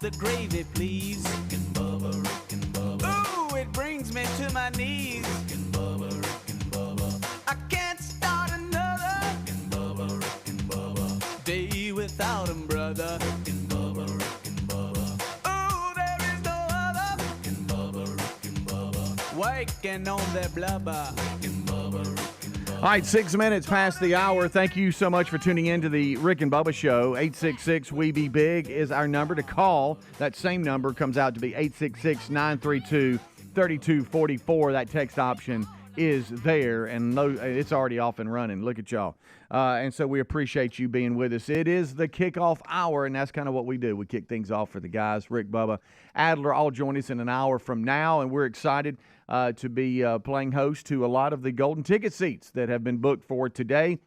the gravy, please. Rick and Bubba. Ooh, it brings me to my knees. Rick and Bubba. I can't start another. Rick and Bubba. Day without him, brother. Rick and Bubba. Ooh, there is no other. Rick and Bubba. Waking on their blubber. Rick and Bubba. All right, 6 minutes past the hour. Thank you so much for tuning in to the Rick and Bubba Show. 866-WE-BE-BIG is our number to call. That same number comes out to be 866-932-3244. That text option is there, and it's already off and running. Look at y'all. And so we appreciate you being with us. It is the kickoff hour, and that's kind of what we do. We kick things off for the guys. Rick, Bubba, Adler all join us in an hour from now, and we're excited to be playing host to a lot of the golden ticket seats that have been booked for today.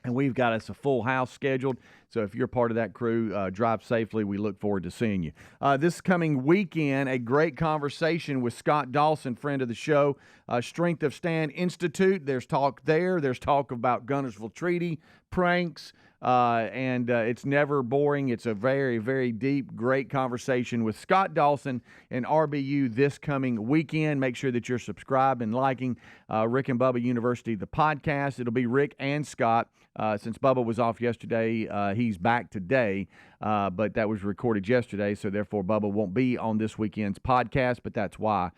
And we've got us a full house scheduled. So if you're part of that crew, drive safely. We look forward to seeing you. This coming weekend, a great conversation with Scott Dawson, friend of the show, Strength of Stand Institute. There's talk there. There's talk about Guntersville Treaty, pranks, and it's never boring. It's a very, very deep, great conversation with Scott Dawson and RBU this coming weekend. Make sure that you're subscribed and liking Rick and Bubba University, the podcast. It'll be Rick and Scott. Since Bubba was off yesterday, he's back today, but that was recorded yesterday, so therefore Bubba won't be on this weekend's podcast, but that's why.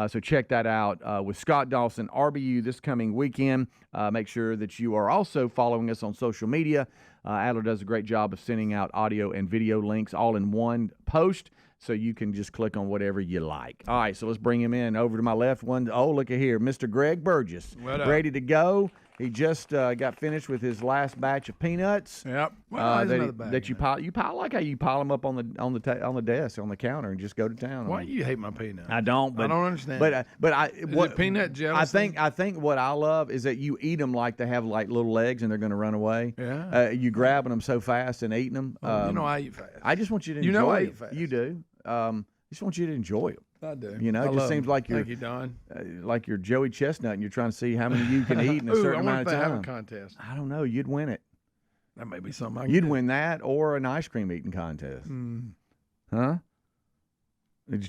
So check that out with Scott Dawson, RBU, this coming weekend. Make sure that you are also following us on social media. Adler does a great job of sending out audio and video links all in one post, so you can just click on whatever you like. All right, so let's bring him in. Over to my left one. Oh, look at here, Mr. Greg Burgess, ready to go. He just got finished with his last batch of peanuts. Yep. Well, that you pile. I like how you pile them up on the desk on the counter and just go to town. Why do you hate my peanuts? I don't. But, I don't understand. But Is it peanut jealousy? I think what I love is that you eat them like they have like little legs and they're going to run away. Yeah. You grabbing them so fast and eating them. You know I eat fast. I just want you to enjoy. You know I them. eat fast. You do. I just want you to enjoy them. I do. You know, it just seems like you're Thank you, Don. Like you're Joey Chestnut, and you're trying to see how many you can eat in a certain amount of time. I wonder if they have a contest. I don't know. You'd win it. That may be something. You'd win that or an ice cream eating contest. Huh? Did you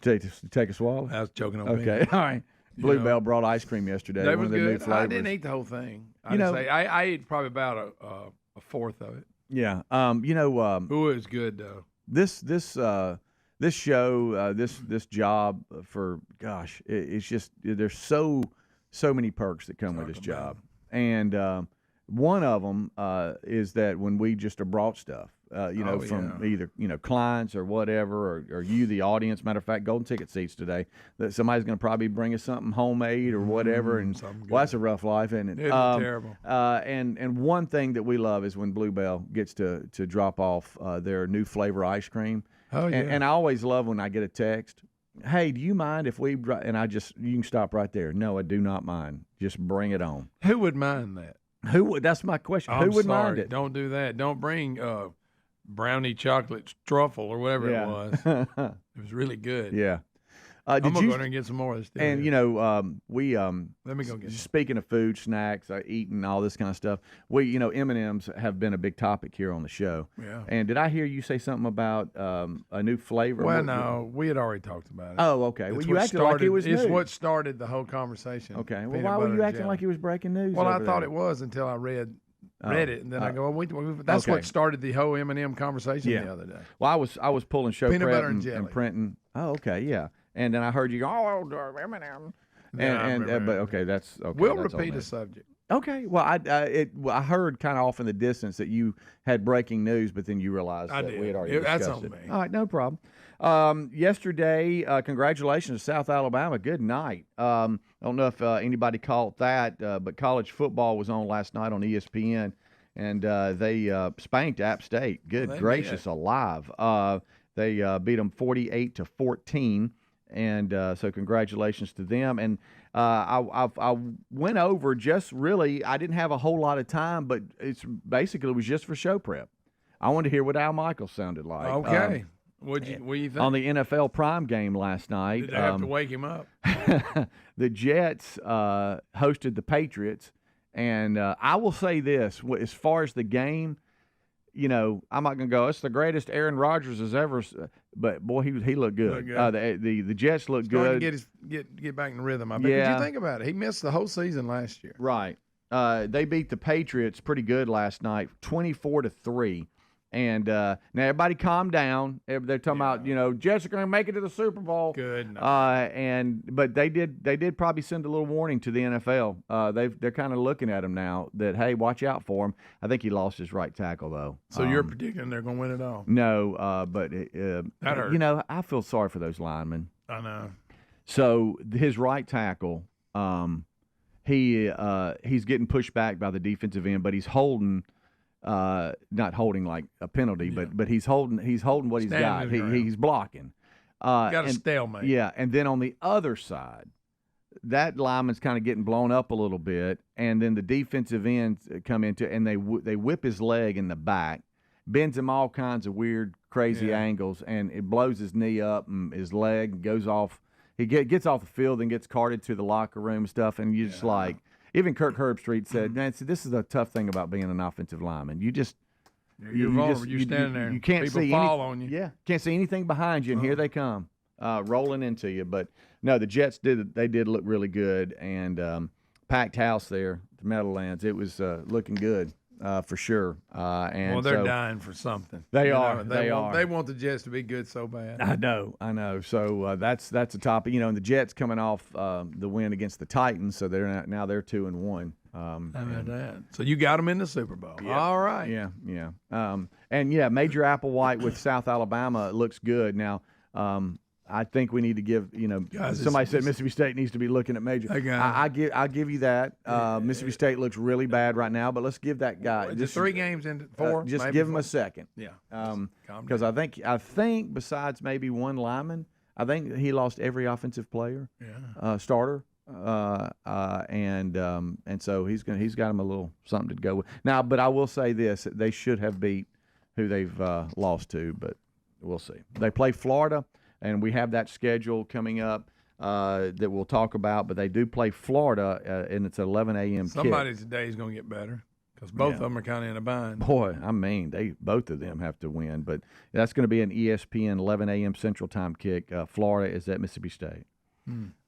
take a swallow? I was joking on Okay, all right. Bluebell brought ice cream yesterday. That one was of the good. new flavors. I didn't eat the whole thing. I ate probably about a fourth of it. Yeah. Ooh, it was good though. This show, this job for it's just there's so many perks that come with this job, and one of them is that when we just are brought stuff, from either clients or whatever, or you the audience. Matter of fact, golden ticket seats today. That somebody's going to probably bring us something homemade or whatever, and that's a rough life, isn't it? It's terrible. And one thing that we love is when Bluebell gets to drop off their new flavor ice cream. Oh, yeah. And I always love when I get a text, hey, do you mind if we, and you can stop right there. No, I do not mind. Just bring it on. Who would mind that? That's my question. Who would mind it? Don't do that. Don't bring brownie chocolate truffle or whatever it was. It was really good. Yeah. I'm going to go there and get some more of this. And, we let me go get some. Speaking of food, snacks, eating, all this kind of stuff, M&Ms have been a big topic here on the show. Yeah. And did I hear you say something about a new flavor? Well, no, we had already talked about it. Oh, okay. Well, you acted like it was It's new. what started the whole conversation. Okay. Well, why were you acting like it was breaking news? Well, I thought it was until I read it, and then I go, that's what started the whole M&M conversation the other day. Well, I was pulling show peanut prep butter and jelly. and printing. Oh, okay, yeah. And then I heard you go, M&M. But okay, that's okay. We'll repeat the subject. Okay. Well, I heard kind of off in the distance that you had breaking news, but then you realized that we had already discussed that's on it. me. All right, no problem. Yesterday, congratulations to South Alabama. Good night. I don't know if anybody caught that, but college football was on last night on ESPN, and they spanked App State. Good gracious alive. They beat them 48-14. And so congratulations to them. And I went over just really, I didn't have a whole lot of time, but it was just for show prep. I wanted to hear what Al Michaels sounded like. Okay. What do you think? On the NFL Prime game last night. Did they have to wake him up? The Jets hosted the Patriots. And I will say this, as far as the game, you know, I'm not going to go, it's the greatest Aaron Rodgers has ever, but boy, he looked good. The Jets looked good. To get back in the rhythm. I bet. Yeah. Did you think about it? He missed the whole season last year. Right. They beat the Patriots pretty good last night, 24-3. And now everybody calm down. They're talking about, you know, Jets are going to make it to the Super Bowl. Good. But they did probably send a little warning to the NFL. They're kind of looking at him now that, hey, watch out for him. I think he lost his right tackle though. So you're predicting they're going to win it all? No, but that hurt. You know, I feel sorry for those linemen. I know. So his right tackle, he's getting pushed back by the defensive end, but he's holding. Not holding like a penalty, but he's holding what he's got. He's blocking. Got a stalemate. Yeah, and then on the other side, that lineman's kind of getting blown up a little bit, and then the defensive ends come into and they whip his leg in the back, bends him all kinds of weird, crazy angles, and it blows his knee up and his leg goes off. He gets off the field and gets carted to the locker room and stuff, and you just like. Even Kirk Herbstreit said, "Man, this is a tough thing about being an offensive lineman. You just you're standing there. You can't People see fall on you. Yeah, can't see anything behind you, and here they come rolling into you. But no, the Jets did look really good, and packed house there at the Meadowlands. It was looking good for sure. And they're dying for something. They are. They want the Jets to be good so bad. I know. So that's a topic. You know, and the Jets coming off the win against the Titans, so they're 2-1. How about that? So you got them in the Super Bowl. Yeah. All right. Yeah. Major Applewhite with South Alabama looks good. Now, I think we need to give, somebody said Mississippi State needs to be looking at Major. I'll give you that. Mississippi State looks really bad right now, but let's give that guy. Just 3 games into 4? Just give him a second. Yeah. Because I think besides maybe one lineman, I think he lost every offensive player, starter. And so he's got him a little something to go with. Now, but I will say this, they should have beat who they've lost to, but we'll see. They play Florida. And we have that schedule coming up that we'll talk about. But they do play Florida, and it's 11 a.m. Somebody's day is going to get better because both of them are kind of in a bind. Boy, I mean, both of them have to win. But that's going to be an ESPN 11 a.m. Central Time kick. Florida is at Mississippi State.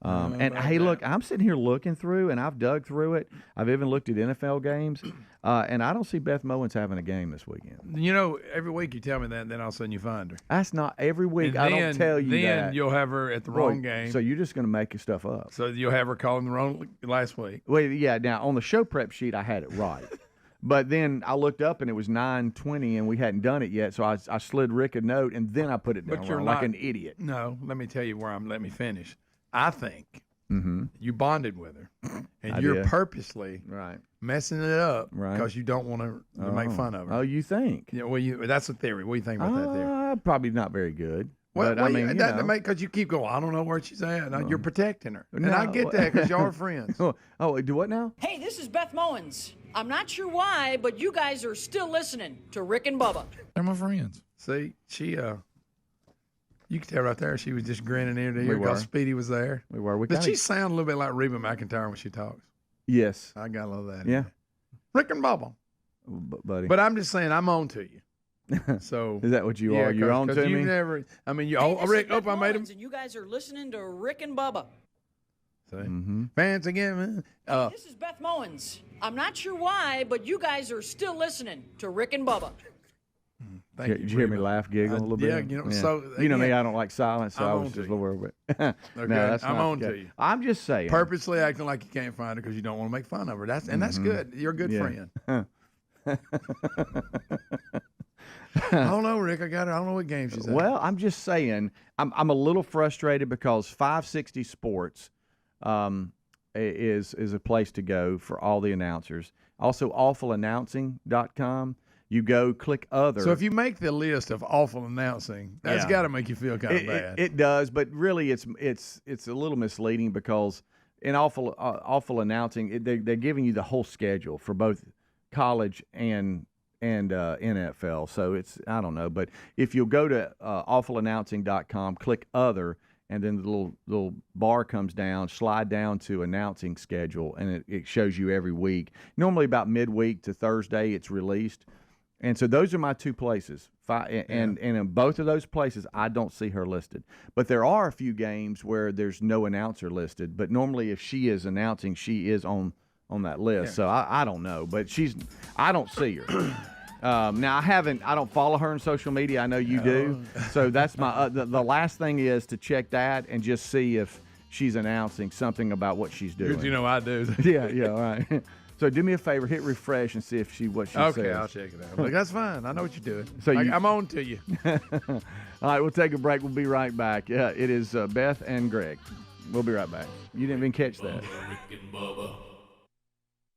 Hey, look, I'm sitting here looking through, and I've dug through it. I've even looked at NFL games, and I don't see Beth Mowens having a game this weekend. You know, every week you tell me that, and then all of a sudden you find her. That's not every week. And I don't tell you that. Then you'll have her at the wrong game. So you're just going to make your stuff up. So you'll have her calling the wrong last week. Well, yeah. Now on the show prep sheet, I had it right. But then I looked up and it was 9:20 and we hadn't done it yet. So I slid Rick a note and then I put it down wrong, like an idiot. No, let me tell you let me finish. I think you bonded with her, and you're purposely messing it up because you don't want to make fun of her. Oh, you think? Yeah. Well, that's a theory. What do you think about that theory? Probably not very good. Well, but I mean, because you keep going. I don't know where she's at. You're protecting her, and I get that because y'all are friends. Do what now? Hey, this is Beth Mowens. I'm not sure why, but you guys are still listening to Rick and Bubba. They're my friends. See, she you can tell right there she was just grinning ear to ear because Speedy was there. We were. Does she sound a little bit like Reba McEntire when she talks? Yes. I got a little of that. Yeah. Rick and Bubba. Buddy. But I'm just saying I'm on to you. So is that what you are? You're on to me? Never, I mean, Rick, I made him. And you guys are listening to Rick and Bubba. See? Fans again, man. This is Beth Mowens. I'm not sure why, but you guys are still listening to Rick and Bubba. Did you hear me laugh, giggle a little bit? Yeah, so you know me, I don't like silence, so I was just a little bit. Okay, no, I'm on to you. I'm just saying. Purposely acting like you can't find her because you don't want to make fun of her. That's good. You're a good friend. I don't know, Rick. I got her. I don't know what game she's at. Well, I'm just saying. I'm a little frustrated because 560 Sports is a place to go for all the announcers. Also, awfulannouncing.com. You go click other. So if you make the list of awful announcing, that's got to make you feel kind of bad. It does, but really it's a little misleading because in awful announcing, they're giving you the whole schedule for both college and NFL. So it's, I don't know, but if you'll go to awfulannouncing.com, click other, and then the little bar comes down, slide down to announcing schedule, and it shows you every week. Normally about midweek to Thursday it's released. And so those are my two places. And in both of those places, I don't see her listed. But there are a few games where there's no announcer listed. But normally if she is announcing, she is on that list. So I don't know. But I don't see her. Now, I don't follow her on social media. I know you do. So that's my the last thing is to check that and just see if she's announcing something about what she's doing. Good, you know I do. yeah, all right. So do me a favor, hit refresh and see if what she says. Okay, I'll check it out. Like, that's fine. I know what you're doing. So I'm on to you. All right, we'll take a break. We'll be right back. Yeah, it is Beth and Greg. We'll be right back. You didn't even catch that.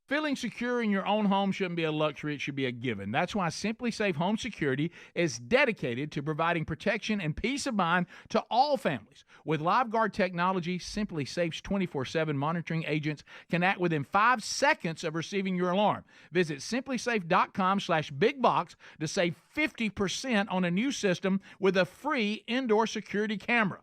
Feeling secure in your own home shouldn't be a luxury, it should be a given. That's why Simply Safe Home Security is dedicated to providing protection and peace of mind to all families. With LiveGuard technology, Simply Safe's 24/7 monitoring agents can act within 5 seconds of receiving your alarm. Visit simplysafe.com/bigbox to save 50% on a new system with a free indoor security camera.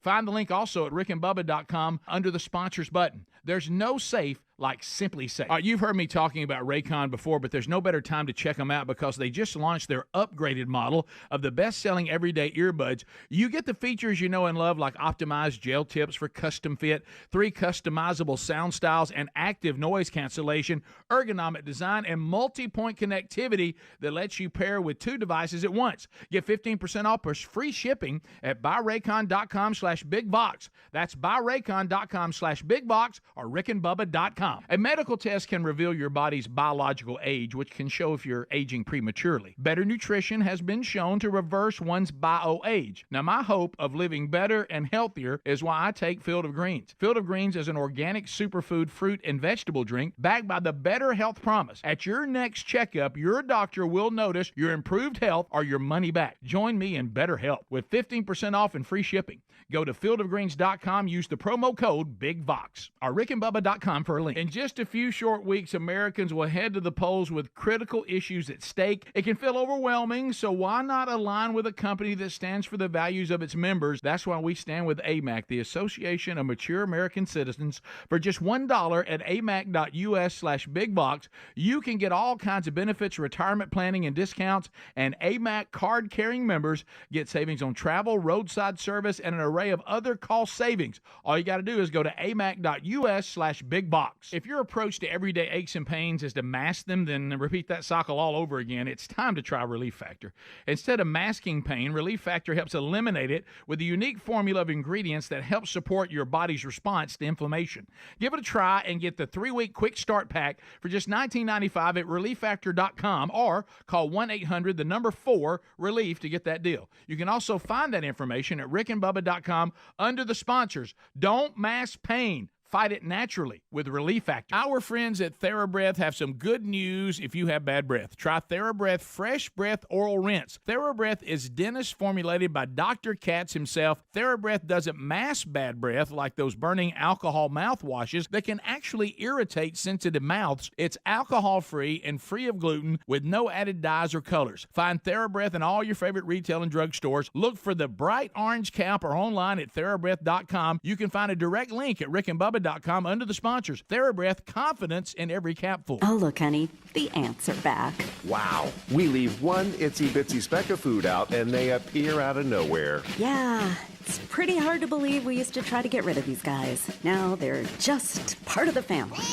Find the link also at rickandbubba.com under the sponsors button. There's no safe like Simply Safe. You've heard me talking about Raycon before, but there's no better time to check them out because they just launched their upgraded model of the best-selling everyday earbuds. You get the features you know and love, like optimized gel tips for custom fit, 3 customizable sound styles, and active noise cancellation, ergonomic design, and multi-point connectivity that lets you pair with 2 devices at once. Get 15% off plus free shipping at buyraycon.com/bigbox. That's buyraycon.com/bigbox or rickandbubba.com. A medical test can reveal your body's biological age, which can show if you're aging prematurely. Better nutrition has been shown to reverse one's bio-age. Now, my hope of living better and healthier is why I take Field of Greens. Field of Greens is an organic superfood fruit and vegetable drink backed by the Better Health Promise. At your next checkup, your doctor will notice your improved health or your money back. Join me in better health with 15% off and free shipping. Go to fieldofgreens.com, use the promo code BIGVOX or rickandbubba.com for a link. In just a few short weeks, Americans will head to the polls with critical issues at stake. It can feel overwhelming, so why not align with a company that stands for the values of its members? That's why we stand with AMAC, the Association of Mature American Citizens. For just $1 at amac.us/bigbox, you can get all kinds of benefits, retirement planning, and discounts, and AMAC card-carrying members get savings on travel, roadside service, and an array of other cost savings. All you got to do is go to amac.us/bigbox. If your approach to everyday aches and pains is to mask them, then repeat that cycle all over again. It's time to try Relief Factor. Instead of masking pain, Relief Factor helps eliminate it with a unique formula of ingredients that helps support your body's response to inflammation. Give it a try and get the 3-week quick start pack for just $19.95 at relieffactor.com or call 1-800-4-RELIEF to get that deal. You can also find that information at rickandbubba.com under the sponsors. Don't mask pain. Fight it naturally with Relief Factor. Our friends at TheraBreath have some good news if you have bad breath. Try TheraBreath Fresh Breath Oral Rinse. TheraBreath is dentist formulated by Dr. Katz himself. TheraBreath doesn't mask bad breath like those burning alcohol mouthwashes that can actually irritate sensitive mouths. It's alcohol-free and free of gluten with no added dyes or colors. Find TheraBreath in all your favorite retail and drug stores. Look for the bright orange cap or online at TheraBreath.com. You can find a direct link at rickandbubba.com under the sponsors. TheraBreath, confidence in every capful. Oh, look, honey, the ants are back. Wow. We leave one itsy-bitsy speck of food out, and they appear out of nowhere. Yeah, it's pretty hard to believe we used to try to get rid of these guys. Now they're just part of the family.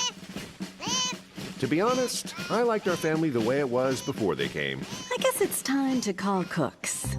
To be honest, I liked our family the way it was before they came. I guess it's time to call Cooks.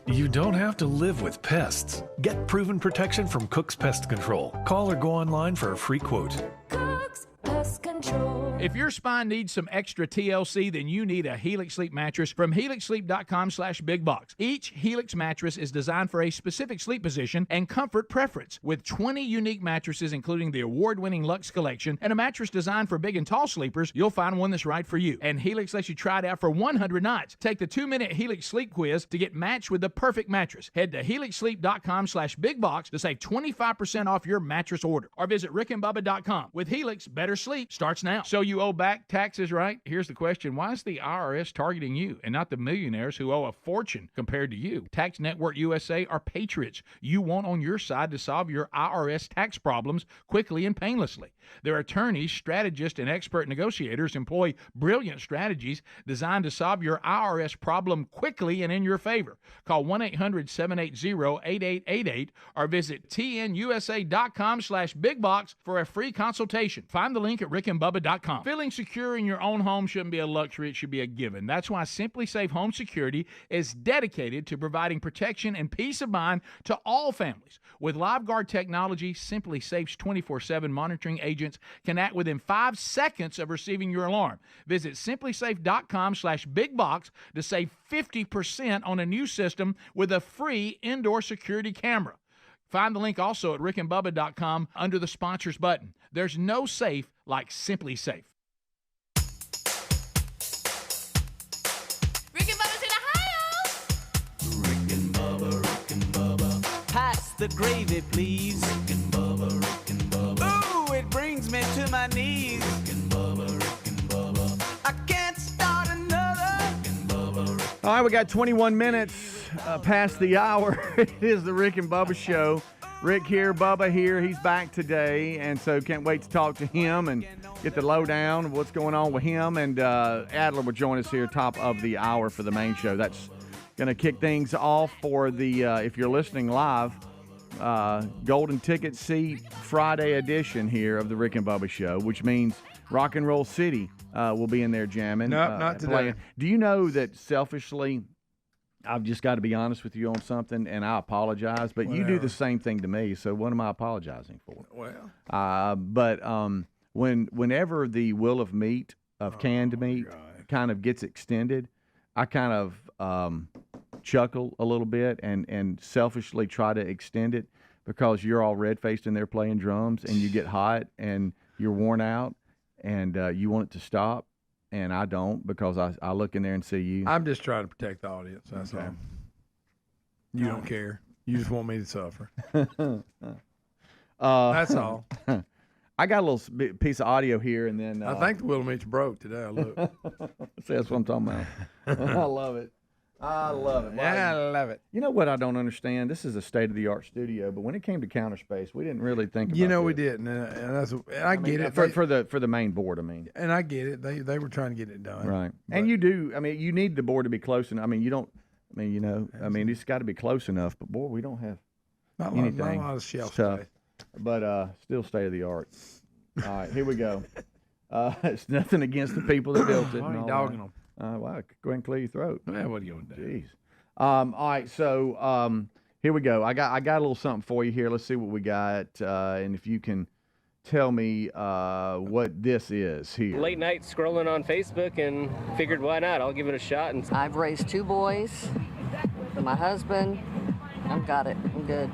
You don't have to live with pests. Get proven protection from Cook's Pest Control. Call or go online for a free quote. Cook's Pest Control. If your spine needs some extra TLC, then you need a Helix Sleep mattress from helixsleep.com/bigbox. Each Helix mattress is designed for a specific sleep position and comfort preference. With 20 unique mattresses, including the award-winning Luxe Collection, and a mattress designed for big and tall sleepers, you'll find one that's right for you. And Helix lets you try it out for 100 nights. Take the 2-minute Helix Sleep Quiz to get matched with the perfect mattress. Head to helixsleep.com/bigbox to save 25% off your mattress order. Or visit rickandbubba.com. With Helix, better sleep starts now. So you you owe back taxes, right? Here's the question. Why is the IRS targeting you and not the millionaires who owe a fortune compared to you? Tax Network USA are patriots you want on your side to solve your IRS tax problems quickly and painlessly. Their attorneys, strategists, and expert negotiators employ brilliant strategies designed to solve your IRS problem quickly and in your favor. Call 1-800-780-8888 or visit tnusa.com/bigbox for a free consultation. Find the link at rickandbubba.com. Feeling secure in your own home shouldn't be a luxury, it should be a given. That's why Simply Safe Home Security is dedicated to providing protection and peace of mind to all families. With LiveGuard technology, Simply Safe's 24/7 monitoring agents can act within 5 seconds of receiving your alarm. Visit simplysafe.com/bigbox to save 50% on a new system with a free indoor security camera. Find the link also at rickandbubba.com under the sponsors button. There's no safe like Simply Safe. Rick and Bubba's in Ohio. Rick and Bubba. Pass the gravy, please. Rick and Bubba. Ooh, it brings me to my knees. Rick and Bubba. I can't start another. Rick and Bubba. All right, we got 21 minutes past the hour. It is the Rick and Bubba Show. Rick here, Bubba here. He's back today, and so can't wait to talk to him and get the lowdown of what's going on with him. And Adler will join us here top of the hour for the main show. That's going to kick things off for the, if you're listening live, Golden Ticket Seat Friday edition here of the Rick and Bubba Show, which means Rock and Roll City will be in there jamming. No, not today. Playing. Do you know that selfishly, I've just got to be honest with you on something, and I apologize, but you do the same thing to me, so what am I apologizing for? Well. But whenever the will of meat, of canned meat, kind of gets extended, I kind of chuckle a little bit and selfishly try to extend it because you're all red-faced in there playing drums, and you get hot, and you're worn out, and you want it to stop. And I don't, because I look in there and see you. I'm just trying to protect the audience. That's all. You don't care. You just want me to suffer. That's all. I got a little piece of audio here, and then I think the wheel meat's broke today. Look. See, that's what I'm talking about. I love it. I love it. Yeah, I love it. You know what I don't understand? This is a state-of-the-art studio, but when it came to counter space, we didn't really think about we this. didn't, and I get it for the main board. I mean, and I get it. They were trying to get it done, right? And you do. I mean, you need the board to be close enough. I mean, you don't. I mean, it's got to be close enough. But boy, we don't have anything. Not a lot of shelf stuff, space. but still state-of-the-art. All right, here we go. It's nothing against the people that built it. Why are you dogging them? Well, go ahead and clear your throat. Yeah, what are you going to do? Jeez. All right, so here we go. I got a little something for you here. Let's see what we got, and if you can tell me what this is here. Late night scrolling on Facebook and figured why not? I'll give it a shot. And I've raised 2 boys for my husband. I've got it. I'm good.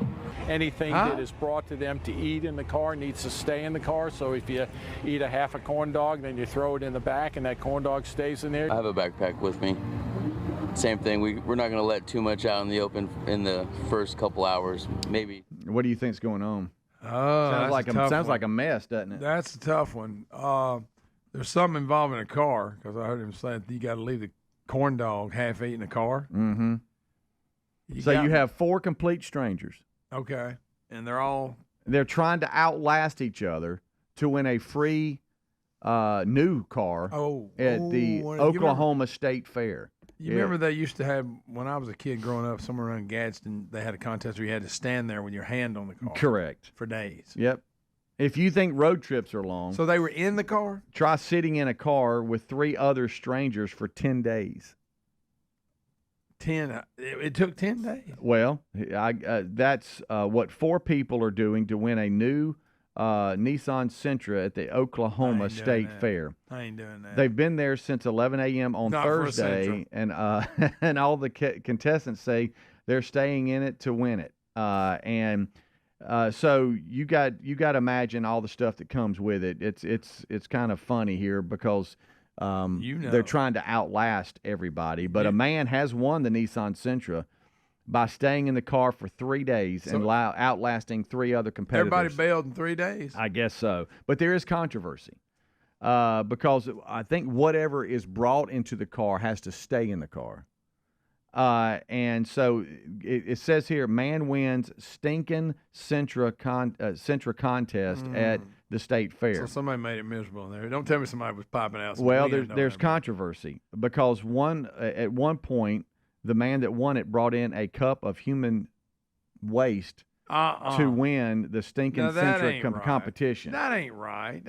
Anything that is brought to them to eat in the car needs to stay in the car. So if you eat a half a corn dog, then you throw it in the back and that corn dog stays in there. I have a backpack with me. Same thing. We're not going to let too much out in the open in the first couple hours, maybe. What do you think's going on? Oh, sounds like a mess, doesn't it? That's a tough one. There's something involving a car, because I heard him say you got to leave the corn dog half eaten in the car. Mm-hmm. You have 4 complete strangers. Okay, and they're trying to outlast each other to win a free new car at the Oklahoma State Fair. You remember they used to have, when I was a kid growing up, somewhere around Gadsden, they had a contest where you had to stand there with your hand on the car. Correct. For days. Yep. If you think road trips are long. So they were in the car? Try sitting in a car with 3 other strangers for 10 days. It took 10 days. Well, that's what 4 people are doing to win a new Nissan Sentra at the Oklahoma State Fair. I ain't doing that. They've been there since 11 a.m. on Thursday, and and all the contestants say they're staying in it to win it. So you got to imagine all the stuff that comes with it. It's kind of funny here because they're trying to outlast everybody. But a man has won the Nissan Sentra by staying in the car for 3 days and outlasting 3 other competitors. Everybody bailed in 3 days. I guess so. But there is controversy. because I think whatever is brought into the car has to stay in the car. And so it says here, man wins stinking Sentra contest at the state fair. So somebody made it miserable in there. Don't tell me somebody was popping out some Well, wind there's controversy because at one point, the man that won it brought in a cup of human waste to win the stinking Sentra competition. That ain't right.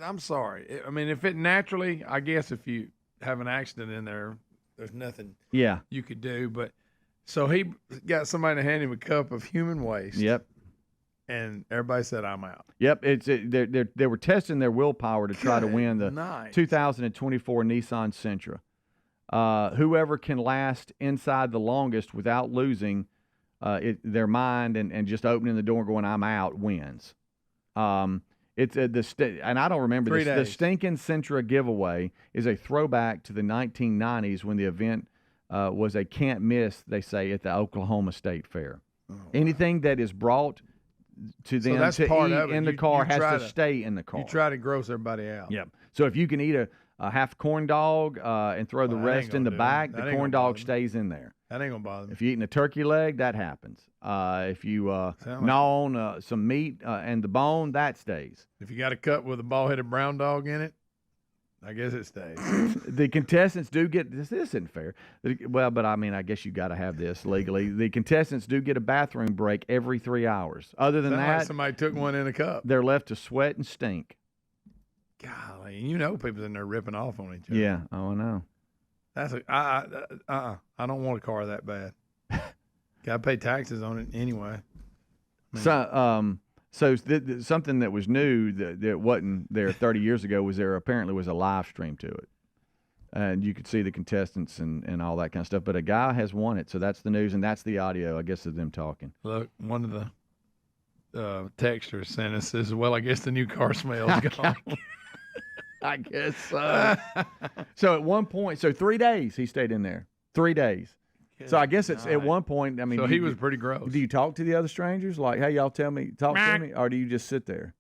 I'm sorry. I mean, if it naturally, I guess if you have an accident in there, there's nothing you could do. But so he got somebody to hand him a cup of human waste. Yep. And everybody said, I'm out. Yep. They were testing their willpower to try to win the 2024 Nissan Sentra. Whoever can last inside the longest without losing their mind and just opening the door and going, I'm out, wins. It's and I don't remember this. The Stinking Sentra giveaway is a throwback to the 1990s when the event was a can't miss, they say, at the Oklahoma State Fair. Anything that is brought to them to eat in the car has to stay in the car. You try to gross everybody out. Yep. So if you can eat a half corn dog and throw the rest in the back, the corn dog stays in there. That ain't going to bother me. If you're eating a turkey leg, that happens. If you gnaw on some meat and the bone, that stays. If you got a cut with a bald-headed brown dog in it, I guess it stays. The contestants do get this isn't fair. Well, but I mean, I guess you got to have this legally. The contestants do get a bathroom break every 3 hours. Other than that, like somebody took one in a cup. They're left to sweat and stink. Golly, you know, people's in there ripping off on each other. Yeah, I know. That's I don't want a car that bad. Got to pay taxes on it anyway. So something that was new that wasn't there 30 years ago was there apparently was a live stream to it. And you could see the contestants and all that kind of stuff. But a guy has won it, so that's the news, and that's the audio, I guess, of them talking. Look, one of the texters sent us says, well, I guess the new car smells gone. I guess so. So at one point, 3 days he stayed in there. 3 days. So I guess it's at one point, I mean. So he was pretty gross. Do you talk to the other strangers? Like, hey, y'all talk to me? Or do you just sit there?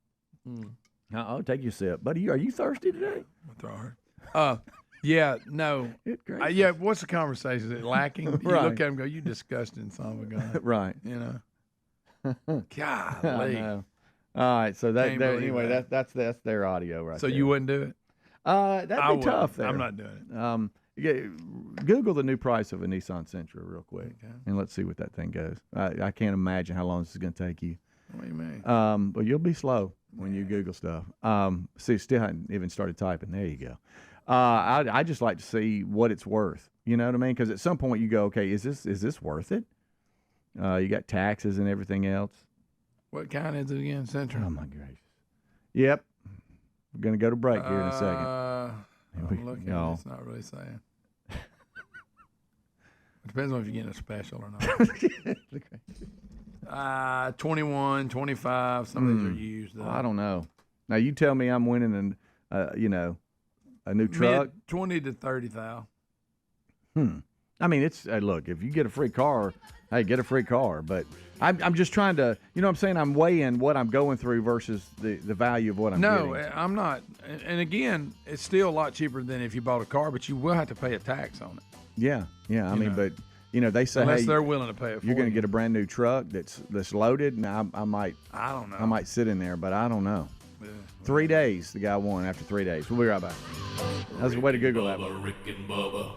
Oh, take your sip. Buddy, are you thirsty today? Yeah, no. Yeah, what's the conversation? Is it lacking? You look at him and go, you disgusting son of a gun. Right. You know? Golly. All right, so anyway, that's their audio right there. So you wouldn't do it? That'd be tough there. I'm not doing it. Google the new price of a Nissan Sentra real quick, and let's see what that thing goes. I can't imagine how long this is going to take you. What do you mean? But you'll be slow when you Google stuff. See, still hadn't even started typing. There you go. I just like to see what it's worth. You know what I mean? Because at some point you go, okay, is this worth it? You got taxes and everything else. What kind is it again, Sentra? Oh my gracious. Yep. We're going to go to break here in a second. I'm looking. It's not really saying. It depends on if you're getting a special or not. 21, 25. Some of these are used. Though. I don't know. Now you tell me I'm winning a new truck. 20 to 30,000. I mean, it's look. If you get a free car, hey, get a free car. But I'm just trying to, you know what I'm saying? I'm weighing what I'm going through versus the value of what I'm getting. No, I'm not. And again, it's still a lot cheaper than if you bought a car, but you will have to pay a tax on it. Yeah. I mean, but they say, unless hey, they're willing to pay it for you're going to get a brand new truck that's loaded. Now I don't know. I might sit in there, but I don't know. Yeah. 3 days, the guy won after 3 days. We'll be right back. That's a way to Google that. Rick and Bubba.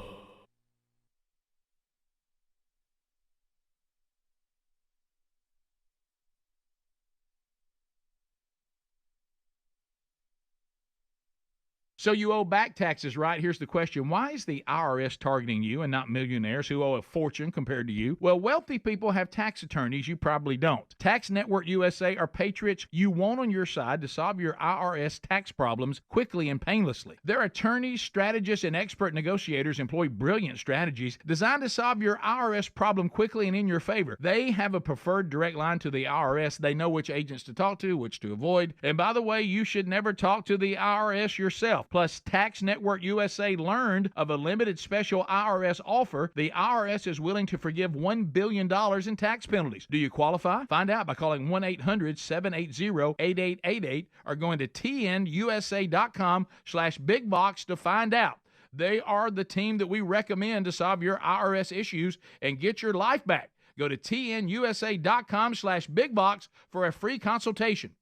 So you owe back taxes, right? Here's the question. Why is the IRS targeting you and not millionaires who owe a fortune compared to you? Well, wealthy people have tax attorneys. You probably don't. Tax Network USA are patriots you want on your side to solve your IRS tax problems quickly and painlessly. Their attorneys, strategists, and expert negotiators employ brilliant strategies designed to solve your IRS problem quickly and in your favor. They have a preferred direct line to the IRS. They know which agents to talk to, which to avoid. And by the way, you should never talk to the IRS yourself. Plus, Tax Network USA learned of a limited special IRS offer. The IRS is willing to forgive $1 billion in tax penalties. Do you qualify? Find out by calling 1-800-780-8888 or going to tnusa.com/bigbox to find out. They are the team that we recommend to solve your IRS issues and get your life back. Go to tnusa.com/bigbox for a free consultation.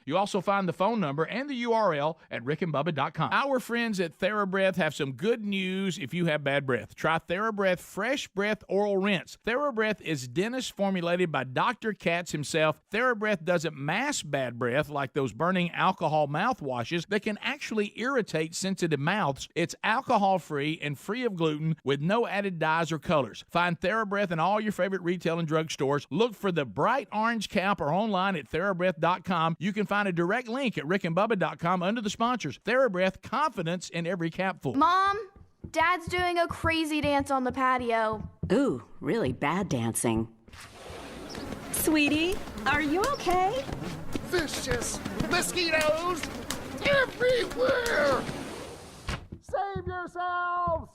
You also find the phone number and the URL at rickandbubba.com. Our friends at TheraBreath have some good news if you have bad breath. Try TheraBreath Fresh Breath Oral Rinse. TheraBreath is dentist formulated by Dr. Katz himself. TheraBreath doesn't mask bad breath like those burning alcohol mouthwashes that can actually irritate sensitive mouths. It's alcohol-free and free of gluten with no added dyes or colors. Find TheraBreath in all your favorite retail and drug stores. Look for the bright orange cap or online at TheraBreath.com. You can find a direct link at rickandbubba.com under the sponsors. TheraBreath, confidence in every capful. Mom, Dad's doing a crazy dance on the patio. Ooh, really bad dancing. Sweetie, are you okay? Vicious mosquitoes everywhere! Save yourselves!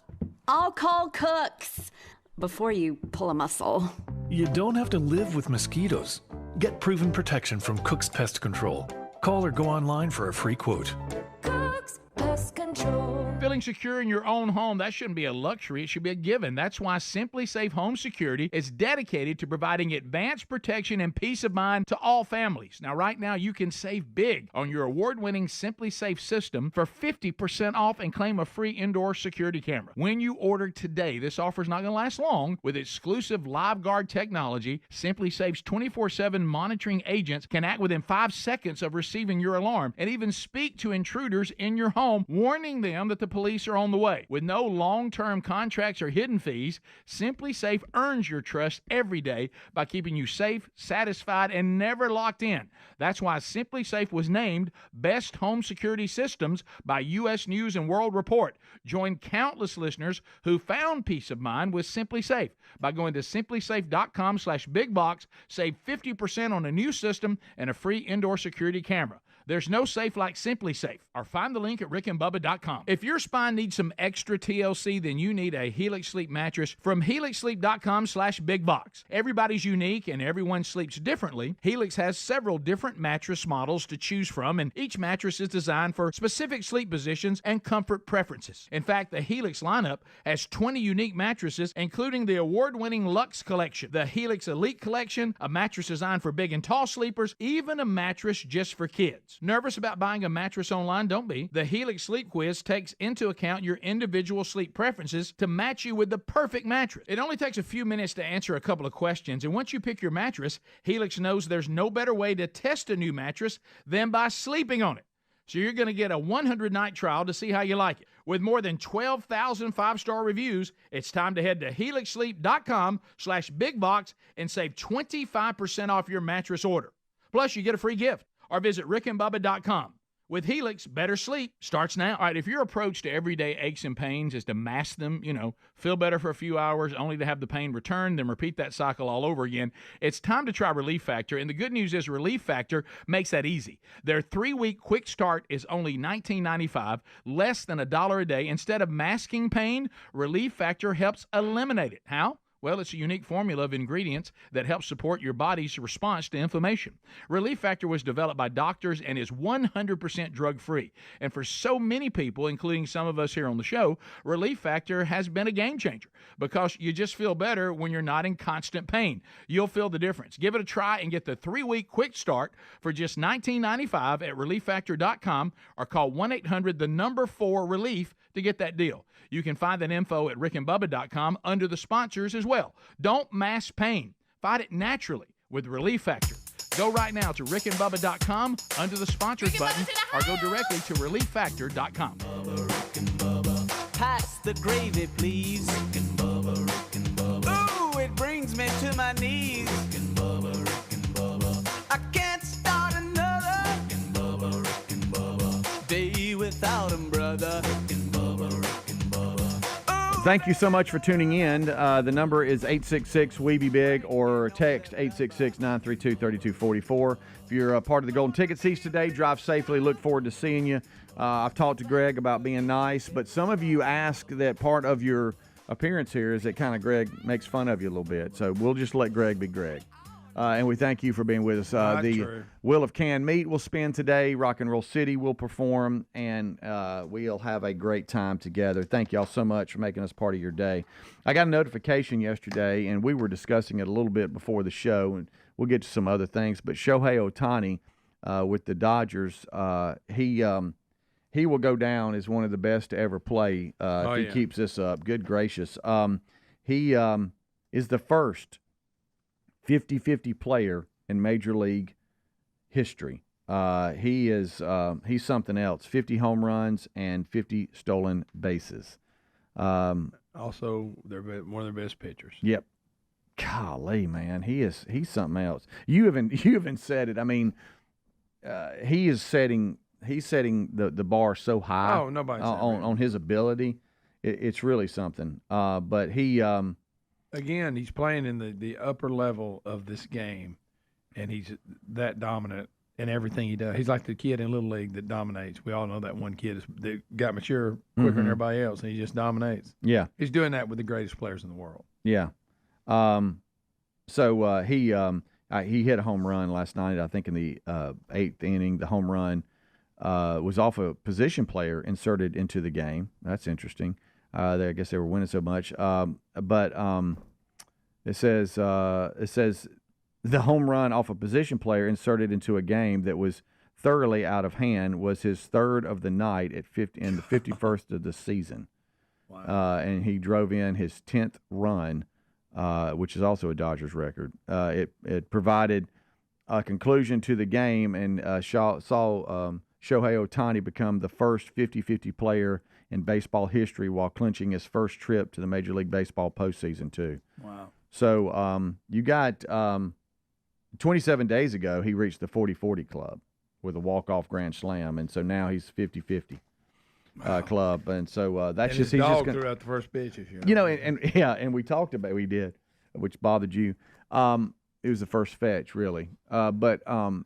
I'll call Cooks before you pull a muscle. You don't have to live with mosquitoes. Get proven protection from Cook's Pest Control. Call or go online for a free quote. Cook's Pest Control. Feeling secure in your own home, that shouldn't be a luxury, it should be a given. That's why Simply Safe Home Security is dedicated to providing advanced protection and peace of mind to all families. Now, right now, you can save big on your award-winning Simply Safe system for 50% off and claim a free indoor security camera. When you order today, this offer is not going to last long. With exclusive Live Guard technology, Simply Safe's 24/7 monitoring agents can act within 5 seconds of receiving your alarm and even speak to intruders in your home, warning them that the police are on the way. With no long-term contracts or hidden fees, Simply Safe earns your trust every day by keeping you safe, satisfied, and never locked in. That's why Simply Safe was named Best Home Security Systems by U.S. News and World Report. Join countless listeners who found peace of mind with Simply Safe by going to simplysafe.com/bigbox. Save 50% on a new system and a free indoor security camera. There's no safe like Simply Safe. Or find the link at rickandbubba.com. If your spine needs some extra TLC, then you need a Helix Sleep mattress from helixsleep.com/bigbox. Everybody's unique and everyone sleeps differently. Helix has several different mattress models to choose from, and each mattress is designed for specific sleep positions and comfort preferences. In fact, the Helix lineup has 20 unique mattresses, including the award-winning Luxe Collection, the Helix Elite Collection, a mattress designed for big and tall sleepers, even a mattress just for kids. Nervous about buying a mattress online? Don't be. The Helix Sleep Quiz takes into account your individual sleep preferences to match you with the perfect mattress. It only takes a few minutes to answer a couple of questions, and once you pick your mattress, Helix knows there's no better way to test a new mattress than by sleeping on it. So you're going to get a 100-night trial to see how you like it. With more than 12,000 five-star reviews, it's time to head to helixsleep.com/bigbox and save 25% off your mattress order. Plus, you get a free gift. Or visit rickandbubba.com. With Helix, better sleep starts now. All right, if your approach to everyday aches and pains is to mask them, feel better for a few hours only to have the pain return, then repeat that cycle all over again, it's time to try Relief Factor. And the good news is Relief Factor makes that easy. Their 3-week quick start is only $19.95, less than $1 a day. Instead of masking pain, Relief Factor helps eliminate it. How? Well, it's a unique formula of ingredients that helps support your body's response to inflammation. Relief Factor was developed by doctors and is 100% drug-free. And for so many people, including some of us here on the show, Relief Factor has been a game changer because you just feel better when you're not in constant pain. You'll feel the difference. Give it a try and get the 3-week quick start for just $19.95 at relieffactor.com or call 1-800-4-RELIEF to get that deal. You can find that info at rickandbubba.com under the sponsors as well. Don't mask pain. Fight it naturally with Relief Factor. Go right now to rickandbubba.com under the sponsors button or go directly to relieffactor.com. Pass the gravy, please. Rick and Bubba, Rick and Bubba. Ooh, it brings me to my knees. Rick and Bubba, Rick and Bubba. I can't start another. Rick and Bubba, Rick and Bubba. Day without 'em, brother. Rick and Bubba, Rick and Bubba. Ooh, Thank you so much for tuning in. The number is 866-WE-BE-BIG or text 866-932-3244. If you're a part of the Golden Ticket Seats today, drive safely. Look forward to seeing you. I've talked to Greg about being nice, but some of you ask that part of your appearance here is that kind of Greg makes fun of you a little bit. So we'll just let Greg be Greg. And we thank you for being with us. The Wheel of Canned Meat will spin today. Rock and Roll City will perform, and we'll have a great time together. Thank y'all so much for making us part of your day. I got a notification yesterday, and we were discussing it a little bit before the show, and we'll get to some other things. But Shohei Ohtani with the Dodgers, he will go down as one of the best to ever play if he keeps this up. Good gracious. He is the first 50-50 player in Major League history. He's something else. 50 home runs and 50 stolen bases. Also, they're one of their best pitchers. Yep. Golly, man, he's something else. You even said it. I mean, he's setting the bar so high. Oh, nobody's on his ability. It's really something. But he. Again, he's playing in the upper level of this game, and he's that dominant in everything he does. He's like the kid in Little League that dominates. We all know that one kid that got mature quicker than everybody else, and he just dominates. Yeah. He's doing that with the greatest players in the world. Yeah. So he hit a home run last night, I think in the 8th inning. The home run was off a position player inserted into the game. That's interesting. I guess they were winning so much. But it says the home run off a position player inserted into a game that was thoroughly out of hand was his third of the night at the 51st of the season. Wow. And he drove in his 10th run, which is also a Dodgers record. It provided a conclusion to the game and saw Shohei Ohtani become the first 50-50 player in baseball history while clinching his first trip to the Major League Baseball postseason, too. Wow. So you got 27 days ago, he reached the 40-40 club with a walk-off grand slam, and so now he's 50-50 club. And so that's and just – his dog threw out the first pitch. And we talked about – we did, which bothered you. It was the first fetch, really. But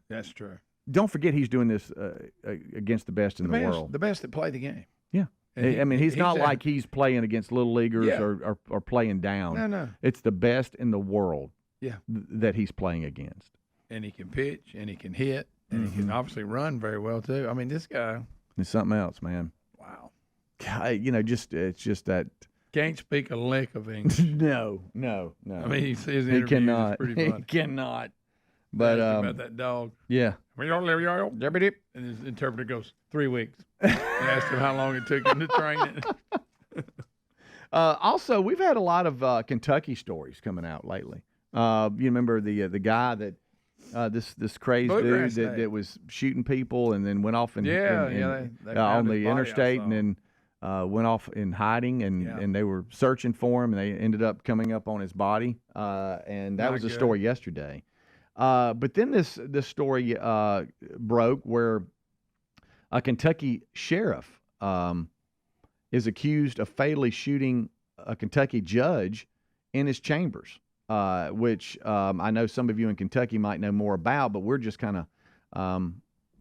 that's true. Don't forget he's doing this against the best in the world. The best that play the game. Yeah. I mean, he's not like he's playing against little leaguers or playing down. No. It's the best in the world Yeah. that he's playing against. And he can pitch, and he can hit, and he can obviously run very well, too. I mean, this guy. It's something else, man. Wow. It's just that. Can't speak a lick of English. No. I mean, his interview is pretty funny. He cannot. But about that dog. Yeah. And his interpreter goes, 3 weeks. And asked him how long it took him to train it. Also, we've had a lot of Kentucky stories coming out lately. You remember the guy that this crazy dude that was shooting people and then went off on the interstate and then went off in hiding and they were searching for him and they ended up coming up on his body. And that was a story yesterday. But then this story broke where a Kentucky sheriff is accused of fatally shooting a Kentucky judge in his chambers, which I know some of you in Kentucky might know more about, but we're just kind of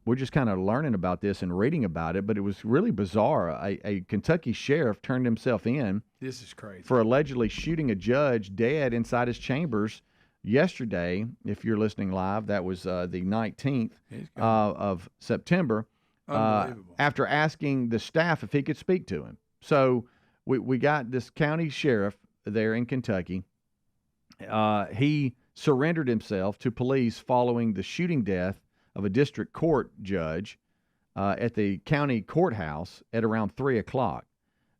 learning about this and reading about it. But it was really bizarre. A Kentucky sheriff turned himself in. This is crazy. For allegedly shooting a judge dead inside his chambers yesterday. If you're listening live, that was the 19th of September. After asking the staff if he could speak to him. So we got this county sheriff there in Kentucky. He surrendered himself to police following the shooting death of a district court judge at the county courthouse at around 3 o'clock.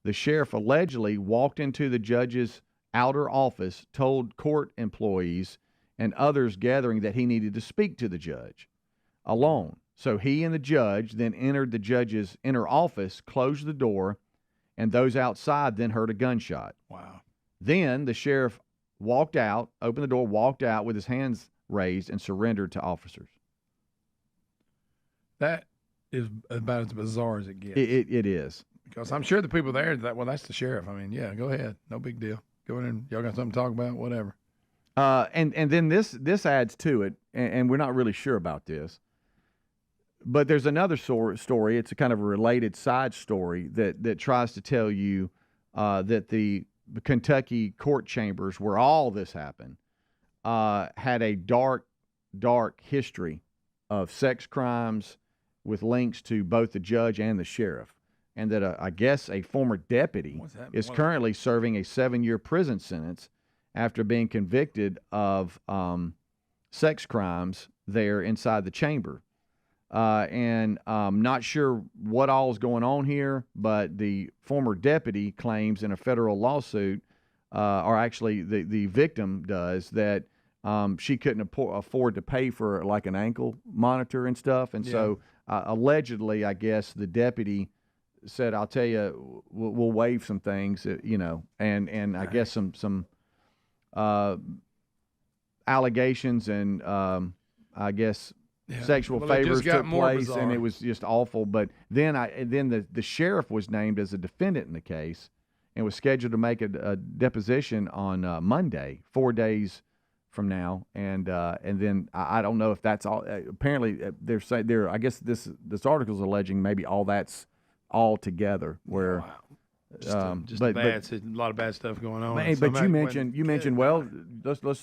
The sheriff allegedly walked into the judge's outer office, told court employees and others gathering that he needed to speak to the judge alone. So he and the judge then entered the judge's inner office, closed the door, and those outside then heard a gunshot. Wow. Then the sheriff walked out, opened the door, walked out with his hands raised, and surrendered to officers. That is about as bizarre as it gets. It is. Because I'm sure the people there, that's the sheriff. I mean, yeah, go ahead. No big deal. Go in and y'all got something to talk about, whatever. And then this adds to it, and we're not really sure about this, but there's another story. It's a kind of a related side story that tries to tell you that the Kentucky court chambers where all this happened had a dark history of sex crimes with links to both the judge and the sheriff. And that I guess a former deputy is currently serving a 7-year prison sentence after being convicted of sex crimes there inside the chamber. And I'm not sure what all is going on here, but the former deputy claims in a federal lawsuit, or actually the victim does, that she couldn't afford to pay for like an ankle monitor and stuff. And so allegedly, I guess, the deputy said, I'll tell you, we'll waive some things, and I guess some allegations and I guess sexual favors took place, bizarre. And it was just awful. But then the sheriff was named as a defendant in the case and was scheduled to make a deposition on Monday, 4 days from now, and then I don't know if that's all. Apparently, they're saying I guess this article is alleging maybe all that's all together. Where, a lot of bad stuff going on. But you mentioned well,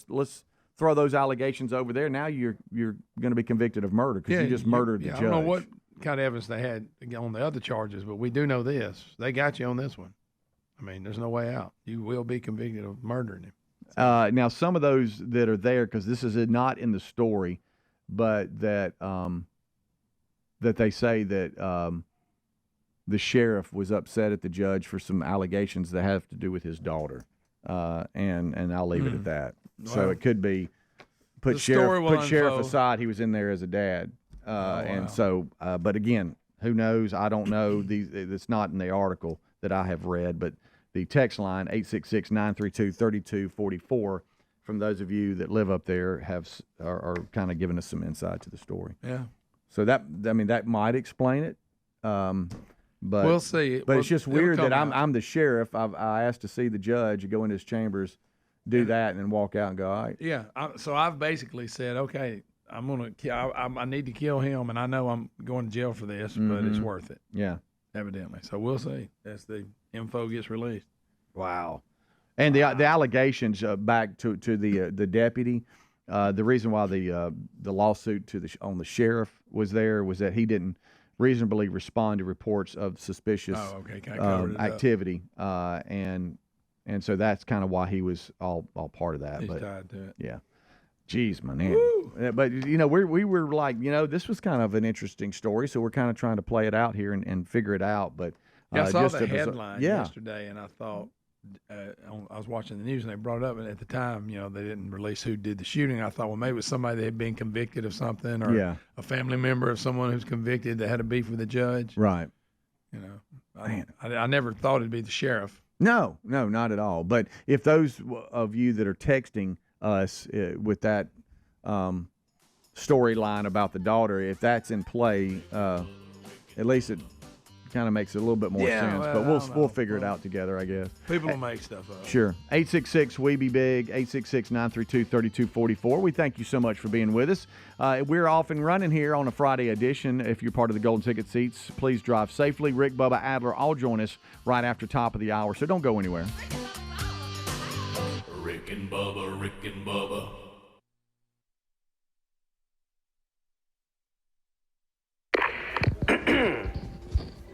let's throw those allegations over there. Now you're going to be convicted of murder because you just murdered the judge. I don't know what kind of evidence they had on the other charges, but we do know this: they got you on this one. I mean, there's no way out. You will be convicted of murdering him. Now, some of those that are there, because this is not in the story, but that they say that the sheriff was upset at the judge for some allegations that have to do with his daughter, and I'll leave it at that. Well, so it could be put sheriff aside. He was in there as a dad, so but again, who knows? I don't know. It's not in the article that I have read, but. The text line, 866-932-3244, from those of you that live up there are kind of giving us some insight to the story. Yeah. So that might explain it. But we'll see. But it's just weird that I'm the sheriff. I asked to see the judge, go into his chambers, do that, and then walk out and go, all right. Yeah. So I've basically said, okay, I need to kill him, and I know I'm going to jail for this, but it's worth it. Yeah. Evidently. So we'll see as the info gets released. Wow. And the allegations back to the deputy, the reason why the lawsuit on the sheriff was there was that he didn't reasonably respond to reports of suspicious activity, and so that's kind of why he was all part of that. He's tied to it. Yeah. Jeez, my man. But, we were like, this was kind of an interesting story, so we're kind of trying to play it out here and figure it out. But I saw the headline yesterday, and I thought, I was watching the news, and they brought it up, and at the time, they didn't release who did the shooting. I thought, well, maybe it was somebody that had been convicted of something, or a family member of someone who's convicted that had a beef with the judge. Right. I never thought it'd be the sheriff. No, not at all. But if those of you that are texting us with that storyline about the daughter, if that's in play, at least it kind of makes a little bit more sense. But we'll figure it out together, I guess. People will make stuff up. Sure. 866-WE-BE-BIG, 866-932-3244. We thank you so much for being with us. We're off and running here on a Friday edition. If you're part of the Golden Ticket Seats, please drive safely. Rick, Bubba, Adler, all join us right after top of the hour, so don't go anywhere. Rick and Bubba, Rick and Bubba.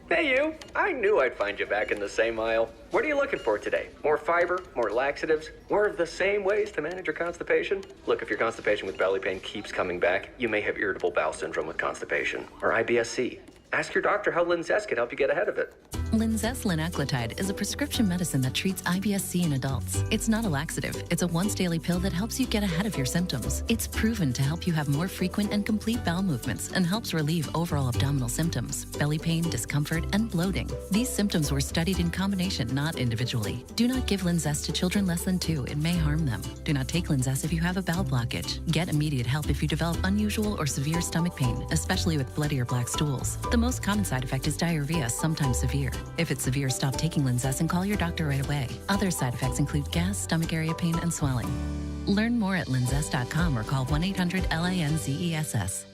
Hey you, I knew I'd find you back in the same aisle. What are you looking for today? More fiber, more laxatives, more of the same ways to manage your constipation? Look, if your constipation with belly pain keeps coming back, you may have irritable bowel syndrome with constipation, or IBS-C. Ask your doctor how Linzess can help you get ahead of it. Linzess linaclotide is a prescription medicine that treats IBS-C in adults. It's not a laxative. It's a once-daily pill that helps you get ahead of your symptoms. It's proven to help you have more frequent and complete bowel movements and helps relieve overall abdominal symptoms, belly pain, discomfort, and bloating. These symptoms were studied in combination, not individually. Do not give Linzess to children less than 2. It may harm them. Do not take Linzess if you have a bowel blockage. Get immediate help if you develop unusual or severe stomach pain, especially with bloody or black stools. The most common side effect is diarrhea, sometimes severe. If it's severe, stop taking Linzess and call your doctor right away. Other side effects include gas, stomach area pain, and swelling. Learn more at linzess.com or call 1-800-LINZESS.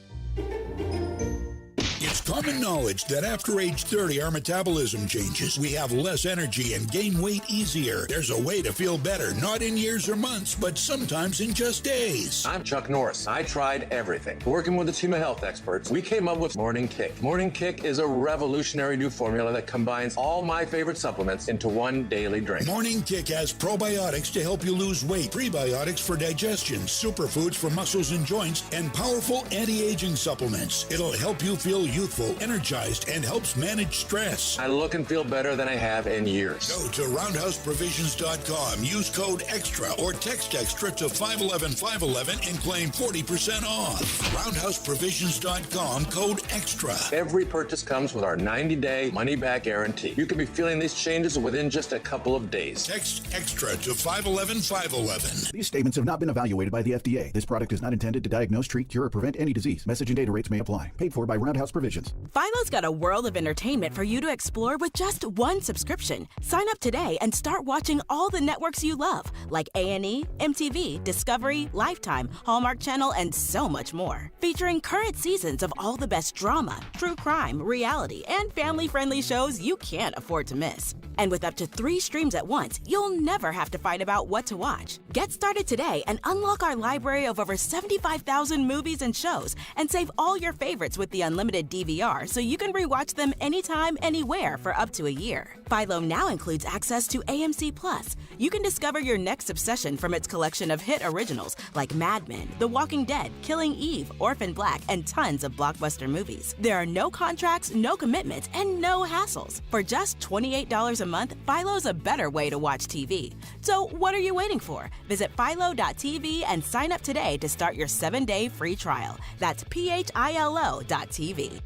It's common knowledge that after age 30, our metabolism changes. We have less energy and gain weight easier. There's a way to feel better, not in years or months, but sometimes in just days. I'm Chuck Norris. I tried everything. Working with a team of health experts, we came up with Morning Kick. Morning Kick is a revolutionary new formula that combines all my favorite supplements into one daily drink. Morning Kick has probiotics to help you lose weight, prebiotics for digestion, superfoods for muscles and joints, and powerful anti-aging supplements. It'll help you feel youthful, energized, and helps manage stress. I look and feel better than I have in years. Go to roundhouseprovisions.com, use code EXTRA or text EXTRA to 511-511 and claim 40% off. Roundhouseprovisions.com, code EXTRA. Every purchase comes with our 90-day money-back guarantee. You can be feeling these changes within just a couple of days. Text EXTRA to 511-511. These statements have not been evaluated by the FDA. This product is not intended to diagnose, treat, cure, or prevent any disease. Message and data rates may apply. Paid for by Roundhouse Provisions. Philo's got a world of entertainment for you to explore with just one subscription. Sign up today and start watching all the networks you love, like A&E, MTV, Discovery, Lifetime, Hallmark Channel, and so much more. Featuring current seasons of all the best drama, true crime, reality, and family-friendly shows you can't afford to miss. And with up to 3 streams at once, you'll never have to fight about what to watch. Get started today and unlock our library of over 75,000 movies and shows, and save all your favorites with the unlimited DVR so you can rewatch them anytime, anywhere for up to a year. Philo now includes access to AMC Plus. You can discover your next obsession from its collection of hit originals like Mad Men, The Walking Dead, Killing Eve, Orphan Black, and tons of blockbuster movies. There are no contracts, no commitments, and no hassles. For just $28 a month, Philo's a better way to watch TV. So what are you waiting for? Visit philo.tv and sign up today to start your 7-day free trial. That's philo.tv.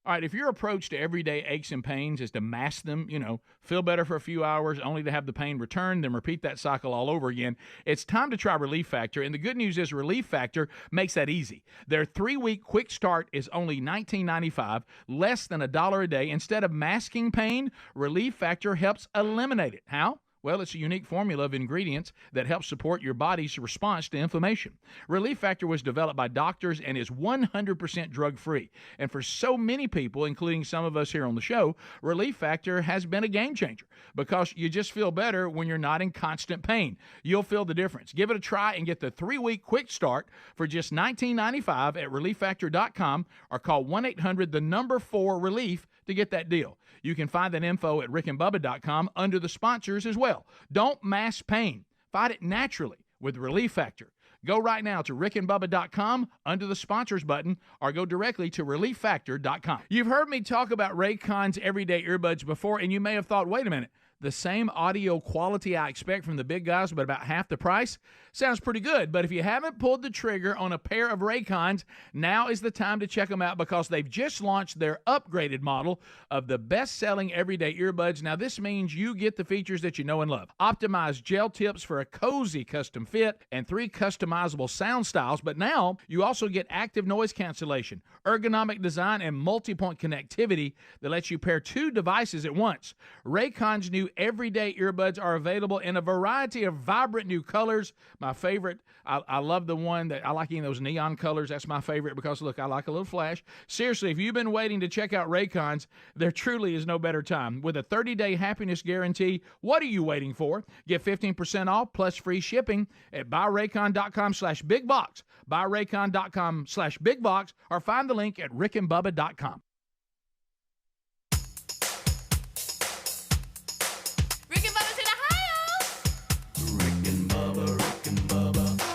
All right, if your approach to everyday aches and pains is to mask them, feel better for a few hours only to have the pain return, then repeat that cycle all over again, it's time to try Relief Factor. And the good news is Relief Factor makes that easy. Their 3-week quick start is only $19.95, less than $1 a day. Instead of masking pain, Relief Factor helps eliminate it. How? Well, it's a unique formula of ingredients that helps support your body's response to inflammation. Relief Factor was developed by doctors and is 100% drug-free. And for so many people, including some of us here on the show, Relief Factor has been a game changer because you just feel better when you're not in constant pain. You'll feel the difference. Give it a try and get the 3-week quick start for just $19.95 at ReliefFactor.com or call 1-800-4-RELIEF to get that deal. You can find that info at rickandbubba.com under the sponsors as well. Don't mask pain. Fight it naturally with Relief Factor. Go right now to rickandbubba.com under the sponsors button or go directly to relieffactor.com. You've heard me talk about Raycon's everyday earbuds before, and you may have thought, wait a minute, the same audio quality I expect from the big guys, but about half the price? Sounds pretty good, but if you haven't pulled the trigger on a pair of Raycons, now is the time to check them out because they've just launched their upgraded model of the best-selling everyday earbuds. Now, this means you get the features that you know and love. Optimized gel tips for a cozy custom fit and 3 customizable sound styles, but now you also get active noise cancellation, ergonomic design, and multi-point connectivity that lets you pair 2 devices at once. Raycon's new everyday earbuds are available in a variety of vibrant new colors. My favorite, I love the one that I like in those neon colors. That's my favorite because, look, I like a little flash. Seriously, if you've been waiting to check out Raycons, there truly is no better time. With a 30-day happiness guarantee, what are you waiting for? Get 15% off plus free shipping at buyraycon.com/bigbox, buyraycon.com/bigbox, or find the link at rickandbubba.com.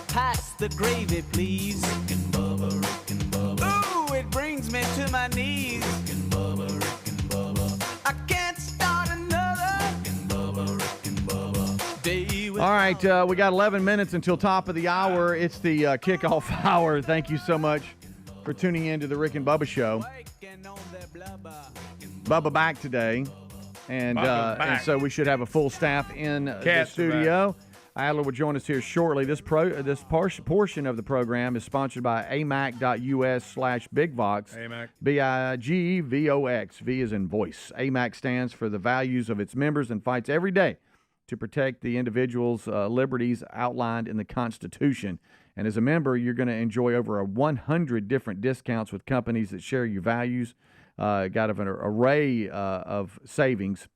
Pass the gravy, please. Rick and Bubba, Rick and Bubba. Ooh, it brings me to my knees. Rick and Bubba, Rick and Bubba. I can't start another. Rick and Bubba, Rick and Bubba. Day All right, we got 11 minutes until top of the hour. It's the kickoff hour. Thank you so much for tuning in to the Rick and Bubba Show. Bubba back today, and so we should have a full staff in the studio. Adler will join us here shortly. This portion of the program is sponsored by amac.us/bigvox. AMAC. BIGVOX. V is in voice. AMAC stands for the values of its members and fights every day to protect the individual's liberties outlined in the Constitution. And as a member, you're going to enjoy over 100 different discounts with companies that share your values. Got an array of savings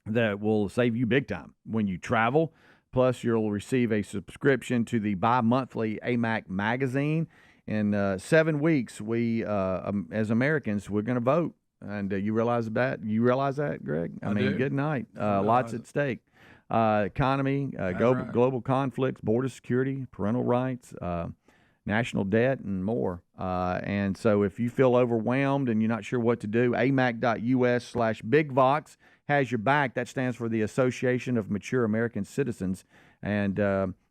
that will save you big time when you travel. Plus, you'll receive a subscription to the bi-monthly AMAC magazine. In 7 weeks, we, as Americans, we're going to vote. And you realize that? You realize that, Greg? I mean, do. Good night. Lots at stake. Economy, global conflicts, border security, parental rights, national debt, and more. And so if you feel overwhelmed and you're not sure what to do, amac.us/bigvox has your back. That stands for the Association of Mature American Citizens. And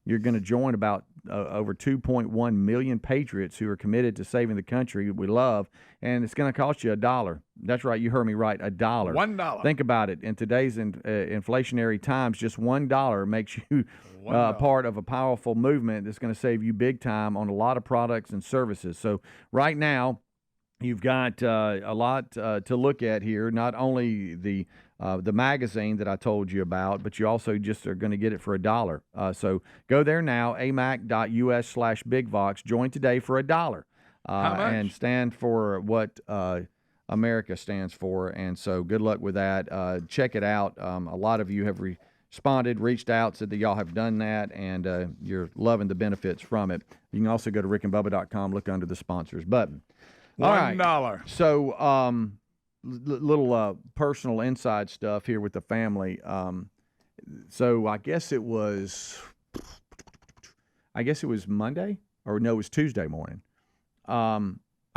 you're going to join about over 2.1 million patriots who are committed to saving the country we love. And it's going to cost you $1. That's right. You heard me right. $1. $1. Think about it. In today's inflationary times, just $1 makes you part of a powerful movement that's going to save you big time on a lot of products and services. So right now, you've got a lot to look at here. Not only the magazine that I told you about, but you also just are going to get it for $1. So go there now, amac.us/bigvox. Join today for $1. How much? And stand for what America stands for. And so good luck with that. Check it out. A lot of you have responded, reached out, said that y'all have done that, and you're loving the benefits from it. You can also go to rickandbubba.com, look under the sponsors button. $1. Right. So, little personal inside stuff here with the family. So I guess it was Monday, or no, it was Tuesday morning. I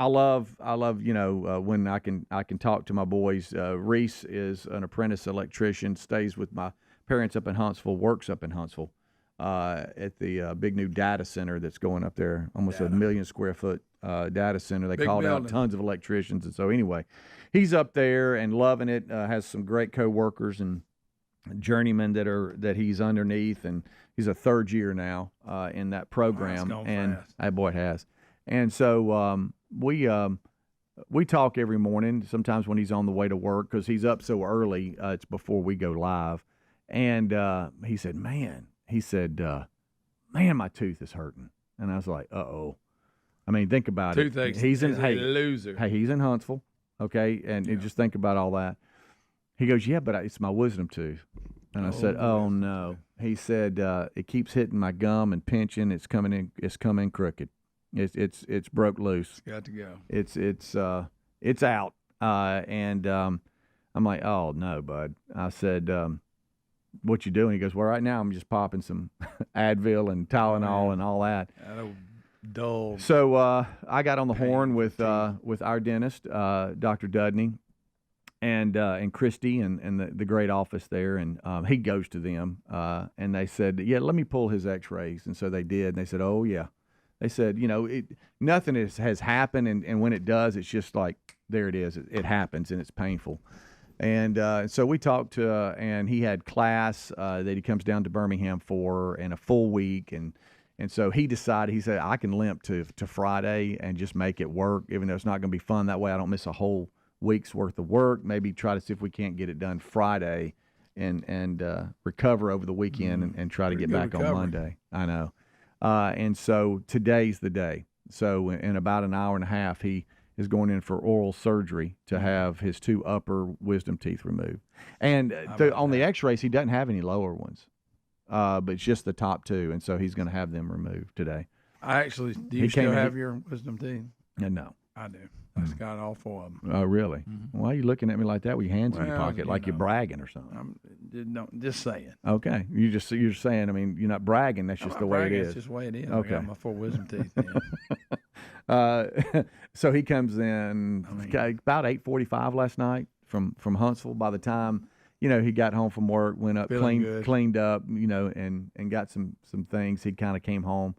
love when I can talk to my boys. Reese is an apprentice electrician, stays with my parents up in Huntsville, works up in Huntsville at the big new data center that's going up there, almost 1 million square foot data center. They called out tons of electricians. And so anyway, he's up there and loving it, has some great co-workers and journeymen that he's underneath, and he's a third year now in that program. And boy, it has. And so we talk every morning, sometimes when he's on the way to work, because he's up so early, it's before we go live. And he said, man, my tooth is hurting. And I was like, uh-oh. I mean, think about it. He's a loser. Hey, he's in Huntsville, okay? And just think about all that. He goes, yeah, but it's my wisdom tooth. And I said, oh, no. He said, it keeps hitting my gum and pinching. It's coming in crooked. It's broke loose. It's got to go. It's out. And I'm like, oh, no, bud. I said, what you doing? He goes, well, right now I'm just popping some Advil and Tylenol and all that. Dull. So I got on the horn with our dentist, Dr. Dudney, and Christy and the great office there, and he goes to them, and they said, yeah, let me pull his X-rays, and so they did, and they said, oh yeah, they said, nothing has happened, and when it does, it's just like there it is, it happens, and it's painful. And so we talked to, and he had class that he comes down to Birmingham for in a full week, and so he decided, he said, I can limp to Friday and just make it work, even though it's not going to be fun. That way I don't miss a whole week's worth of work. Maybe try to see if we can't get it done Friday and recover over the weekend and try to get back on Monday. I know. And so today's the day. So in about an hour and a half, he is going in for oral surgery to have his 2 upper wisdom teeth removed. And on the X-rays, he doesn't have any lower ones. But it's just the top 2, and so he's going to have them removed today. Do you still have your wisdom teeth? No. I do. I just got all 4 of them. Oh, really? Mm-hmm. Why are you looking at me like that with your hands in your pocket, like you're bragging or something? Just saying. Okay. You're saying, I mean, you're not bragging. That's just the way it is. It's just the way it is. Okay. I got my 4 wisdom teeth So he comes in about 8:45 last night from Huntsville. By the time he got home from work, went up, cleaned up, and got some things. He kind of came home,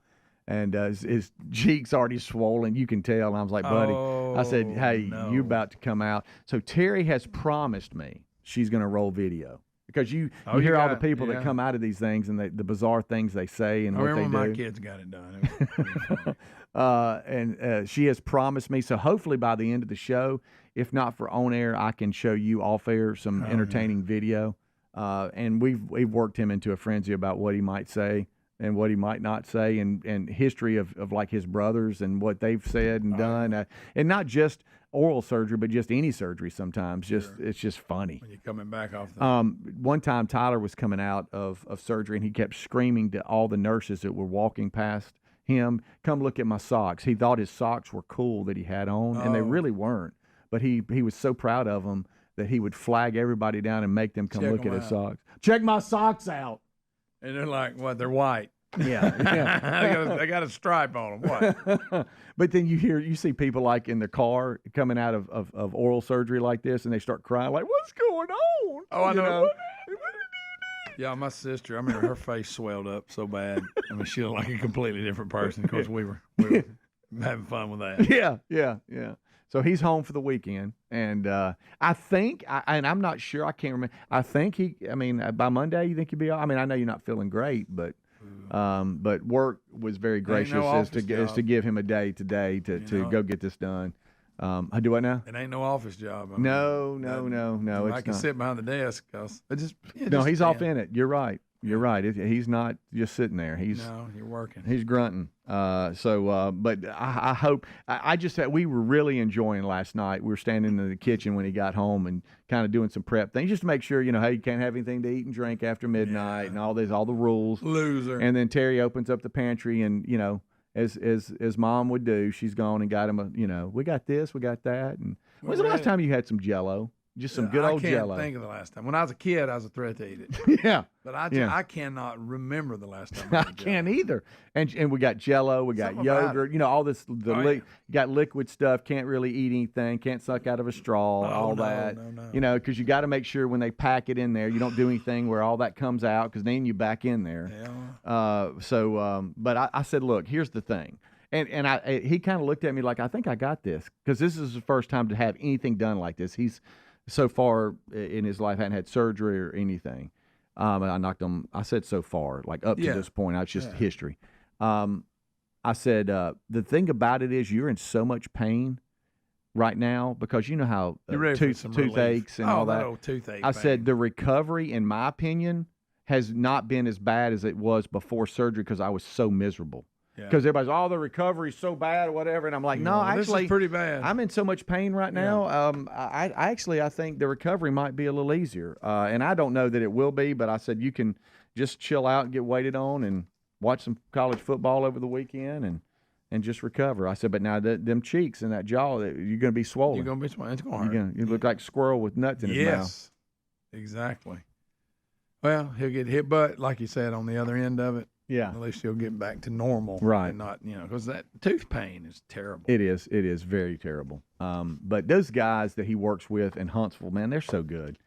and his cheeks already swollen. You can tell. And I was like, buddy, I said, hey, you're about to come out. So Terry has promised me she's going to roll video. because you hear all the people that come out of these things and the bizarre things they say and what they do. I remember my kids got it done. And she has promised me, so hopefully by the end of the show, if not for on air, I can show you off air some entertaining video. And we've worked him into a frenzy about what he might say and what he might not say, and history of like his brothers and what they've said and done, and not just oral surgery, but just any surgery. Sometimes, it's just funny. When you're coming back off. One time, Tyler was coming out of surgery, and he kept screaming to all the nurses that were walking past him, "Come look at my socks." He thought his socks were cool that he had on, and they really weren't. But he was so proud of them that he would flag everybody down and make them come look at his socks. Check my socks out. And they're like, what? They're white. Yeah. they got a stripe on them. What? But then you see people like in the car coming out of oral surgery like this, and they start crying like, "What's going on?" Oh, I know. Yeah, my sister, I remember her face swelled up so bad. I mean, she looked like a completely different person. Of course, we were having fun with that. Yeah. So he's home for the weekend, and I think, and I'm not sure, I can't remember. I think by Monday, you think he'll be all? I mean, I know you're not feeling great, but work was very gracious as to give him a day today to go get this done. I do what now? It ain't no office job. I mean, no. I can sit behind the desk because he's off in it. You're right. He's not just sitting there. You're working. He's grunting. But I hope. We were really enjoying last night. We were standing in the kitchen when he got home and kind of doing some prep things just to make sure, hey, you can't have anything to eat and drink after midnight and all the rules. Loser. And then Terry opens up the pantry and, as mom would do, she's gone and got him we got this, we got that. And when's the last time you had some Jell-O? Just some good old Jell-O. I can't think of the last time. When I was a kid, I was a threat to eat it. Yeah. But I cannot remember the last time I had can't either. And we got Jell-O, we got yogurt, all this. You got liquid stuff, can't really eat anything, can't suck out of a straw, that. No. Because you got to make sure when they pack it in there, you don't do anything where all that comes out, because then you back in there. Yeah. But I said, look, here's the thing. And he kind of looked at me like, I think I got this, because this is the first time to have anything done like this. He's so far in his life hadn't had surgery or anything. I knocked him. I said so far, like up to this point. It's just history. I said the thing about it is you're in so much pain right now because you know how toothaches and all that. Old toothache I pain. said the recovery, in my opinion, has not been as bad as it was before surgery because I was so miserable. Because everybody's, the recovery's so bad or whatever. And I'm like, no, actually, this is pretty bad. I'm in so much pain right now. I think the recovery might be a little easier. And I don't know that it will be, but I said you can just chill out and get waited on and watch some college football over the weekend and just recover. I said, but now them cheeks and that jaw, you're going to be swollen. You're going to be swollen. It's going to hurt. You look like a squirrel with nuts in his mouth. Yes, exactly. Well, he'll get hit, but like you said, on the other end of it, at least he'll get back to normal. Right. And not, because that tooth pain is terrible. It is. It is very terrible. But those guys that he works with in Huntsville, man, they're so good.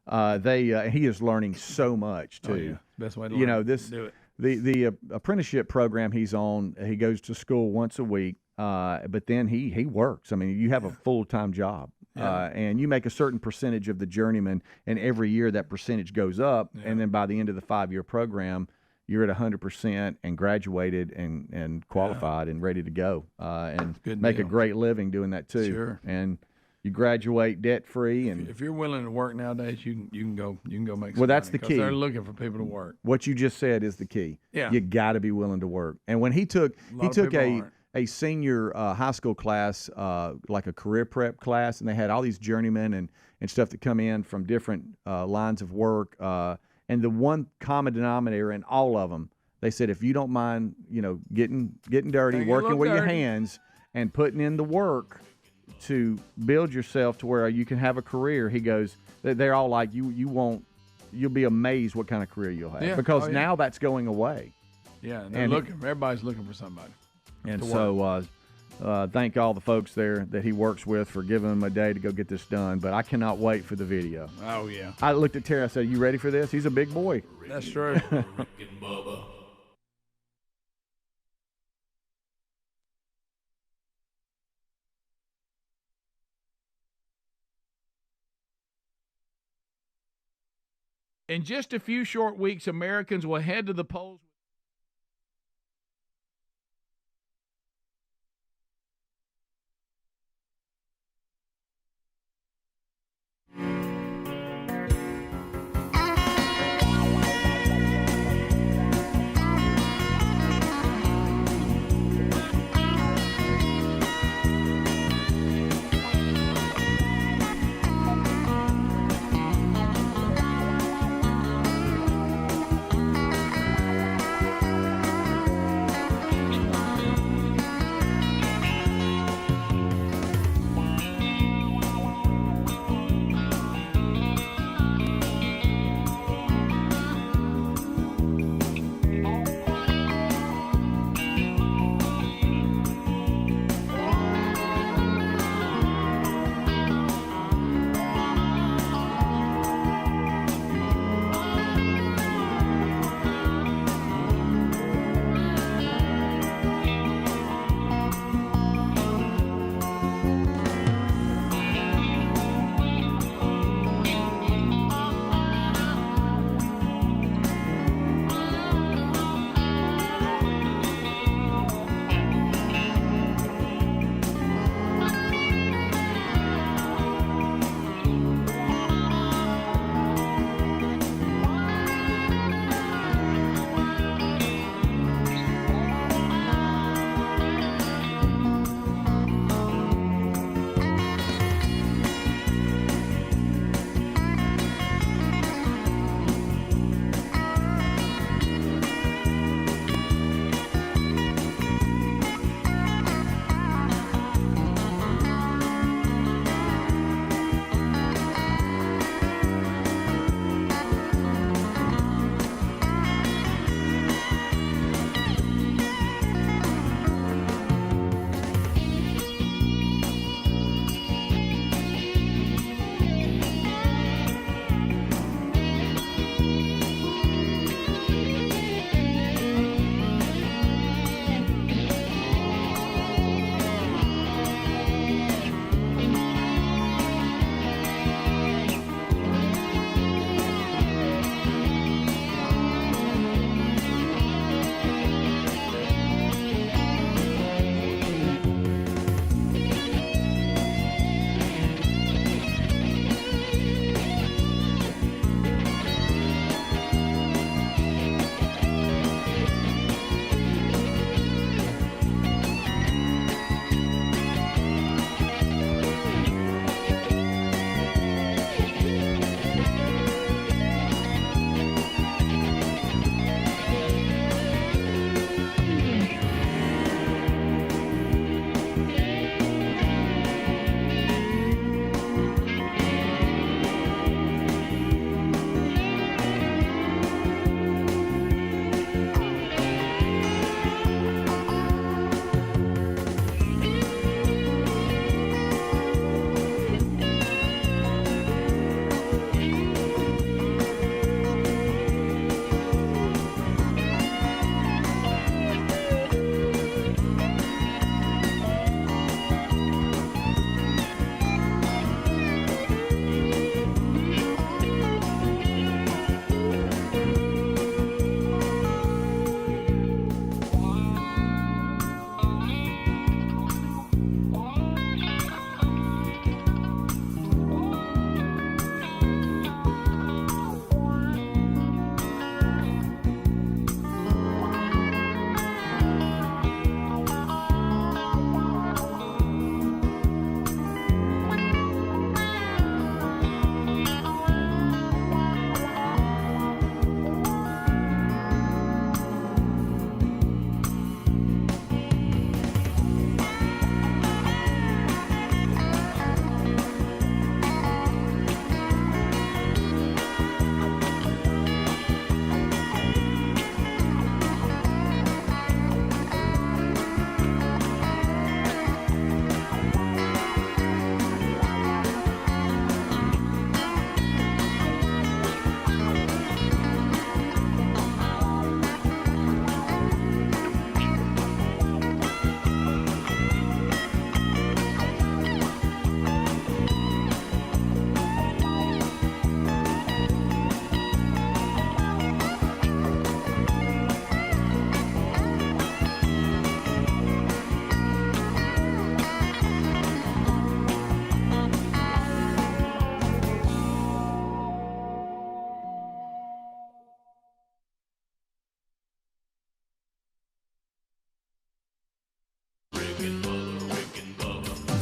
He is learning so much, too. Oh, yeah. Best way to learn. Do it. The apprenticeship program he's on, he goes to school once a week, but then he works. I mean, you have a full-time job. And you make a certain percentage of the journeyman, and every year that percentage goes up, and then by the end of the 5-year program, you're at 100% and graduated and qualified and ready to go and make a great living doing that too. Sure. And you graduate debt free. And if you're willing to work nowadays, you can go make some well, that's money, the key. They're looking for people to work. What you just said is the key. Yeah. You got to be willing to work. And when he took a senior high school class, like a career prep class, and they had all these journeymen and stuff that come in from different lines of work. And the one common denominator in all of them, they said, if you don't mind, getting dirty, working with your hands, and putting in the work to build yourself to where you can have a career, he goes, they're all like, you'll be amazed what kind of career you'll have because now that's going away. Yeah, and everybody's looking for somebody. And so thank all the folks there that he works with for giving him a day to go get this done. But I cannot wait for the video. Oh, yeah. I looked at Terry. I said, you ready for this? He's a big boy. That's true. Rick and Bubba. In just a few short weeks, Americans will head to the polls.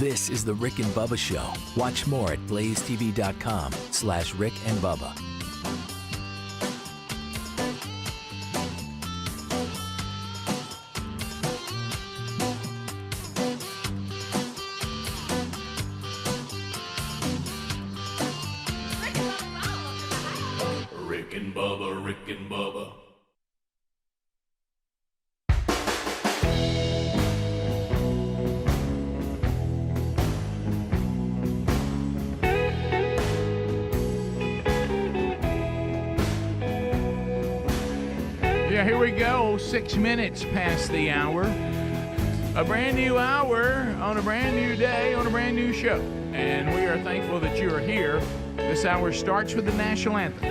This is the Rick and Bubba Show. Watch more at blazetv.com/Rick and Bubba. Rick and Bubba, Rick and Bubba. Yeah, here we go. 6 minutes past the hour. A brand new hour on a brand new day on a brand new show. And we are thankful that you are here. This hour starts with the national anthem.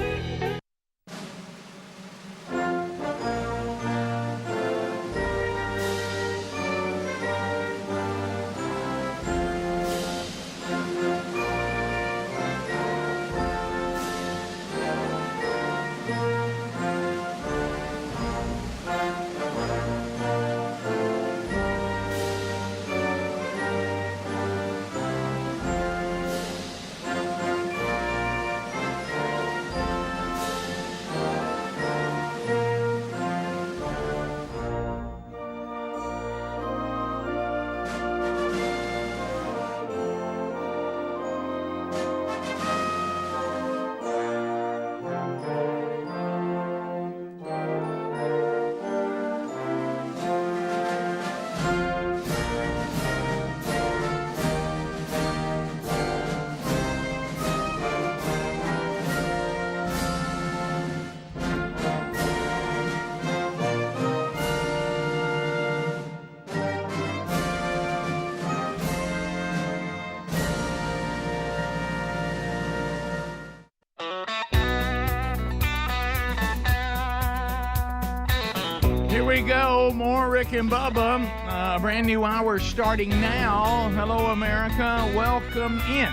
Here we go, more Rick and Bubba. A brand new hour starting now. Hello, America. Welcome in.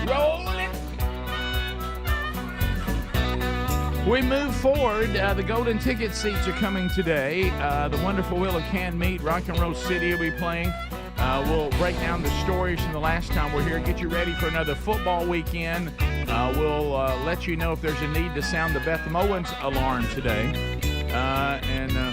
Roll it. We move forward. The golden ticket seats are coming today. The wonderful Wheel of Canned Meat, Rock and Roll City will be playing. We'll break down the stories from the last time we're here, get you ready for another football weekend. We'll let you know if there's a need to sound the Beth Mowens alarm today.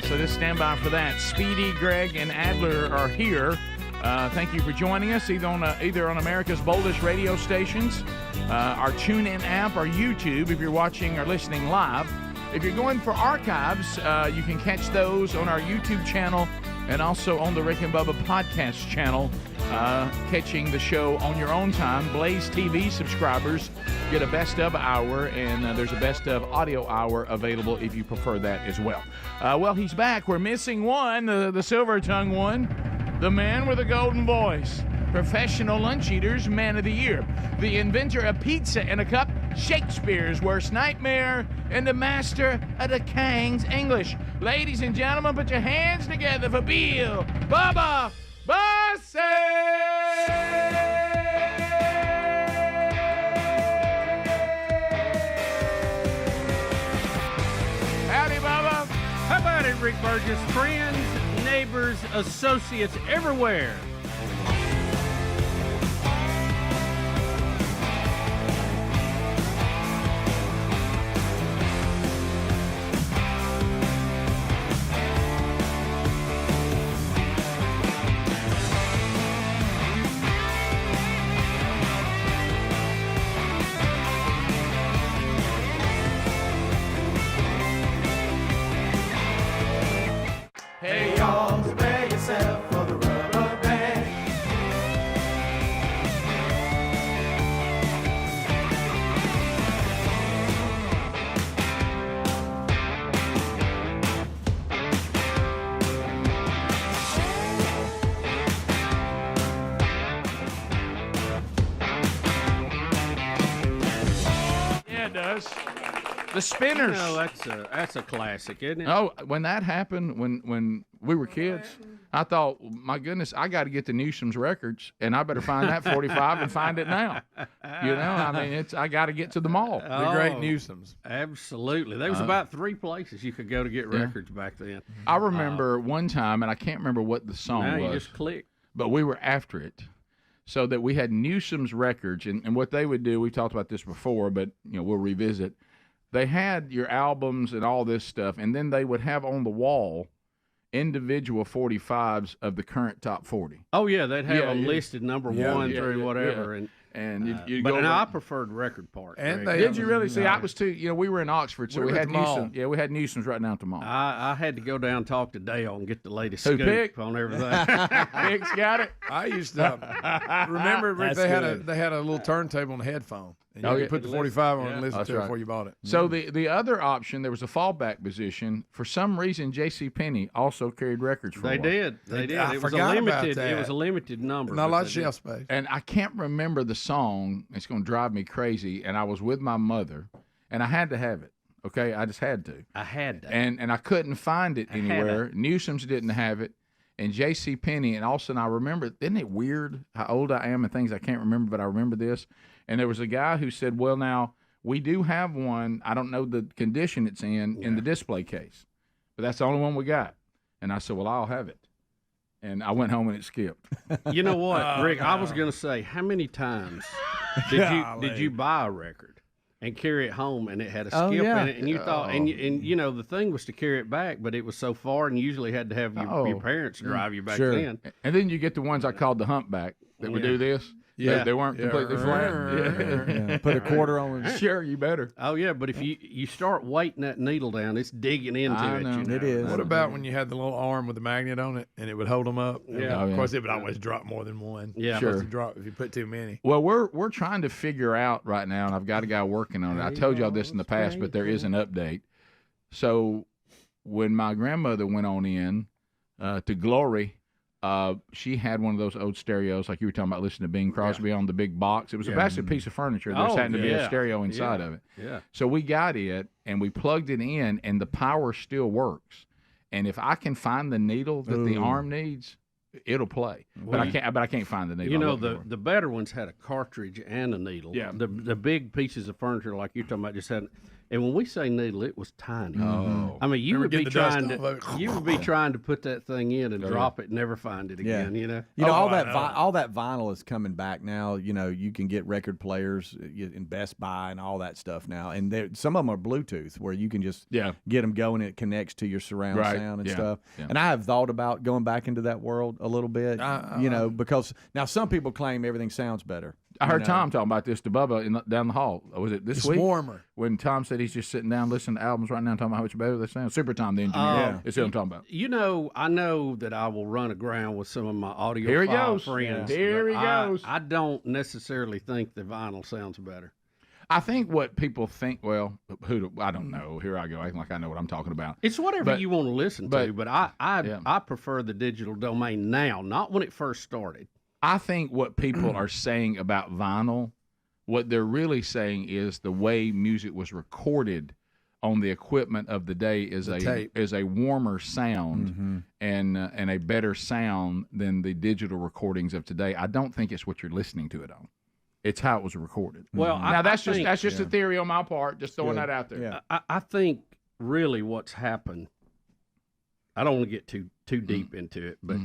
So just stand by for that. Speedy, Greg, and Adler are here. Thank you for joining us, either on America's boldest radio stations, our TuneIn app, or YouTube if you're watching or listening live. If you're going for archives, you can catch those on our YouTube channel and also on the Rick and Bubba podcast channel, catching the show on your own time. Blaze TV subscribers get a best of hour, and there's a best of audio hour available if you prefer that as well. Well, he's back. We're missing one, the silver tongue one, the man with a golden voice, professional lunch eaters, man of the year, the inventor of pizza in a cup, Shakespeare's worst nightmare, and the master of the King's English. Ladies and gentlemen, put your hands together for Bill Bubba Bussey! Howdy, Bubba. How about it, Rick Burgess? Friends, neighbors, associates everywhere. Hey, y'all, prepare yourself for the rubber band. Yeah, it does. The Spinners. You know, that's a classic, isn't it? Oh, when that happened, when we were kids, I thought, my goodness, I got to get the Newsom's records, and I better find that 45 and find it now. You know, I mean, I got to get to the mall. The great Newsom's. Absolutely. There was about 3 places you could go to get records back then. I remember one time, and I can't remember what the song was. You just click. but we were after it. So that we had Newsom's records, and what they would do, we talked about this before, but we'll revisit. They had your albums and all this stuff, and then they would have on the wall individual 45s of the current top 40. Oh yeah, they'd have them listed number 1 through whatever, and you'd but go now over. I preferred record part. And Did you really? See, I was too. We were in Oxford, so we had Newsom. Yeah, we had Newsom's right down at the mall. I had to go down and talk to Dale and get the latest Who, scoop Pick? on everything. Pick's got it. I used to remember Rick, they had a little turntable and a headphone, and you could put the 45 on and listen to it before you bought it. So the other option, there was a fallback position. For some reason, JCPenney also carried records for a while. They did. I forgot about that. It was a limited number. Not a lot of shelf space. And I can't remember the song. It's going to drive me crazy. And I was with my mother, and I had to have it. Okay, I just had to. I had to. And I couldn't find it anywhere. Newsom's didn't have it. And JCPenney, and all of a sudden I remember, isn't it weird how old I am and things I can't remember, but I remember this. And there was a guy who said, well, now, we do have one. I don't know the condition it's in the display case. But that's the only one we got. And I said, well, I'll have it. And I went home and it skipped. You know what, Rick? I was going to say, how many times did you buy a record and carry it home and it had a skip in it, and you thought, and the thing was to carry it back, but it was so far, and you usually had to have your parents drive you back then. And then you get the ones I called the humpback that would do this. Yeah, they weren't completely flat. Put a quarter on it. Sure, you better. Oh yeah, but if you start weighting that needle down, it's digging into it. It is. What about when you had the little arm with the magnet on it and it would hold them up? Yeah, of course it would always drop more than one. Yeah, sure. Drop if you put too many. Well, we're trying to figure out right now, and I've got a guy working on it. I told y'all this in the past, but there is an update. So when my grandmother went on in to glory. She had one of those old stereos, like you were talking about, listening to Bing Crosby on the big box. It was basically a piece of furniture. There happened to be a stereo inside of it. Yeah. So we got it, and we plugged it in, and the power still works. And if I can find the needle that the arm needs, it'll play. But I can't find the needle. You know, the better ones had a cartridge and a needle. Yeah. The big pieces of furniture, like you're talking about, just had. And when we say needle, it was tiny. Oh. I mean, you would be trying to put that thing in and drop it and never find it again. All that vinyl is coming back now. You can get record players in Best Buy and all that stuff now, and some of them are Bluetooth where you can just get them going. And it connects to your surround sound and stuff. Yeah. And I have thought about going back into that world a little bit. Because now some people claim everything sounds better. I heard Tom talking about this to Bubba down the hall. Was it this week? It's warmer. When Tom said he's just sitting down listening to albums right now, talking about how much better they sound. Super Tom, the engineer. That's what I'm talking about. I know that I will run aground with some of my audio friends. Here he goes. I don't necessarily think the vinyl sounds better. I think what people think, I don't know. Here I go, acting like I know what I'm talking about. It's whatever you want to listen to, but I prefer the digital domain now, not when it first started. I think what people are saying about vinyl, what they're really saying is the way music was recorded on the equipment of the day is a warmer sound and a better sound than the digital recordings of today. I don't think it's what you're listening to it on. It's how it was recorded. Well, now that's just a theory on my part. Just throwing that out there. Yeah. I think really what's happened. I don't want to get too deep into it, but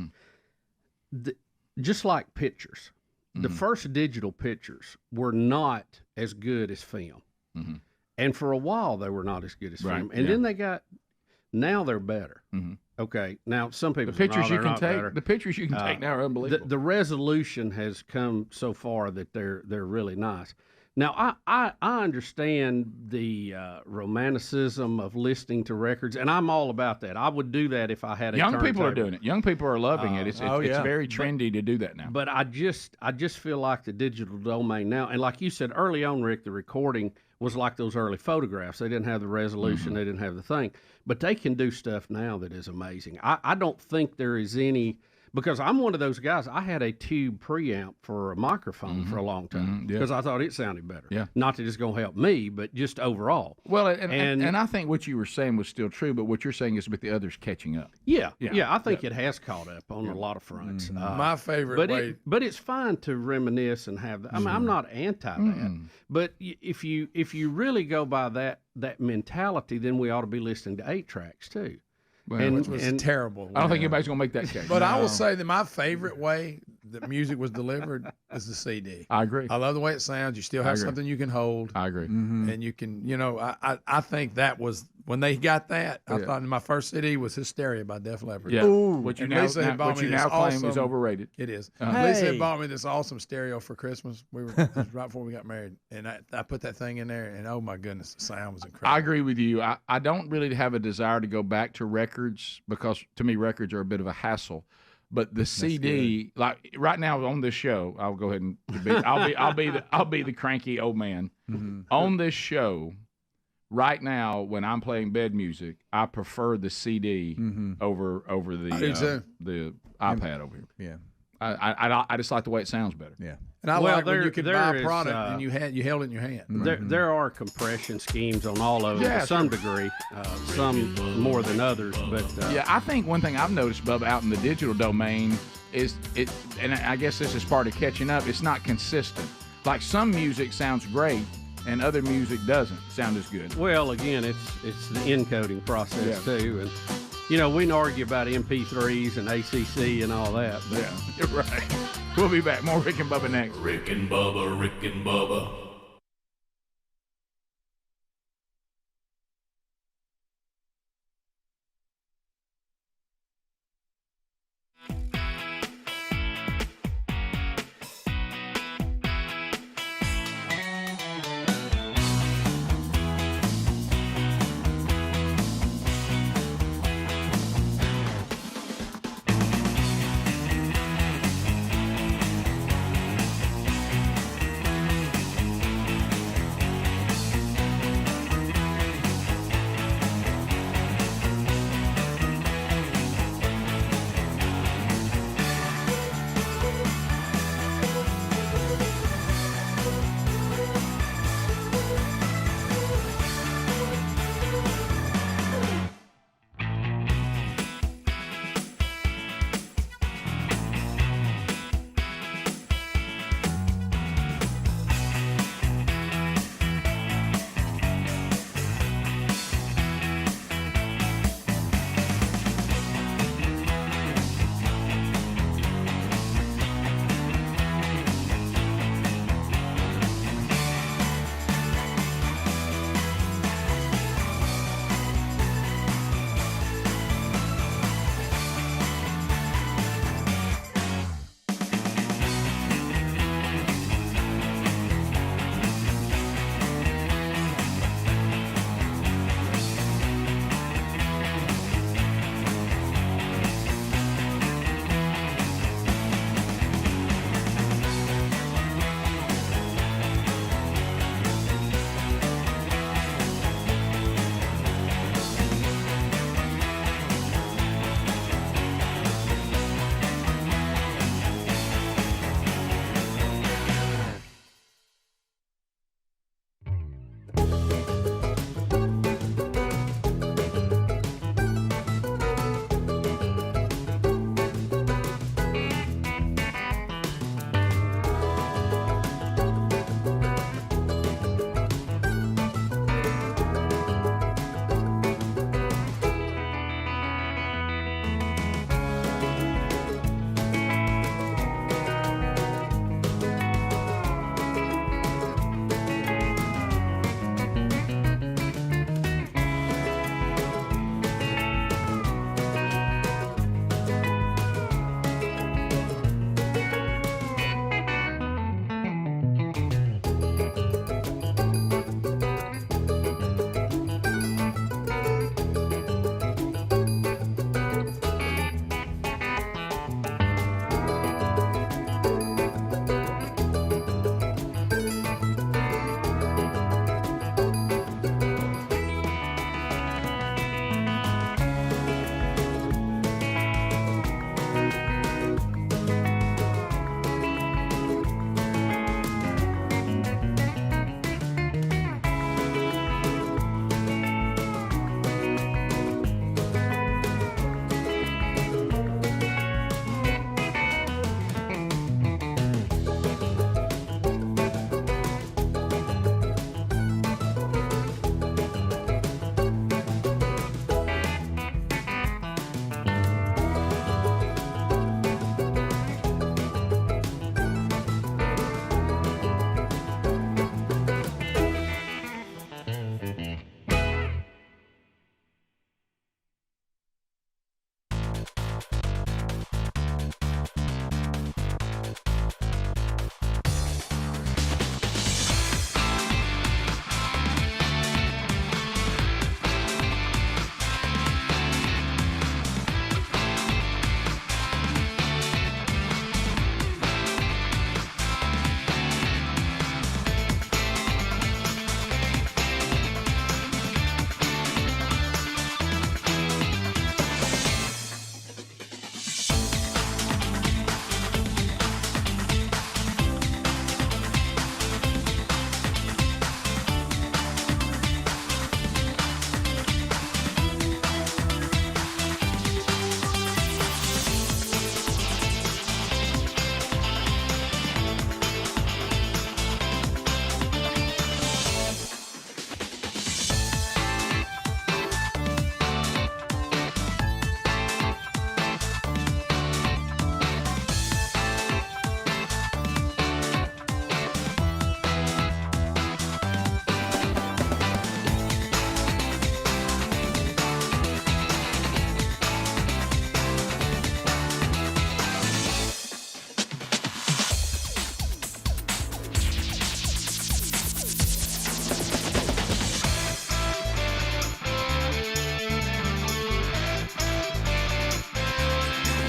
just like pictures, the first digital pictures were not as good as film. And for a while, they were not as good as film. And then now they're better. Okay, now some people the pictures you can take now are unbelievable. The resolution has come so far that they're really nice. Now, I understand the romanticism of listening to records, and I'm all about that. I would do that if I had a Young turntable. people are doing it. Young people are loving it. It's very trendy to do that now. But I just feel like the digital domain now, and like you said early on, Rick, the recording was like those early photographs. They didn't have the resolution. They didn't have the thing. But they can do stuff now that is amazing. I don't think there is any... Because I'm one of those guys, I had a tube preamp for a microphone for a long time because I thought it sounded better. Yeah. Not that it's going to help me, but just overall. Well, and I think what you were saying was still true, but what you're saying is with the others catching up. Yeah, I think it has caught up on a lot of fronts. My favorite but it's fine to reminisce and have that. I mean, I'm not anti that, but if you really go by that mentality, then we ought to be listening to 8 tracks too. which was terrible. I don't think anybody's going to make that case. But I will say that my favorite way that music was delivered is the CD. I agree. I love the way it sounds. You still have something you can hold. I agree. And you can, I think that was, when they got that, I thought my first CD was Hysteria by Def Leppard. Yeah. Which you now claim is overrated. It is. Lisa had bought me this awesome stereo for Christmas. It was right before we got married. And I put that thing in there, and oh my goodness, the sound was incredible. I agree with you. I don't really have a desire to go back to records because to me records are a bit of a hassle. But the CD, like right now on this show, I'll go ahead and I'll be the cranky old man on this show. Right now, when I'm playing bed music, I prefer the CD over the iPad over here. Yeah, I just like the way it sounds better. Yeah. And I like when you could buy a product and you held it in your hand. There are compression schemes on all of it to some degree, some more than others. But yeah, I think one thing I've noticed, Bubba, out in the digital domain is and I guess this is part of catching up. It's not consistent. Like some music sounds great, and other music doesn't sound as good. Well, again, it's the encoding process too, and we can argue about MP3s and ACC and all that. But yeah, you're right. We'll be back. More Rick and Bubba next. Rick and Bubba, Rick and Bubba.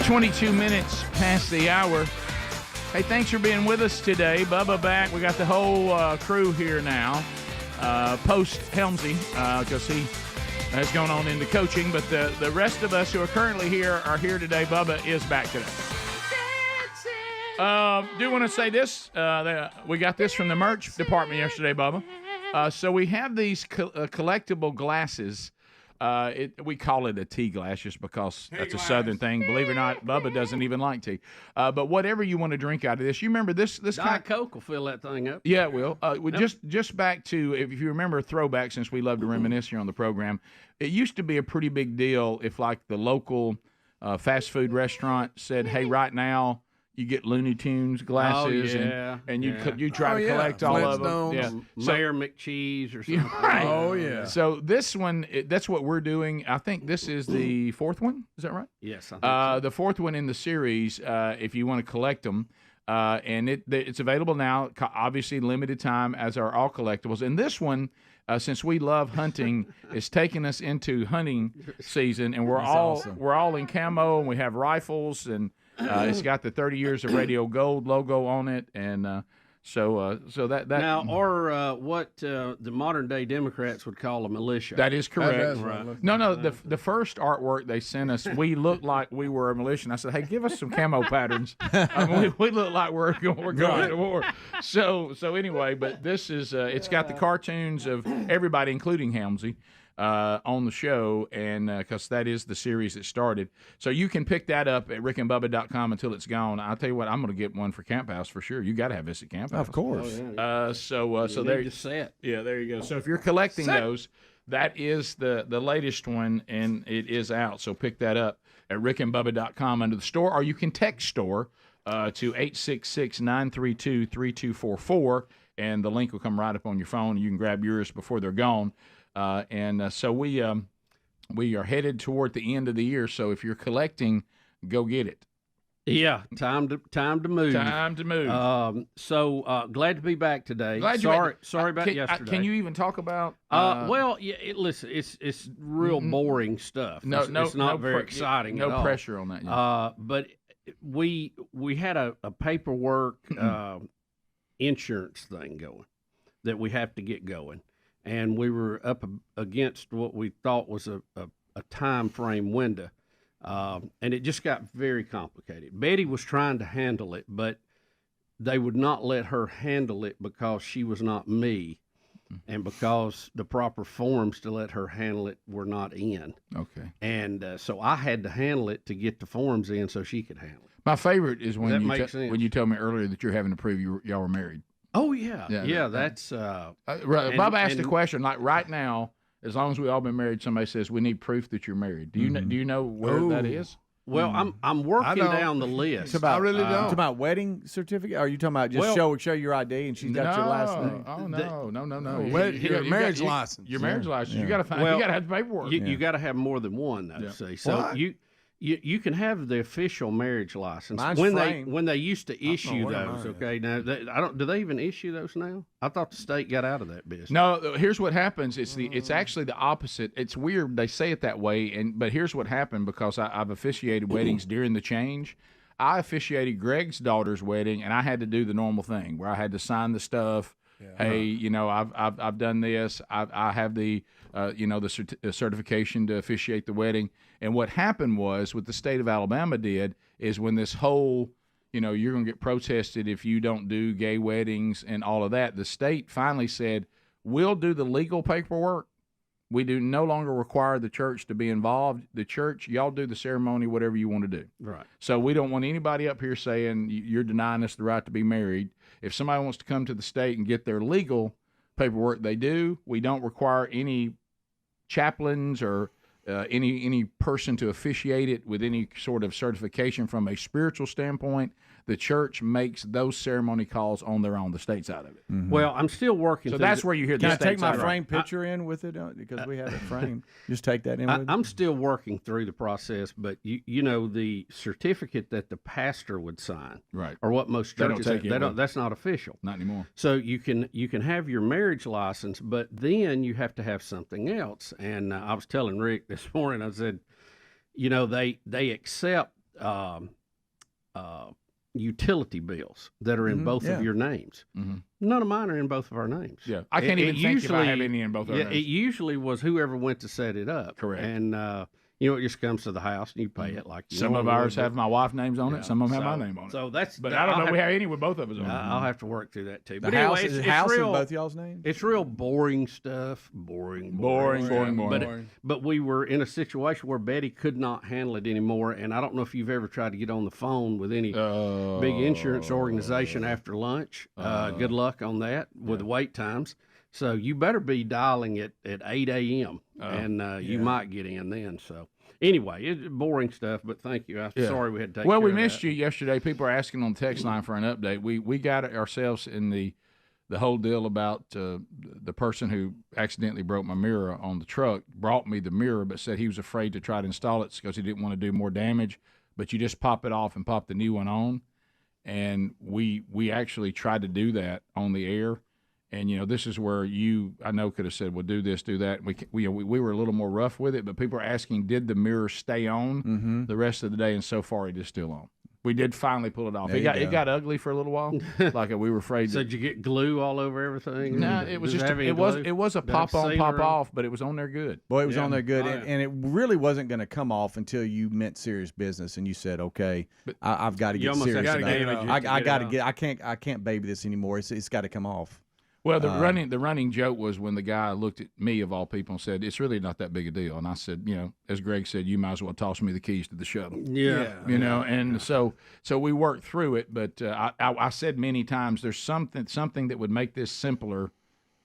22 minutes past the hour. Hey, thanks for being with us today. Bubba back. We got the whole crew here now. Post Helmsy, because he has gone on into coaching. But the rest of us who are currently here are here today. Bubba is back today. Do want to say this. We got this from the merch department yesterday, Bubba. So we have these collectible glasses. We call it a tea glass just because that's a Southern thing. Believe it or not, Bubba doesn't even like tea. But whatever you want to drink out of this, you remember this Diet Coke will fill that thing up. Yeah, it will. Just back to, if you remember a throwback, since we love to reminisce here on the program, it used to be a pretty big deal if like the local fast food restaurant said, hey, right now, you get Looney Tunes glasses, and you try to collect all of them. Yeah, Mayor McCheese or something. Right. Oh yeah. So this one, that's what we're doing. I think this is the fourth one. Is that right? Yes. I think so. The fourth one in the series. If you want to collect them, and it's available now. Obviously, limited time, as are all collectibles. And this one, since we love hunting, is taking us into hunting season, and we're all in camo, and we have rifles and. It's got the 30 years of Radio Gold logo on it, and so that now, or what the modern day Democrats would call a militia. That is correct. Right. No, the first artwork they sent us, we looked like we were a militia. And I said, hey, give us some camo patterns. We look like we're going to war. So anyway, but this is it's got the cartoons of everybody, including Helmsy. On the show, and because that is the series that started. So you can pick that up at rickandbubba.com until it's gone. I'll tell you what, I'm going to get one for Camp House for sure. You got to have this at Camp House. Of course. So there you set. Yeah, there you go. So if you're collecting those, that is the latest one, and it is out. So pick that up at rickandbubba.com under the store, or you can text store to 866-932-3244, and the link will come right up on your phone. You can grab yours before they're gone. So we are headed toward the end of the year. So if you're collecting, go get it. Yeah, time to move. Time to move. So glad to be back today. Sorry about yesterday. Can you even talk about? Well, yeah. Listen, it's real boring stuff. It's not very exciting. No at all. Pressure on that. But we had a paperwork insurance thing going that we have to get going. And we were up against what we thought was a time frame window, and it just got very complicated. Betty was trying to handle it, but they would not let her handle it because she was not me, and because the proper forms to let her handle it were not in. Okay. And so I had to handle it to get the forms in so she could handle it. My favorite is when you told me earlier that you're having to prove y'all were married. Oh yeah. That's Bob asked the question, like right now, as long as we all been married, somebody says we need proof that you're married. Do you know where that is? Well, I'm working down the list. I really don't. Talking about wedding certificate? Or are you talking about just show your ID and she's got your last name? Oh no. Your marriage license. Your marriage license. You got to find. You got to have the paperwork. You got to have more than one, though. See, so what? You can have the official marriage license. Mine's when they used to issue those. Okay, now do they even issue those now? I thought the state got out of that business. No, here's what happens. It's actually the opposite. It's weird they say it that way, but here's what happened because I've officiated weddings during the change. I officiated Greg's daughter's wedding, and I had to do the normal thing where I had to sign the stuff. Yeah. Hey, I've done this. I have the the certification to officiate the wedding. And what happened was, what the state of Alabama did is when this whole, you're going to get protested if you don't do gay weddings and all of that, the state finally said, we'll do the legal paperwork. We do no longer require the church to be involved. The church, y'all do the ceremony, whatever you want to do. Right. So we don't want anybody up here saying you're denying us the right to be married. If somebody wants to come to the state and get their legal paperwork, they do. We don't require any chaplains or any person to officiate it with any sort of certification from a spiritual standpoint. The church makes those ceremony calls on their own, the state side of it. Mm-hmm. Well, I'm still working. So that's where you hear the state state side. Can I take my side framed picture in with it because we have it framed? Just take that in with it? I'm still working through the process, but the certificate that the pastor would sign, right, or what most churches don't. That's not official. Not anymore. So you can have your marriage license, but then you have to have something else. And I was telling Rick this morning, I said, they accept utility bills that are in both of your names. None of mine are in both of our names. Yeah, I can't even think if I have any in both of our names. It usually was whoever went to set it up. Correct. And it just comes to the house and you pay it like you some of ours have my wife's names on it. Some of them have my name on it. So that's. But I don't know if we have any with both of us on it. I'll have to work through that too. The But house, anyway, it's house real, in both y'all's names? It's real boring stuff. Boring. But we were in a situation where Betty could not handle it anymore, and I don't know if you've ever tried to get on the phone with any big insurance organization after lunch. Good luck on that with the wait times. So you better be dialing it at 8 a.m. and you might get in then. So anyway, it's boring stuff, but thank you. I'm sorry we had to take care of we missed that. you yesterday. People are asking on the text line for an update. We got ourselves in the whole deal about the person who accidentally broke my mirror on the truck, brought me the mirror, but said he was afraid to try to install it because he didn't want to do more damage. But you just pop it off and pop the new one on. And we actually tried to do that on the air. And, this is where I know, could have said, well, do this, do that. We were a little more rough with it, but people are asking, did the mirror stay on the rest of the day? And so far, it is still on. We did finally pull it off. It got ugly for a little while. Like we were afraid. So did you get glue all over everything? No, it was it was a pop on, pop off, but it was on there good. Boy, it was on there good, and it really wasn't going to come off until you meant serious business, and you said, "Okay, I've got to get serious about it. I got to get. I can't baby this anymore. It's got to come off." Well, the running joke was when the guy looked at me, of all people, and said, "It's really not that big a deal." And I said, as Greg said, you might as well toss me the keys to the shuttle. So we worked through it. But I said many times, there's something that would make this simpler.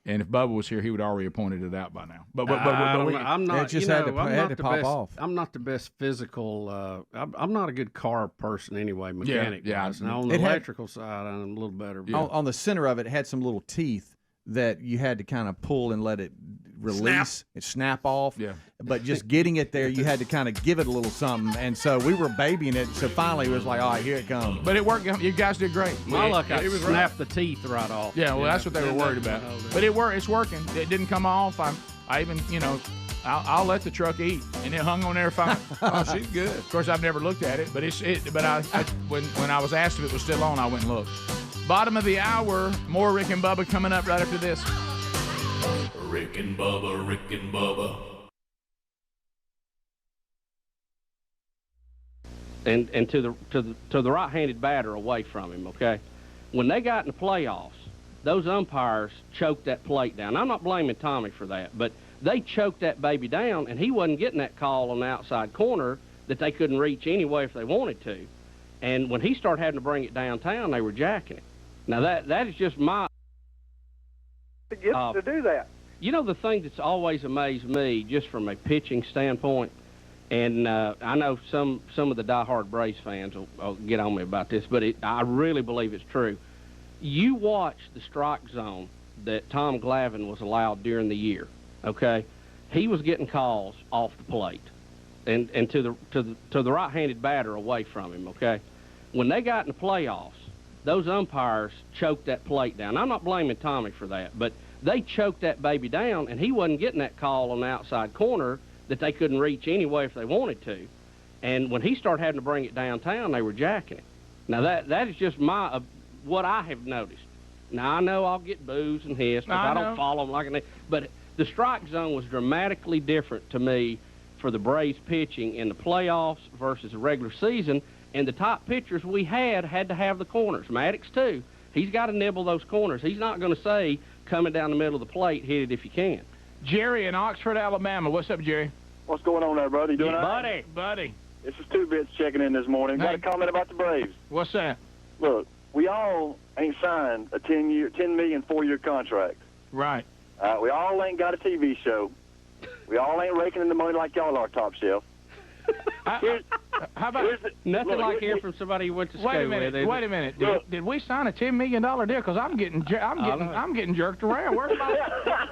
And if Bubba was here, he would already have pointed it out by now. But I'm not. It just had to pop off. I'm not the best physical. I'm not a good car person anyway, mechanic. Yeah. Now on the electrical side, I'm a little better. On the center of it, had some little teeth that you had to kind of pull and let it release, snap off. Yeah. But just getting it there, you had to kind of give it a little something. And so we were babying it. So finally, it was like, all right, here it comes. But it worked. You guys did great. My luck, I snapped the teeth right off. Yeah, well, that's what they were worried about. But it worked. It's working. It didn't come off. I even, I'll let the truck eat, and it hung on there fine. Oh, she's good. Of course, I've never looked at it, but when I was asked if it was still on, I went and looked. Bottom of the hour, more Rick and Bubba coming up right after this. Rick and Bubba, Rick and Bubba. And to the right-handed batter away from him, okay? When they got in the playoffs, those umpires choked that plate down. I'm not blaming Tommy for that, but they choked that baby down, and he wasn't getting that call on the outside corner that they couldn't reach anyway if they wanted to. And when he started having to bring it downtown, they were jacking it. Now, that is just my... To get to do that. The thing that's always amazed me, just from a pitching standpoint, and I know some of the diehard Braves fans will get on me about this, but I really believe it's true. You watch the strike zone that Tom Glavine was allowed during the year, okay? He was getting calls off the plate, and to the right-handed batter away from him, okay? When they got in the playoffs, those umpires choked that plate down. I'm not blaming Tommy for that, but they choked that baby down, and he wasn't getting that call on the outside corner that they couldn't reach anyway if they wanted to. And when he started having to bring it downtown, they were jacking it. Now, that is just what I have noticed. Now, I know I'll get boos and hiss because I don't follow them like that, but the strike zone was dramatically different to me for the Braves pitching in the playoffs versus the regular season. And the top pitchers we had to have the corners. Maddox, too. He's got to nibble those corners. He's not going to say, coming down the middle of the plate, hit it if you can. Jerry in Oxford, Alabama. What's up, Jerry? What's going on there, buddy? Doing all right? Buddy. This is Two Bits checking in this morning. Got a comment about the Braves. What's that? Look, we all ain't signed a $10 million 4-year contract. Right. We all ain't got a TV show. We all ain't raking in the money like y'all are, Top Shelf. How about nothing like hearing from somebody who went to school with. Wait a minute. Did we sign a $10 million deal? Because I'm getting jerked around. Where's my?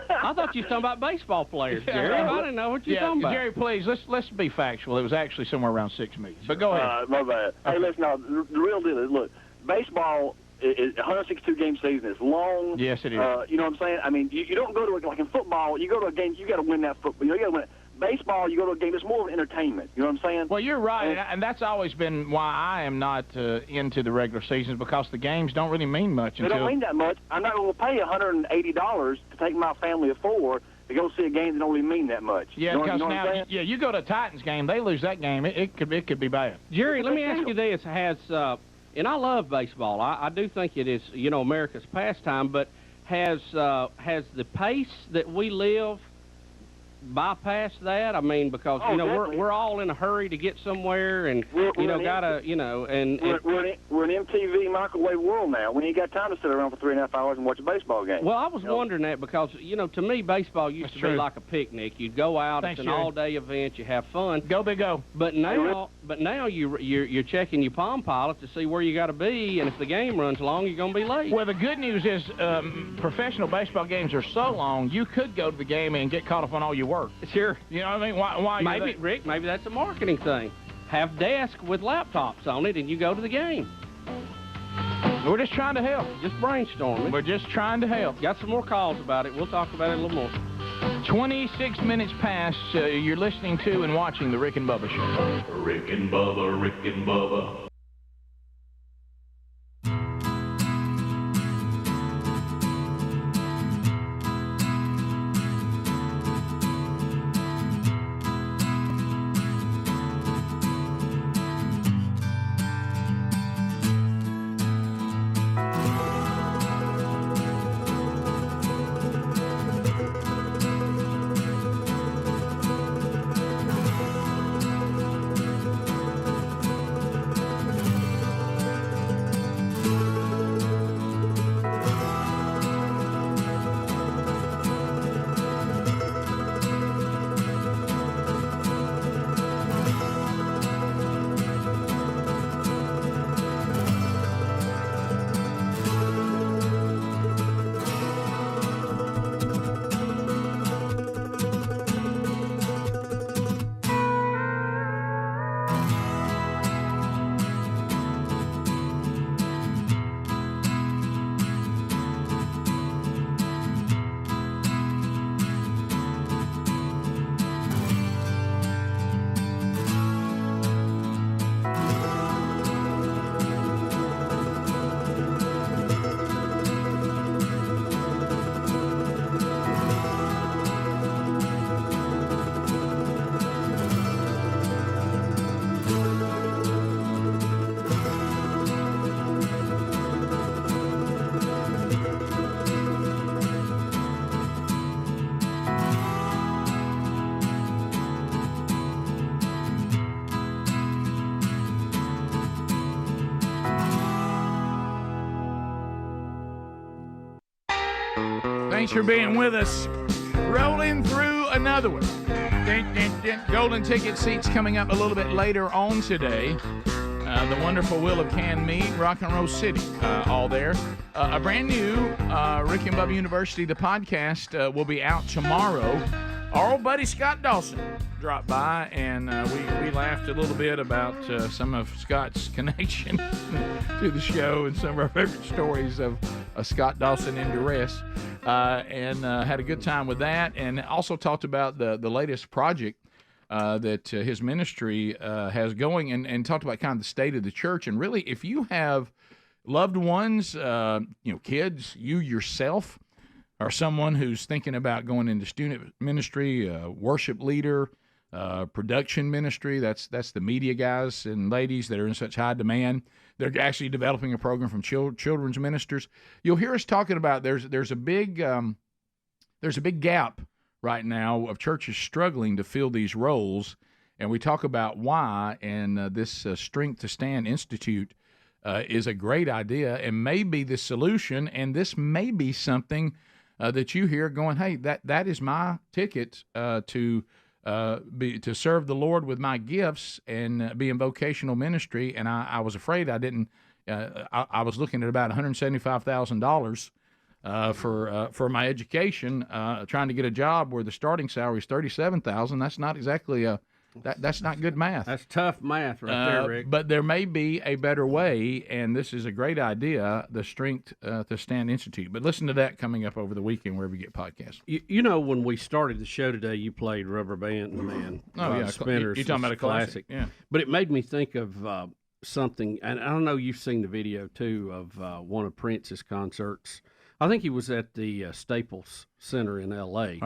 I thought you were talking about baseball players, Jerry. I didn't know what you were talking about. Jerry, please let's be factual. It was actually somewhere around $6 million. But go ahead. My bad. Hey, listen. Now, the real deal is, look, baseball. 162-game season is long. Yes, it is. You know what I'm saying? I mean, you don't go to like in football. You go to a game, you got to win that football. You got to win it. baseball, you go to a game, it's more of an entertainment. You know what I'm saying? Well, you're right, and that's always been why I am not into the regular seasons, because the games don't really mean much. They don't mean that much. I'm not going to pay $180 to take my family of four to go see a game that don't really mean that much. Yeah, because now, yeah, you go to a Titans game, they lose that game, it could be bad. Jerry, let me ask you this: and I love baseball. I do think it is, America's pastime, but has the pace that we live bypass that? I mean, because we're all in a hurry to get somewhere, and we're an MTV microwave world now. We ain't got time to sit around for 3.5 hours and watch a baseball game. Well, I was wondering that because to me, baseball used to be like a picnic. You'd go out, it's an all-day event, you have fun. Go Big Go. But now you're checking your Palm Pilot to see where you got to be, and if the game runs long, you're going to be late. Well, the good news is professional baseball games are so long, you could go to the game and get caught up on all your work. Sure. You know what I mean? Why maybe, Rick, maybe that's a marketing thing. Have desks with laptops on it, and you go to the game. We're just trying to help. Just brainstorming. We're just trying to help. Got some more calls about it. We'll talk about it a little more. 26 minutes past, you're listening to and watching The Rick and Bubba Show. Rick and Bubba, Rick and Bubba. Thanks for being with us. Rolling through another one. Golden ticket seats coming up a little bit later on today. The wonderful Will of Canned Meat, Rock and Roll City, all there. A brand new Rick and Bubba University, the podcast, will be out tomorrow. Our old buddy Scott Dawson dropped by, and we laughed a little bit about some of Scott's connection to the show and some of our favorite stories of Scott Dawson in duress, and had a good time with that, and also talked about the latest project that his ministry has going, and talked about kind of the state of the church. And really, if you have loved ones, kids, you yourself, or someone who's thinking about going into student ministry, worship leader, production ministry, that's the media guys and ladies that are in such high demand. They're actually developing a program from children's ministers. You'll hear us talking about there's a big gap right now of churches struggling to fill these roles, and we talk about why. And this Strength to Stand Institute is a great idea and may be the solution. And this may be something that you hear going, hey, that is my ticket to serve the Lord with my gifts and be in vocational ministry. And I was afraid I didn't. I was looking at about $175,000 for my education, trying to get a job where the starting salary is $37,000. That's not exactly a That's not good math. That's tough math right there, Rick. But there may be a better way, and this is a great idea, the Strength to Stand Institute. But listen to that coming up over the weekend wherever you get podcasts. You know, when we started the show today, you played Rubber Band Man. Oh, yeah. Spinner's. You're talking about a classic. Yeah. But it made me think of something, and I don't know, you've seen the video, too, of one of Prince's concerts. I think he was at the Staples Center in L.A.,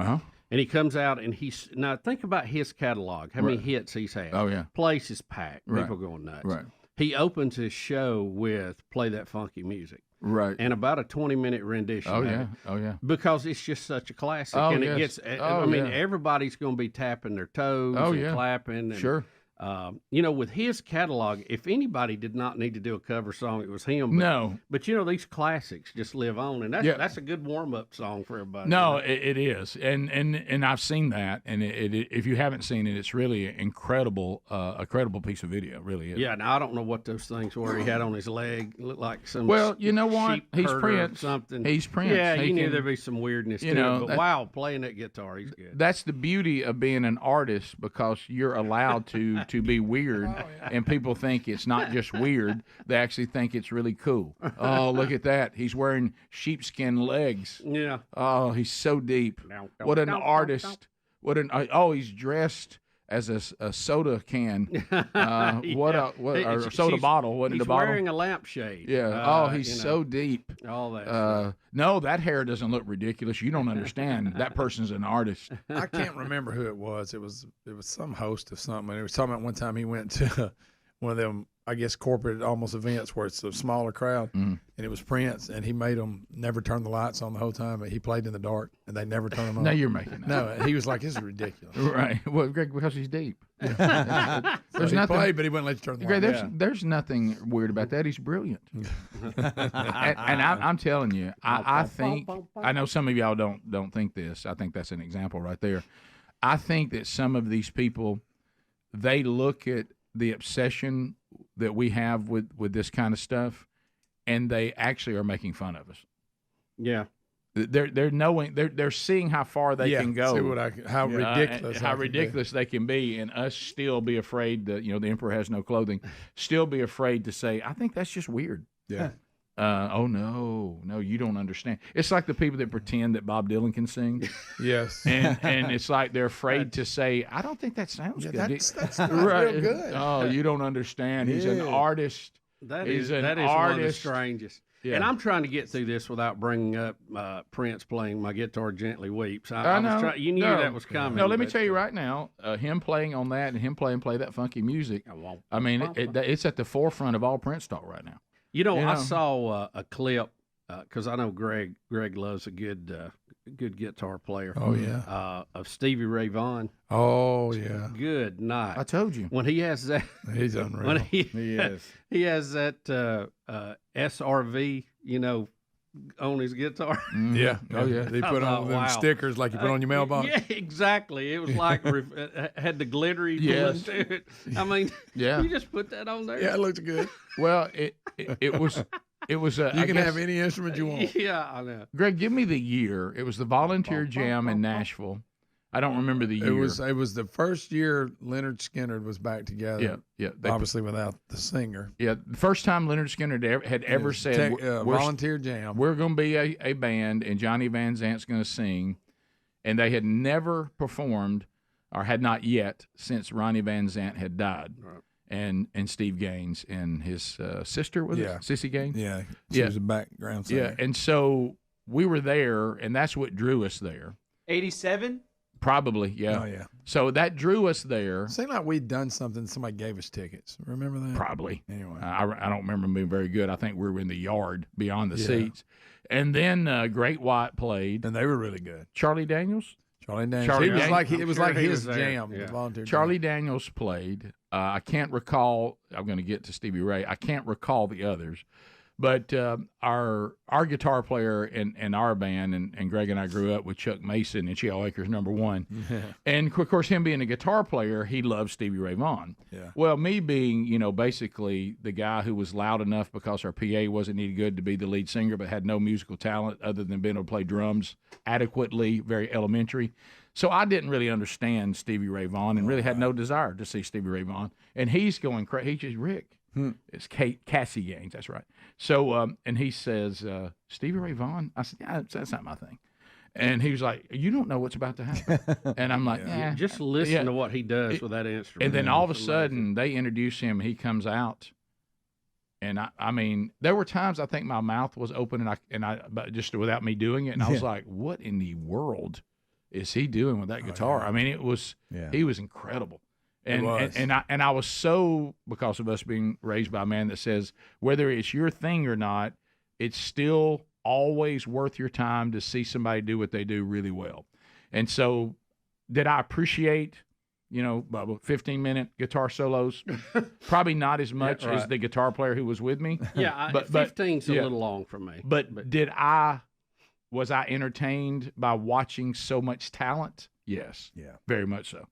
and he comes out, and now think about his catalog, how many hits he's had. Oh, yeah. Place is packed. People going nuts. Right. He opens his show with Play That Funky Music. Right. And about a 20-minute rendition. Oh, of yeah. it. Oh, yeah. Because it's just such a classic. Oh, and yes. it gets, Oh, I mean, yeah. everybody's going to be tapping their toes and clapping. And, Sure. You know, with his catalog, if anybody did not need to do a cover song, it was him. But, No. But, you know, these classics just live on. And that's a good warm-up song for everybody. No, it is. And I've seen that. And if you haven't seen it, it's really an incredible piece of video. It really is. Yeah, now I don't know what those things were he had on his leg. It looked like some Well, you know what? sheep He's herder Prince. or something. He's Prince. Yeah, He you knew can- there'd be some weirdness you to know, it. But wow, playing that guitar, he's good. That's the beauty of being an artist, because you're allowed to be weird, and people think it's not just weird; they actually think it's really cool. Oh, look at that! He's wearing sheepskin legs. Yeah. Oh, he's so deep. What an artist! He's dressed as a soda can. What a soda bottle? What in the bottle? He's wearing a lampshade. Yeah. He's so deep. All that. Stuff. No, that hair doesn't look ridiculous. You don't understand. That person's an artist. I can't remember who it was. It was some host of something. He was talking about one time he went to one of them, I guess, corporate almost events where it's a smaller crowd, and it was Prince, and he made them never turn the lights on the whole time. But he played in the dark, and they never turned them on. No, you're making that. No, he was like, "This is ridiculous." Right. Well, Greg, because he's deep. So There's he nothing. played, but he wouldn't let you turn the Greg, lights on. there's nothing weird about that. He's brilliant. and I'm telling you, I think I know some of y'all don't think this. I think that's an example right there. I think that some of these people, they look at the obsession that we have with this kind of stuff, and they actually are making fun of us. Yeah. They're seeing how far they can go. See how ridiculous they can be, and us still be afraid that the emperor has no clothing. Still be afraid to say, I think that's just weird. Yeah. Oh no, you don't understand. It's like the people that pretend that Bob Dylan can sing. Yes. And it's like they're afraid to say, I don't think that sounds good. That's not real good. Oh, you don't understand. He's an artist. That He's is an one of the artist. strangest. Yeah. And I'm trying to get through this without bringing up Prince playing My Guitar Gently Weeps. I know. You knew that was coming. No, let me tell you right now, him playing on that and him playing Play That Funky Music, I mean, it's at the forefront of all Prince talk right now. You know, I saw a clip because I know Greg loves a good guitar player. Oh yeah, of Stevie Ray Vaughan. Oh yeah, good night. I told you when he has that. He's unreal. When he is. He has that SRV, on his guitar. Yeah. Oh yeah. They put on them stickers like you put on your mailbox. Yeah, exactly. It was like it had the glittery Yes. to it. I mean, Yeah. you just put that on there. Yeah, it looks good. Well, it was. You can have any instrument you want. Yeah, I know. Greg, give me the year. It was the Volunteer Jam in Nashville. I don't remember the year. It was the first year Leonard Skinner was back together. Yeah. Obviously without the singer. Yeah, the first time Leonard Skinner had ever said, Volunteer Jam. We're going to be a band, and Johnny Van Zant's going to sing. And they had never performed, or had not yet, since Ronnie Van Zant had died. Right. And Steve Gaines and his sister, was it? Sissy Gaines? Yeah, she was a background singer. Yeah, and so we were there, and that's what drew us there. 87? Probably, yeah. Oh, yeah. So that drew us there. It seemed like we'd done something. Somebody gave us tickets. Remember that? Probably. Anyway. I don't remember them being very good. I think we were in the yard beyond the seats. And then Great White played. And they were really good. Charlie Daniels? It was like his jam. Yeah. The Volunteer Charlie Jam. Daniels played. I can't recall. I'm going to get to Stevie Ray. I can't recall the others. But our guitar player in our band, and Greg and I grew up with Chuck Mason and Cheryl Akers #1. Yeah. And, of course, him being a guitar player, he loved Stevie Ray Vaughan. Yeah. Well, me being, basically the guy who was loud enough because our PA wasn't any good to be the lead singer but had no musical talent other than being able to play drums adequately, very elementary. So I didn't really understand Stevie Ray Vaughan and really had no desire to see Stevie Ray Vaughan. And he's going crazy. He's just, Rick. It's Cassie Gaines. That's right. So, and he says, Stevie Ray Vaughan? I said, yeah, that's not my thing. And he was like, you don't know what's about to happen. And I'm like, yeah. Just listen to what he does with that instrument. And then all of a sudden, they introduce him. He comes out. And I mean, there were times I think my mouth was open but just without me doing it. And I was like, what in the world is he doing with that guitar? I mean, he was incredible. And I was so, because of us being raised by a man that says, whether it's your thing or not, it's still always worth your time to see somebody do what they do really well. And so did I appreciate, 15-minute guitar solos? Probably not as much as the guitar player who was with me. Yeah, but 15's a little long for me. But was I entertained by watching so much talent? Yes. Yeah. Very much so.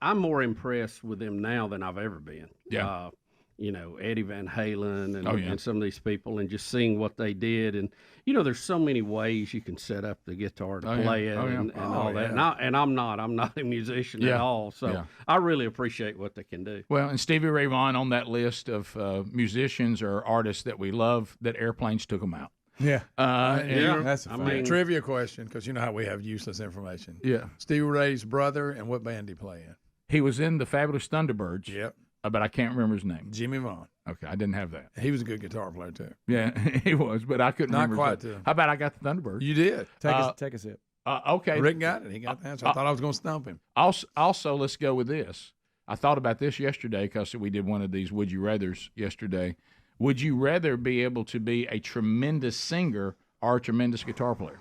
I'm more impressed with them now than I've ever been. Yeah. Eddie Van Halen and some of these people, and just seeing what they did. And, there's so many ways you can set up the guitar to play it and all that. And I'm not a musician at all. So I really appreciate what they can do. Well, and Stevie Ray Vaughan on that list of musicians or artists that we love, that airplanes took them out. Yeah. That's a trivia question, because you know how we have useless information. Yeah. Stevie Ray's brother, and what band did he play in? He was in the Fabulous Thunderbirds. Yep. But I can't remember his name. Jimmy Vaughn. Okay, I didn't have that. He was a good guitar player, too. Yeah, he was, but I couldn't remember. Not quite, too. How about I got the Thunderbirds? You did. Take a sip. Okay. Rick got it. He got the answer. I thought I was going to stump him. Also, let's go with this. I thought about this yesterday because we did one of these Would You Rathers yesterday. Would you rather be able to be a tremendous singer or a tremendous guitar player?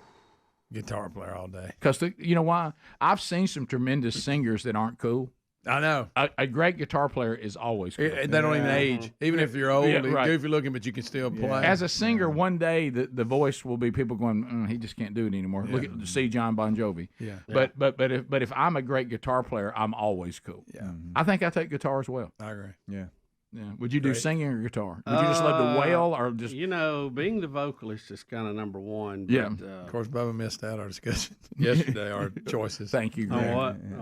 Guitar player all day. Because you know why? I've seen some tremendous singers that aren't cool. I know. A great guitar player is always cool. They don't even age. Even if you're old and goofy looking, but you can still play. As a singer, one day the voice will be people going, he just can't do it anymore. Look at see John Bon Jovi. Yeah. But if I'm a great guitar player, I'm always cool. Yeah. I think I take guitar as well. I agree. Yeah. Yeah. Would you do singing or guitar? Would you just love to wail or just? Being the vocalist is kind of number one. But, yeah. Of course, Bubba missed out our discussion yesterday. Our choices. Thank you, Greg.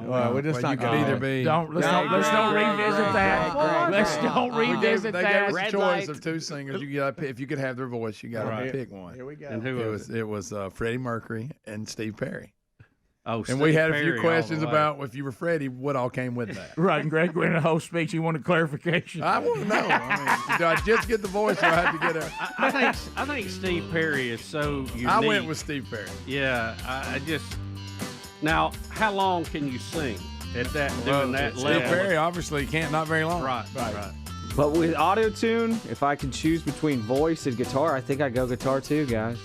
Well, we just you could either be. Let's don't revisit that. Let's don't revisit that. They gave us a choice of two singers. If you could have their voice, you got to pick one. Here we go. And who was it? It was Freddie Mercury and Steve Perry. Oh, and Steve we had a Perry few questions about if you were Freddie, what all came with that. Right, and Greg went in a whole speech. He wanted clarification. I want to know. Did I just get the voice, or I had to get a? I think Steve Perry is so unique. I went with Steve Perry. Yeah, I just. Now, how long can you sing at that doing that level? Steve Perry obviously can't, not very long. Right. But with auto-tune, if I could choose between voice and guitar, I think I'd go guitar too, guys.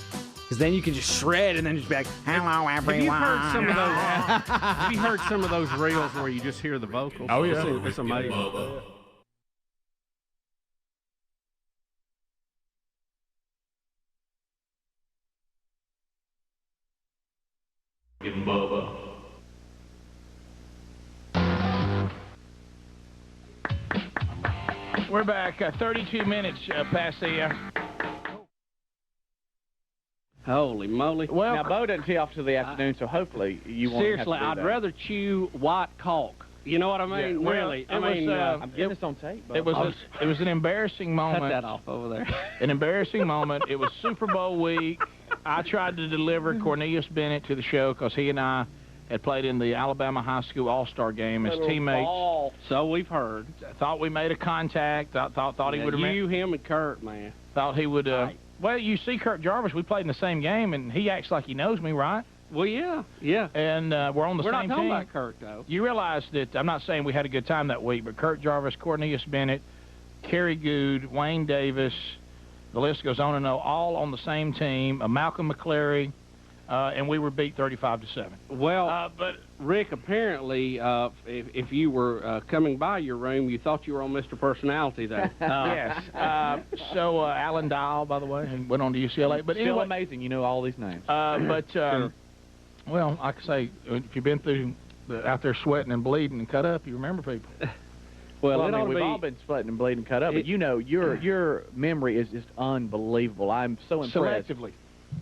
Because then you can just shred and then just be like, hello, everyone. Have you heard some of those reels where you just hear the vocals? Oh, yeah. It's amazing. Bubba. We're back. 32 minutes past the. Holy moly! Well, now Bo doesn't tee off to the afternoon, so hopefully you won't. Seriously, have to do I'd rather chew white caulk. You know what I mean? Yeah, really. I'm getting this on tape. Bo. It was an embarrassing moment. Cut that off over there. An embarrassing moment. It was Super Bowl week. I tried to deliver Cornelius Bennett to the show because he and I had played in the Alabama High School All-Star game as teammates. Ball. So we've heard. Thought we made a contact. Thought he would. You, him, and Kurt, man. Thought he would. Well, you see Kurt Jarvis, we played in the same game, and he acts like he knows me, right? Well, yeah. And we're on the same team. We're not talking about Kurt, though. You realize that, I'm not saying we had a good time that week, but Kurt Jarvis, Cornelius Bennett, Kerry Good, Wayne Davis, the list goes on and on, all on the same team, Malcolm McCleary, and we were beat 35-7. Well, but Rick, apparently, if you were coming by your room, you thought you were on Mr. Personality there. Yes. So Alan Dial, by the way, and went on to UCLA. But Still anyway, amazing, you know all these names. Sure. Well, like I say, if you've been through out there sweating and bleeding and cut up, you remember people. Well, I mean, we've all been sweating and bleeding and cut up, but you know, your memory is just unbelievable. I'm so impressed. Selectively.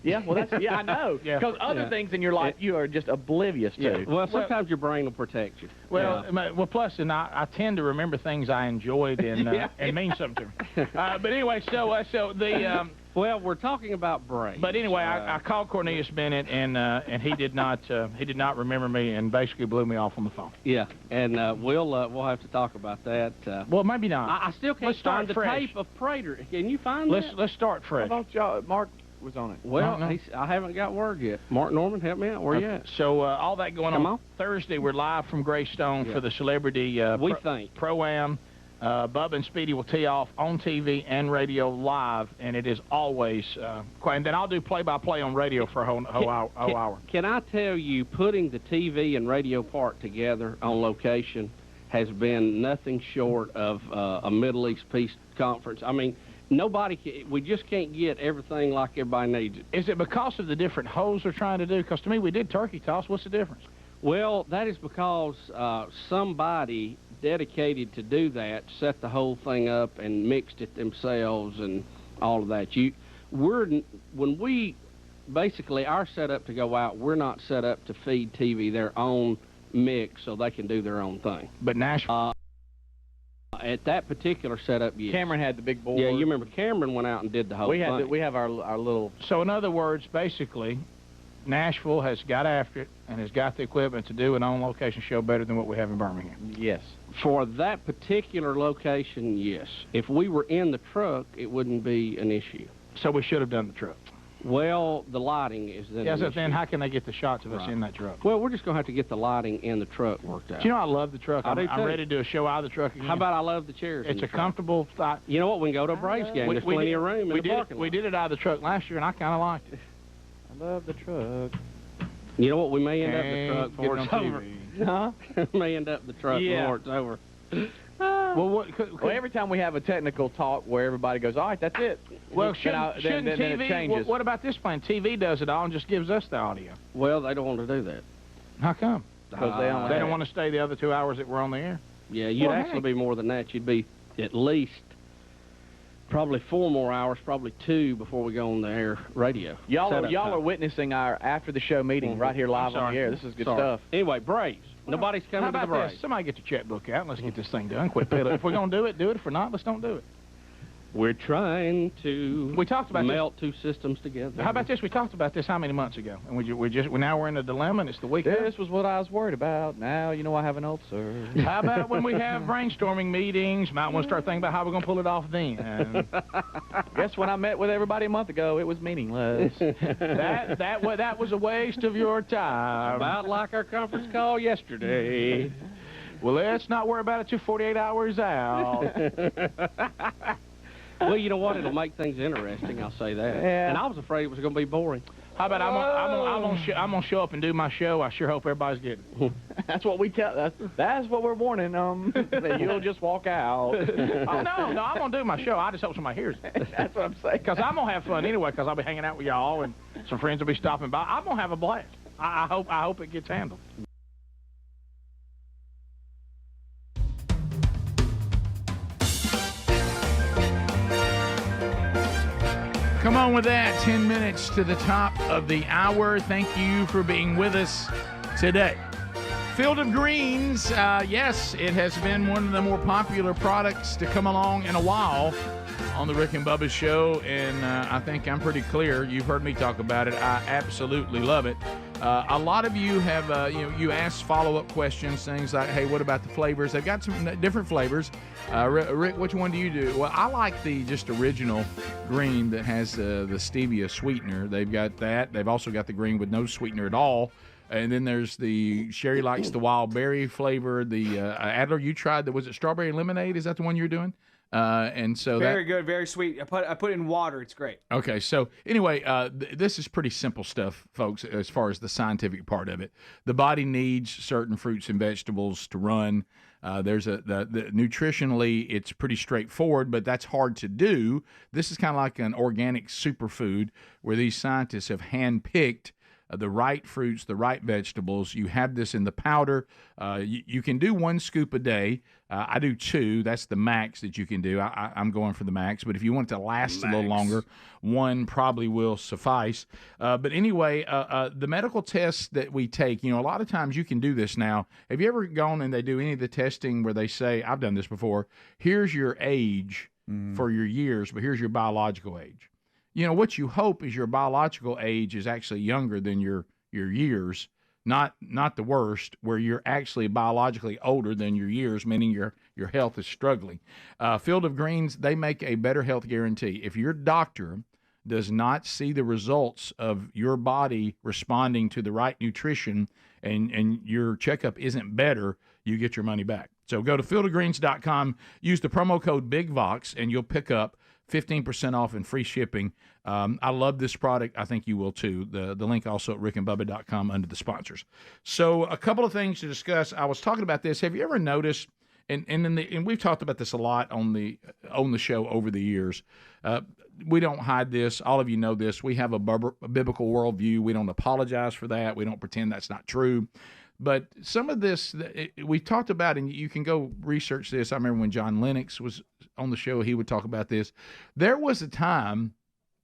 Yeah, well, I know. Because other things in your life you are just oblivious to. Well, sometimes your brain will protect you. Well, plus, and I tend to remember things I enjoyed and mean something to me. But anyway, so the... well, we're talking about brains. But anyway, I called Cornelius Bennett, and he did not remember me, and basically blew me off on the phone. Yeah, and we'll have to talk about that. Well, maybe not. I still can't find the tape of Prater. Can you find that? Let's start fresh. How about y'all? Mark was on it. Well, I haven't got word yet. Mark Norman, help me out. Where you at? So all that going on Thursday, we're live from Greystone for the celebrity Pro-Am. Bubba and Speedy will tee off on TV and radio live, and it is always quiet. And then I'll do play-by-play on radio for a whole hour. Can I tell you, putting the TV and radio part together on location has been nothing short of a Middle East peace conference. I mean, we just can't get everything like everybody needs it. Is it because of the different holes they're trying to do? Because to me, we did turkey toss. What's the difference? Well, that is because somebody dedicated to do that set the whole thing up and mixed it themselves and all of that. When we basically our setup to go out, we're not set up to feed TV their own mix so they can do their own thing. But Nashville. At that particular setup, yes. Cameron had the big board. Yeah, you remember Cameron went out and did the whole thing. We have our little... So in other words, basically, Nashville has got after it and has got the equipment to do an on-location show better than what we have in Birmingham. Yes. For that particular location, yes. If we were in the truck, it wouldn't be an issue. So we should have done the truck. Well, the lighting is then an issue. Then how can they get the shots of us in that truck? Well, we're just going to have to get the lighting in the truck worked out. Do you know I love the truck? I do too. I'm ready to do a show out of the truck again. How about I love the chairs? It's a comfortable thought. You know what? We can go to a Braves game. There's plenty of room in the parking lot. We did it out of the truck last year, and I kind of liked it. I love the truck. You know what? We may end up in the truck before it's over. Huh? We may end up in the truck before it's over. Well, every time we have a technical talk where everybody goes, all right, that's it. Well, shouldn't TV, it changes. What about this plan? TV does it all and just gives us the audio. Well, they don't want to do that. How come? Because they don't want to stay the other 2 hours that we're on the air. Yeah, you'd actually be more than that. You'd be at least probably 4 more hours, probably 2 before we go on the air radio. Y'all are witnessing our after-the-show meeting right here live on the air. This is good stuff. Anyway, Braves. Nobody's coming to the Braves. Somebody get your checkbook out and let's get this thing done. Quit peddling. If we're going to do it, do it. If we're not, let's don't do it. We're trying to melt 2 systems together. How about this? We talked about this how many months ago? And now we're in a dilemma, and it's the weekend. This was what I was worried about. Now you know I have an ulcer. How about when we have brainstorming meetings? Might want to start thinking about how we're going to pull it off then. Guess when I met with everybody a month ago, it was meaningless. that was a waste of your time. About like our conference call yesterday. Well, let's not worry about it till 48 hours out. Well, you know what? It'll make things interesting. I'll say that. Yeah. And I was afraid it was going to be boring. How about I'm gonna show up and do my show? I sure hope everybody's getting it. That's what we tell. That's what we're warning them. That you'll just walk out. Oh no, I'm gonna do my show. I just hope somebody hears it. That's what I'm saying. Because I'm gonna have fun anyway. Because I'll be hanging out with y'all and some friends will be stopping by. I'm gonna have a blast. I hope it gets handled. Come on with that. 10 minutes to the top of the hour. Thank you for being with us today. Field of Greens. Yes, it has been one of the more popular products to come along in a while on the Rick and Bubba show, and I think I'm pretty clear. You've heard me talk about it. I absolutely love it. A lot of you have, you asked follow-up questions, things like, hey, what about the flavors? They've got some different flavors. Rick, which one do you do? Well, I like the just original green that has the stevia sweetener. They've got that. They've also got the green with no sweetener at all. And then there's the Sherry likes the wild berry flavor. The Adler, you tried was it strawberry lemonade? Is that the one you're doing? And so very good, very sweet. I put it in water. It's great. Okay, so anyway, this is pretty simple stuff, folks, as far as the scientific part of it. The body needs certain fruits and vegetables to run. There's the nutritionally, it's pretty straightforward, but that's hard to do. This is kind of like an organic superfood where these scientists have handpicked the right fruits, the right vegetables. You have this in the powder. You can do 1 scoop a day. I do 2. That's the max that you can do. I'm going for the max. But if you want it to last a little longer, 1 probably will suffice. But anyway, the medical tests that we take, a lot of times you can do this now. Have you ever gone and they do any of the testing where they say, I've done this before, here's your age for your years, but here's your biological age. What you hope is your biological age is actually younger than your years, not the worst, where you're actually biologically older than your years, meaning your health is struggling. Field of Greens, they make a better health guarantee. If your doctor does not see the results of your body responding to the right nutrition and your checkup isn't better, you get your money back. So go to fieldofgreens.com, use the promo code BIGVOX, and you'll pick up 15% off and free shipping. I love this product. I think you will too. The link also at rickandbubba.com under the sponsors. So a couple of things to discuss. I was talking about this. Have you ever noticed, and we've talked about this a lot on the show over the years. We don't hide this. All of you know this. We have a biblical worldview. We don't apologize for that. We don't pretend that's not true. But some of this we talked about, and you can go research this. I remember when John Lennox was on the show, he would talk about this. There was a time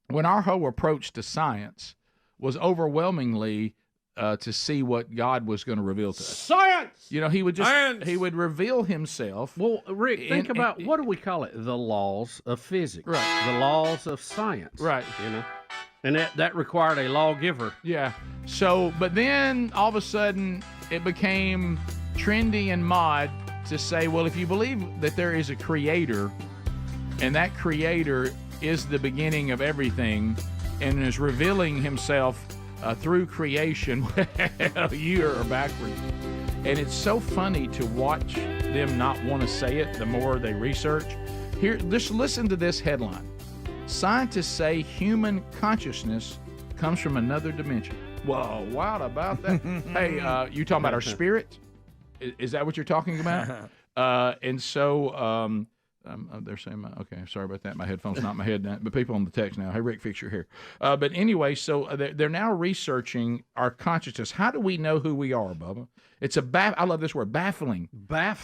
when our whole approach to science was overwhelmingly to see what God was going to reveal to us. Science! He would reveal himself. Well, Rick, think about, what do we call it? The laws of physics. Right. The laws of science. Right. And that required a lawgiver. Yeah. So, but then all of a sudden it became trendy and mod to say, well, if you believe that there is a creator and that creator is the beginning of everything and is revealing himself through creation, you are backwards. And it's so funny to watch them not want to say it the more they research. Here, just listen to this headline. Scientists say human consciousness comes from another dimension. Whoa, what about that? Hey, you talking about our spirit? Is that what you're talking about? And so they're saying, okay, sorry about that. My headphone's not in my head now, but people on the text now, hey, Rick, fix your hair. But anyway, so they're now researching our consciousness. How do we know who we are, Bubba? It's I love this word, baffling.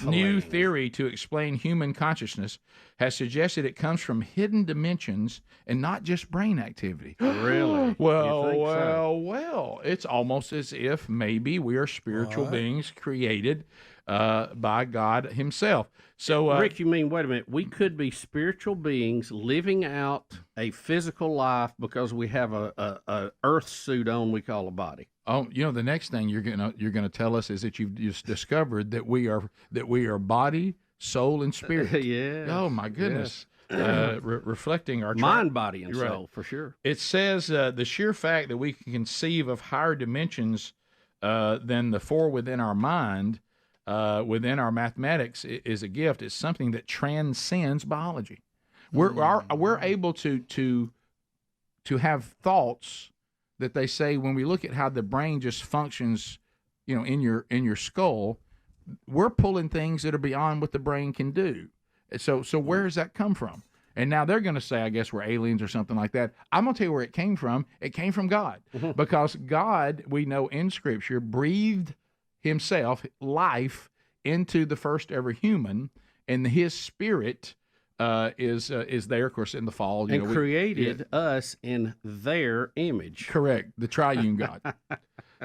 New theory to explain human consciousness has suggested it comes from hidden dimensions and not just brain activity. Really? Well. It's almost as if maybe we are spiritual beings created by God himself. So, Rick, you mean, wait a minute, we could be spiritual beings living out a physical life because we have a earth suit on we call a body. Oh, the next thing you're gonna tell us is that you've just discovered that we are body, soul, and spirit. Yeah. Oh my goodness. Yes. Reflecting our mind, body, and right. soul, for sure. It says the sheer fact that we can conceive of higher dimensions than the four within our mind, within our mathematics, is a gift. It's something that transcends biology. We're able to have thoughts that they say when we look at how the brain just functions, in your skull, we're pulling things that are beyond what the brain can do. So where does that come from? And now they're going to say, I guess we're aliens or something like that. I'm going to tell you where it came from. It came from God. Because God, we know in Scripture, breathed himself, life, into the first ever human, and his spirit is there, of course, in the fall. And created us in their image. Correct. The triune God.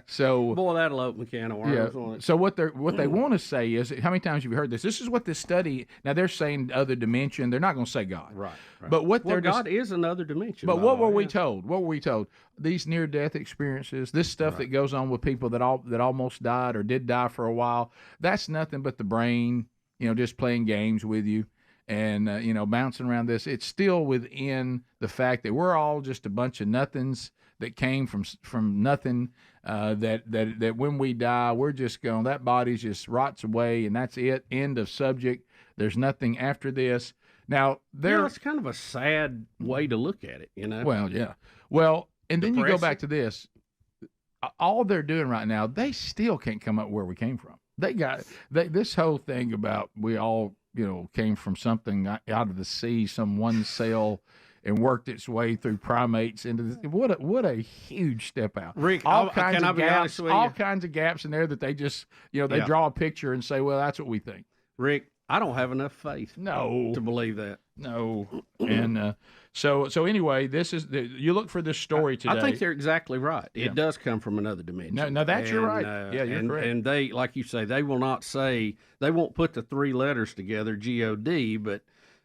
So, boy, that'll open a can of worms. Yeah. So what they want to say is, how many times have you heard this? This is what this study. Now they're saying other dimension. They're not going to say God. Right. But what God is another dimension. But what were we told? What were we told? These near-death experiences, this stuff that goes on with people that almost died or did die for a while. That's nothing but the brain, just playing games with you. And, bouncing around this. It's still within the fact that we're all just a bunch of nothings that came from nothing, that when we die, we're just going, that body just rots away, and that's it, end of subject. There's nothing after this. Now, it's kind of a sad way to look at it, Well, yeah. Well, and then you go back to this. All they're doing right now, they still can't come up where we came from. This whole thing about we all, came from something out of the sea, some one cell. and worked its way through primates into this. What a huge step out. Rick, all kinds of gaps, all kinds of gaps in there that they just, they draw a picture and say, well, that's what we think. Rick, I don't have enough faith to believe that. No. And so anyway, this is you look for this story today. I think they're exactly right. It does come from another dimension. No, that's you're right. Yeah, you're correct. And they, like you say, they will not say, they won't put the three letters together, G-O-D, but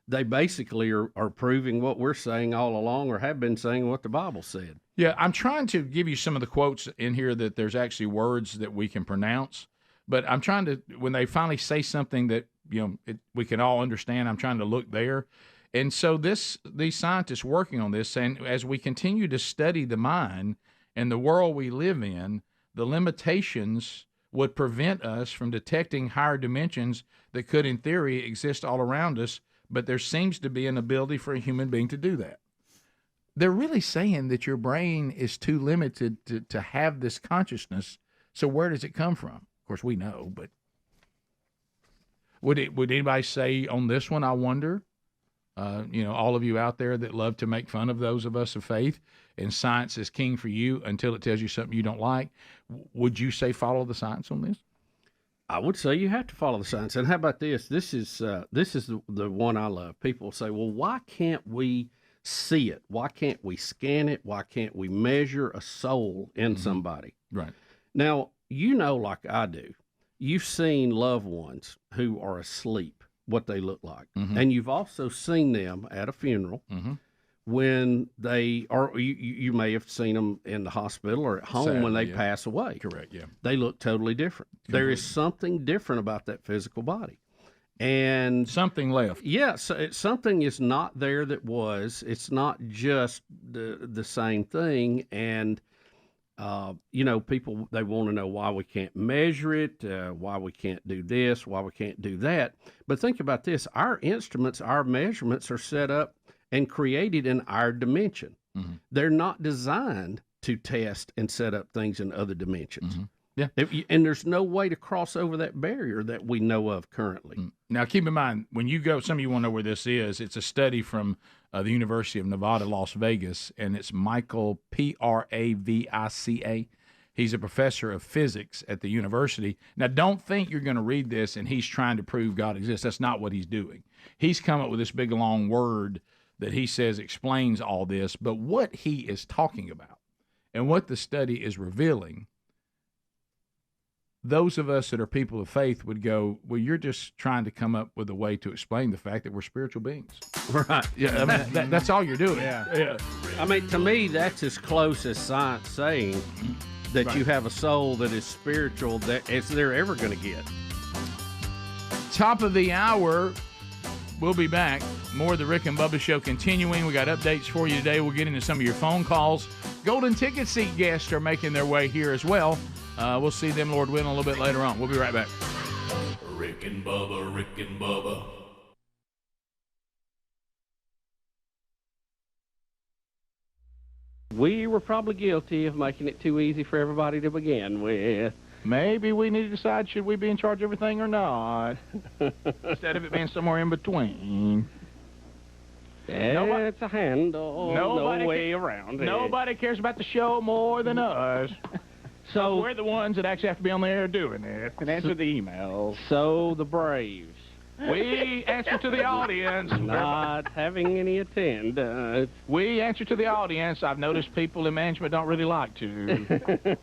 they basically are proving what we're saying all along, or have been saying what the Bible said. Yeah, I'm trying to give you some of the quotes in here that there's actually words that we can pronounce, but I'm trying to, when they finally say something that we can all understand, I'm trying to look there. And so these scientists working on this, and as we continue to study the mind and the world we live in, the limitations would prevent us from detecting higher dimensions that could, in theory, exist all around us, but there seems to be an ability for a human being to do that. They're really saying that your brain is too limited to have this consciousness, so where does it come from? Of course, we know, but would anybody say on this one, I wonder? All of you out there that love to make fun of those of us of faith, and science is king for you until it tells you something you don't like, would you say follow the science on this? I would say you have to follow the science. And how about this? This is the one I love. People say, well, why can't we see it? Why can't we scan it? Why can't we measure a soul in somebody? Right. Now, like I do, you've seen loved ones who are asleep, what they look like. Mm-hmm. And you've also seen them at a funeral when they are, you may have seen them in the hospital or at home when they pass away. Correct, yeah. They look totally different. There is something different about that physical body. And something left. Yeah, so something is not there that was. It's not just the same thing. And people, they want to know why we can't measure it, why we can't do this, why we can't do that. But think about this. Our instruments, our measurements are set up and created in our dimension. Mm-hmm. They're not designed to test and set up things in other dimensions. Mm-hmm. Yeah. And there's no way to cross over that barrier that we know of currently. Now, keep in mind, when you go, some of you want to know where this is. It's a study from the University of Nevada, Las Vegas, and it's Michael, Pravica. He's a professor of physics at the university. Now, don't think you're going to read this and he's trying to prove God exists. That's not what he's doing. He's come up with this big, long word that he says explains all this. But what he is talking about and what the study is revealing, those of us that are people of faith would go, well, you're just trying to come up with a way to explain the fact that we're spiritual beings. Right. Yeah, I mean, that's all you're doing. Yeah. I mean, to me, that's as close as science saying that you have a soul that is spiritual that as they're ever going to get. Top of the hour. We'll be back. More of the Rick and Bubba Show continuing. We got updates for you today. We'll get into some of your phone calls. Golden ticket seat guests are making their way here as well. We'll see them, Lord willing, a little bit later on. We'll be right back. Rick and Bubba, Rick and Bubba. We were probably guilty of making it too easy for everybody to begin with. Maybe we need to decide, should we be in charge of everything or not? Instead of it being somewhere in between. It's a handle, no way around it. Nobody cares about the show more than us. So we're the ones that actually have to be on there doing it and answer the emails. So the Braves. We answer to the audience. Not having any attendance. We answer to the audience. I've noticed people in management don't really like to.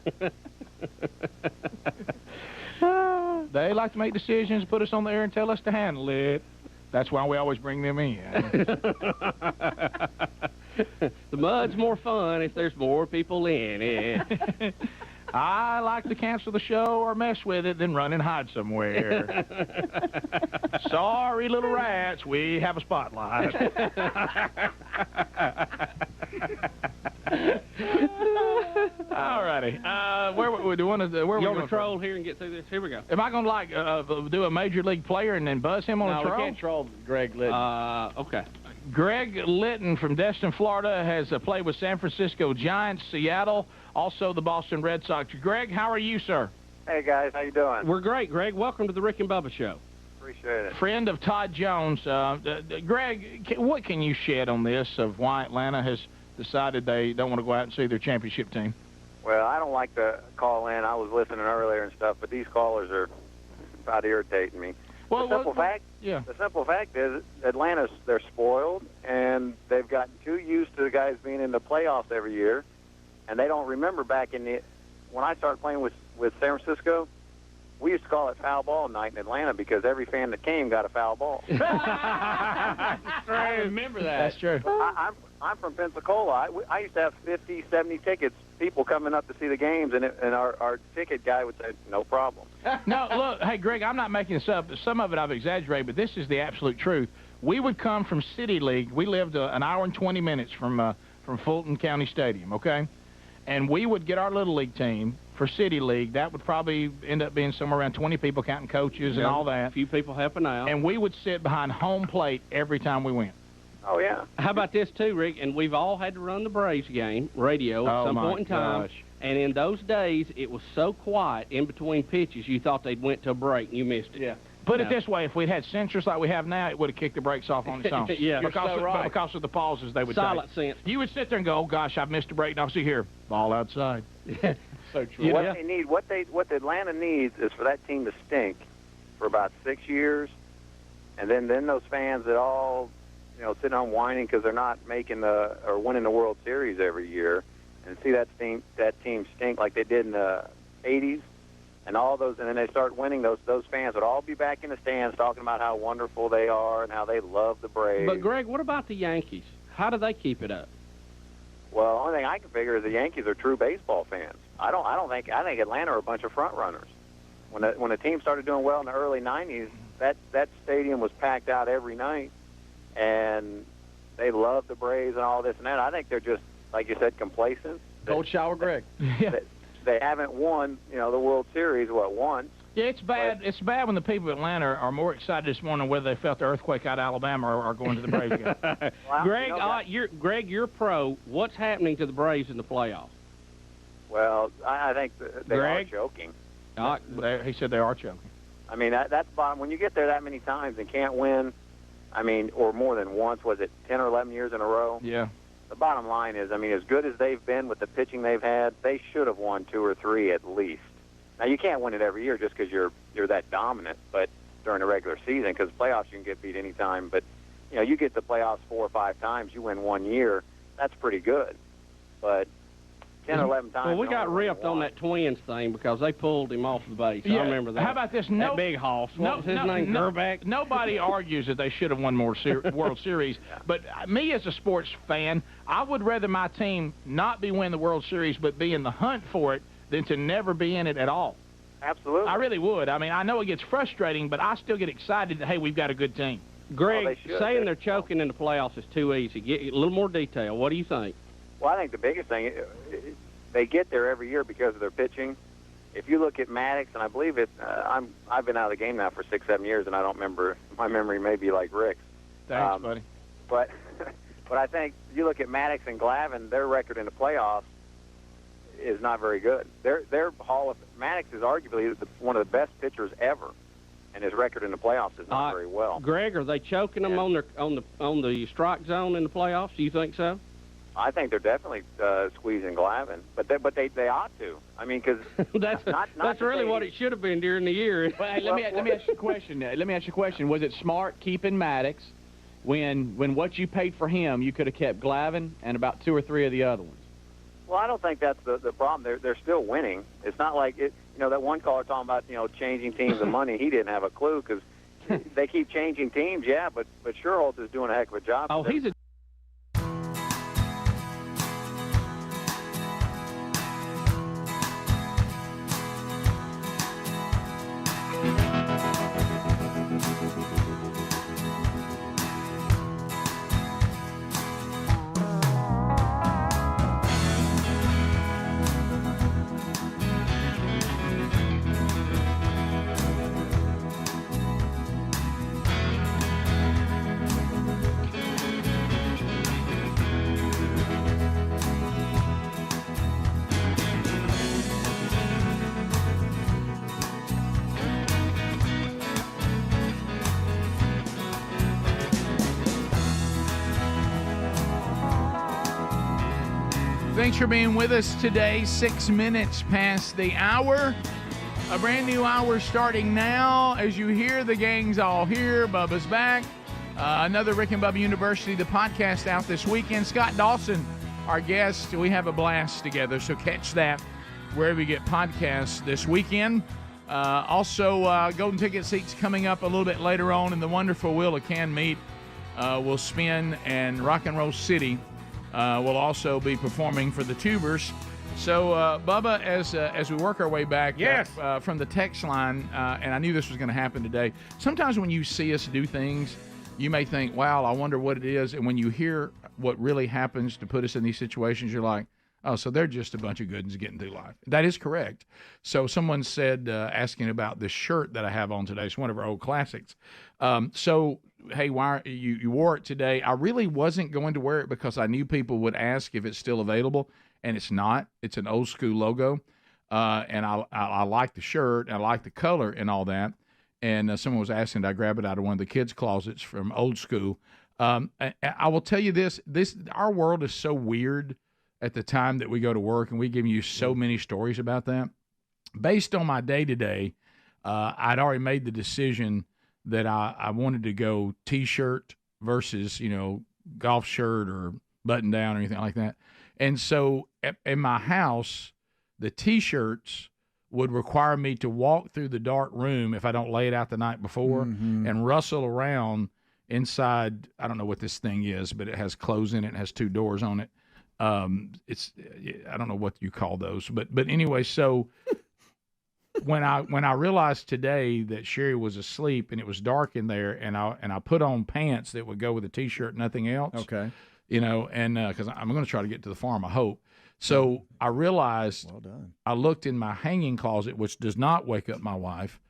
They like to make decisions, put us on the air, and tell us to handle it. That's why we always bring them in. The mud's more fun if there's more people in it. I like to cancel the show or mess with it, then run and hide somewhere. Sorry, little rats, we have a spotlight. All righty. Where do you want to? Where you we want to troll here and get through this? Here we go. Am I going to do a major league player and then buzz him on a troll? No, we can't troll Greg Litton. Okay. Greg Litton from Destin, Florida, has played with San Francisco Giants, Seattle, also the Boston Red Sox. Greg, how are you, sir? Hey, guys. How you doing? We're great, Greg. Welcome to the Rick and Bubba Show. Appreciate it. Friend of Todd Jones. Greg, what can you shed on this of why Atlanta has decided they don't want to go out and see their championship team? Well, I don't like to call in. I was listening earlier and stuff, but these callers are about irritating me. Well, the simple fact is they're spoiled, and they've gotten too used to the guys being in the playoffs every year, and they don't remember back when I started playing with San Francisco, we used to call it foul ball night in Atlanta because every fan that came got a foul ball. I remember that. That's true. I'm from Pensacola. I used to have 50, 70 tickets, people coming up to see the games, and our ticket guy would say, no problem. No, look, hey, Greg, I'm not making this up. Some of it I've exaggerated, but this is the absolute truth. We would come from City League. We lived an hour and 20 minutes from Fulton County Stadium, okay? And we would get our Little League team for City League. That would probably end up being somewhere around 20 people, counting coaches and all that. A few people helping out. And we would sit behind home plate every time we went. Oh, yeah. How about this, too, Rick? And we've all had to run the Braves game, radio, at some point in time. Gosh. And in those days, it was so quiet in between pitches, you thought they'd went to a break, and you missed it. Yeah. Put it this way, if we'd had censors like we have now, it would have kicked the brakes off on its own. Yeah. Because of the pauses they would take. Silent sense. You would sit there and go, oh, gosh, I've missed a break. Now, see here, ball outside. So true. They need, what Atlanta needs is for that team to stink for about 6 years, and then those fans that all, sitting on whining because they're not making or winning the World Series every year, and see that team stink like they did in the 80s. And all those, and then they start winning. Those fans would all be back in the stands talking about how wonderful they are and how they love the Braves. But Greg, what about the Yankees? How do they keep it up? Well, the only thing I can figure is the Yankees are true baseball fans. I think Atlanta are a bunch of front runners. When the team started doing well in the early '90s, that stadium was packed out every night, and they love the Braves and all this and that. I think they're just, like you said, complacent. Cold shower, Greg. Yeah. They haven't won, the World Series, once? Yeah, it's bad. It's bad when the people of Atlanta are more excited this morning whether they felt the earthquake out of Alabama or going to the Braves game. Well, Greg, you're pro. What's happening to the Braves in the playoffs? Well, I think they are choking. He said they are choking. I mean, that's bottom. When you get there that many times and can't win, or more than once, was it 10 or 11 years in a row? Yeah. The bottom line is, as good as they've been with the pitching they've had, they should have won 2 or 3 at least. Now, you can't win it every year just because you're that dominant, but during the regular season, because playoffs you can get beat any time. But, you get the playoffs 4 or 5 times, you win 1 year, that's pretty good. But 10 or 11 times. Well, we got ripped on that Twins thing because they pulled him off the base. Yeah. I remember that. How about this? That big hoss. What was his name? Gerback? Nobody argues that they should have won more World Series. But me as a sports fan, I would rather my team not be winning the World Series but be in the hunt for it than to never be in it at all. Absolutely. I really would. I know it gets frustrating, but I still get excited that, hey, we've got a good team. Greg, saying they're choking in the playoffs is too easy. Get a little more detail. What do you think? Well, I think the biggest thing, they get there every year because of their pitching. If you look at Maddox, and I believe I've been out of the game now for 6, 7 years, and I don't remember. My memory may be like Rick's. Thanks, buddy. But I think you look at Maddox and Glavine, their record in the playoffs is not very good. Maddox is arguably one of the best pitchers ever, and his record in the playoffs is not very well. Greg, are they choking them on the strike zone in the playoffs? Do you think so? I think they're definitely squeezing Glavine, but they ought to. Because that's really what it should have been during the year. Well, hey, let me ask you a question. Let me ask you a question. Was it smart keeping Maddox when what you paid for him, you could have kept Glavine and about 2 or 3 of the other ones? Well, I don't think that's the problem. They're still winning. It's not like it. That one caller talking about changing teams and money. He didn't have a clue because they keep changing teams. Yeah, but Sherholtz is doing a heck of a job. Oh, he's a Thanks for being with us today. 6 minutes past the hour. A brand new hour starting now. As you hear, the gang's all here. Bubba's back. Another Rick and Bubba University, the podcast out this weekend. Scott Dawson, our guest. We have a blast together, so catch that wherever you get podcasts this weekend. Also, golden ticket seats coming up a little bit later on, and the wonderful Wheel of Canned Meat will spin, and Rock and Roll City will also be performing for the tubers. So, Bubba, as we work our way back from the text line, and I knew this was going to happen today, sometimes when you see us do things, you may think, wow, I wonder what it is. And when you hear what really happens to put us in these situations, you're like, oh, so they're just a bunch of good ones getting through life. That is correct. So someone said, asking about this shirt that I have on today. It's one of our old classics. So, hey, why you wore it today? I really wasn't going to wear it because I knew people would ask if it's still available, and it's not. It's an old school logo, and I like the shirt, and I like the color and all that. And someone was asking, did I grab it out of one of the kids' closets from old school? I will tell you this, our world is so weird at the time that we go to work, and we give you so many stories about that. Based on my day-to-day, I'd already made the decision that I wanted to go T-shirt versus, golf shirt or button-down or anything like that. And so in my house, the T-shirts would require me to walk through the dark room if I don't lay it out the night before and rustle around inside. I don't know what this thing is, but it has clothes in it. It has 2 doors on it. I don't know what you call those, but anyway, so when I realized today that Sherry was asleep and it was dark in there, and I put on pants that would go with a T-shirt, nothing else. Okay. And because I'm going to try to get to the farm, I hope. So I realized, well done. I looked in my hanging closet, which does not wake up my wife,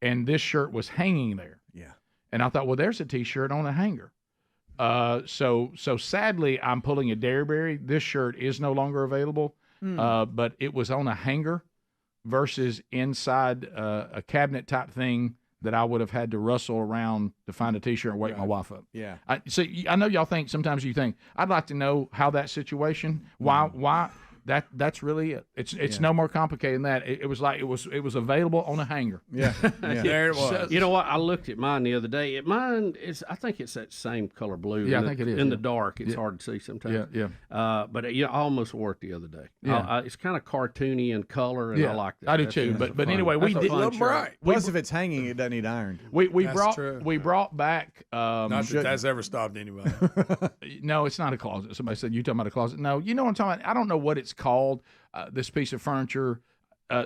and this shirt was hanging there. Yeah. And I thought, well, there's a T-shirt on a hanger. So sadly, I'm pulling a Dairyberry. This shirt is no longer available, but it was on a hanger versus inside a cabinet type thing that I would have had to rustle around to find a T-shirt and wake my wife up. Yeah. So I know y'all think, sometimes you think, I'd like to know how that situation, why that's really it. It's no more complicated than that. It was like it was available on a hanger. Yeah. There it was. So, you know what? I looked at mine the other day. Mine is, I think it's that same color blue. Yeah, I think it is. In the dark, it's hard to see sometimes. Yeah. But I almost wore it the other day. Yeah. It's kind of cartoony in color, and I like that. I do too. But anyway, we did. Right. Plus, if it's hanging, it doesn't need ironed. We brought back. Not that that's ever stopped anybody. No, it's not a closet. Somebody said, you talking about a closet? No, you know what I'm talking about. I don't know what it's called. This piece of furniture.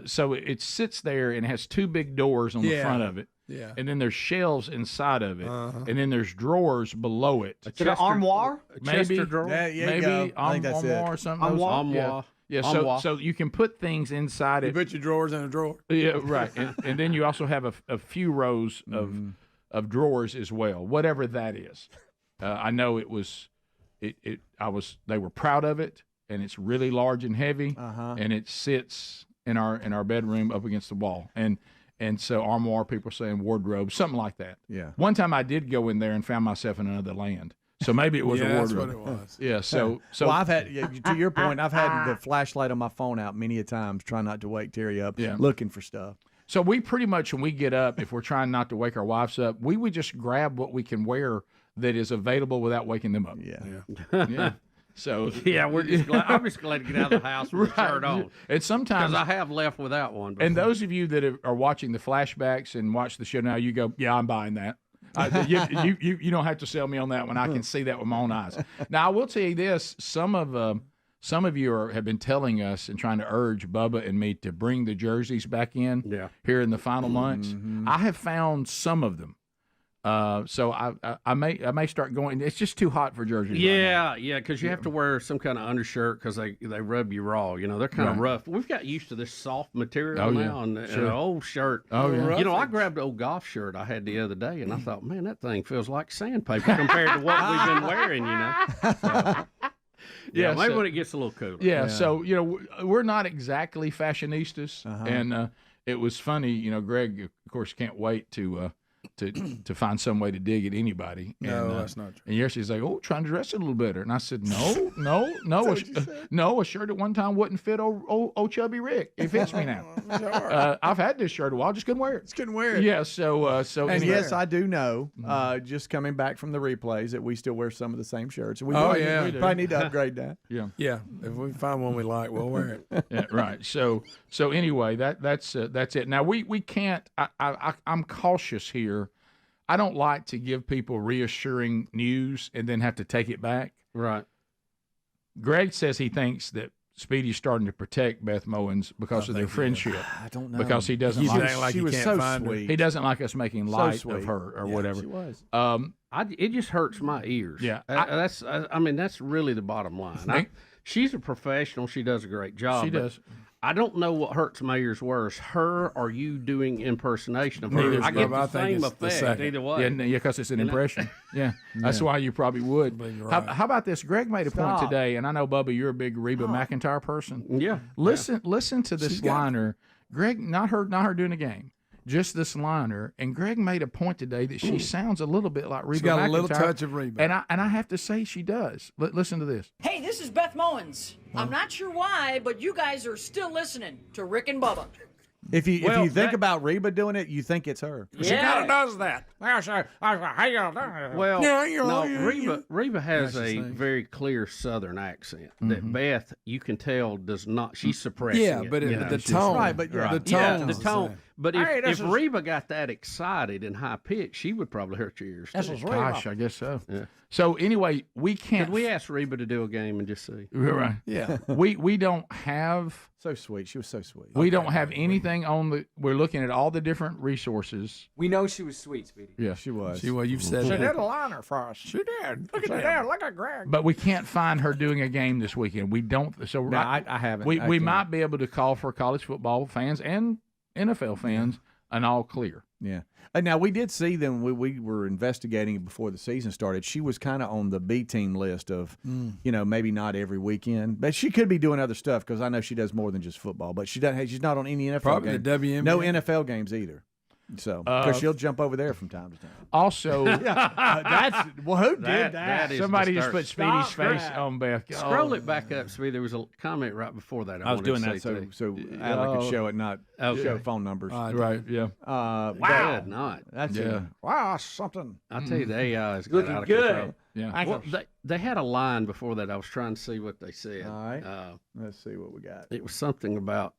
So it sits there and it has 2 big doors on the front of it. Yeah. And then there's shelves inside of it. And then there's drawers below it. Is it an armoire? Maybe. drawer? Maybe armoire or something. Armoire. Yeah, so you can put things inside it. You put your drawers in a drawer. Yeah, right. And then you also have a few rows of drawers as well, whatever that is. I know it was, they were proud of it, and it's really large and heavy, and it sits in our bedroom up against the wall. And so armoire, people are saying wardrobe, something like that. Yeah. One time I did go in there and found myself in another land. So maybe it was a wardrobe. That's what it was. Yeah. So well, I've had, to your point, I've had the flashlight on my phone out many a times, trying not to wake Terry up, looking for stuff. So we pretty much, when we get up, if we're trying not to wake our wives up, we would just grab what we can wear that is available without waking them up. Yeah. So we're just glad. I'm just glad to get out of the house with a shirt on. And sometimes because I have left without one. Before. And those of you that are watching the flashbacks and watch the show now, you go, yeah, I'm buying that. You don't have to sell me on that one. I can see that with my own eyes. Now I will tell you this: some of you have been telling us and trying to urge Bubba and me to bring the jerseys back in here in the final months. I have found some of them. So I may start going. It's just too hot for jerseys. Yeah, because you have to wear some kind of undershirt because they rub you raw. They're kind of rough. We've got used to this soft material now, and an old shirt. Oh yeah. I grabbed an old golf shirt I had the other day, and I thought, man, that thing feels like sandpaper compared to what we've been wearing. So, maybe when it gets a little cooler. Yeah. So we're not exactly fashionistas, and it was funny. Greg, of course, can't wait to to find some way to dig at anybody. No, that's not true. And Yoshi's like, "Oh, trying to dress it a little better." And I said, "No, a shirt at one time wouldn't fit old chubby Rick. It fits me now. I've had this shirt a while, just couldn't wear it. Just couldn't wear it. Yeah, so And anyway. yes, I do know. Just coming back from the replays, that we still wear some of the same shirts. We probably need to upgrade that. Yeah. If we find one we like, we'll wear it. Yeah, right. So anyway, that's it. Now we can't. I'm cautious here. I don't like to give people reassuring news and then have to take it back. Right. Greg says he thinks that Speedy's starting to protect Beth Mowins because of their friendship. I don't know. Because he doesn't She was so sweet. He doesn't like us making light of her or whatever. She was. It just hurts my ears. Yeah. That's really the bottom line. She's a professional. She does a great job. She does. I don't know what hurts my ears worse, her or you doing impersonation of her. Neither I get I the think same it's the effect second. either way. Yeah, because it's an impression. Yeah, that's why you probably would. How about this? Greg made a point today, and I know, Bubba, you're a big Reba McEntire person. Yeah. Listen to this liner. Greg, not her doing a game. Just this liner, and Greg made a point today that she sounds a little bit like Reba. She's got McEntire, a little touch of Reba, and I have to say she does. Listen to this. Hey, this is Beth Mowins. I'm not sure why, but you guys are still listening to Rick and Bubba. If you think about Reba doing it, you think it's her. Yeah. She kind of does that. Well, no, Reba has a very clear Southern accent that Beth, you can tell, does not. She's suppressing it. Yeah, but the tone. Right, but the tone. Yeah, the tone. But if Reba got that excited and high pitched, she would probably hurt your ears too. Gosh, I guess so. Yeah. So anyway, we can't. Could we ask Reba to do a game and just see? Right. Yeah. We don't have. So sweet. She was so sweet. We don't have anything on the. We're looking at all the different resources. We know she was sweet, Speedy. Yeah, she was. You've said she that. did a liner for us. She did. Look at that. Look at Greg. But we can't find her doing a game this weekend. We don't. So no, I haven't. We might be able to call for college football fans and NFL fans an all clear. Yeah. Now, we did see them. We were investigating before the season started. She was kind of on the B team list of, maybe not every weekend. But she could be doing other stuff because I know she does more than just football. But she's not on any NFL Probably games. the WNBA. No NFL games either. So, because she'll jump over there from time to time. Also, who did that? Somebody just put Speedy's face on Beth. Scroll it back up, Speedy. There was a comment right before that. I was doing that so Alan could show it, not show phone numbers. Right, yeah. Wow. Not. That's wow, something. I'll tell you, the AI is looking out of good. control. Yeah. Well, they had a line before that. I was trying to see what they said. All right. Let's see what we got. It was something about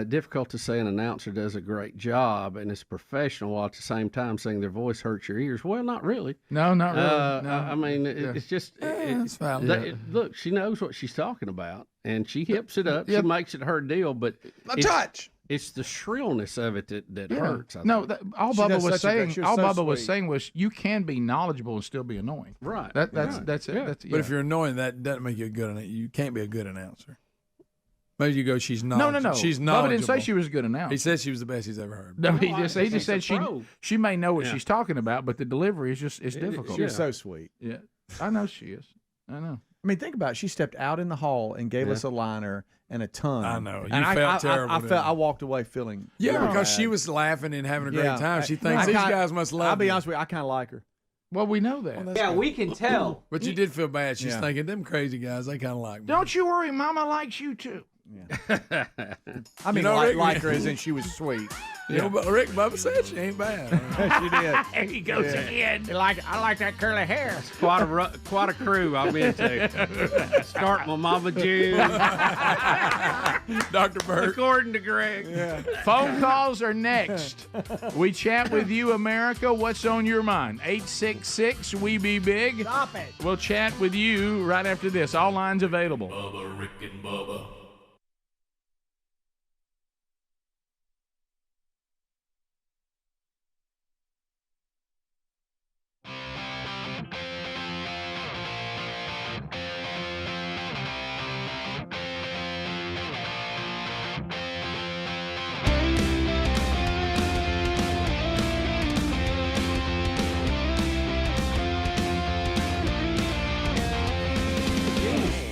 difficult to say an announcer does a great job and is professional while at the same time saying their voice hurts your ears. Well, not really. No, not really. No. I mean, it's just it's valid. Look, she knows what she's talking about, and she hips it up. She makes it her deal, but touch. It's the shrillness of it that hurts. No, all Bubba was saying was you can be knowledgeable and still be annoying. Right. That's it. Yeah. That's, But if you're annoying, that doesn't make you a good. You can't be a good announcer. Maybe you go, she's knowledgeable. No. She's Bubba knowledgeable. didn't say she was a good announcer. He said she was the best he's ever heard. No, he just said she may know what she's talking about, but the delivery is difficult. She was so sweet. Yeah, I know she is. I know. I mean, think about it. She stepped out in the hall and gave us a liner and a ton. I know. And You felt terrible. I walked away feeling because bad. she was laughing and having a great time. She thinks these guys must love I'll be me. honest with you, I kind of like her. Well, we know that. We can tell. But you did feel bad. She's thinking, them crazy guys, they kind of like me. Don't you worry, Mama likes you too. Yeah. I mean, like her as in she was sweet. You know, but Rick Bubba said she ain't bad. She did. There he goes again. I like that curly hair. It's quite a crew I'm into. Start with Mama June. Dr. Burke. According to Greg. Yeah. Phone calls are next. We chat with you, America. What's on your mind? 866 We Be Big. Stop it. We'll chat with you right after this. All lines available. Bubba, Rick and Bubba.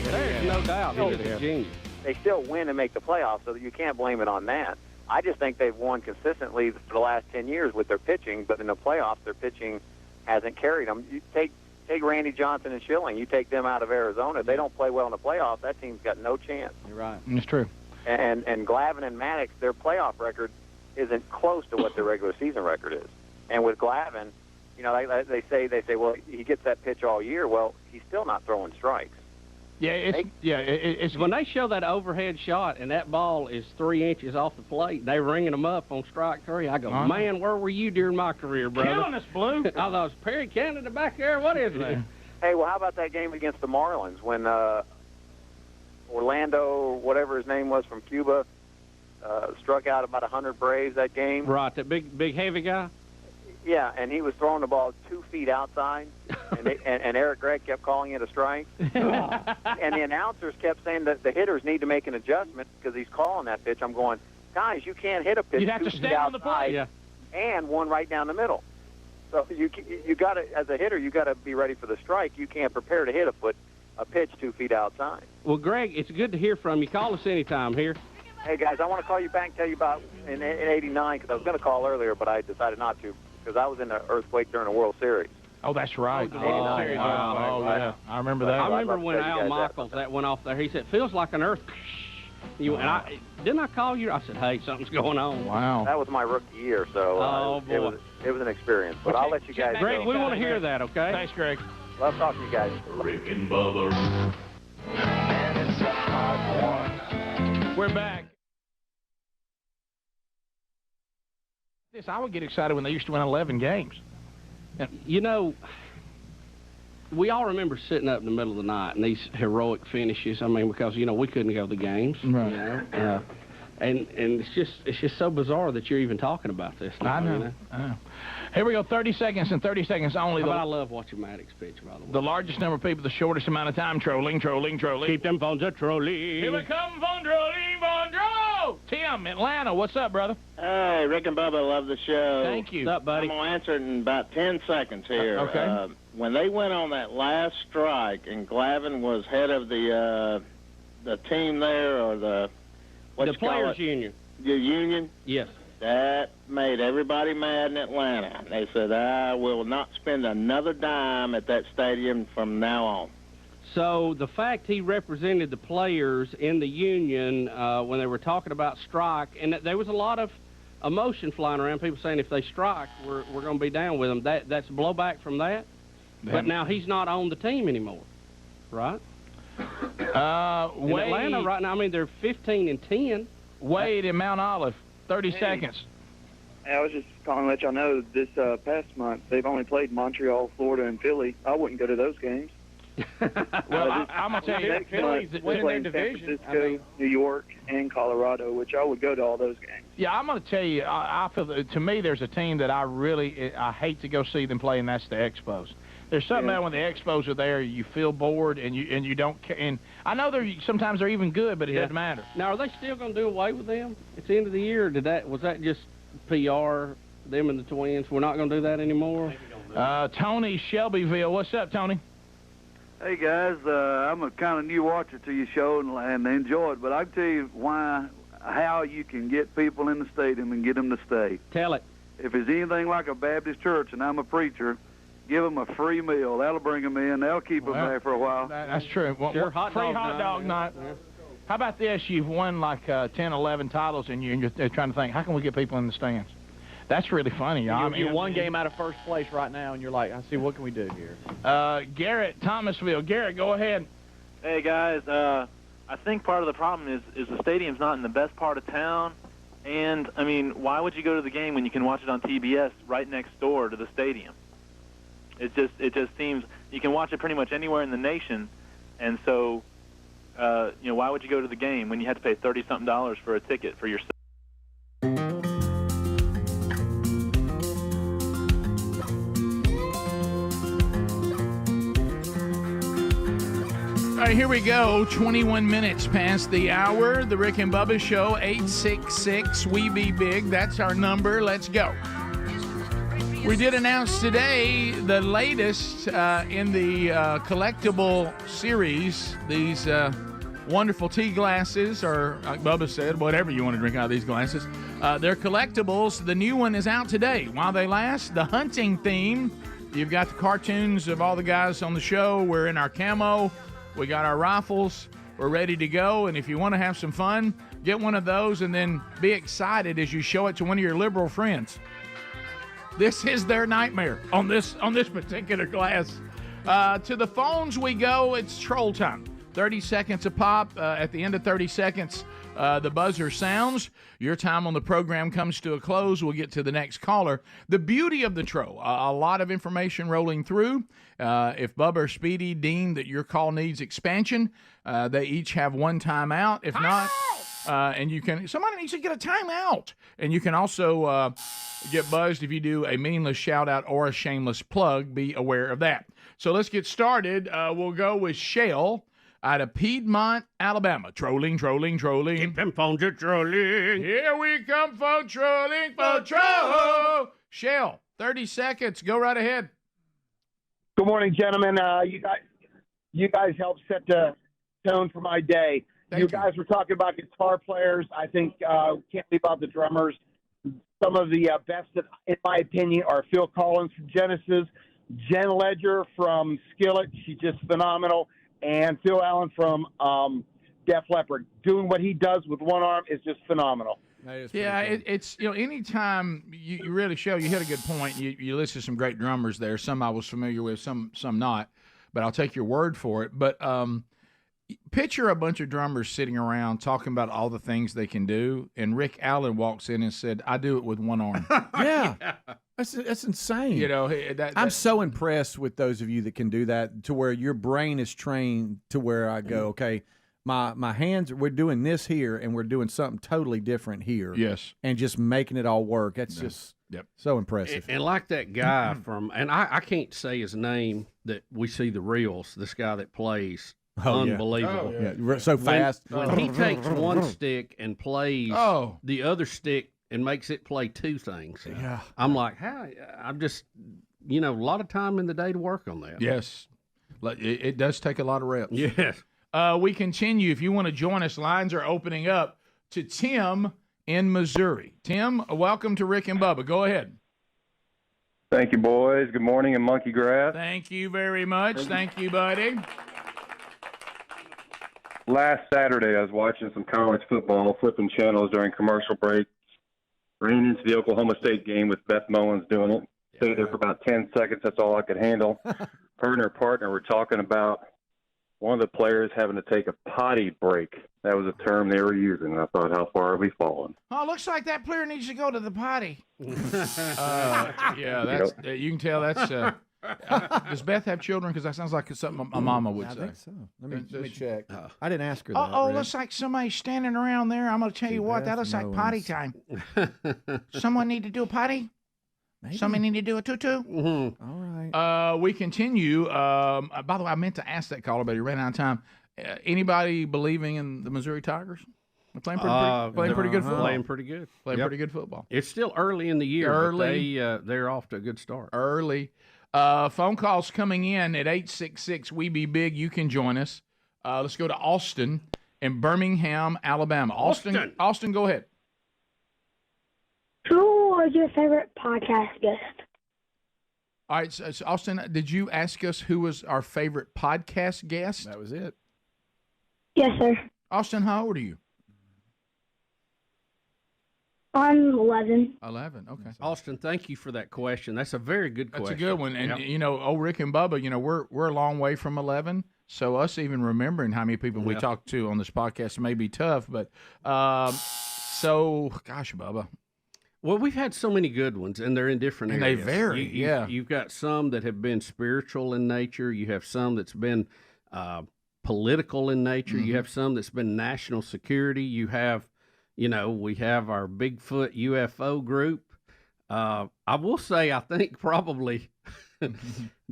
There's no doubt he was a genius. They still win and make the playoffs, so you can't blame it on that. I just think they've won consistently for the last 10 years with their pitching, but in the playoffs, their pitching hasn't carried them. You take Randy Johnson and Schilling. You take them out of Arizona. If they don't play well in the playoffs, that team's got no chance. You're right. It's true. And Glavine and Maddox, their playoff record isn't close to what their regular season record is. And with Glavine, you know, they say, well, he gets that pitch all year. Well, he's still not throwing strikes. Yeah, it's when they show that overhead shot and that ball is 3 inches off the plate. They ringing them up on strike three. I go, man, where were you during my career, brother? Killing us, Blue. I thought it was Perry Canada back there. What is that? Hey, well, how about that game against the Marlins when Orlando, whatever his name was from Cuba, struck out about 100 Braves that game? Right, that big heavy guy. Yeah, and he was throwing the ball 2 feet outside, and Eric Gregg kept calling it a strike. And the announcers kept saying that the hitters need to make an adjustment because he's calling that pitch. I'm going, guys, you can't hit a pitch. You have to stand on the plate, and one right down the middle. So you got to, as a hitter, you got to be ready for the strike. You can't prepare to hit a pitch 2 feet outside. Well, Greg, it's good to hear from you. Call us anytime here. Hey guys, I want to call you back and tell you about in '89 because I was going to call earlier, but I decided not to. Because I was in the earthquake during the World Series. Oh, that's right. Wow. Yeah. I remember that. I remember when Al Michaels, that went off there, he said, feels like an earth. And didn't I call you? I said, hey, something's going on. Wow. That was my rookie year, so it was an experience. But I'll let you guys know. Greg, we want to hear that, okay? Thanks, Greg. Love talking to you guys. Rick and Bubba. And it's a hot one. We're back. I would get excited when they used to win 11 games. You know, we all remember sitting up in the middle of the night and these heroic finishes. I mean, because, you know, we couldn't go to the games. Right. You know? And it's just so bizarre that you're even talking about this now. I know. You know? I know. Here we go, 30 seconds and 30 seconds only. But I love watching Maddox pitch, by the way. The largest number of people, the shortest amount of time, trolling. Keep them phones a trolling. Here we come, phone trolling. Tim, Atlanta, what's up, brother? Hey, Rick and Bubba, love the show. Thank you. What's up, buddy? I'm going to answer it in about 10 seconds here. Okay. When they went on that last strike and Glavine was head of the team there, or the Players Union. The union? Yes. That made everybody mad in Atlanta. They said, I will not spend another dime at that stadium from now on. So the fact he represented the players in the union when they were talking about strike, and there was a lot of emotion flying around, people saying if they strike, we're going to be down with them. That's blowback from that. But now he's not on the team anymore, right? In Atlanta right now, I mean, they're 15 and 10. Wade in Mount Olive, 30 seconds. Hey, I was just calling to let y'all know this past month they've only played Montreal, Florida, and Philly. I wouldn't go to those games. Well, I'm going to tell you, Philly's in their division. San Francisco, New York, and Colorado, which I would go to all those games. Yeah, I'm going to tell you, I feel that, to me, there's a team that I hate to go see them play, and that's the Expos. There's something about when the Expos are there, you feel bored, and you don't care. And I know sometimes they're even good, but it doesn't matter. Now, are they still going to do away with them at the end of the year? Or was that just PR, them and the Twins? We're not going to do that anymore? Tony, Shelbyville. What's up, Tony? Hey, guys. I'm a kind of new watcher to your show and enjoy it, but I can tell you how you can get people in the stadium and get them to stay. Tell it. If it's anything like a Baptist church and I'm a preacher, give them a free meal. That'll bring them in. That'll keep them there for a while. That's true. Well, sure, free hot dog night. Yeah. How about this? You've won like 10, 11 titles, and you're trying to think, how can we get people in the stands? That's really funny. You're one game out of first place right now, and you're like, I see, what can we do here? Garrett, Thomasville. Garrett, go ahead. Hey, guys. I think part of the problem is the stadium's not in the best part of town. And, I mean, why would you go to the game when you can watch it on TBS right next door to the stadium? It just seems you can watch it pretty much anywhere in the nation, and so why would you go to the game when you had to pay $30-something for a ticket for yourself? All right, here we go. 21 minutes past the hour. The Rick and Bubba Show, 866-WE-BE-BIG. That's our number. Let's go. We did announce today the latest in the collectible series, these wonderful tea glasses, or like Bubba said, whatever you want to drink out of these glasses. They're collectibles. The new one is out today. While they last, the hunting theme. You've got the cartoons of all the guys on the show. We're in our camo. We got our rifles. We're ready to go. And if you want to have some fun, get one of those and then be excited as you show it to one of your liberal friends. This is their nightmare on this particular glass. To the phones we go. It's troll time. 30 seconds a pop. At the end of 30 seconds, the buzzer sounds. Your time on the program comes to a close. We'll get to the next caller. The beauty of the troll, a lot of information rolling through. If Bubba or Speedy deem that your call needs expansion, they each have one timeout. If not, and somebody needs to get a timeout. And you can also get buzzed if you do a meaningless shout out or a shameless plug. Be aware of that. So let's get started. We'll go with Shell out of Piedmont, Alabama. Trolling. Keep them phones a trolling. Here we come, phone trolling, phone troll. Shell, 30 seconds. Go right ahead. Good morning, gentlemen. You guys helped set the tone for my day. You guys were talking about guitar players. I think can't leave out the drummers. Some of the best, in my opinion, are Phil Collins from Genesis, Jen Ledger from Skillet. She's just phenomenal. And Phil Allen from Def Leppard. Doing what he does with one arm is just phenomenal. Yeah, it's anytime you really show, you hit a good point. You listed some great drummers there. Some I was familiar with, some not. But I'll take your word for it. But picture a bunch of drummers sitting around talking about all the things they can do, and Rick Allen walks in and said, "I do it with one arm." Yeah. That's insane. You know, I'm so impressed with those of you that can do that, to where your brain is trained to where I go, okay, my hands, we're doing this here, and we're doing something totally different here. Yes. And just making it all work. That's just so impressive. And like that guy from, and I can't say his name, that we see the reels, this guy that plays. Unbelievable. Yeah. So fast. When he takes one stick and plays the other stick and makes it play two things. Yeah. I'm like, how? I'm just, a lot of time in the day to work on that. Yes. It does take a lot of reps. Yes. We continue. If you want to join us, lines are opening up to Tim in Missouri. Tim, welcome to Rick and Bubba. Go ahead. Thank you, boys. Good morning in Monkey Grass. Thank you very much. Thank you, buddy. Last Saturday, I was watching some college football, flipping channels during commercial break. Ran into the Oklahoma State game with Beth Mullins doing it. Stayed there for about 10 seconds. That's all I could handle. Her and her partner were talking about one of the players having to take a potty break. That was a term they were using. I thought, how far have we fallen? Oh, looks like that player needs to go to the potty. That's you can tell that's. Does Beth have children? Because that sounds like something a mama would say. I think so. Let me check. I didn't ask her that. Looks like somebody's standing around there. I'm going to tell you what, that looks like potty time. Someone need to do a potty? Maybe. Somebody need to do a tutu? Mm-hmm. All right. We continue. By the way, I meant to ask that caller, but he ran out of time. Anybody believing in the Missouri Tigers? They're playing pretty good football. Playing pretty good. Pretty good football. It's still early in the year, but they're off to a good start. Early. Phone calls coming in at 866 We Be Big. You can join us. Let's go to Austin in Birmingham, Alabama. Austin, go ahead. Who was your favorite podcast guest? All right, so Austin, did you ask us who was our favorite podcast guest? That was it. Yes, sir. Austin, how old are you? I'm 11. 11, okay. Austin, thank you for that question. That's a very good question. That's a good one. And, old Rick and Bubba, we're a long way from 11, so us even remembering how many people we talked to on this podcast may be tough. But, gosh, Bubba. Well, we've had so many good ones, and they're in different areas. And they vary, You've got some that have been spiritual in nature. You have some that's been political in nature. Mm-hmm. You have some that's been national security. You have... we have our Bigfoot UFO group. I will say, I think probably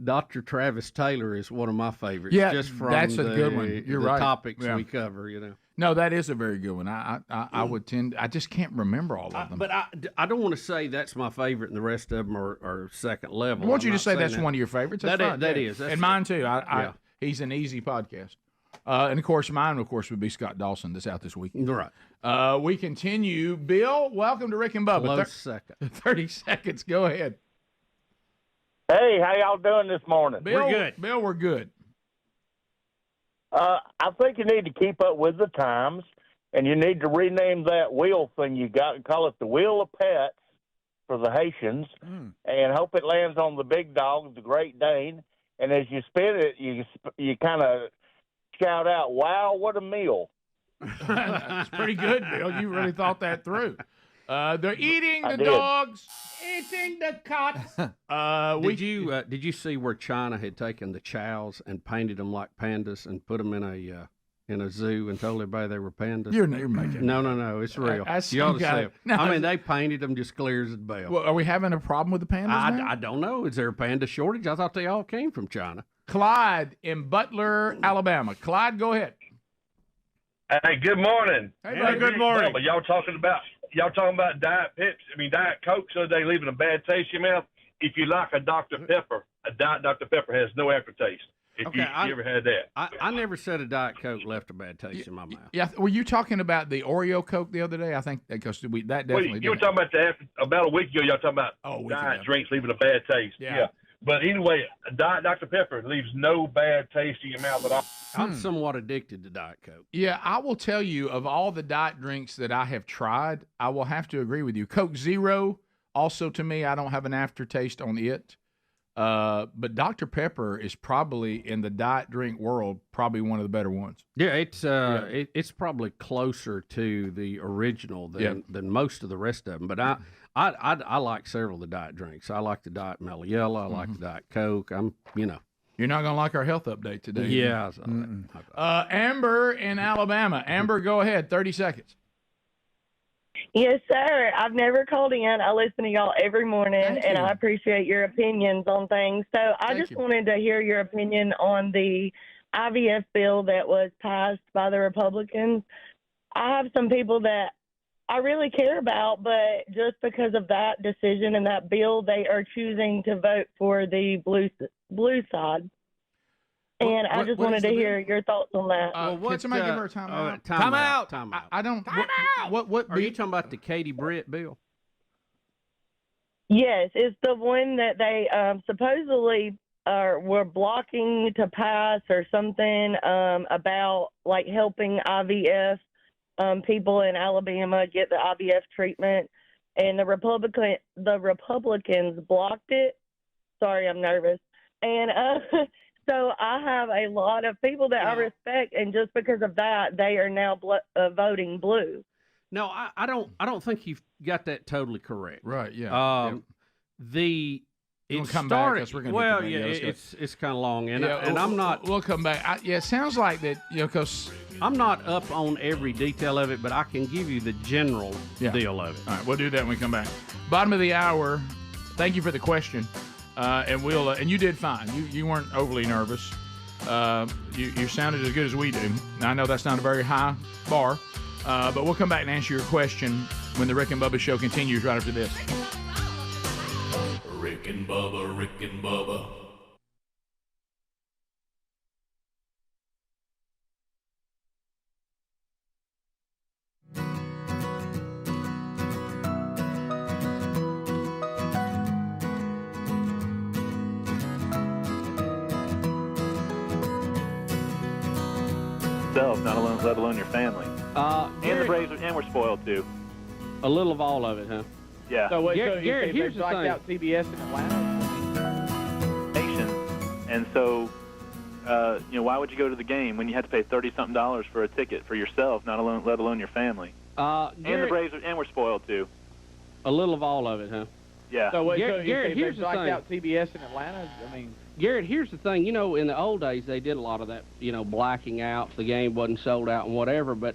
Dr. Travis Taylor is one of my favorites. Yeah, just from that's a good one. You're right. Topics we cover, No, that is a very good one. I would tend. I just can't remember all of them. But I don't want to say that's my favorite, and the rest of them are second level. I want you to say that's one of your favorites. That's that is, and mine too. He's an easy podcast. And, of course, mine, would be Scott Dawson that's out this week. Right. We continue. Bill, welcome to Rick and Bubba. Close second. 30 seconds. Go ahead. Hey, how y'all doing this morning? Bill, we're good. Bill, we're good. I think you need to keep up with the times, and you need to rename that wheel thing you got and call it the Wheel of Pets for the Haitians, and hope it lands on the big dog, the Great Dane. And as you spin it, you kind of shout out, "Wow, what a meal!" That's pretty good, Bill. You really thought that through. They're eating the did. dogs, eating the cats. Did you see where China had taken the chows and painted them like pandas and put them in a zoo and told everybody they were pandas? You're making No, it's real. You ought to see it. No, I mean, they painted them just clear as a bell. Well, are we having a problem with the pandas now? I don't know. Is there a panda shortage? I thought they all came from China. Clyde in Butler, Alabama. Clyde, go ahead. Hey, good morning. Hey, good morning. But y'all talking about Diet Coke the other day leaving a bad taste in your mouth. If you like a Dr. Pepper, a Diet Dr. Pepper has no aftertaste. If you ever had that. I never said a Diet Coke left a bad taste in my mouth. Yeah, were you talking about the Oreo Coke the other day? I think because that definitely. Well, you were talking about about a week ago. Y'all talking about diet drinks leaving a bad taste. Yeah. But anyway, Diet Dr. Pepper leaves no bad taste in your mouth at all. I'm somewhat addicted to Diet Coke. Yeah, I will tell you, of all the diet drinks that I have tried, I will have to agree with you. Coke Zero, also to me, I don't have an aftertaste on it. But Dr. Pepper is probably, in the diet drink world, probably one of the better ones. Yeah, it's probably closer to the original than most of the rest of them. But I like several of the diet drinks. I like the Diet Mellow Yellow. I like the Diet Coke. You're not going to like our health update today. Yeah. Amber in Alabama. Amber, go ahead. 30 seconds. Yes, sir. I've never called in. I listen to y'all every morning, and I appreciate your opinions on things. So I just wanted to hear your opinion on the IVF bill that was passed by the Republicans. I have some people that I really care about, but just because of that decision and that bill, they are choosing to vote for the blue side. And I just wanted to hear your thoughts on that. Can somebody give her a time out? Time out. I don't. What are you talking about? The Katie Britt bill? Yes, it's the one that they supposedly were blocking to pass or something about like helping IVF people in Alabama get the IVF treatment, and the Republicans blocked it. Sorry, I'm nervous. And so I have a lot of people that I respect, and just because of that, they are now voting blue. No, I don't think you've got that totally correct. Right? Yeah. It started. It's kind of long, and I'm not. We'll come back. It sounds like that. Because I'm not up on every detail of it, but I can give you the general deal of it. All right, we'll do that when we come back. Bottom of the hour. Thank you for the question, and we'll. And you did fine. You weren't overly nervous. You sounded as good as we do. Now, I know that's not a very high bar, but we'll come back and answer your question when the Rick and Bubba show continues right after this. Rick and Bubba, Rick and Bubba. Self, not alone, let alone your family. And the Braves, and we're spoiled too. A little of all of it, huh? Yeah. So wait, Garrett, here's they the blacked thing. out CBS in Atlanta. Nation, and so why would you go to the game when you had to pay $30-something for a ticket for yourself, not alone, let alone your family? And the Braves, and we're spoiled too. A little of all of it, huh? Yeah. So wait, Garrett, they here's the blacked thing. out CBS in Atlanta. I mean, Garrett, here's the thing. In the old days, they did a lot of that, blacking out. The game wasn't sold out and whatever, but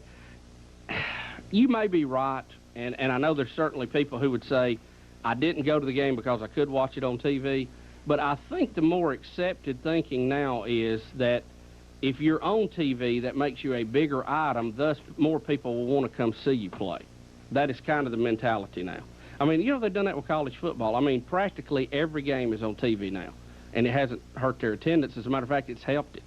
you may be right, and I know there's certainly people who would say, I didn't go to the game because I could watch it on TV, but I think the more accepted thinking now is that if you're on TV, that makes you a bigger item, thus more people will want to come see you play. That is kind of the mentality now. I mean, they've done that with college football. I mean, practically every game is on TV now, and it hasn't hurt their attendance. As a matter of fact, it's helped it.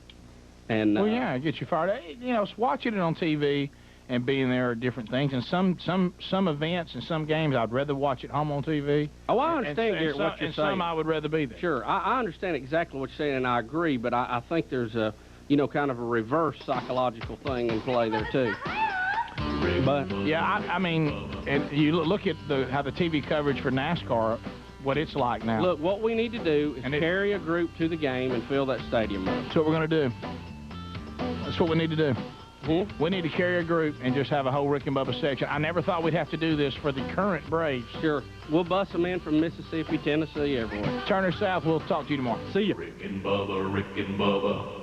And well, yeah, it gets you fired up. You know, watching it on TV and being there are different things. And some events and some games I'd rather watch at home on TV. Oh, I understand what you're saying. Some I would rather be there. Sure, I understand exactly what you're saying, and I agree. But I think there's a, kind of a reverse psychological thing in play there too. But yeah, I mean, and you look at how the TV coverage for NASCAR, what it's like now. Look, what we need to do is carry a group to the game and fill that stadium up. That's what we're going to do. That's what we need to do. We need to carry a group and just have a whole Rick and Bubba section. I never thought we'd have to do this for the current Braves. Sure. We'll bus them in from Mississippi, Tennessee, everywhere. Turner South, we'll talk to you tomorrow. See you. Rick and Bubba, Rick and Bubba.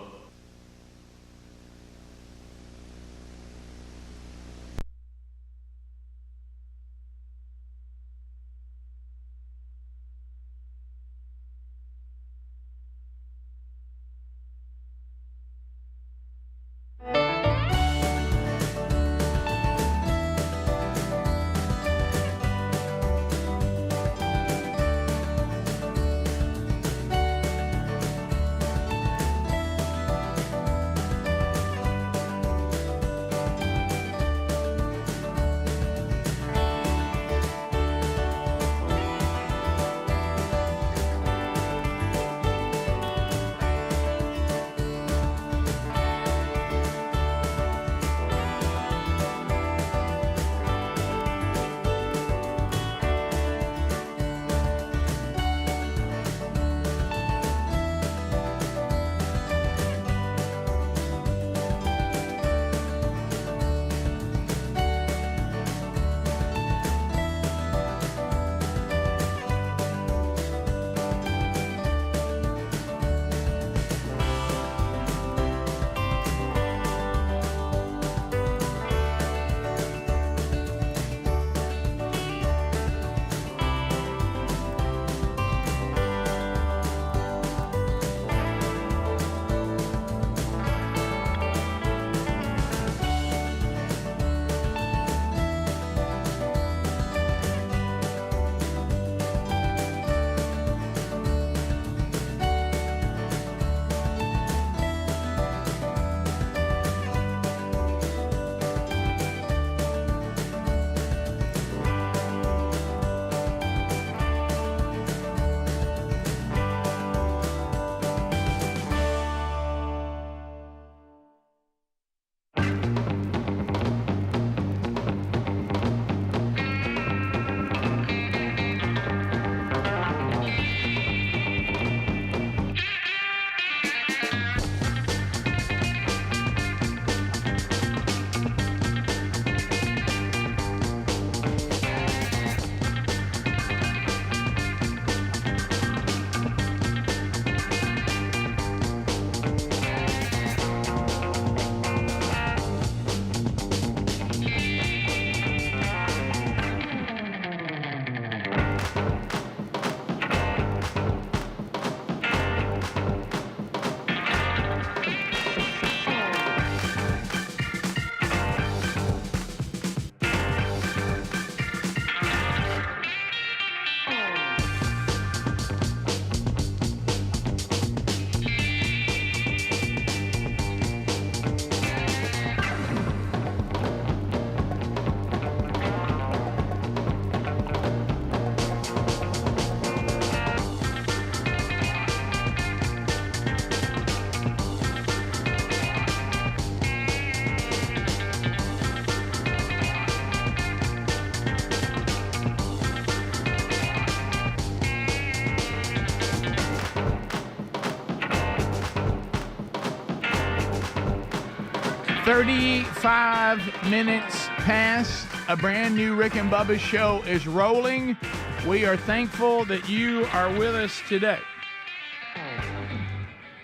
"35 minutes past. A brand new Rick and Bubba show is rolling. We are thankful that you are with us today.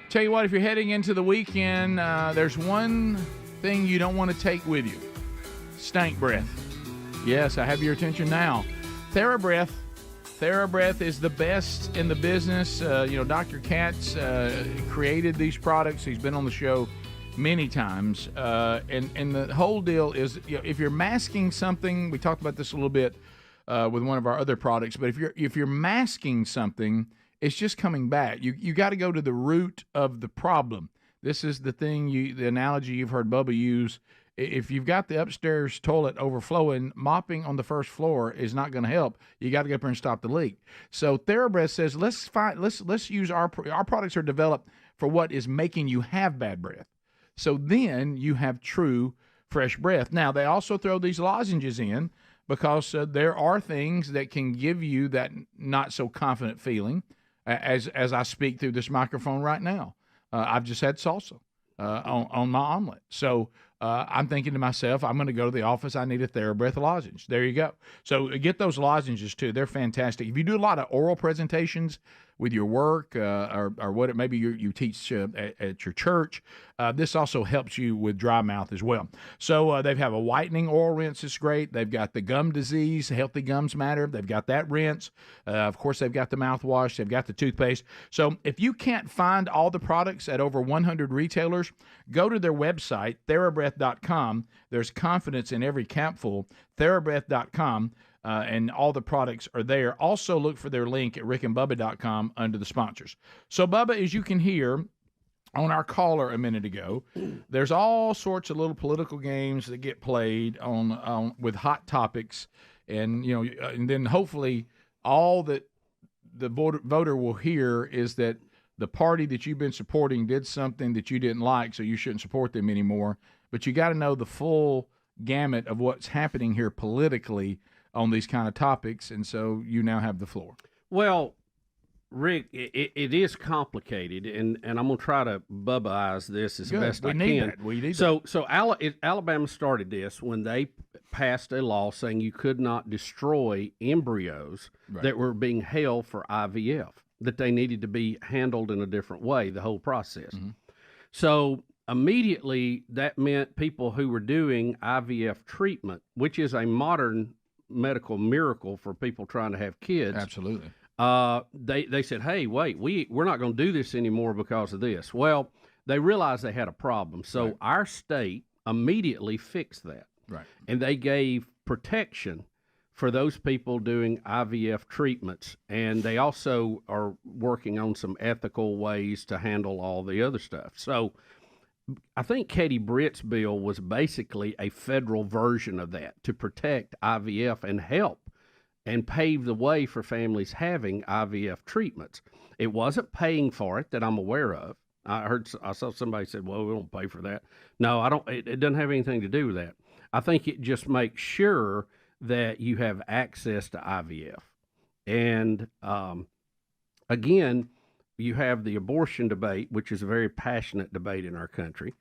Tell you what, if you're heading into the weekend, there's one thing you don't want to take with you. Stank breath. Yes, I have your attention now. TheraBreath. TheraBreath is the best in the business. Dr. Katz created these products. He's been on the show many times. And the whole deal is, if you're masking something, we talked about this a little bit with one of our other products, but if you're masking something, it's just coming back. You got to go to the root of the problem. This is the analogy you've heard Bubba use. If you've got the upstairs toilet overflowing, mopping on the first floor is not going to help. You got to get up there and stop the leak. So TheraBreath says, let's use our products are developed for what is making you have bad breath. So then you have true fresh breath. Now, they also throw these lozenges in because there are things that can give you that not so confident feeling as I speak through this microphone right now. I've just had salsa on my omelet. So I'm thinking to myself, I'm going to go to the office. I need a TheraBreath lozenge. There you go. So get those lozenges too. They're fantastic. If you do a lot of oral presentations with your work or what maybe you teach at your church, this also helps you with dry mouth as well. So they have a whitening oral rinse. It's great. They've got the gum disease, Healthy Gums Matter. They've got that rinse. Of course, they've got the mouthwash. They've got the toothpaste. So if you can't find all the products at over 100 retailers, go to their website, TheraBreath.com. There's confidence in every capful. TheraBreath.com. And all the products are there. Also look for their link at rickandbubba.com under the sponsors. So, Bubba, as you can hear on our caller a minute ago, there's all sorts of little political games that get played on with hot topics, and and then hopefully all that the voter will hear is that the party that you've been supporting did something that you didn't like, so you shouldn't support them anymore. But you got to know the full gamut of what's happening here politically on these kind of topics, and so you now have the floor. Well, Rick, it is complicated, and I'm going to try to Bubba-ize this as best I can. We need that. So Alabama started this when they passed a law saying you could not destroy embryos that were being held for IVF, that they needed to be handled in a different way, the whole process. Mm-hmm. So immediately that meant people who were doing IVF treatment, which is a modern medical miracle for people trying to have kids. Absolutely. They said, hey, wait, we're not going to do this anymore because of this. Well, they realized they had a problem. So our state immediately fixed that. Right. And they gave protection for those people doing IVF treatments. And they also are working on some ethical ways to handle all the other stuff. So I think Katie Britt's bill was basically a federal version of that to protect IVF and help and pave the way for families having IVF treatments. It wasn't paying for it that I'm aware of. I saw somebody said, well, we don't pay for that. No, I don't. It doesn't have anything to do with that. I think it just makes sure that you have access to IVF. And again, you have the abortion debate, which is a very passionate debate in our country,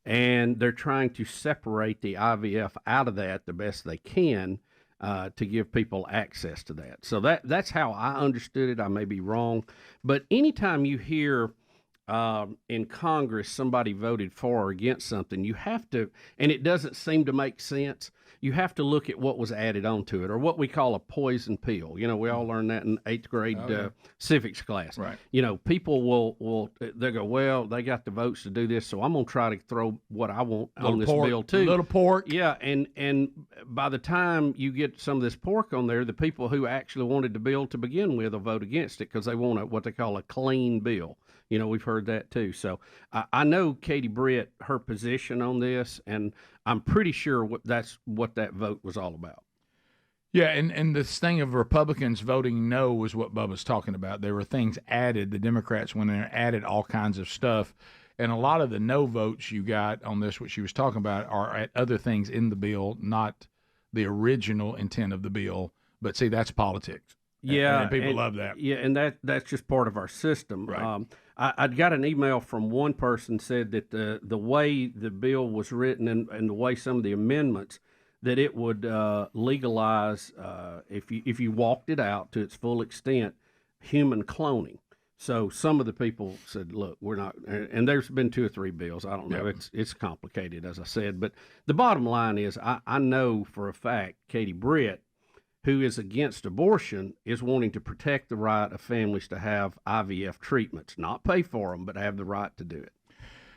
and they're trying to separate the IVF out of that the best they can to give people access to that. So that's how I understood it. I may be wrong, but anytime you hear in Congress somebody voted for or against something, you have to, and it doesn't seem to make sense, you have to look at what was added onto it, or what we call a poison pill. We all learned that in 8th grade civics class. Right. People will they go, well, they got the votes to do this, so I'm going to try to throw what I want on this bill too. Little pork. Yeah, and by the time you get some of this pork on there, the people who actually wanted the bill to begin with will vote against it because they want what they call a clean bill. We've heard that too. So I know Katie Britt, her position on this, and I'm pretty sure that's what that vote was all about. Yeah, and this thing of Republicans voting no was what Bubba's talking about. There were things added. The Democrats went in and added all kinds of stuff. And a lot of the no votes you got on this, what she was talking about, are at other things in the bill, not the original intent of the bill. But see, that's politics. Yeah, and people love that. Yeah, and that's just part of our system. Right. I got an email from one person said that the way the bill was written and the way some of the amendments, that it would legalize, if you walked it out to its full extent, human cloning. So some of the people said, look, we're not, and there's been 2 or 3 bills. I don't know. Yep. It's complicated, as I said. But the bottom line is I know for a fact Katie Britt, who is against abortion, is wanting to protect the right of families to have IVF treatments, not pay for them, but have the right to do it.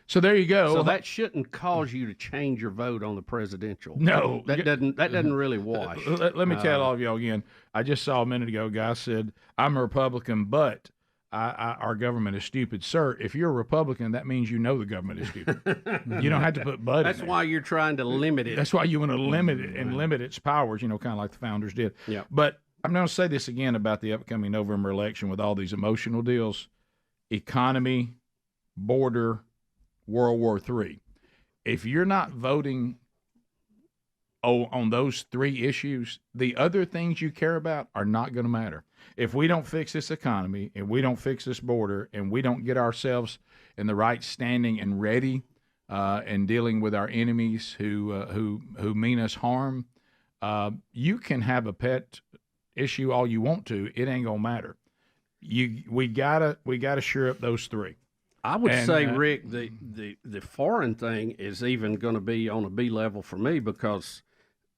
So there you go. So that shouldn't cause you to change your vote on the presidential. No, that doesn't really wash. Let me tell all of y'all again. I just saw a minute ago, a guy said, I'm a Republican, but our government is stupid. Sir, if you're a Republican, that means you know the government is stupid. You don't have to put Bud That's in why you're trying to limit it. That's why you want to limit it and limit its powers, kind of like the founders did. Yeah. But I'm going to say this again about the upcoming November election with all these emotional deals: economy, border, World War III. If you're not voting on those three issues, the other things you care about are not going to matter. If we don't fix this economy, and we don't fix this border, and we don't get ourselves in the right standing and ready and dealing with our enemies who mean us harm, you can have a pet issue all you want to. It ain't gonna matter. We gotta shore up those three. I would say, Rick, the foreign thing is even going to be on a B level for me because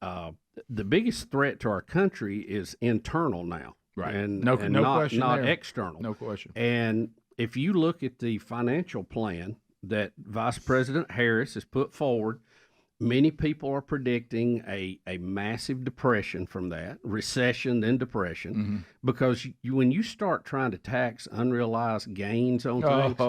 the biggest threat to our country is internal now, right? And no not, question, not there. external, no question. And if you look at the financial plan that Vice President Harris has put forward, many people are predicting a massive depression from that, recession, then depression, because when you start trying to tax unrealized gains on things,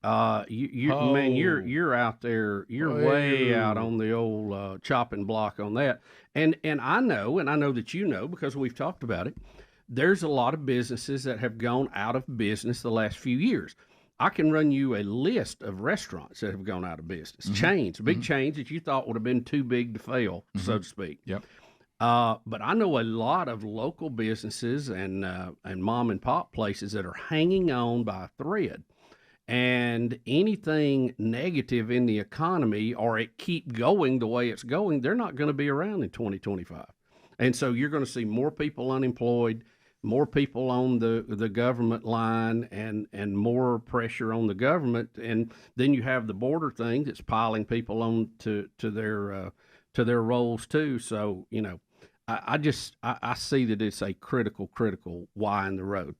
man, you're out there, you're way out on the old chopping block on that. And I know that you know, because we've talked about it, there's a lot of businesses that have gone out of business the last few years. I can run you a list of restaurants that have gone out of business, chains, big chains that you thought would have been too big to fail, so to speak. Yep. But I know a lot of local businesses and mom and pop places that are hanging on by a thread. And anything negative in the economy, or it keep going the way it's going, they're not going to be around in 2025. And so you're going to see more people unemployed, more people on the government line, and more pressure on the government, and then you have the border thing that's piling people on to their roles too. So I see that it's a critical Y in the road.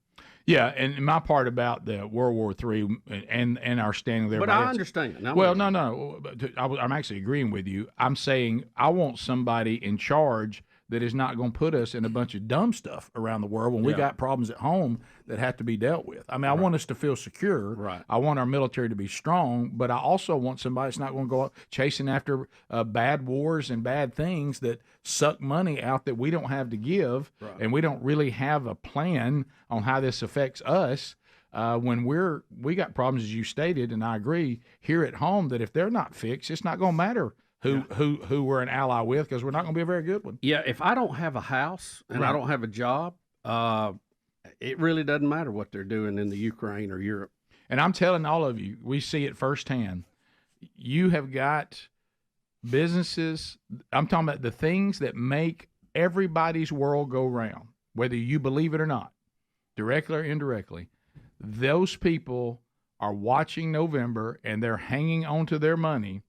Yeah, and my part about the World War III and our standing there. But I understand. No. I'm actually agreeing with you. I'm saying I want somebody in charge that is not going to put us in a bunch of dumb stuff around the world when we got problems at home that have to be dealt with. I mean, I want us to feel secure. Right. I want our military to be strong, but I also want somebody that's not going to go out chasing after bad wars and bad things that suck money out that we don't have to give, and we don't really have a plan on how this affects us. When we got problems, as you stated, and I agree, here at home, that if they're not fixed, it's not going to matter who we're an ally with, because we're not going to be a very good one. Yeah, if I don't have a house and I don't have a job, it really doesn't matter what they're doing in the Ukraine or Europe. And I'm telling all of you, we see it firsthand. You have got businesses, I'm talking about the things that make everybody's world go round, whether you believe it or not, directly or indirectly. Those people are watching November, and they're hanging on to their money.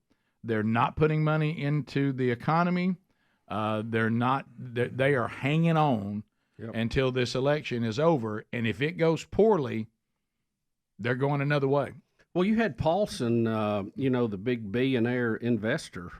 They're not putting money into the economy. They are hanging on until this election is over. And if it goes poorly, they're going another way. Well, you had Paulson, the big billionaire investor.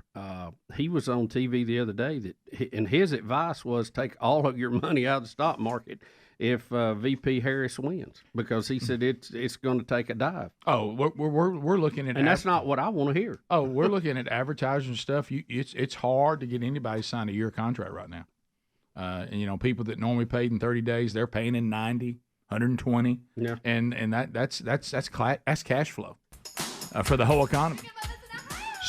He was on TV the other day, and his advice was take all of your money out of the stock market if VP Harris wins, because he said it's going to take a dive. Oh, we're looking at, and that's not what I want to hear. Oh, we're looking at advertising and stuff. It's hard to get anybody to sign a year contract right now. And people that normally paid in 30 days, they're paying in 90, 120. Yeah, and that's cash flow for the whole economy.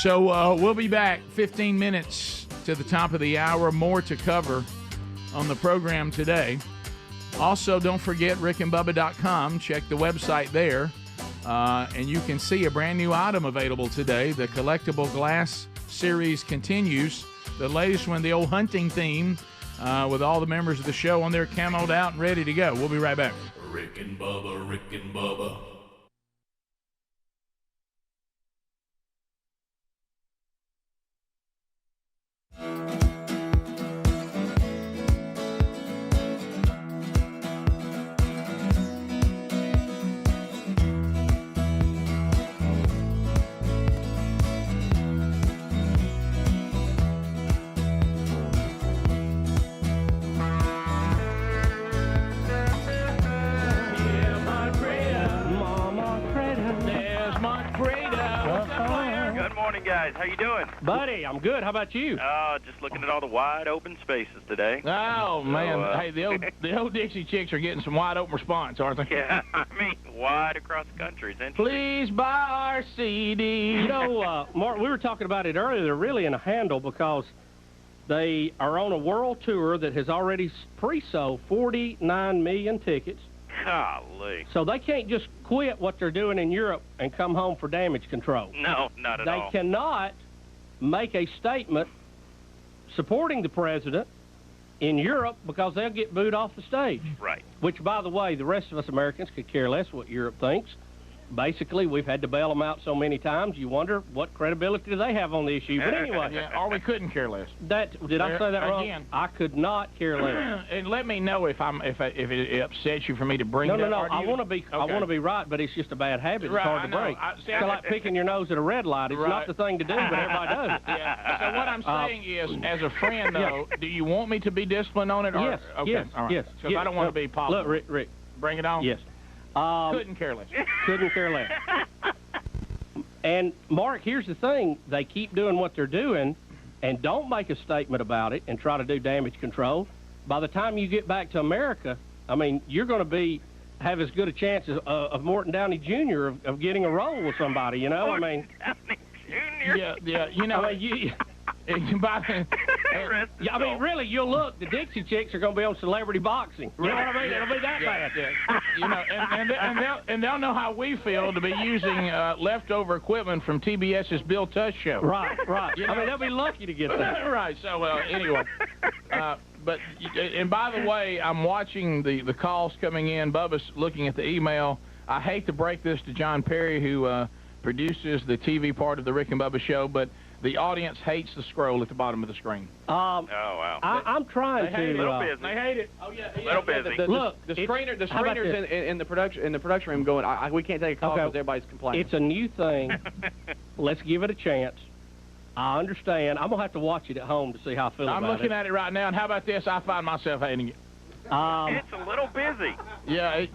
So we'll be back 15 minutes to the top of the hour. More to cover on the program today. Also, don't forget rickandbubba.com. Check the website there, and you can see a brand new item available today. The collectible glass series continues. The latest one, the old hunting theme, with all the members of the show on there camoed out and ready to go. We'll be right back. Rick and Bubba, Rick and Bubba. Yeah, my How you doing? Buddy, I'm good. How about you? Just looking at all the wide open spaces today. Oh, man. Hey, the old Dixie Chicks are getting some wide open response, aren't they? Yeah, I mean, wide across the country. It's interesting. Please buy our CD. You know, Mark, we were talking about it earlier. They're really in a handle because they are on a world tour that has already pre-sold 49 million tickets. Golly. So they can't just quit what they're doing in Europe and come home for damage control. No, not at all. They cannot make a statement supporting the president in Europe because they'll get booed off the stage. Right. Which, by the way, the rest of us Americans could care less what Europe thinks. Basically, we've had to bail them out so many times, you wonder what credibility do they have on the issue. But anyway. Yeah, or we couldn't care less. Did I say that wrong? Again. I could not care less. And let me know if it upsets you for me to bring that. No. I want to be right, but it's just a bad habit. It's hard to break. It's like picking your nose at a red light. It's not the thing to do, but everybody does it. Yeah. So what I'm saying is, as a friend, though, do you want me to be disciplined on it? Or? Yes. Okay. Yes. All right. Yes. Because I don't want to be popular. Look, Rick. Bring it on. Yes. Couldn't care less. Couldn't care less. And, Mark, here's the thing. They keep doing what they're doing and don't make a statement about it and try to do damage control. By the time you get back to America, I mean, you're going to have as good a chance of Morton Downey Jr. of getting a role with somebody, you know? I mean, Jr.? Yeah, you know, I mean, really, you'll look. The Dixie Chicks are going to be on Celebrity Boxing. You know what I mean? It'll be that bad. Yeah. You know, and they'll know how we feel to be using leftover equipment from TBS's Bill Tush show. Right. You know? I mean, they'll be lucky to get that. Right. So anyway, but and by the way, I'm watching the calls coming in. Bubba's looking at the email. I hate to break this to John Perry, who produces the TV part of the Rick and Bubba show, but the audience hates the scroll at the bottom of the screen. Oh, wow. I'm trying to. Little busy. They hate it. Oh, yeah. Little busy. Look, the screeners in the production room going, we can't take a call because everybody's complaining. It's a new thing. Let's give it a chance. I understand. I'm going to have to watch it at home to see how I feel about it. I'm looking at it right now, and how about this? I find myself hating it. It's a little busy. Yeah,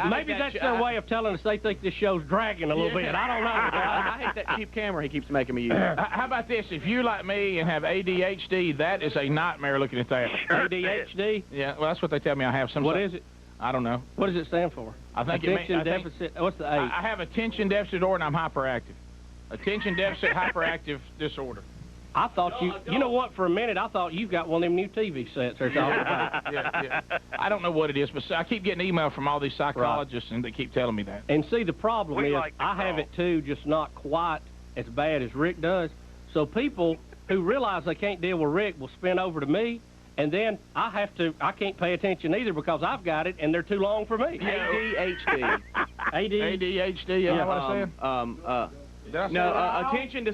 maybe that's their way of telling us they think this show's dragging a little bit. I don't know. I hate that cheap camera he keeps making me use. How about this? If you're like me and have ADHD, that is a nightmare looking at that. Sure ADHD? Yeah, well, that's what they tell me I have. What is it? I don't know. What does it stand for? I think attention deficit. What's the A? I have attention deficit disorder, and I'm hyperactive. Attention deficit hyperactive disorder. I thought you know what, for a minute, I thought you've got one of them new TV sets they're talking about. Yeah. I don't know what it is, but I keep getting email from all these psychologists, and they keep telling me that. And see, the problem is I have it too, just not quite as bad as Rick does. So people who realize they can't deal with Rick will spin over to me, and then I can't pay attention either because I've got it, and they're too long for me. ADHD. ADHD, yeah, what I said? Attention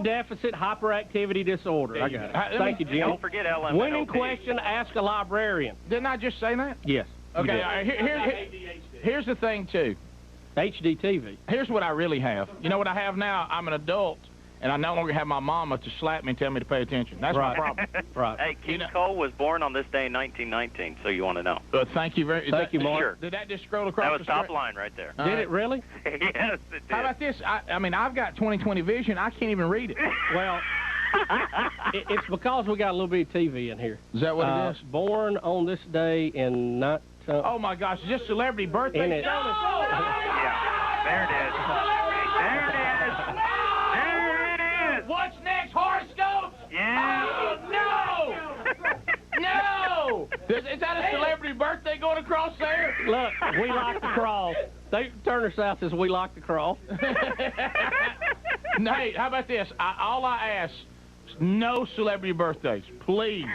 deficit hyperactivity disorder. I got it. Thank you, Jim. Don't forget LMNOP. Winning question, ask a librarian. Didn't I just say that? Yes. Okay, here's the thing, too. HDTV. Here's what I really have. You know what I have now? I'm an adult, and I no longer have my mama to slap me and tell me to pay attention. That's my problem. Right. Hey, King Cole was born on this day in 1919, so you want to know. Thank you very much. Thank you, Mark. Sure. Did that just scroll across the screen? That was top line right there. Did it really? Yes, it did. How about this? I mean, I've got 20/20 vision. I can't even read it. Well, it's because we got a little bit of TV in here. Is that what it is? Born on this day in oh, my gosh. Just celebrity birthday. In it. Yeah, there it is. What's next, horoscopes? Yeah. Oh, no! No! Is that a celebrity birthday going across there? Look, we like to crawl. They Turner South says we like to crawl. Nate, how about this? All I ask, no celebrity birthdays, please.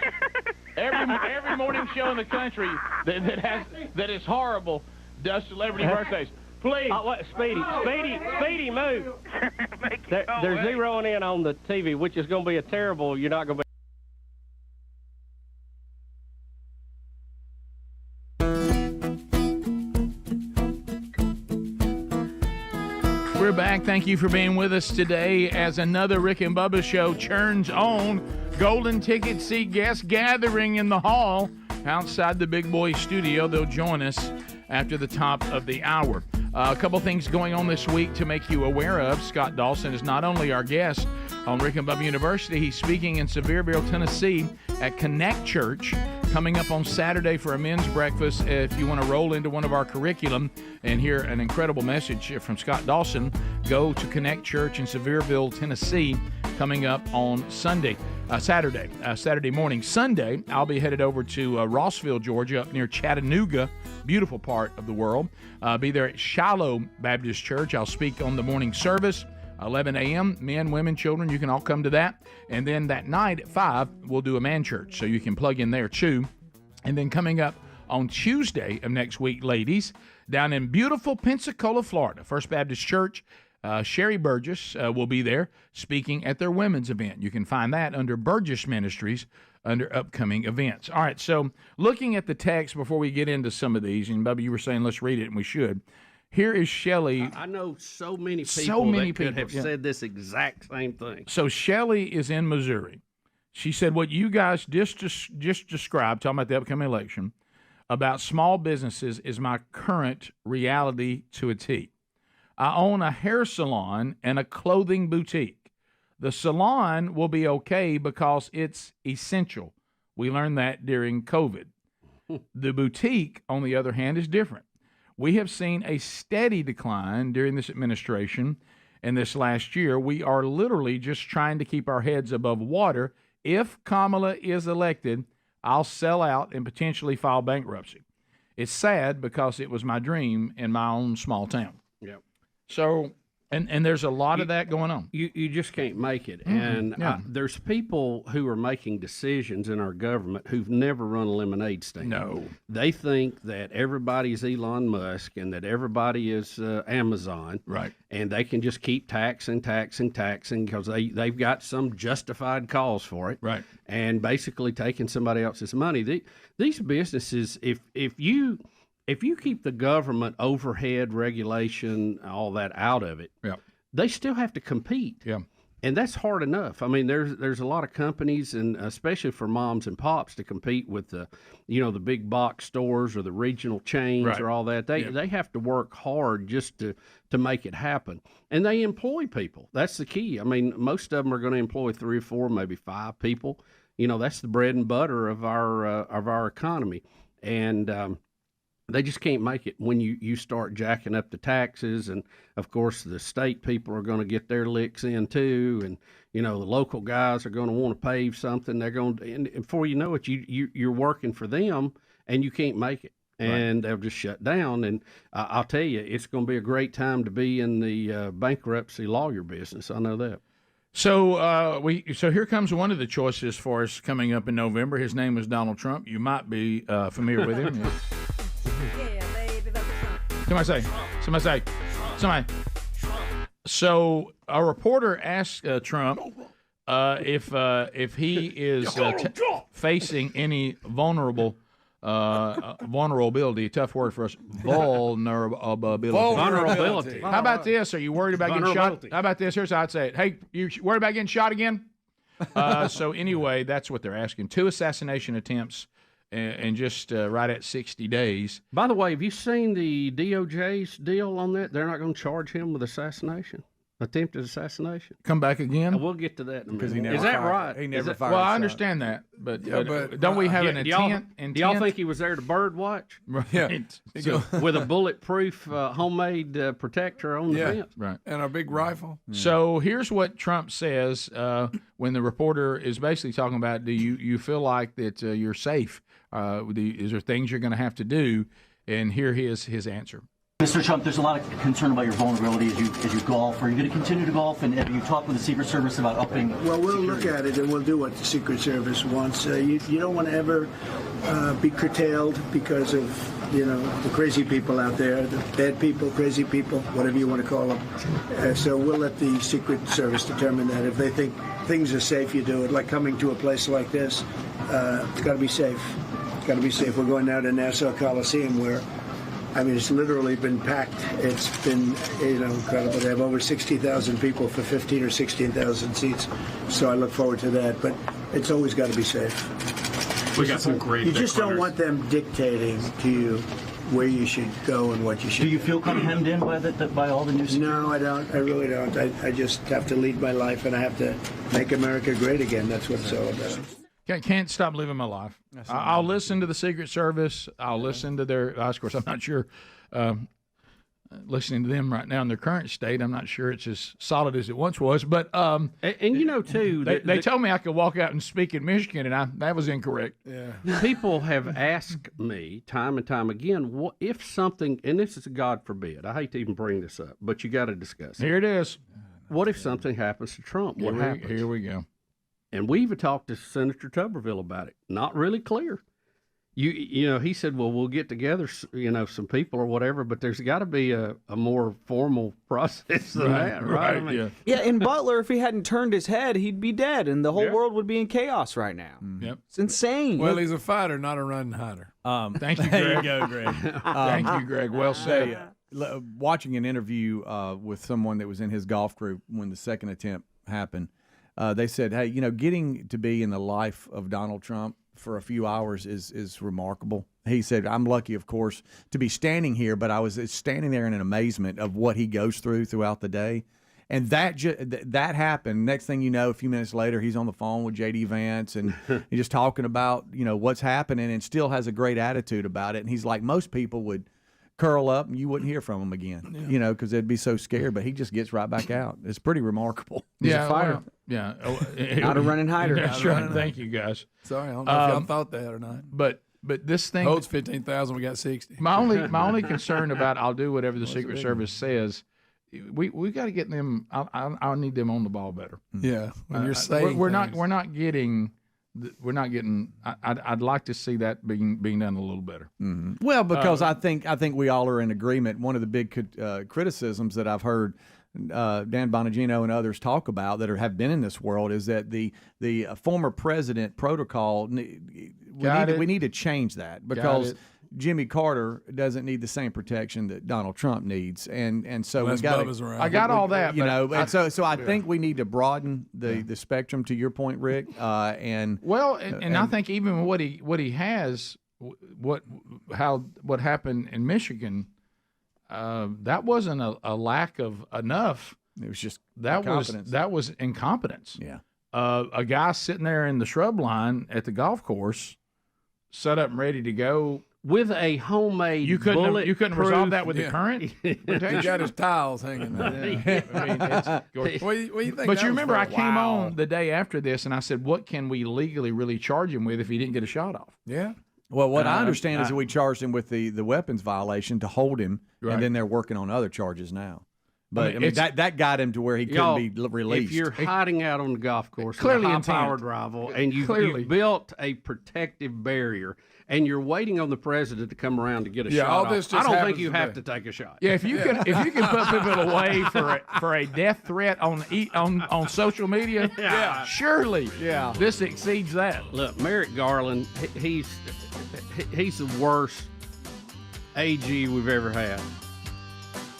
Every morning show in the country that is horrible does celebrity birthdays. Please. Speedy, move. They're zeroing in on the TV, which is going to be a terrible, you're not going to be. We're back. Thank you for being with us today as another Rick and Bubba show churns on. Golden ticket seat guests gathering in the hall outside the Big Boy studio. They'll join us after the top of the hour. A couple things going on this week to make you aware of. Scott Dawson is not only our guest on Rick and Bubba University, he's speaking in Sevierville, Tennessee at Connect Church, coming up on Saturday for a men's breakfast. If you want to roll into one of our curriculum and hear an incredible message from Scott Dawson, go to Connect Church in Sevierville, Tennessee, coming up on Saturday morning. Sunday, I'll be headed over to Rossville, Georgia, up near Chattanooga, beautiful part of the world. Be there at Shiloh Baptist Church. I'll speak on the morning service, 11 a.m. Men, women, children, you can all come to that. And then that night at 5, we'll do a man church, so you can plug in there too. And then coming up on Tuesday of next week, ladies, down in beautiful Pensacola, Florida, First Baptist Church, Sherry Burgess will be there speaking at their women's event. You can find that under Burgess Ministries under upcoming events. All right, so looking at the text before we get into some of these, and Bubba, you were saying let's read it, and we should. Here is Shelley. I know so many people that could have said this exact same thing. So Shelley is in Missouri. She said what you guys just described, talking about the upcoming election, about small businesses is my current reality to a T. I own a hair salon and a clothing boutique. The salon will be okay because it's essential. We learned that during COVID. The boutique, on the other hand, is different. We have seen a steady decline during this administration and this last year. We are literally just trying to keep our heads above water. If Kamala is elected, I'll sell out and potentially file bankruptcy. It's sad because it was my dream in my own small town. Yep. So, and there's a lot of that going on. You just can't make it. Mm-hmm. And there's people who are making decisions in our government who've never run a lemonade stand. No. They think that everybody's Elon Musk and that everybody is Amazon. Right. And they can just keep taxing because they've got some justified cause for it. Right. And basically taking somebody else's money. These businesses, if you keep the government overhead regulation, all that out of it, they still have to compete. Yeah. And that's hard enough. I mean, there's a lot of companies, and especially for moms and pops, to compete with the big box stores or the regional chains or all that. They have to work hard just to make it happen. And they employ people. That's the key. I mean, most of them are going to employ 3 or 4, maybe 5 people. That's the bread and butter of our economy. And they just can't make it when you start jacking up the taxes. And, of course, the state people are going to get their licks in, too. And, the local guys are going to want to pave something. They're going to, and before you know it, you're working for them, and you can't make it. And they'll just shut down. And I'll tell you, it's going to be a great time to be in the bankruptcy lawyer business. I know that. So so here comes one of the choices for us coming up in November. His name is Donald Trump. You might be familiar with him. Somebody say. So a reporter asked Trump if he is facing any vulnerability. A tough word for us. Vulnerability. How about this? Are you worried about getting shot? How about this? Here's how I'd say it. Hey, you worried about getting shot again? So anyway, that's what they're asking. 2 assassination attempts and just right at 60 days. By the way, have you seen the DOJ's deal on that? They're not going to charge him with attempted assassination. Come back again? We'll get to that in a minute. Is that right? He never fired. Well, I understand that, but don't we have an intent? Do y'all think he was there to bird watch? Right. So, with a bulletproof homemade protector on the fence. Right. And a big rifle. So here's what Trump says when the reporter is basically talking about, do you feel like that you're safe? Is there things you're going to have to do? And here is his answer. Mr. Trump, there's a lot of concern about your vulnerability as you golf. Are you going to continue to golf? And have you talked with the Secret Service about upping? Well, we'll look at it and we'll do what the Secret Service wants. You don't want to ever be curtailed because of the crazy people out there, the bad people, crazy people, whatever you want to call them. So we'll let the Secret Service determine that. If they think things are safe, you do it. Like coming to a place like this, it's got to be safe. It's got to be safe. We're going now to Nassau Coliseum where it's literally been packed. It's been, incredible. They have over 60,000 people for 15 or 16,000 seats. So I look forward to that. But it's always got to be safe. We got some great. You just don't want them dictating to you where you should go and what you should. Do you feel kind of hemmed in by all the news? No, I don't. I really don't. I just have to lead my life, and I have to make America great again. That's what it's all about. I can't stop living my life. I'll listen to the Secret Service. I'll listen to their. Of course, I'm not sure. Listening to them right now in their current state, I'm not sure it's as solid as it once was. But and you know too, they told me I could walk out and speak in Michigan, and that was incorrect. Yeah. People have asked me time and time again, what if something, and this is God forbid, I hate to even bring this up, but you got to discuss it. Here it is. What if something happens to Trump? What happens? Here we go. And we even talked to Senator Tuberville about it. Not really clear. You know, he said, well, we'll get together, some people or whatever, but there's got to be a more formal process than that, right? I mean, yeah, and Butler, if he hadn't turned his head, he'd be dead, and the whole world would be in chaos right now. Yep. It's insane. Well, he's a fighter, not a run hider. Thank you, Greg. There you go, Greg. Thank you, Greg. Well said. Watching an interview with someone that was in his golf group when the second attempt happened, they said, hey, getting to be in the life of Donald Trump for a few hours is remarkable. He said, I'm lucky, of course, to be standing here, but I was standing there in an amazement of what he goes throughout the day. And that happened. Next thing you know, a few minutes later, he's on the phone with J.D. Vance and he's just talking about, what's happening, and still has a great attitude about it. And he's like, most people would curl up and you wouldn't hear from him again, because they'd be so scared, but he just gets right back out. It's pretty remarkable. He's a fighter. Not a running hider. That's right. Thank you, guys. Sorry, I don't know if y'all thought that or not. But this thing holds 15,000. We got 60. My only concern about I'll do whatever the Secret Service says. We got to get them. I need them on the ball better. Yeah, when you're saying we're not getting. I'd like to see that being done a little better. Mm-hmm. Well, because I think we all are in agreement. One of the big criticisms that I've heard Dan Bonagino and others talk about that have been in this world is that the former president protocol, we need to change that, because Jimmy Carter doesn't need the same protection that Donald Trump needs, and so we got. I got all that, so I think we need to broaden the spectrum. To your point, Rick, and I think even what he has, what happened in Michigan. That wasn't a lack of enough. It was just that was incompetence. Yeah. A guy sitting there in the shrub line at the golf course, set up and ready to go with a homemade. You couldn't resolve that with the current. He got his tiles hanging there. What do you think? But you remember, I came on the day after this, and I said, "What can we legally really charge him with if he didn't get a shot off?" Yeah. Well, what I understand is that we charged him with the weapons violation to hold him, and then they're working on other charges now. But that got him to where he couldn't be released. If you're hiding out on the golf course, clearly with a high-powered rival, and you built a protective barrier, and you're waiting on the president to come around to get a shot off, I don't think you have to take a shot. Yeah, if you can put people away for a death threat on social media, surely, this exceeds that. Look, Merrick Garland, he's the worst AG we've ever had.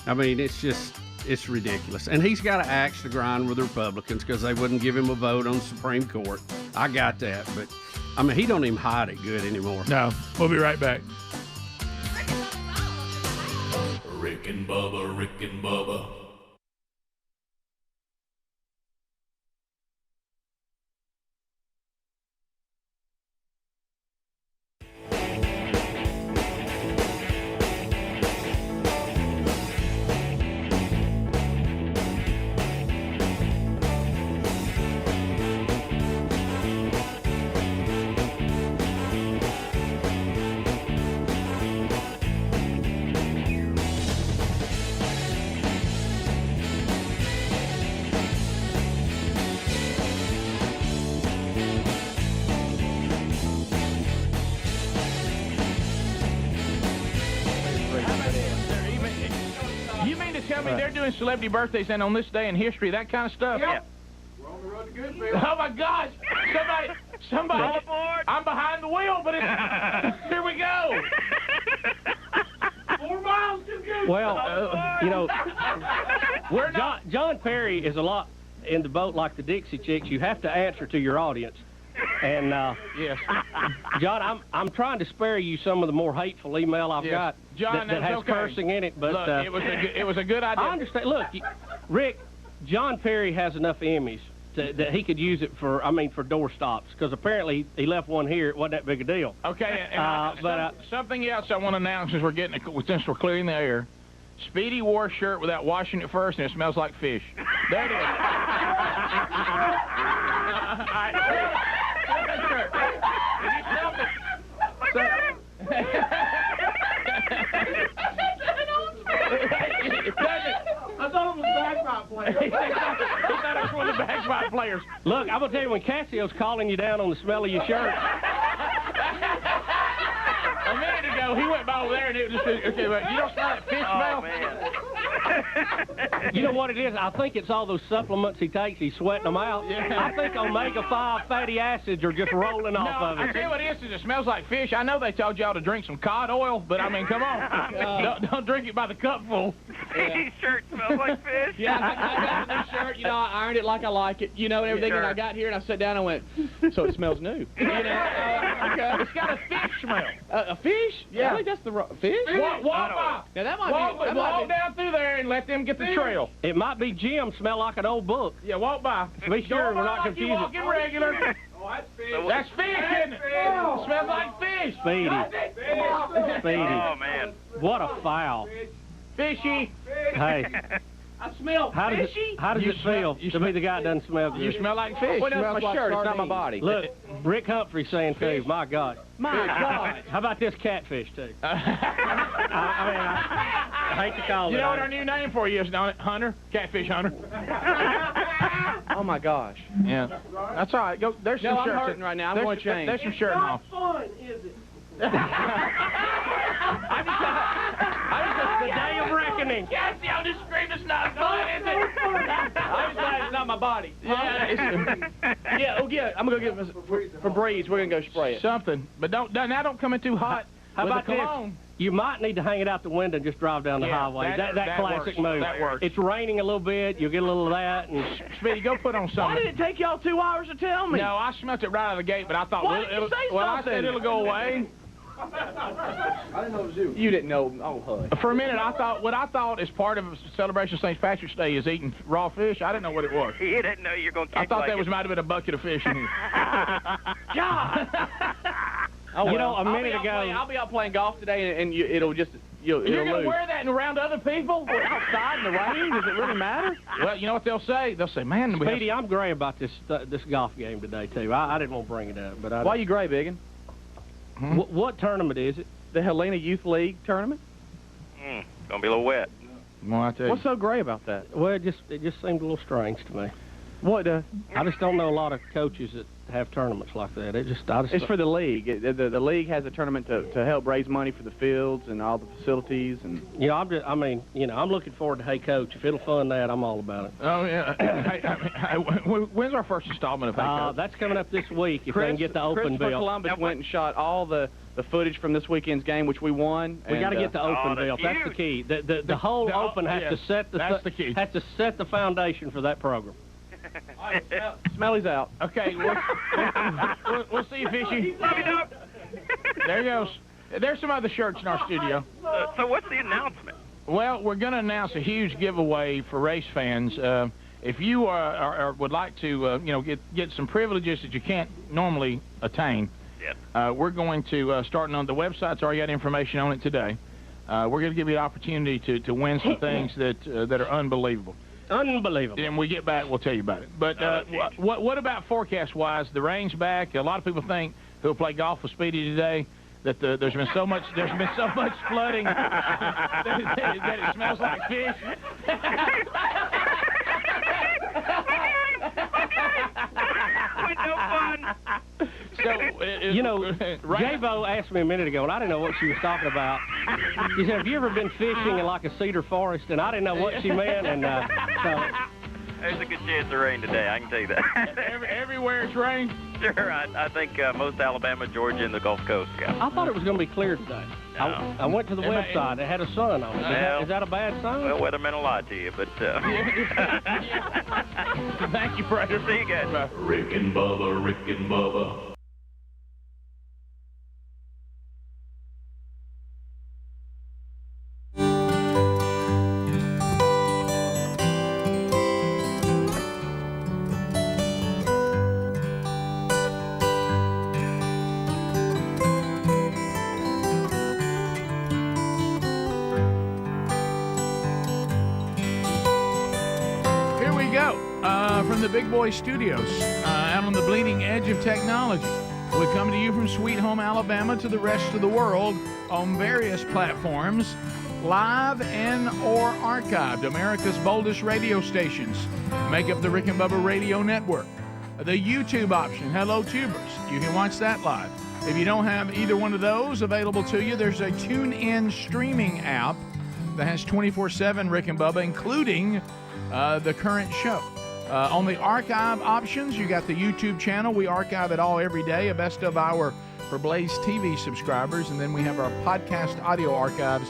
I mean, it's ridiculous. And he's got to axe the grind with the Republicans because they wouldn't give him a vote on the Supreme Court. I got that. But, I mean, he don't even hide it good anymore. No. We'll be right back. Rick and Bubba, Rick and Bubba. They're doing celebrity birthdays and on this day in history, that kind of stuff. Yep. We're on the road to Goodville. Oh my gosh! Somebody! All aboard. I'm behind the wheel, but here we go. 4 miles to Goodville. Well, John Perry is a lot in the boat like the Dixie Chicks. You have to answer to your audience. And yes, John, I'm trying to spare you some of the more hateful email I've got John, that has okay. cursing in it. But look, it was a good idea. I understand. Look, Rick, John Perry has enough Emmys that he could use it for door stops, because apparently he left one here. It wasn't that big a deal. Okay, and something else I want to announce since since we're clearing the air. Speedy wore a shirt without washing it first, and it smells like fish. There it is. I thought it was bagpipe players. He thought it was one of the bagpipe players. Look, I'm gonna tell you, when Cassio's calling you down on the smell of your shirt. A minute ago, he went by over there and it was just, okay, but you don't smell that fish smell? Man. You know what it is? I think it's all those supplements he takes. He's sweating them out. Yeah. I think omega-5 fatty acids are just rolling off of it. I tell you what it is it smells like fish. I know they told y'all to drink some cod oil, but I mean, come on. Don't drink it by the cupful. His shirt smells like fish. Yeah, I got a new shirt. You know, I ironed it like I like it. You know, and everything. Sure. And I got here and I sat down and went, so it smells new. You know, okay. It's got a fish smell. A fish? Yeah. I think that's the fish. Walk by. Now that might be. Walk down through there and let them get the trail. It might be Jim smell like an old book. Yeah, walk by. Be sure we're not like confusing. Walking regular. That's fish, isn't it? It smells like fish. Speedy. Oh, man. What a foul. Fishy. Hey. I smell fishy. How does it feel to be the guy that doesn't smell good? You smell like fish. Well, that's my shirt. It's not my body. Look, Rick Humphrey saying too, my God. My God. How about this catfish too? I hate to call it. You know what our new name for you is, don't it? Hunter? Catfish Hunter. Oh my gosh. Yeah. That's all right. Go. There's some shirts. I'm hurting right now. I'm going to change. There's some shirts off. Fun, is it? The day of reckoning. Cassie, I'll just scream it's not fun, is it? I'm glad it's not my body. Yeah. I'm gonna go get Febreze. We're gonna go spray it. Something, but don't come in too hot. How with about the cologne. this? You might need to hang it out the window and just drive down the highway. That classic works. move. That works. It's raining a little bit. You'll get a little of that. And Speedy, go put on something. Why did it take y'all 2 hours to tell me? No, I smelt it right out of the gate, but I thought Why didn't you say I something? said it'll go away. I didn't know it was you. You didn't know. Oh, hush. For a minute, I thought as part of a celebration of St. Patrick's Day is eating raw fish. I didn't know what it was. He didn't know you were going to I thought there might have been a bucket of fish in here. God. Oh, you know, a minute ago. I'll be out playing golf today, and it'll just. You're going to wear that and around other people? Outside in the rain? Does it really matter? Well, you know what they'll say? They'll say, man, Speedy, I'm gray about this golf game today, too. I didn't want to bring it up. But Why are you gray, Biggin? What tournament is it? The Helena Youth League tournament? It's going to be a little wet. Well, I tell you. What's so gray about that? Well, it just seemed a little strange to me. What? I just don't know a lot of coaches that have tournaments like that. It's for the league. The league has a tournament to help raise money for the fields and all the facilities and. You know, I'm looking forward to Hey Coach. If it'll fund that, I'm all about it. Oh yeah. When's our first installment of Hey Coach? That's coming up this week. If they can get the open Christopher bill. Columbus went and shot all the footage from this weekend's game, which we won. We got to get the open bill. That's the key. The whole open has to set that's the key. Has to set the foundation for that program. Smelly's out. Okay, we'll see you, Fishy. There he goes. There's some other shirts in our studio. So what's the announcement? Well, we're going to announce a huge giveaway for race fans. If you would like to, get some privileges that you can't normally attain, we're going to start on the website's already got information on it today. We're going to give you an opportunity to win some things that are unbelievable. Unbelievable. And when we get back, we'll tell you about it. But what about forecast-wise? The rain's back. A lot of people think who'll play golf with Speedy today that there's been so much flooding that it smells like fish. With no fun. So, J-Bo asked me a minute ago, and I didn't know what she was talking about. She said, have you ever been fishing in like a cedar forest? And I didn't know what she meant, and so... There's a good chance of rain today, I can tell you that. Everywhere it's rained? Sure, I think most Alabama, Georgia, and the Gulf Coast. Yeah. I thought it was going to be clear today. No. I went to the website. It had a sun on it. Is that a bad sign? Well, weathermen will lie to you, but... Thank you, brother. See you guys. Rick and Bubba, Rick and Bubba. Big Boy Studios, out on the bleeding edge of technology. We come to you from Sweet Home, Alabama, to the rest of the world on various platforms, live and or archived. America's boldest radio stations make up the Rick and Bubba Radio Network. The YouTube option, hello tubers, you can watch that live. If you don't have either one of those available to you, there's a TuneIn streaming app that has 24/7 Rick and Bubba, including the current show. On the archive options, you got the YouTube channel. We archive it all every day, a best of hour for Blaze TV subscribers, and then we have our podcast audio archives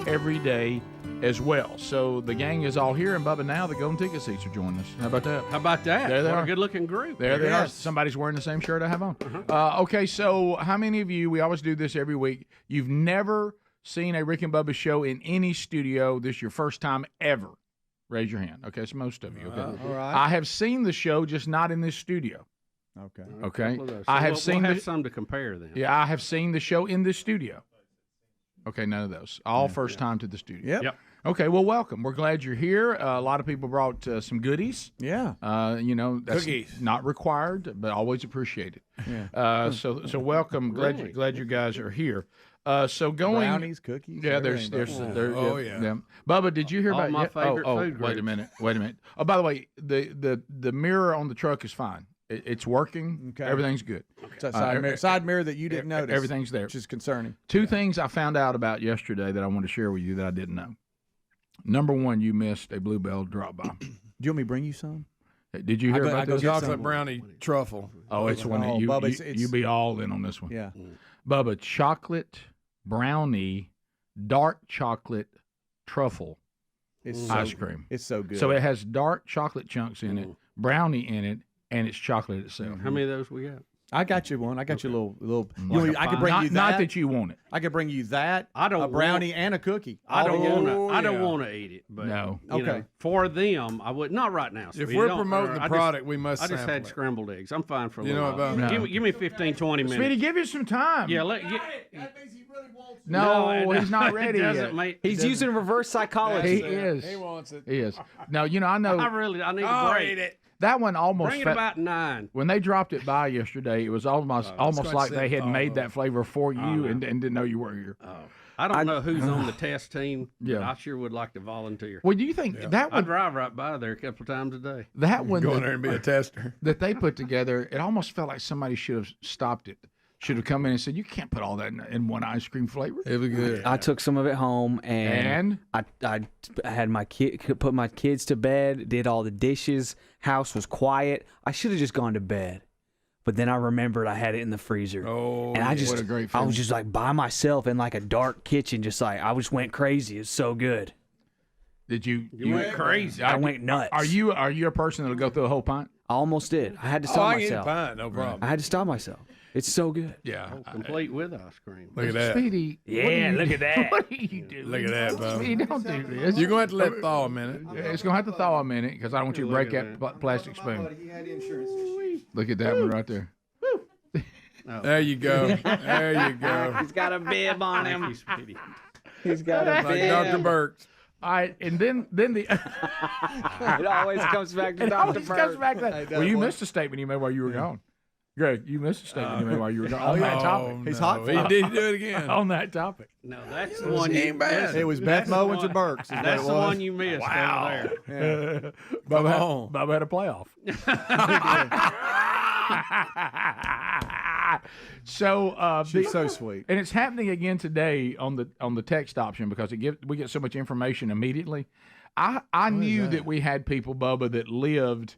every day as well. So the gang is all here, and Bubba, now the golden ticket seats are joining us. How about that? How about that? There they what are. A good-looking group. There they are. Somebody's wearing the same shirt I have on. Okay, so how many of you, we always do this every week, you've never seen a Rick and Bubba show in any studio? This is your first time ever. Raise your hand. Okay, it's most of you. Okay. All right. I have seen the show, just not in this studio. Okay. Okay. So I have we'll seen have some to compare then. Yeah, I have seen the show in this studio. Okay, none of those. All first time to the studio. Yep. Okay, well, welcome. We're glad you're here. A lot of people brought some goodies. Yeah. That's Cookies. not required, but always appreciated. Yeah. So welcome. Glad you guys are here. So going brownies, cookies. Yeah, there's yeah. Bubba, did you hear All about my favorite food wait a minute. Oh, by the way, the mirror on the truck is fine. It's working. Okay. Everything's good. It's a side mirror that you didn't notice. Everything's there, which is concerning. Two things I found out about yesterday that I want to share with you that I didn't know. Number one, you missed a Bluebell drop-by. Do you want me to bring you some? Did you hear about this? Chocolate brownie truffle. Oh, it's one that you be all in on this one. Yeah. Bubba, chocolate brownie, dark chocolate truffle ice cream. It's so good. So it has dark chocolate chunks in it, brownie in it, and it's chocolate itself. How many of those we got? I got you one. I got you a little. Like I could bring you that. Not that you want it. I could bring you that. A brownie and a cookie. I don't want to eat it. But no. You know, for them, I would not right now. If we're promoting the product, we must. I just had it. scrambled eggs. I'm fine for a You know little while. about Give me 15, 20 minutes. Sweetie, give you some time. Yeah, No, he's not ready yet. He's using reverse psychology. He is. He wants it. He is. Now, I know. I need a break. Eat it. That one almost. Bring it about 9. When they dropped it by yesterday, it was almost like they had made that flavor for you and didn't know you were here. I don't know who's on the test team. Yeah. But I sure would like to volunteer. Well, do you think that I one? drive right by there a couple of times a day. That one. Go in there and be a tester. That they put together, it almost felt like somebody should have stopped it. Should have come in and said, "You can't put all that in one ice cream flavor." It was good. I took some of it home and I had my put my kids to bed, did all the dishes, house was quiet. I should have just gone to bed, but then I remembered I had it in the freezer. Oh, and what a great I was just like by myself in like a dark kitchen, just like I just went crazy. It's so good. Did you went crazy? I went nuts. Are you a person that'll go through a whole pint? I almost did. I had to stop I myself. can eat a pint, no problem. I had to stop myself. It's so good. Yeah, complete with ice cream. Look at that. Speedy, yeah, look at that. What are you doing? Look at that, bro. Speedy, don't do this. You're going to have to let it thaw a minute. It's going to have to thaw a minute because I don't want you to break that plastic spoon. Look at that one right there. There you go. There you go. He's got a bib on him. He's got a Like bib. Dr. Burks. All right, and then the It always comes back to it Dr. always comes Bird. back to that. Well, you missed a statement you made while you were gone. Greg, you missed a statement you made while you were gone on that topic. He's hot. He did do it again. On that topic. No, that's the one you missed. It was Beth Mowens and Burks. That's the one you missed over there. Bubba had a playoff. So She's so sweet. and it's happening again today on the text option because we get so much information immediately. I knew that we had people, Bubba, that lived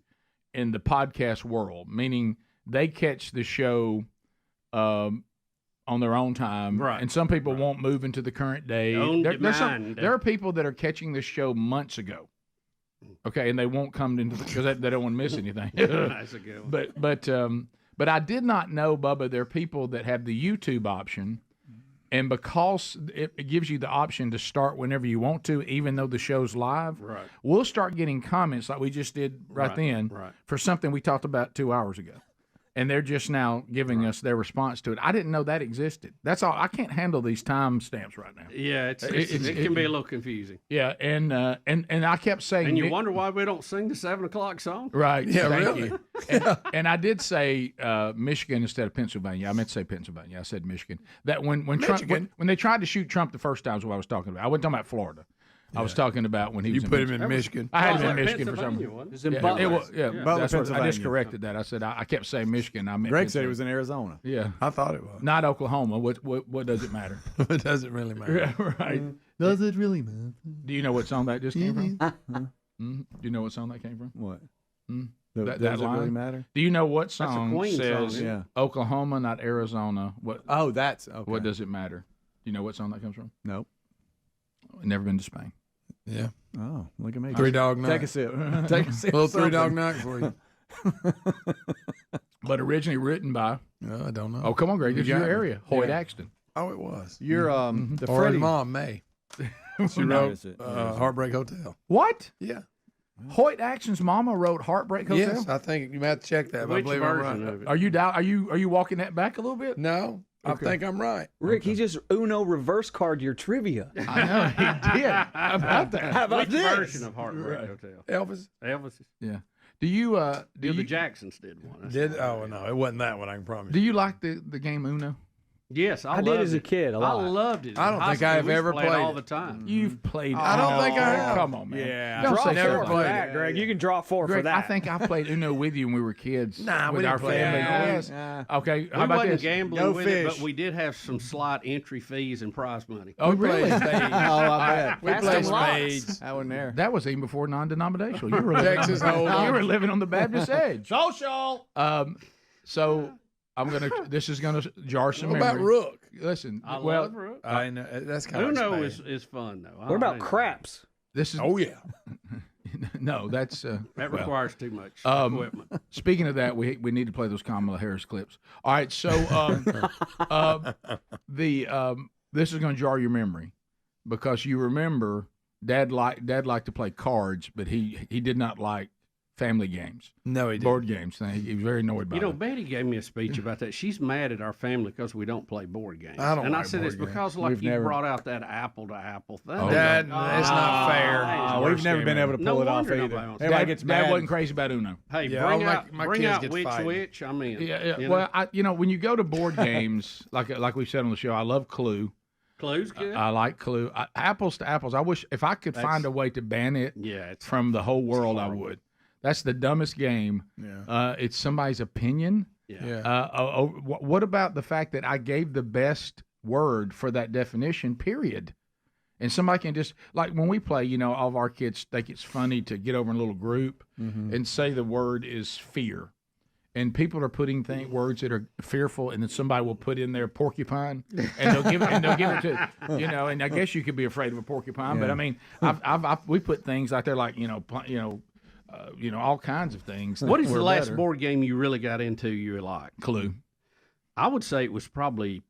in the podcast world, meaning they catch the show on their own time, Right. And some people won't move into the current day. There are people that are catching this show months ago. Okay, and they won't come into because they don't want to miss anything. That's a good one. But I did not know, Bubba, there are people that have the YouTube option, and because it gives you the option to start whenever you want to, even though the show's live, Right. we'll start getting comments like we just did right then right. for something we talked about 2 hours ago. and they're just now giving us their response to it. I didn't know that existed. That's all. I can't handle these time stamps right now. Yeah, it can be a little confusing. Yeah, and I kept saying, and you wonder why we don't sing the 7 o'clock song, right? Yeah, thank really. you. And I did say Michigan instead of Pennsylvania. I meant to say Pennsylvania. I said Michigan. That when Trump when they tried to shoot Trump the first time is what I was talking about. I wasn't talking about Florida. I was talking about when he was. You put him in Michigan. I had him in Michigan for some reason. It was in Butler. Butler, That's what, I just Pennsylvania. corrected that. I said I kept saying Michigan. I meant Greg said it Pennsylvania. was in Arizona. Yeah, I thought it was. Not Oklahoma. What does it matter? It doesn't really matter. Yeah, right. Does it really matter? Do you know what song that just came from? Do you know what song that came from? What? That Does it line? really matter? Do you know what That's a song Queen says song, yeah. Oklahoma, not Arizona? What? Oh, that's okay. What does it matter? Do you know what song that comes from? Nope. Never been to Spain. Yeah. Oh, look at me. Three Dog Night. Take a sip. Take a sip. Little of something. 3 Dog Night for you. But originally written by. No, I don't know. Oh, come on, Greg. You It's your got me. area. Hoyt Yeah. Axton. Oh, it was. You're the or Freddie. his mom, May. She No. wrote Heartbreak Hotel. What? Yeah. Hoyt Axton's mama wrote Heartbreak Hotel. Yes, I think you might have to check that. But I Which believe I'm version right. of it? Are you down? Are you walking that back a little bit? No, Okay. I think I'm right. Rick, he just Uno reverse card your trivia. I know he did. How about that? How about Which this? version of Heartbreak Hotel? Elvis Elvis. Yeah. Do you? The Jacksons did one. That's did. what Oh no, it wasn't that one. I can promise. Do you like the game Uno? Yes, I did loved as a it. kid a lot. I loved it. I don't In high think I school, have we used to ever play it played all it. the time. You've played. I don't think I have. Come on, man. Yeah. Don't say never so. played that, it. Greg. You can draw 4 Greg, for that. I think I played Uno with you when we were kids. Nah, we with didn't our play family. that. Yes. Okay. How We about wasn't this? gambling Go with it, fish. but we did have some slight entry fees and prize money. Oh, really? Oh, I bet. We Pass played them lots. spades. That one there. That was even before non-denominational. You were living Texas on, Hold'em. you were living on the Baptist edge. Social. So I'm gonna. This is gonna jar some What about memory. Rook? Listen. I well, love Rook. I know that's kind Uno of is fun though. What about craps? this is. Oh yeah. No, that's. That well, requires too much equipment. Speaking of that, we need to play those Kamala Harris clips. All right, so this is going to jar your memory because you remember Dad liked to play cards, but he did not like family games. No, he didn't. Board games. He was very annoyed by You know, it. Betty gave me a speech about that. She's mad at our family because we don't play board games. I don't and I like said board it's because like We've you never- brought out that apple to apple thing. Oh, Dad, that's not fair. We've never been able to pull No it off wonder either. nobody wants Everybody Dad, gets Dad mad. wasn't crazy about Uno. Hey, Yeah, bring all out, my bring kids out get which fighting. which. I'm in. Yeah. You Well, know? when you go to board games, like we said on the show, I love Clue. Clue's good. I like Clue. Apples to apples. I wish if I could find a way to ban it yeah, it's from the whole world, I horrible. would. That's the dumbest game. Yeah. It's somebody's opinion. Yeah. What about the fact that I gave the best word for that definition, period? And somebody can just, like when we play, all of our kids think it's funny to get over in a little group and say the word is fear. And people are putting words that are fearful, and then somebody will put in there porcupine, and they'll give it to And I guess you could be afraid of a porcupine, but I mean, we put things out there like all kinds of things. What is that the were last better. board game you really got into you like? Clue? I would say it was probably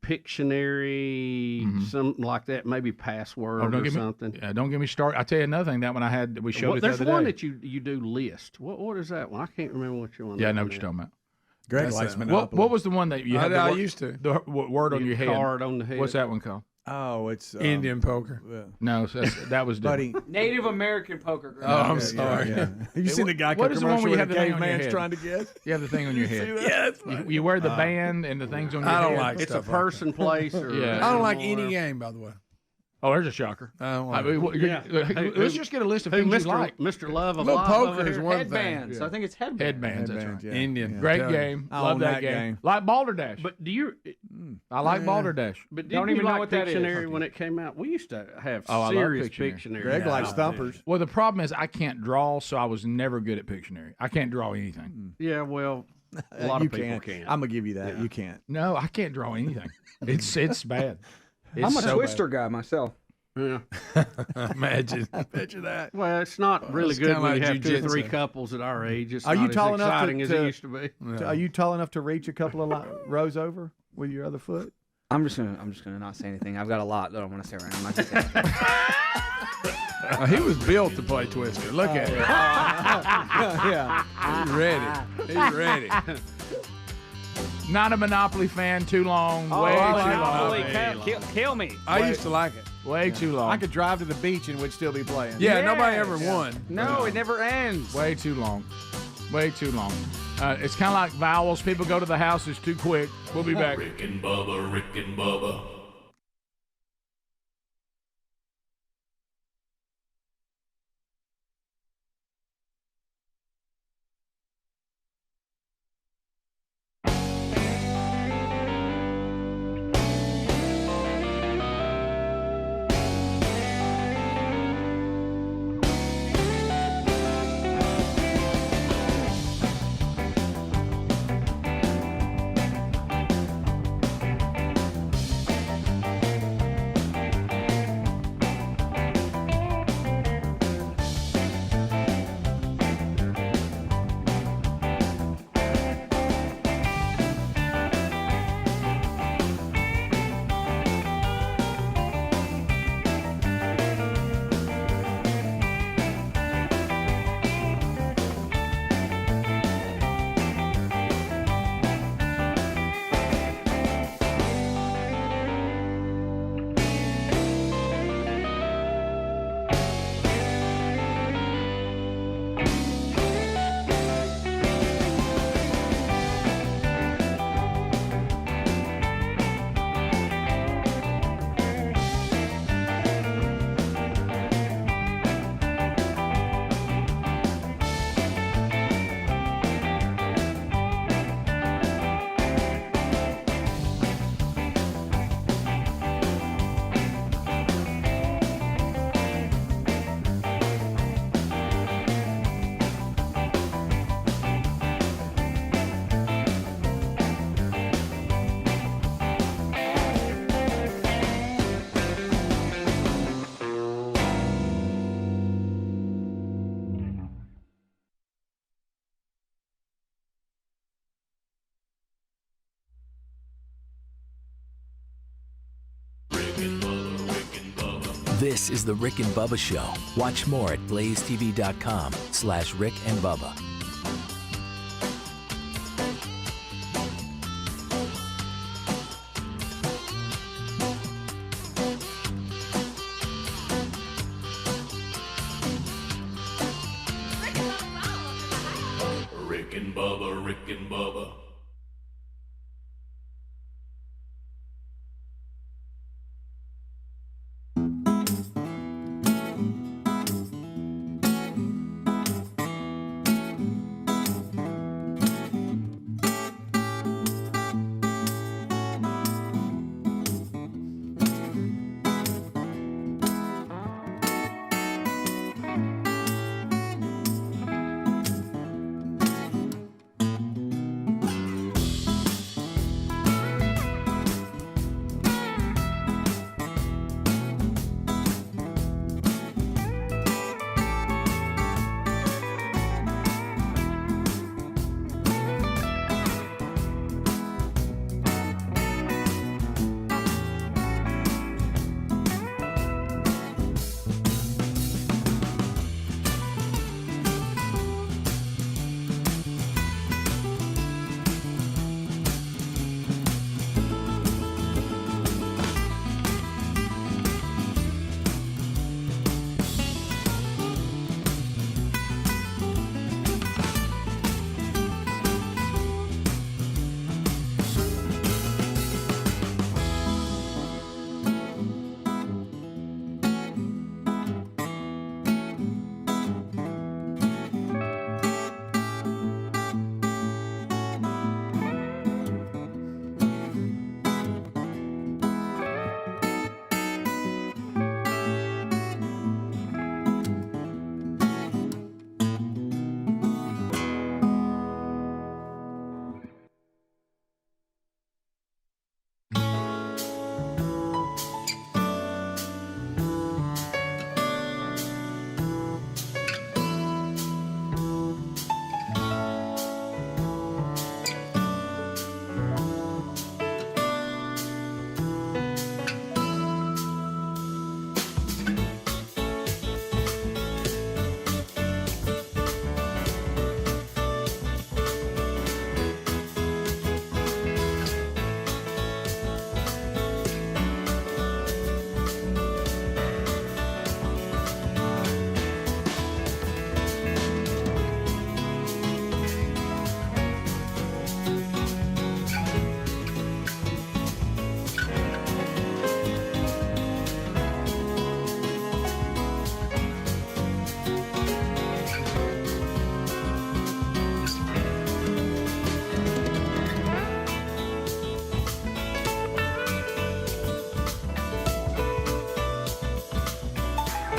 Pictionary, something like that, maybe Password or something. Don't get me started. I tell you another thing. That one we showed it the there's other one day. that you do list. What is that one? I can't remember what you want. Yeah, I know what you're talking about. Greg That's likes it. Monopoly. What was the one that you had? I used to. The word on your head. Card on the head. What's that one called? Oh, it's Indian poker. No, that was different. Buddy. Native American poker. Oh, I'm sorry. Yeah. You seen the guy What is the one commercial where you where have the the thing on your caveman's head? trying to guess? You have the thing on your head. Yeah, that's funny. You wear the band and the things on your I head. don't like It's a stuff like person, place, or Yeah. I don't like animal, any or- game, by the way. Oh, there's a shocker. I don't I like mean, let's just get a list of things you like. Mr. Love of Well, Life poker over is here. one Headbands. thing. I think it's headbands. Headbands, that's Headbands, right. yeah. Indian. Great Tell you. game. I Love own that that game. game. Like Balderdash. But do you? I like Balderdash. But Don't don't even even know like what that is. Pictionary when it came out? We used to have Oh, I love serious Pictionary. Pictionary. Greg likes now. thumpers. Well, the problem is I can't draw, so I was never good at Pictionary. I can't draw anything. Yeah, well, a lot you of people can't. can. I'm gonna give you that. Yeah. You can't. No, I can't draw anything. It's bad. It's I'm a so twister guy myself. Yeah. Imagine that. Well, it's not really It's good kinda when you like have 2 or 3 jujitsu. couples at our age. It's Are not you as tall enough exciting as to- it used to be. Are you tall enough to reach a couple of rows over with your other foot? I'm just gonna not say anything. I've got a lot that I want to say right now. I'm not gonna say He was built to play Twister. Look at him. Yeah. He's ready. He's ready. Not a Monopoly fan. Too long. Way too Monopoly, long. kill me. I used to like it. Way too long. I could drive to the beach and we'd still be playing. Yeah, nobody ever won. No, it never ends. Way too long. Way too long. It's kind of like vowels. People go to the houses too quick. We'll be back. Rick and Bubba, Rick and Bubba. This is the Rick and Bubba Show. Watch more at blazetv.com/Rick and Bubba. Rick and Bubba, Rick and Bubba.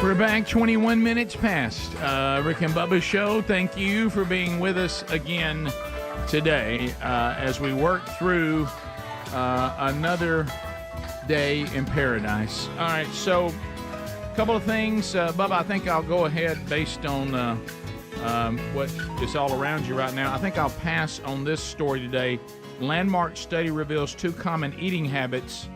We're back 21 minutes past. Rick and Bubba Show, thank you for being with us again today as we work through another day in paradise. All right, so a couple of things. Bubba, I think I'll go ahead based on what is all around you right now. I think I'll pass on this story today. Landmark study reveals 2 common eating habits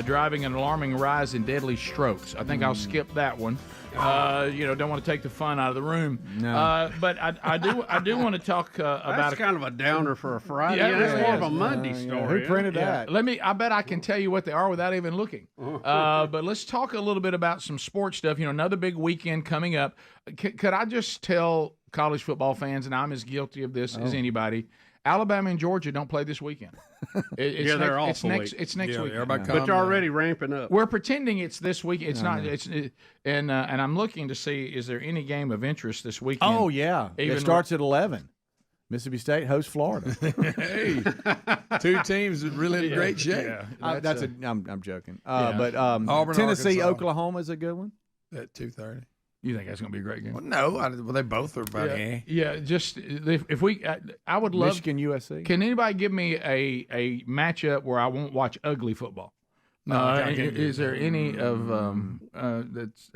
driving an alarming rise in deadly strokes. I think I'll skip that one. Don't want to take the fun out of the room. No. But I do want to talk about. That's kind of a downer for a Friday. Yeah, That's more of a is. Monday story. Who printed that? I bet I can tell you what they are without even looking. But let's talk a little bit about some sports stuff. Another big weekend coming up. Could I just tell college football fans, and I'm as guilty of this as anybody, Alabama and Georgia don't play this weekend. They're off. It's next week. But you're already ramping up. We're pretending it's this week. It's not. And I'm looking to see, is there any game of interest this weekend? Oh yeah, it starts at 11. Mississippi State hosts Florida. Hey, 2 teams really in great shape. Yeah, I'm joking. Yeah. But Auburn, Tennessee, Arkansas. Oklahoma is a good one. At 2:30. You think that's going to be a great game? Well, no, they both are about Yeah, just if we, I would love Michigan, USC. Can anybody give me a matchup where I won't watch ugly football? No, is there any of that's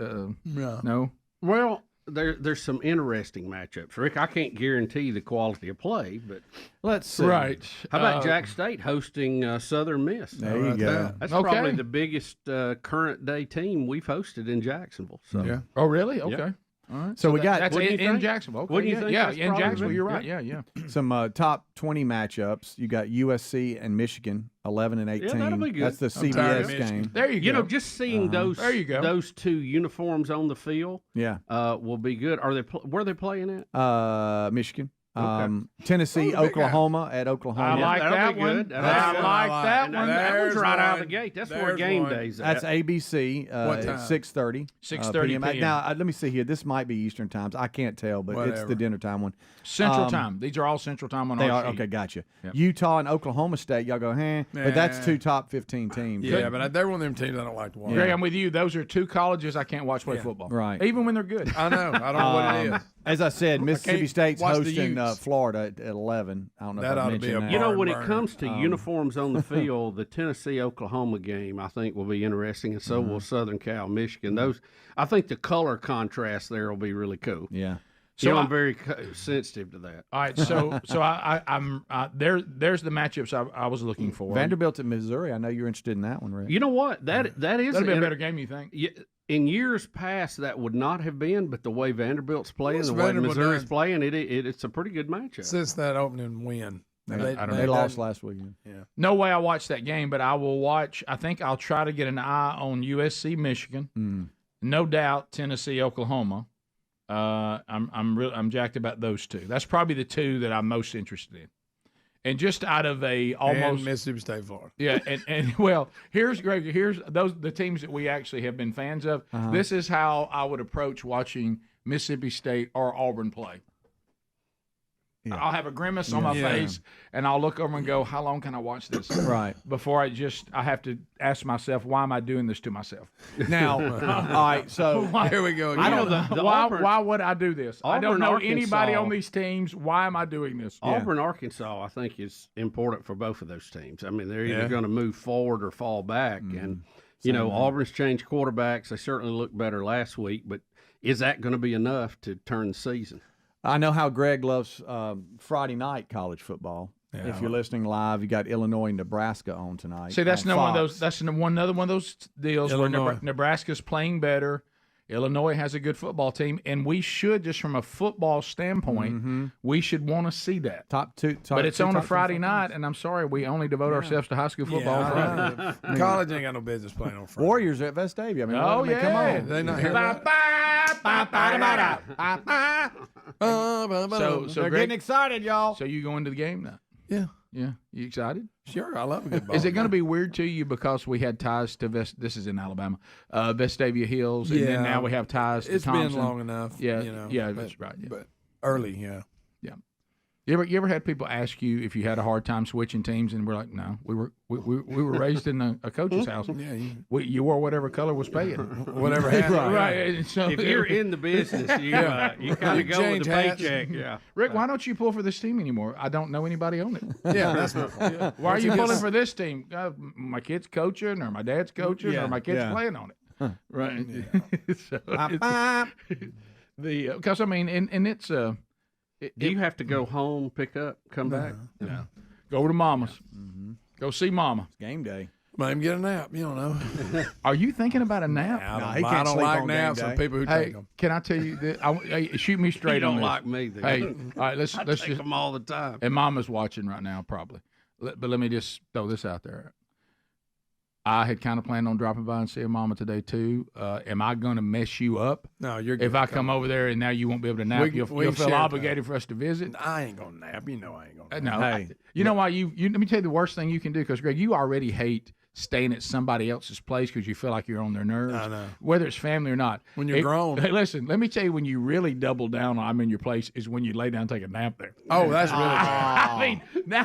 no? Well, there's some interesting matchups, Rick. I can't guarantee the quality of play, but let's see. Right. How about Jack State hosting Southern Miss? There you go. That's probably the biggest current day team we've hosted in Jacksonville. So. Yeah. Oh, really? Okay. Yeah. All right. So we got that's in Jacksonville. Okay. What do you think? Yeah, That's in probably Jacksonville. been- You're right. Yeah. Some top 20 matchups. You got USC and Michigan, 11 and 18. Yeah, that'll be good. That's the I'm tired of CBS Michigan. game. There you go. You know, just seeing those There you go. those 2 uniforms on the field, Yeah. will be good. Are they where are they playing at? Michigan. Okay. Tennessee, Oh, the big guy. Oklahoma at Oklahoma. I like that'll that be one. good. I That's- like that And one. that one's There's right out of the one. gate. That's where There's game one. days That's at. ABC What at time? 6:30. 6:30 p.m. Now, let me see here. This might be Eastern times. I can't tell, but it's Whatever. the dinner time one. Central time. These are all Central time on They our are sheet. okay. Gotcha. Yep. Utah and Oklahoma State. Y'all go, but that's Nah. 2 top 15 teams. Yeah, but they're one of them teams I don't like to watch. Greg, I'm with you. Those are 2 colleges I can't watch play football. Right. Even when they're good. I know. I don't know what it is. As I said, Mississippi can't State's watch the hosting Utes. Florida at 11. I don't know That if I ought to be mentioned a that. You know, when it burner. comes to uniforms on the field, the Tennessee-Oklahoma game, I think, will be interesting, and so will Southern Cal, Michigan. Those, I think the color contrast there will be really cool. Yeah. So I'm very sensitive to that. All right, so I'm there's the matchups I was looking for. Vanderbilt at Missouri. I know you're interested in that one, Rick. You know what? That is That'll be a better game, you think? Yeah, in years past, that would not have been, but the way Vanderbilt's playing, What's the way Vanderbilt Missouri's done? playing, it's a pretty good matchup. Since that opening win. They lost last weekend. Yeah. No way I watched that game, but I will watch. I think I'll try to get an eye on USC, Michigan. No doubt Tennessee, Oklahoma. I'm jacked about those 2. That's probably the 2 that I'm most interested in. And just out of a almost And Mississippi State, Florida. Yeah, and well, here's those the teams that we actually have been fans of. This is how I would approach watching Mississippi State or Auburn play. Yeah. I'll have a grimace on my face, and I'll look over and go, "How long can I watch this?" Right. Before I have to ask myself, "Why am I doing this to myself?" Now, all right. So here we go. Again. I know the Auburn, why would I do this? I don't Auburn, know Arkansas. anybody on these teams. Why am I doing this? Auburn, Arkansas, I think is important for both of those teams. I mean, they're either going to move forward or fall back. And, you know, Auburn's changed quarterbacks. They certainly looked better last week, but is that going to be enough to turn the season? I know how Greg loves Friday night college football. Yeah. If you're listening live, you got Illinois and Nebraska on tonight. See, that's on one of Fox. those. That's another one of those deals Illinois. where Nebraska's playing better. Illinois has a good football team, and we should, just from a football standpoint, we should want to see that. But it's on a Friday night, and I'm sorry, we only devote ourselves to high school football on Friday. College ain't got no business playing on Friday. Warriors are at Vestavia. I mean, Oh, come yeah. on. They not here. So They're Greg, getting excited, y'all. so you going to the game now? Yeah. Yeah, you excited? Sure, I love a good ball. Is it going to be weird to you because we had ties to This is in Alabama, Vestavia Hills, and then now we have ties to It's Thompson. been long enough. Yeah, you know, yeah, but, that's right. Yeah. But early, yeah. You ever had people ask you if you had a hard time switching teams, and we're like, no, we were raised in a coach's house. Yeah, you wore whatever color was paying, whatever happened. Right. So if you're in the business, you kind of go with the paycheck. Yeah. Rick, why don't you pull for this team anymore? I don't know anybody on it. Yeah, that's not. Yeah. Why are you pulling for this team? My kid's coaching, or my dad's coaching, or my kid's playing on it. Huh. Right. So because I mean, and it's Do you have to go home, pick up, come back? No. Go to Mama's. Mm-hmm. Go see Mama. It's game day. Let him get a nap. You don't know. Are you thinking about a nap? I don't like naps on people who take them. Can I tell you that? Shoot me straight You on don't this. like me, then. Hey, all right, let's take just them all the time. And Mama's watching right now, probably. But let me just throw this out there. I had kind of planned on dropping by and seeing Mama today too. Am I going to mess you up? No, you're good. If I come over there and now you won't be able to nap, you'll feel obligated for us to visit. I ain't gonna nap. You know I ain't gonna. No, nap. you know why you? Let me tell you the worst thing you can do, because Greg, you already hate staying at somebody else's place because you feel like you're on their nerves. I know. Whether it's family or not. When you're grown. Hey, listen, let me tell you when you really double down on I'm in your place is when you lay down and take a nap there. Oh, that's really bad. I mean, now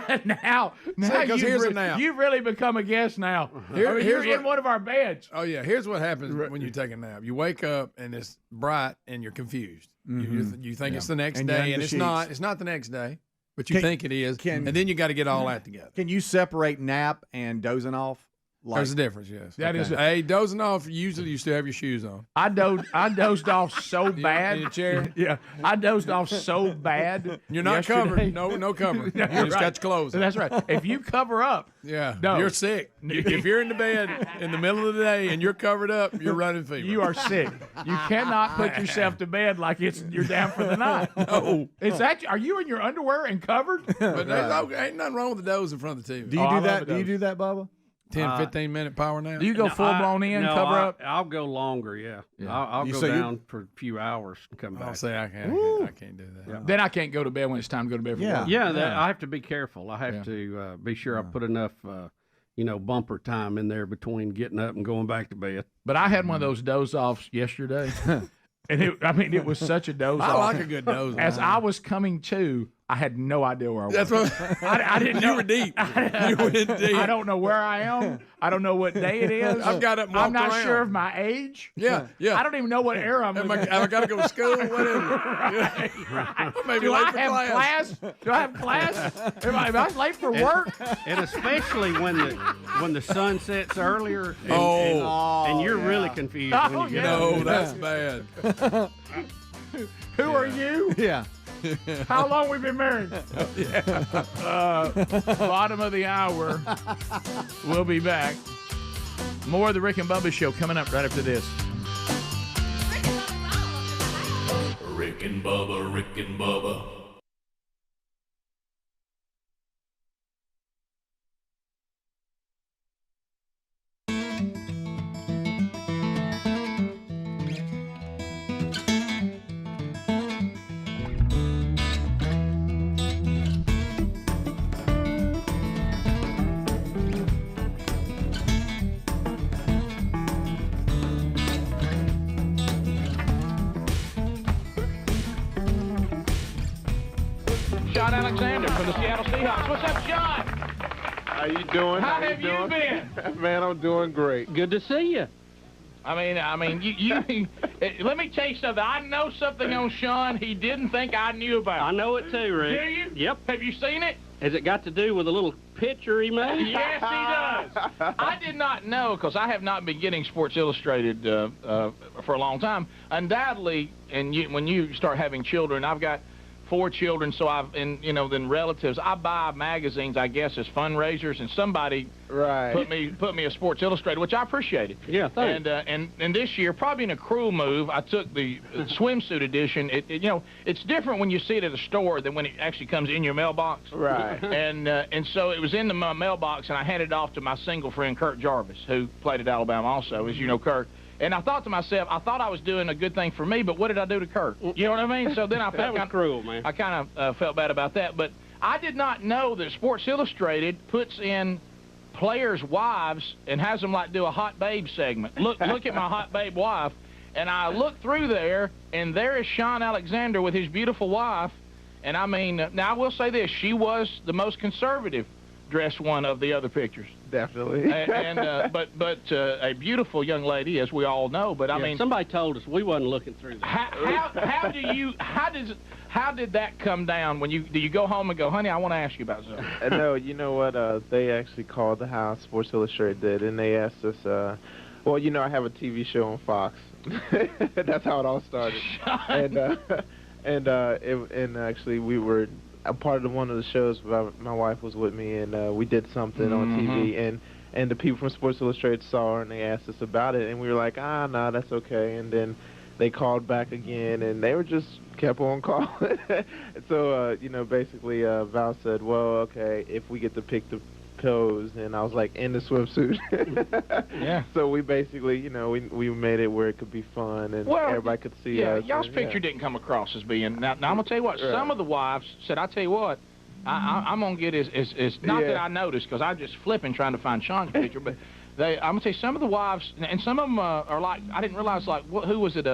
here's a nap. You've really become a guest now. You're in one of our beds. Oh, yeah. Here's what happens when you take a nap. You wake up, and it's bright, and you're confused. Mm-hmm. You think it's the next And day, you're and under it's sheets. not. It's not the next day, but you think it is. And then you got to get all that together. Can you separate nap and dozing off? There's a difference, yes. That is. Hey, dozing off, usually you still have your shoes on. I dozed off so bad. In your chair? Yeah. I dozed off so bad. You're not yesterday. covered. No cover. You You're just right. got your clothes on. That's right. If you cover up, no. You're sick. If you're in the bed in the middle of the day and you're covered up, you're running fever. You are sick. You cannot put yourself to bed like you're down for the night. No. It's actually. Are you in your underwear and covered? But ain't nothing wrong with the doze in front of the TV. Do you do that? Do you do that, Bubba? 10, 15 minute power nap. Do you go full blown in, cover up? I'll go longer. Yeah. I'll go down for a few hours and come back. I'll say I can't do that. Yeah. Then I can't go to bed when it's time to go to bed for work. I have to be careful. I have to be sure I put enough, bumper time in there between getting up and going back to bed. But I had one of those doze offs yesterday, and it was such a doze off. I like a good doze. As I was coming to, I had no idea where I was. That's what I didn't know. You were deep. You went deep. I don't know where I am. I don't know what day it is. I've got up and I'm walked not around. sure of my age. Yeah. I don't even know what era I'm in. I got to go to school? Whatever. Right. I may be Do late I for have class. Do I have class? Am I late for work? And especially when the sun sets earlier and you're really confused when you get up. No, that's bad. Who are you? Yeah. How long we been married? Bottom of the hour. We'll be back. More of the Rick and Bubba Show coming up right after this. Rick and Bubba, Rick and Bubba. Sean Alexander from the Seattle Seahawks. What's up, Sean? How you doing? How have you been? Man, I'm doing great. Good to see you. I mean, you let me tell you something. I know something on Sean he didn't think I knew about. I know it too, Rick. Do you? Yep. Have you seen it? Has it got to do with a little picture he made? Yes, he does. I did not know, because I have not been getting Sports Illustrated for a long time. Undoubtedly, and when you start having children, I've got 4 children, so then relatives. I buy magazines, I guess, as fundraisers, and somebody put me a Sports Illustrated, which I appreciated. Yeah, thanks. And this year, probably in a cruel move, I took the swimsuit edition. It's different when you see it at a store than when it actually comes in your mailbox. Right. And so it was in my mailbox, and I handed it off to my single friend Kurt Jarvis, who played at Alabama also, as you know, Kurt. And I thought to myself, I thought I was doing a good thing for me, but what did I do to Kurt? You know what I mean? So then I felt that was cruel, man. I kind of felt bad about that. But I did not know that Sports Illustrated puts in players' wives and has them do a hot babe segment. Look at my hot babe wife. And I looked through there, and there is Sean Alexander with his beautiful wife. And I mean, now I will say this: she was the most conservative dressed one of the other pictures. Definitely. But a beautiful young lady, as we all know. But I mean, somebody told us we wasn't looking through that. How did that come down? Do you go home and go, honey, I want to ask you about something? No, you know what? They actually called the house. Sports Illustrated did, and they asked us. Well, you know, I have a TV show on Fox. That's how it all started. And actually, we were a part of one of the shows. My wife was with me, and we did something on TV, and the people from Sports Illustrated saw her, and they asked us about it, and we were like, no, that's okay. And then they called back again, and they were just kept on calling. So, you know, basically, Val said, well, okay, if we get to pick the pose, and I was like, in the swimsuit. Yeah. So we basically, you know, we made it where it could be fun, and everybody could see us. Yeah, y'all's picture didn't come across as being. Now I'm gonna tell you what. Right. Some of the wives said, "I tell you what, I'm gonna get as not that I noticed because I'm just flipping trying to find Sean's picture, but I'm gonna tell you some of the wives, and some of them are like I didn't realize like who was it?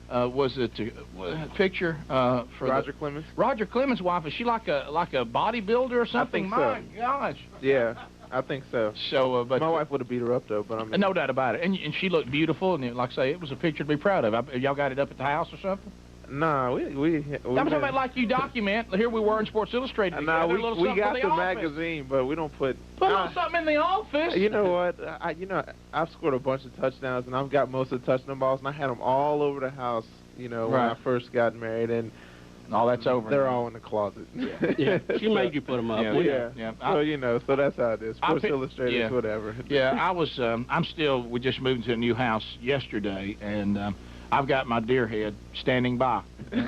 Was it a picture for Roger Clemens? Roger Clemens' wife? Is she like a bodybuilder or something? I think My gosh. Yeah, I think so. So, but my wife would have beat her up though. But I mean, no doubt about it. And she looked beautiful, and like I say, it was a picture to be proud of. Y'all got it up at the house or something? Nah, we I'm talking about like you document. Here we were in Sports Illustrated. Nah, we got the office. magazine, but we don't put. Put on something in the office. You know what? I've scored a bunch of touchdowns, and I've got most of the touchdown balls, and I had them all over the house. You know, when I first got married, and all that's over. They're all in the closet. Yeah, she made you put them up. Yeah. So you know, so that's how it is. Sports Illustrated, whatever. Yeah, I was. We just moved into a new house yesterday, and I've got my deer head standing by.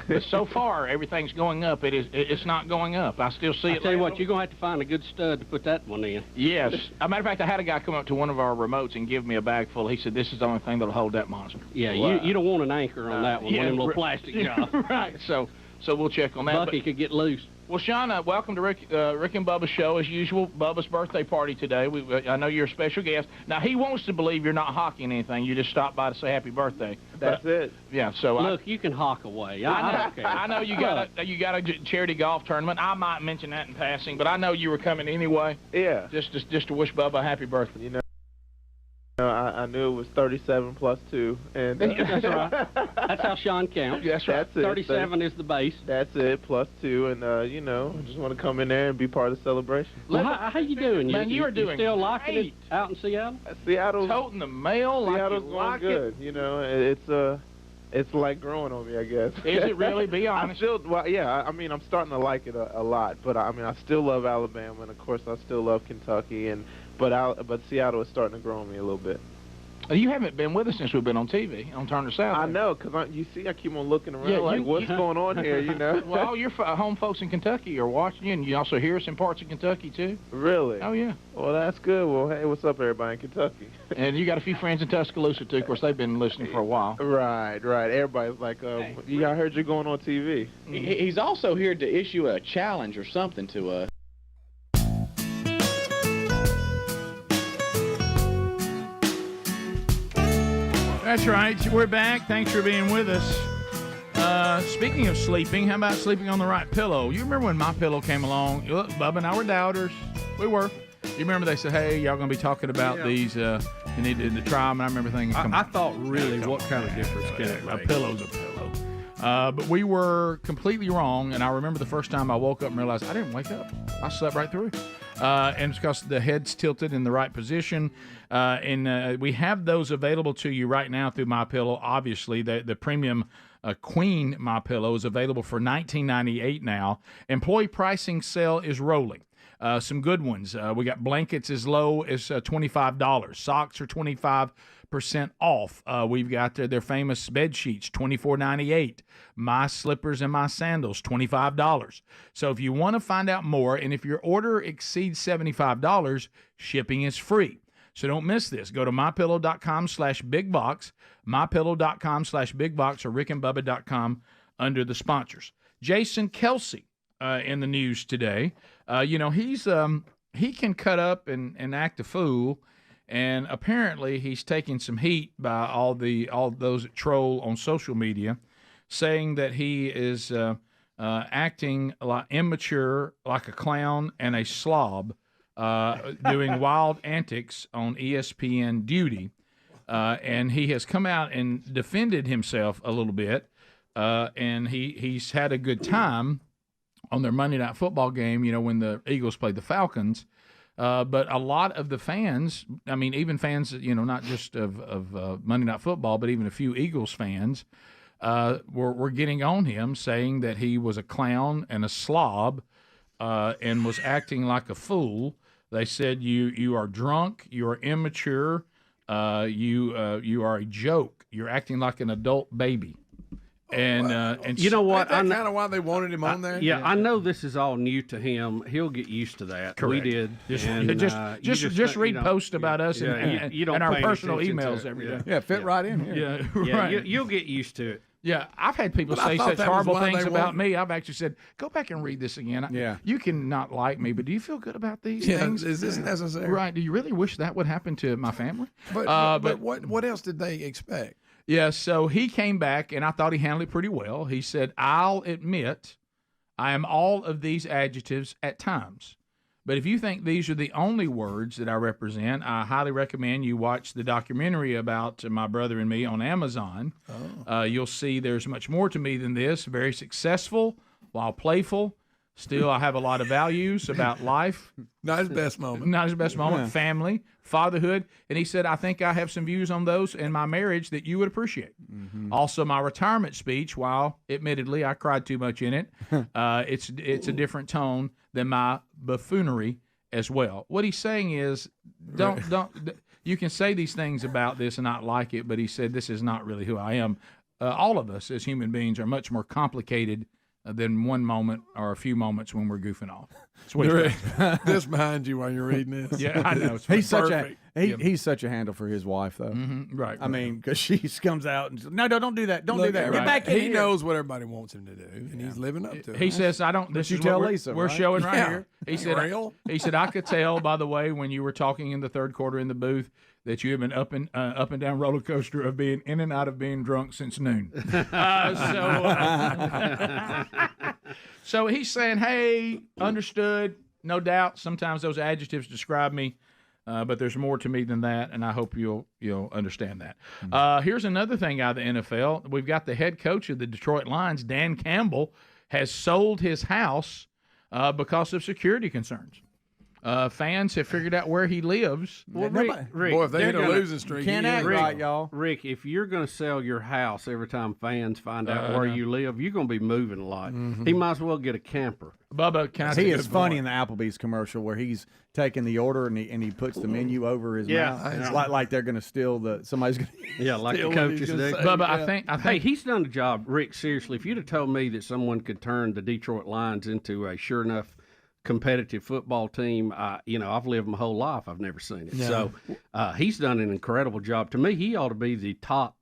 But so far, everything's going up. It's not going up. I still see it. I tell you what, you're gonna have to find a good stud to put that one in. Yes. As a matter of fact, I had a guy come up to one of our remotes and give me a bag full. He said, "This is the only thing that'll hold that monster." Yeah, you don't want an anchor on that one. One of them little plastic jobs. Right. So we'll check on that. Bucky could get loose. Well, Sean, welcome to Rick and Bubba's show. As usual, Bubba's birthday party today. I know you're a special guest. Now, he wants to believe you're not hawking anything. You just stopped by to say happy birthday. That's it. Yeah, so... Look, you can hawk away. I don't care. I know you got a charity golf tournament. I might mention that in passing, but I know you were coming anyway. Yeah. Just to wish Bubba a happy birthday. You know, I knew it was 37 plus 2. And, that's right. That's how Sean counts. That's right. 37 is the base. That's it, plus 2. And, you know, I just want to come in there and be part of the celebration. Well, how you doing? Man, you are doing still locking great. it out in Seattle? Seattle's toting the mail like Seattle's you going like good. You know, it's like growing on me, I guess. Is it really? Be honest. I mean, I'm starting to like it a lot. But, I mean, I still love Alabama. And, of course, I still love Kentucky. But Seattle is starting to grow on me a little bit. You haven't been with us since we've been on TV, on Turner South. I know, because you see I keep on looking around what's going on here, you know? Well, all your home folks in Kentucky are watching you, and you also hear us in parts of Kentucky, too. Really? Oh, yeah. Well, that's good. Well, hey, what's up, everybody in Kentucky? And you got a few friends in Tuscaloosa, too. Of course, they've been listening for a while. Right. Everybody's like, I heard you're going on TV. He's also here to issue a challenge or something to us. That's right. We're back. Thanks for being with us. Speaking of sleeping, how about sleeping on the right pillow? You remember when My Pillow came along? Look, Bubba and I were doubters. We were. You remember they said, "Hey, y'all going to be talking about these? You need to try them." And I remember thinking, I thought, really, what kind of difference can it make? A pillow's a pillow. But we were completely wrong, and I remember the first time I woke up and realized I didn't wake up. I slept right through. And it's because the head's tilted in the right position. And we have those available to you right now through MyPillow. Obviously, the premium Queen MyPillow is available for $19.98 now. Employee pricing sale is rolling. Some good ones. We got blankets as low as $25. Socks are 25% off. We've got their famous bed sheets, $24.98. My slippers and my sandals, $25. So if you want to find out more, and if your order exceeds $75, shipping is free. So don't miss this. Go to mypillow.com/bigbox, mypillow.com/bigbox, or rickandbubba.com under the sponsors. Jason Kelsey in the news today. He can cut up and act a fool, and apparently he's taking some heat by all those that troll on social media, saying that he is acting like immature, like a clown and a slob, doing wild antics on ESPN duty. And he has come out and defended himself a little bit, and he's had a good time on their Monday Night Football game, when the Eagles played the Falcons. But a lot of the fans, I mean, even fans, not just of Monday Night Football, but even a few Eagles fans, were getting on him, saying that he was a clown and a slob, and was acting like a fool. They said, you are drunk, you are immature, you are a joke. You're acting like an adult baby. And you know what? Isn't that kind of why they wanted him on there? Yeah, I know this is all new to him. He'll get used to that. Correct. We did. Just read posts about us and our personal emails every day. Yeah, fit right in here. Yeah, right. You'll get used to it. Yeah, I've had people say such horrible things about me. I've actually said, go back and read this again. You can not like me, but do you feel good about these things? Is this necessary? Right. Do you really wish that would happen to my family? But what else did they expect? Yeah, so he came back, and I thought he handled it pretty well. He said, I'll admit I am all of these adjectives at times. But if you think these are the only words that I represent, I highly recommend you watch the documentary about my brother and me on Amazon. You'll see there's much more to me than this. Very successful while playful. Still, I have a lot of values about life. Not his best moment. Not his best moment. Yeah. Family, fatherhood. And he said, I think I have some views on those in my marriage that you would appreciate. Mm-hmm. Also, my retirement speech, while admittedly I cried too much in it, it's a different tone than my buffoonery as well. What he's saying is, don't you can say these things about this and not like it, but he said, this is not really who I am. All of us as human beings are much more complicated than one moment or a few moments when we're goofing off. This behind you while you're reading this. Yeah, I know. He's such a handle for his wife, though. Mm-hmm, right. I mean, because she comes out and says, no, don't do that. Don't do that. Get back in He here. knows what everybody wants him to do, and he's living up to it. He says, I don't. This you is tell what Lisa, we're right? showing right Yeah. here. He said, I could tell, by the way, when you were talking in the third quarter in the booth, that you have been up and down roller coaster of being in and out of being drunk since noon. So he's saying, hey, understood, no doubt. Sometimes those adjectives describe me, but there's more to me than that, and I hope you'll understand that. Here's another thing out of the NFL. We've got the head coach of the Detroit Lions, Dan Campbell, has sold his house because of security concerns. Fans have figured out where he lives. Well, Rick, boy, if they hit a losing streak, can't act right, y'all. Rick, if you're going to sell your house every time fans find out where you live, you're going to be moving a lot. Mm-hmm. He might as well get a camper. Bubba, can I He is funny in the Applebee's commercial where he's taking the order and he puts the menu over his mouth. It's like they're going to steal somebody's going to like the coaches do. Bubba, I think hey, he's done a job. Rick, seriously, if you'd have told me that someone could turn the Detroit Lions into a sure enough competitive football team, I've lived my whole life, I've never seen it. Yeah. So he's done an incredible job. To me, he ought to be the top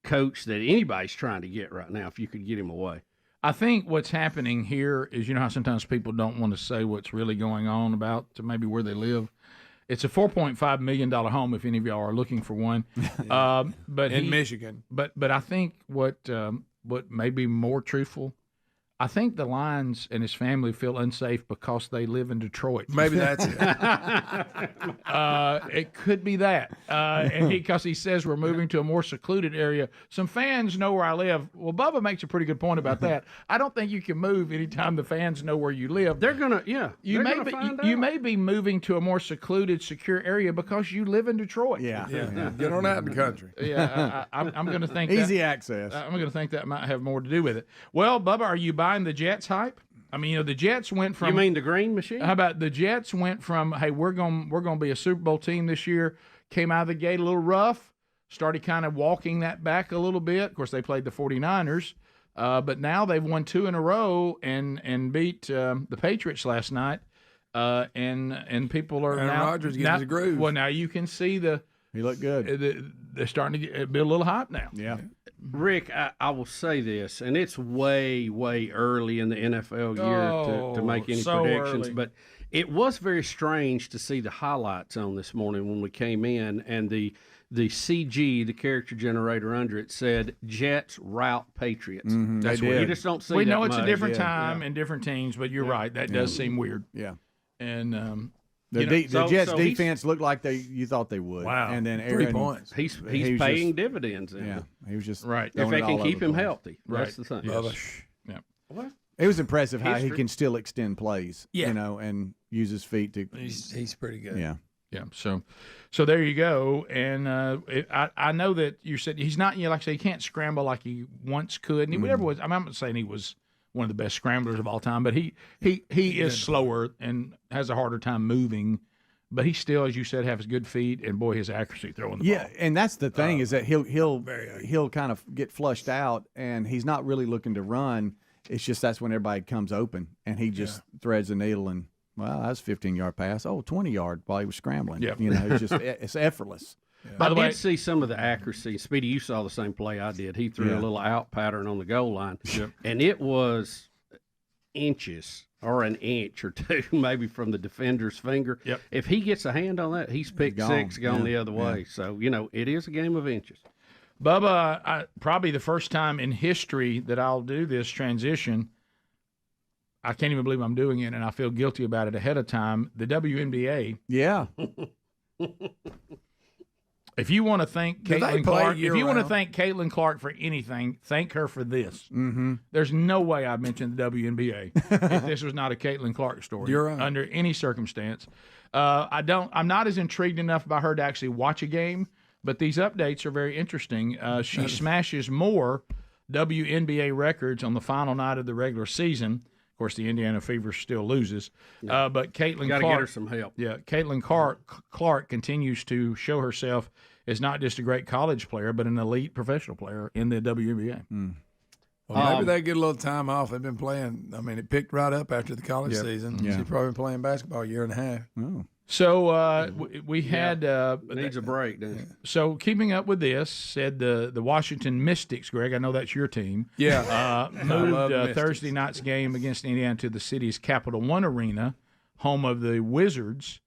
coach that anybody's trying to get right now if you could get him away. I think what's happening here is, how sometimes people don't want to say what's really going on about maybe where they live. It's a $4.5 million home if any of y'all are looking for one. But in Michigan. But I think what may be more truthful, I think the Lions and his family feel unsafe because they live in Detroit. Maybe that's it. It could be that. And because he says we're moving to a more secluded area. Some fans know where I live. Well, Bubba makes a pretty good point about that. I don't think you can move anytime the fans know where you live. They're going to, You may be moving to a more secluded, secure area because you live in Detroit. Yeah. Get on out in the country. Yeah, I'm going to think easy access. I'm going to think that might have more to do with it. Well, Bubba, are you buying the Jets hype? I mean, the Jets went from. You mean the green machine? How about the Jets went from, hey, we're going to be a Super Bowl team this year, came out of the gate a little rough, started kind of walking that back a little bit. Of course, they played the 49ers, but now they've won 2 in a row and beat the Patriots last night, and people are now. Rodgers getting his groove. Well, now you can see he looked good. They're starting to be a little hype now. Yeah. Rick, I will say this, and it's way, way early in the NFL year to make any predictions, early. but It was very strange to see the highlights on this morning when we came in, and the CG, the character generator under it, said Jets rout Patriots. That's weird. You just don't see We that know it's much. a different time and different teams, but you're right. That does seem weird. Yeah. And the Jets defense looked like you thought they would. Wow. And then 3 Aaron, points. He's was paying dividends. In Yeah. it. He was just right. If they all can keep over the him place. healthy, that's the thing. Yeah. What? It was impressive how he History. can still extend plays, Yeah. and use his feet to. He's pretty good. Yeah. Yeah, so there you go, and I know that you said he's not, like I say, he can't scramble like he once could, and he never was. I'm not saying he was one of the best scramblers of all time, but he is slower and has a harder time moving, but he still, as you said, has good feet, and boy, his accuracy throwing the ball. Yeah, and that's the thing is that he'll kind of get flushed out, and he's not really looking to run. It's just that's when everybody comes open, and he just threads the needle and. Well, that was a 15-yard pass. 20-yard while he was scrambling. Yeah. It's effortless. Yeah. By the way, I did see some of the accuracy. Speedy, you saw the same play I did. He threw a little out pattern on the goal line, and it was inches or an inch or two maybe from the defender's finger. Yep. If he gets a hand on that, he's picked six, gone the other way. So, it is a game of inches. Bubba, probably the first time in history that I'll do this transition, I can't even believe I'm doing it, and I feel guilty about it ahead of time. The WNBA. Yeah. If you want to thank Caitlin Clark, for anything, thank her for this. Mm-hmm. There's no way I'd mention the WNBA if this was not a Caitlin Clark story. You're right. Under any circumstance. I'm not as intrigued enough by her to actually watch a game, but these updates are very interesting. She smashes more WNBA records on the final night of the regular season. Of course, the Indiana Fever still loses, but Caitlin Clark, get her some help. Yeah, Caitlin Clark continues to show herself as not just a great college player, but an elite professional player in the WNBA. Well, maybe they get a little time off. They've been playing. I mean, it picked right up after the college season. Yeah. She's probably been playing basketball a year and a half. Oh. So we had needs a break. Doesn't it? So keeping up with this, said the Washington Mystics, Greg. I know that's your team. Yeah, moved Thursday night's game against Indiana to the city's Capital One Arena, home of the Wizards,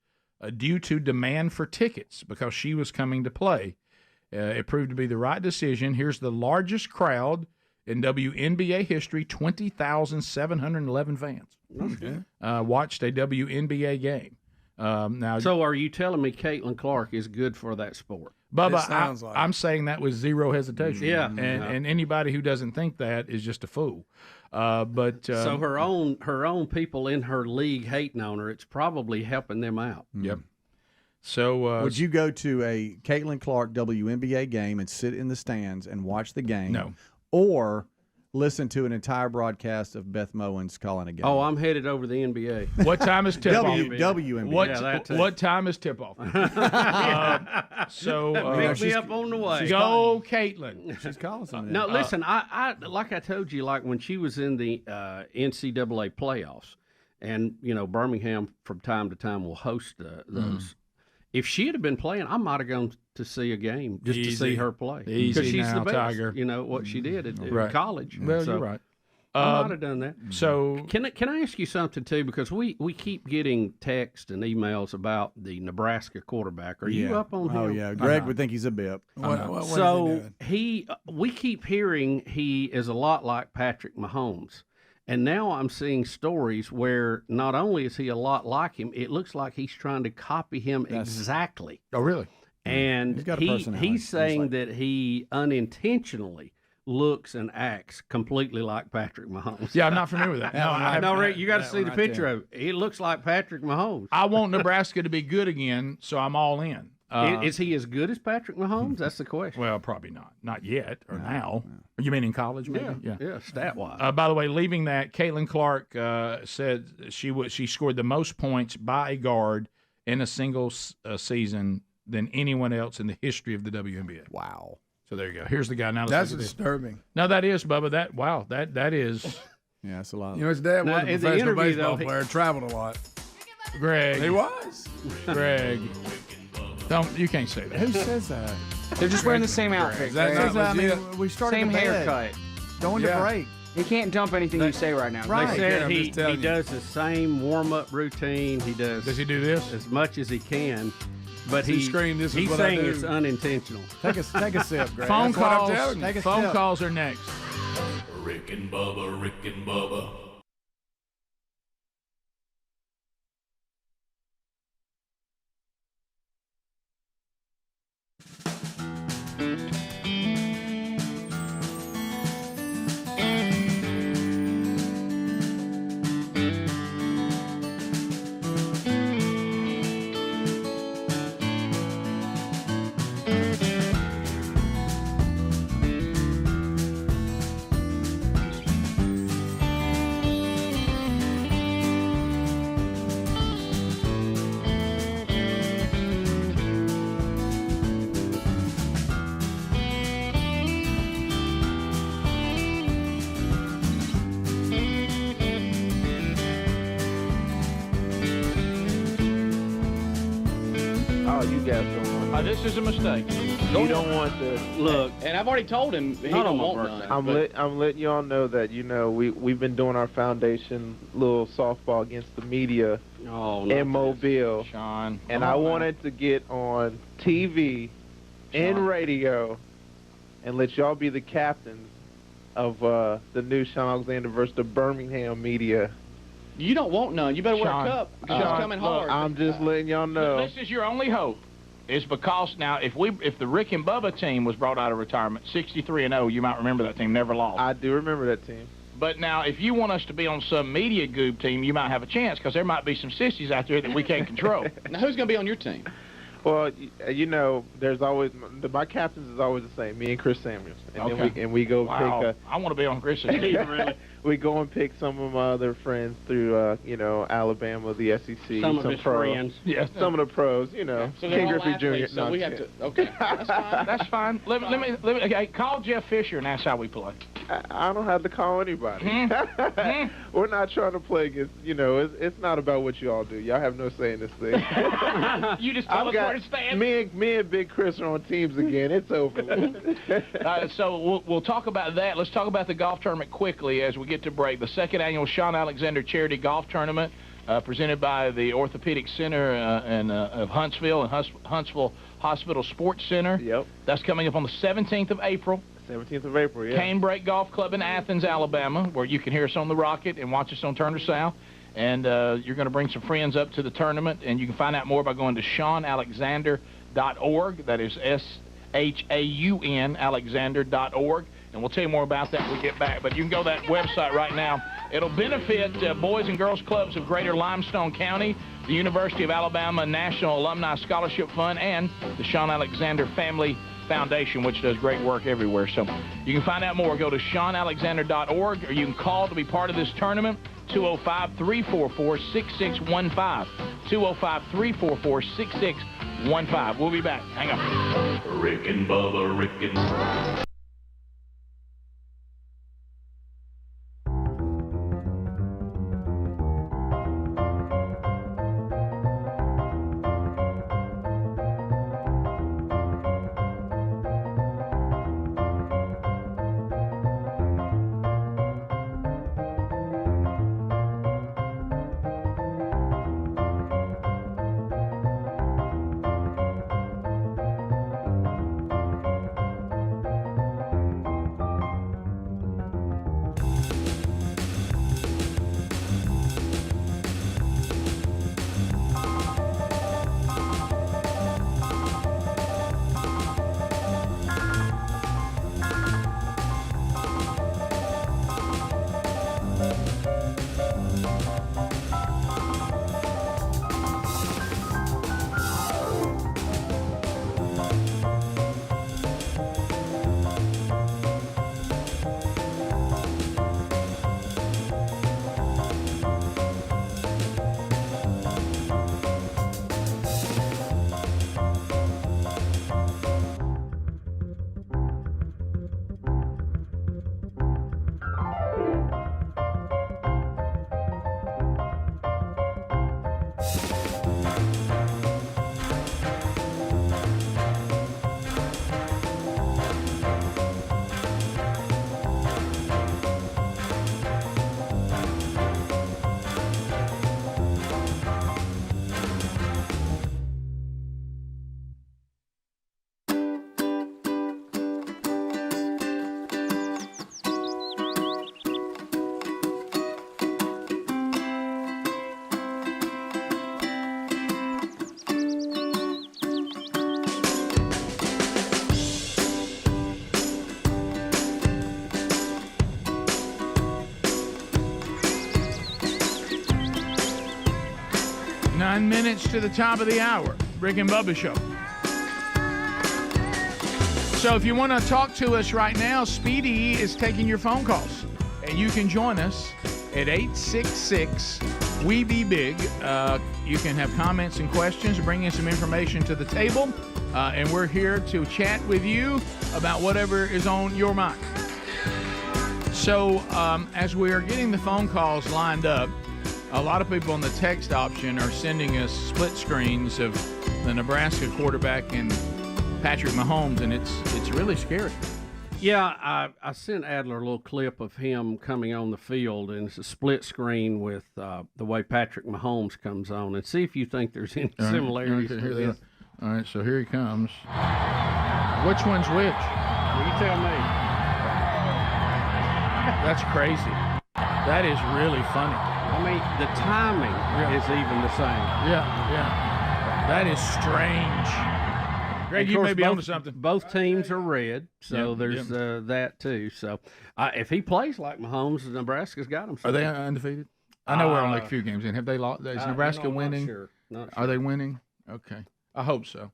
due to demand for tickets because she was coming to play. It proved to be the right decision. Here's the largest crowd in WNBA history: 20,711 fans watched a WNBA game. Now, so are you telling me Caitlin Clark is good for that sport? Bubba, I'm saying that with zero hesitation. Yeah. And anybody who doesn't think that is just a fool. So her own people in her league hating on her, it's probably helping them out. Yep. So would you go to a Caitlin Clark WNBA game and sit in the stands and watch the game? No. Or listen to an entire broadcast of Beth Mowins calling a game? Oh, I'm headed over to the NBA. What time is tip-off? WNBA. What time is tip-off? Pick me up on the way. Go, Caitlin. She's calling something. No, listen, I like I told you, like when she was in the NCAA playoffs, and, Birmingham from time to time will host those. If she had been playing, I might have gone to see a game just to see her play. Because she's now, the best. Tiger. What she did at college. Well, so you're right. I might have done that. So can I ask you something too? Because we keep getting texts and emails about the Nebraska quarterback. Are you up on him? Oh yeah, Greg would think he's a bip. So we keep hearing he is a lot like Patrick Mahomes. And now I'm seeing stories where not only is he a lot like him, it looks like he's trying to copy him exactly. Oh, really? And he's got a personality. He's saying that he unintentionally looks and acts completely like Patrick Mahomes. Yeah, I'm not familiar with that. No, Rick, you got to see the picture of it. He looks like Patrick Mahomes. I want Nebraska to be good again, so I'm all in. Is he as good as Patrick Mahomes? That's the question. Well, probably not. Not yet or now. You mean in college? Maybe? Yeah, stat-wise. By the way, leaving that, Caitlin Clark said she scored the most points by a guard in a single season than anyone else in the history of the WNBA. Wow. So there you go. Here's the guy. Now that's disturbing. No, that is, Bubba. That is. Yeah, that's a lot. His dad was a professional baseball player, traveled a lot. Greg. He was. Greg. You can't say that. Who says that? They're just wearing the same outfit. We started same the bed. haircut. Going to break. He can't dump anything you say right now. They said he does the same warm-up routine. Does he do this? As much as he can. But He screamed, "This is he's what I saying do." it's unintentional. Take a sip, Greg. Phone That's what I'm calls. telling you. Take a Phone sip. calls are next. Rick and Bubba, Rick and Bubba. Oh, you guys don't want. This is a mistake. You don't want to look. And I've already told him he don't want none. I'm letting y'all know that we've been doing our foundation little softball against the media in Mobile, Sean. And I wanted to get on TV and radio and let y'all be the captains of the new Sean Alexander versus the Birmingham media. You don't want none. You better wear Sean, a cup because it's coming hard. I'm just letting y'all know. This is your only hope. Is because now if the Rick and Bubba team was brought out of retirement 63-0, you might remember that team never lost. I do remember that team. But now if you want us to be on some media goob team, you might have a chance because there might be some sissies out there that we can't control. Now who's going to be on your team? Well, there's always my captains is always the same. Me and Chris Samuels, and then we go pick. I want to be on Chris's team. Really. We go and pick some of my other friends through, Alabama, the SEC, Some of his pros. friends. Yes. Some of the pros, So they're King all Griffey Jr. athletes, so No, we have to. Okay, that's fine. That's fine. Let me okay, call Jeff Fisher and that's how we play. I don't have to call anybody. We're not trying to play against. It's not about what you all do. Y'all have no say in this thing. You just tell us where to stand. Me and Big Chris are on teams again. It's over. So we'll talk about that. Let's talk about the golf tournament quickly as we get to break. The second annual Sean Alexander Charity Golf Tournament, presented by the Orthopedic Center of Huntsville and Huntsville Hospital Sports Center. Yep. That's coming up on the 17th of April. 17th of April, yeah. Canebrake Golf Club in Athens, Alabama, where you can hear us on the Rocket and watch us on Turner South. And you're going to bring some friends up to the tournament, and you can find out more by going to SeanAlexander.org. That is SHAUN Alexander.org. And we'll tell you more about that when we get back. But you can go to that website right now. It'll benefit Boys and Girls Clubs of Greater Limestone County, the University of Alabama National Alumni Scholarship Fund, and the Sean Alexander Family Foundation, which does great work everywhere. So you can find out more. Go to SeanAlexander.org, or you can call to be part of this tournament, 205-344-6615. 205-344-6615. We'll be back. Hang on. Rick and Bubba, Rick and Bubba. 9 minutes to the top of the hour. Rick and Bubba Show. So if you want to talk to us right now, Speedy is taking your phone calls. And you can join us at 866-WE-BE-BIG. You can have comments and questions, bring in some information to the table. And we're here to chat with you about whatever is on your mind. So as we are getting the phone calls lined up, a lot of people on the text option are sending us split screens of the Nebraska quarterback and Patrick Mahomes, and it's really scary. Yeah, I sent Adler a little clip of him coming on the field, and it's a split screen with the way Patrick Mahomes comes on, and see if you think there's any similarities. Okay, all right, so here he comes. Which one's which? You tell me. That's crazy. That is really funny. I mean, the timing is even the same. Yeah. That is strange. Greg, you may be onto something. Both teams are red, so there's that too. So if he plays like Mahomes, Nebraska's got him. Are they undefeated? I know we're only a few games in. Have they lost? Is Nebraska winning? Not sure. Are they winning? Okay. I hope so.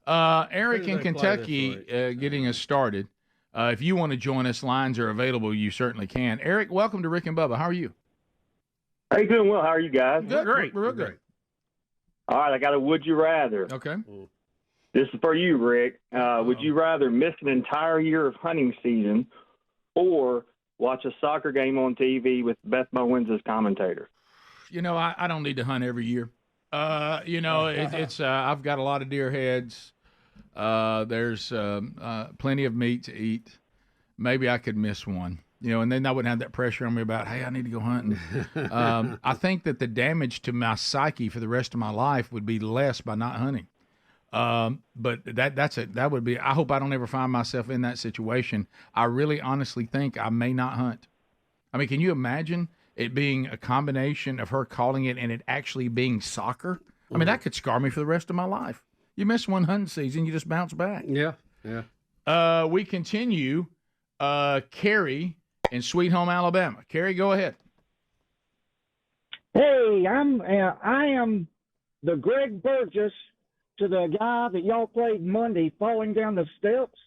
Eric in Kentucky getting us started. If you want to join us, lines are available. You certainly can. Eric, welcome to Rick and Bubba. How are you? How you doing? Well, how are you guys? Good. Great. Real good. All right, I got a would you rather. Okay. This is for you, Rick. Would you rather miss an entire year of hunting season or watch a soccer game on TV with Beth Mowins as commentator? I don't need to hunt every year. It's I've got a lot of deer heads. There's plenty of meat to eat. Maybe I could miss one. And then I wouldn't have that pressure on me about, hey, I need to go hunting. I think that the damage to my psyche for the rest of my life would be less by not hunting. But that would be, I hope I don't ever find myself in that situation. I really honestly think I may not hunt. I mean, can you imagine it being a combination of her calling it and it actually being soccer? I mean, that could scar me for the rest of my life. You miss one hunting season, you just bounce back. Yeah. We continue. Carrie in Sweet Home, Alabama. Carrie, go ahead. Hey, I am the Greg Burgess to the guy that y'all played Monday falling down the steps,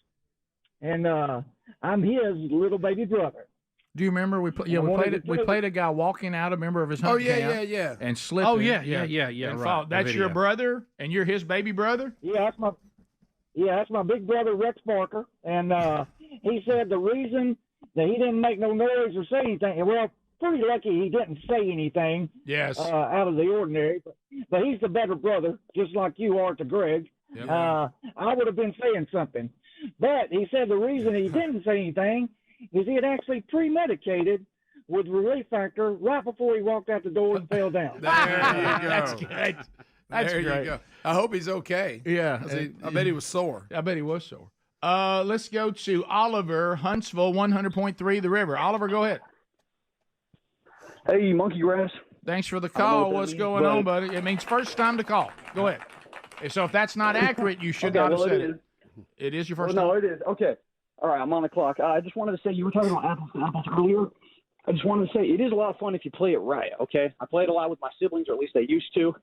and I'm his little baby brother. Do you remember we played a guy walking out, a member of his hunting camp, and slipping. Oh yeah, and right. That's your brother, and you're his baby brother. Yeah, that's my big brother Rex Barker, and he said the reason that he didn't make no noise or say anything. Well, pretty lucky he didn't say anything. Yes. Out of the ordinary, but he's the better brother, just like you are to Greg. Yep. I would have been saying something, but he said the reason he didn't say anything is he had actually premedicated with Relief Factor right before he walked out the door and fell down. There you go. That's good. That's there great. You go. I hope he's okay. Yeah. I bet he was sore. I bet he was sore. Let's go to Oliver, Huntsville, 100.3 The River. Oliver, go ahead. Hey, Monkey Grass. Thanks for the call. What's going on, buddy? It means first time to call. Go ahead. So if that's not accurate, you should not have said it. It is your first time? No, it is. Okay. All right, I'm on the clock. I just wanted to say, you were talking about apples to apples earlier. I just wanted to say it is a lot of fun if you play it right, okay? I played a lot with my siblings, or at least they used to,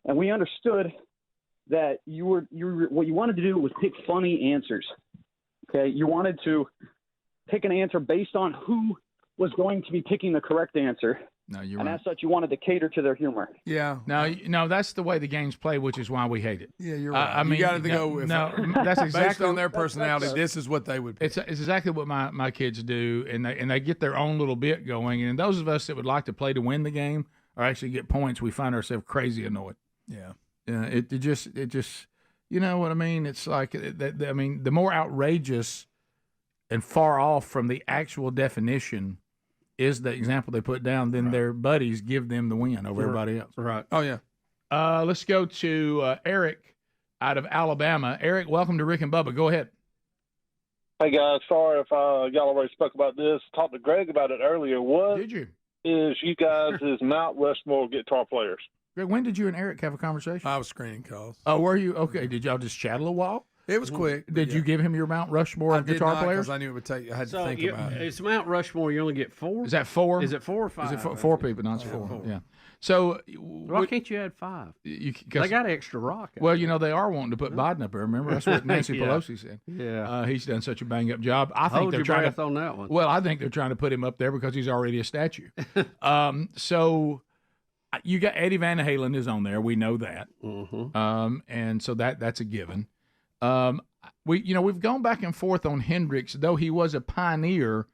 and we understood that what you wanted to do was pick funny answers, okay? You wanted to pick an answer based on who was going to be picking the correct answer. No, you're and right. as such, you wanted to cater to their humor. Yeah. No, that's the way the game's played, which is why we hate it. Yeah, you're right. I mean, you got to go with that's exactly based on their personality. This is what they would pick. It's exactly what my kids do, and they get their own little bit going. And those of us that would like to play to win the game or actually get points, we find ourselves crazy annoyed. Yeah. It just you know what I mean? It's like that. I mean, the more outrageous and far off from the actual definition is the example they put down, then their buddies give them the win over everybody else. Right. Oh, yeah. Let's go to Eric out of Alabama. Eric, welcome to Rick and Bubba. Go ahead. Hey, guys. Sorry if y'all already spoke about this. Talked to Greg about it earlier. What did you? Is you guys' Mount Rushmore guitar players? Greg, when did you and Eric have a conversation? I was screening calls. Oh, were you? Okay. Did y'all just chat a little while? It was quick. Did you give him your Mount Rushmore of guitar players? Because I knew it would take. I had to think about it. It's Mount Rushmore. You only get 4. Is that 4? Is it 4 or 5? Is it 4 people? No, it's 4. Yeah. So why can't you add 5? They got extra rock. Well, they are wanting to put Biden up there. Remember, that's what Nancy Yeah. Pelosi said. Yeah. He's done such a bang-up job. I think Hold they're your trying breath to on that one. Well, I think they're trying to put him up there because he's already a statue. So you got Eddie Van Halen is on there. We know that. Mm-hmm. And so that's a given. We've gone back and forth on Hendrix, though he was a pioneer.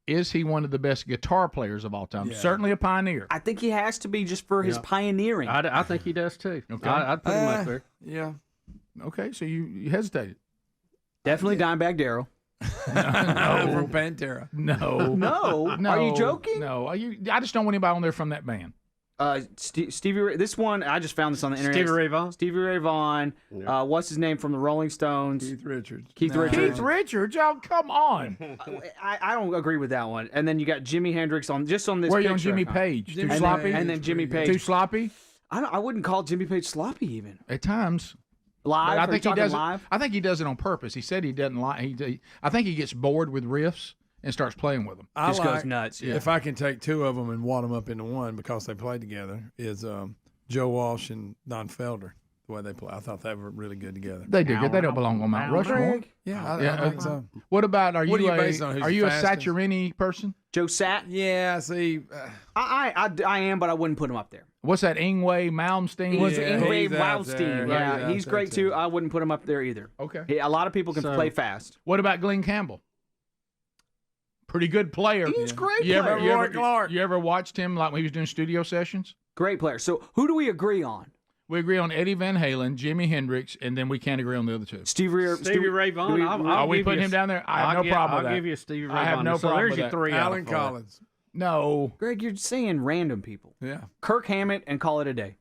Is he one of the best guitar players of all time? Yeah. Certainly a pioneer. I think he has to be just for his pioneering. I think he does too. Okay. I'd put him up there. Yeah. Okay, so you hesitated. Definitely Dimebag Darrell. No. From Pantera. No. No. Are you joking? No. I just don't want anybody on there from that band. Stevie Ray, this one, I just found this on the internet. Stevie Ray Vaughan. Stevie Ray Vaughan. Yeah. What's his name from the Rolling Stones? Keith Richards. Keith Richards. Keith Richards, oh, come on. I don't agree with that one. And then you got Jimi Hendrix on this Where are you on picture. Jimmy Page? Too And sloppy? and then Jimmy Page. Too sloppy? I wouldn't call Jimmy Page sloppy even. At times. Live? But Are you talking live? I think he does it on purpose. He said he doesn't like. I think he gets bored with riffs and starts playing with them. Just goes nuts. Yeah. If I can take two of them and wad them up into one because they played together, is Joe Walsh and Don Felder. The way they play, I thought they were really good together. They do good. They don't belong on Mount Rushmore. Yeah, I think so. What about? Are What you are you based on? Who's Are you a fastest? Saturini person? Joe Sat? Yeah, see. I am, but I wouldn't put him up there. What's that? Ingwe Malmsteen? Was Yeah, Ingve he's out there. Wildstein. Yeah, He's he's out great there, too. I wouldn't put him up there either. Okay. A lot of people can play fast. What about Glenn Campbell? Pretty good player. He's a great You player. ever, you ever watched him like when he was doing studio sessions? Great player. So who do we agree on? We agree on Eddie Van Halen, Jimi Hendrix, and then we can't agree on the other two. Stevie Ray Vaughan. Are we putting him down there? I have no problem with that. I'll give you Stevie Ray Vaughan. I have no so problem there's with your that. three. Alan Collins. No. Greg, you're saying random people. Yeah. Kirk Hammett and call it a day.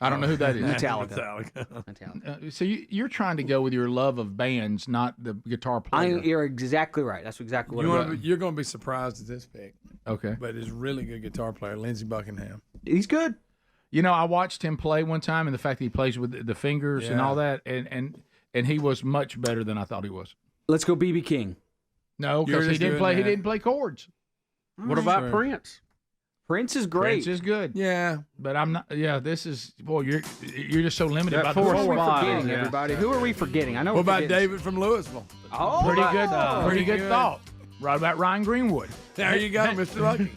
I don't know who that is. Metallica. So you're trying to go with your love of bands, not the guitar player. You're exactly right. That's exactly what I'm doing. You're going to be surprised at this pick. Okay. But he's a really good guitar player, Lindsey Buckingham. He's good. I watched him play one time, and the fact that he plays with the fingers and all that, and he was much better than I thought he was. Let's go B.B. King. No, because he didn't play. He didn't play chords. What about Prince? Prince is great. Prince is good. Yeah, but I'm not. Yeah, this is. Boy, you're just so limited That about the fourth four. spot. Forgetting everybody. Who are we forgetting? I know. What we're about forgetting. David from Louisville? Oh, Pretty good. Pretty good good. thought. Right about Ryan Greenwood. There you go, Mr. Lucky.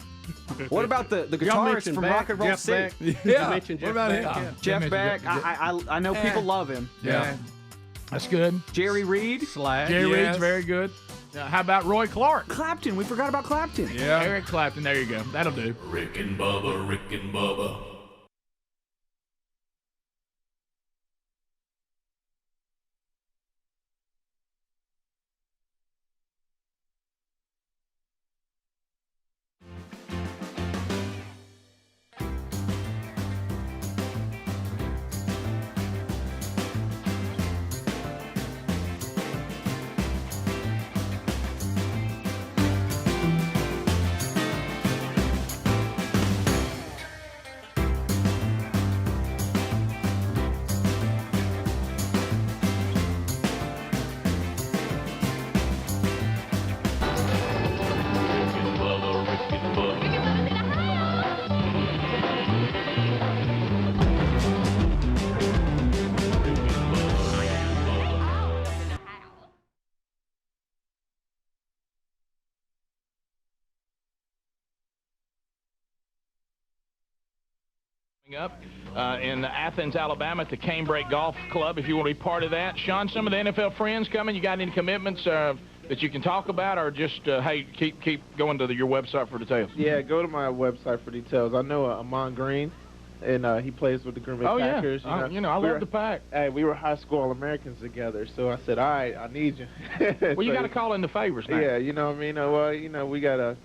What about the Y'all guitarist mentioned from Beck, Rock and Roll Jeff City? Beck. Yeah. You mentioned What Jeff about Beck. him? Yeah. Jeff Beck. I know people love him. Yeah. That's good. Jerry Reed. Slash. Jerry Yes. Reed's very good. How about Roy Clark? Clapton. We forgot about Clapton. Yeah. Eric Clapton. There you go. That'll do. Rick and Bubba, Rick and Bubba. Up in Athens, Alabama at the Canebrake Golf Club if you want to be part of that. Sean, some of the NFL friends coming. You got any commitments that you can talk about, or just, hey, keep going to your website for details? Yeah, go to my website for details. I know Amon Green, and he plays with the Green Bay Packers. I love the Pack. Hey, we were high school All-Americans together, so I said, all right, I need you. Well, you got to call in the favors now. Yeah, you know what I mean? Well, we got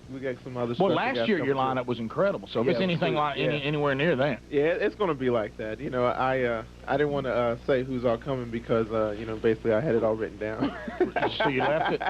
some other stuff. Well, last year your lineup was incredible, so if it's anything like anywhere near that. Yeah, it's going to be like that. I didn't want to say who's all coming because, basically I had it all written down. So you left it?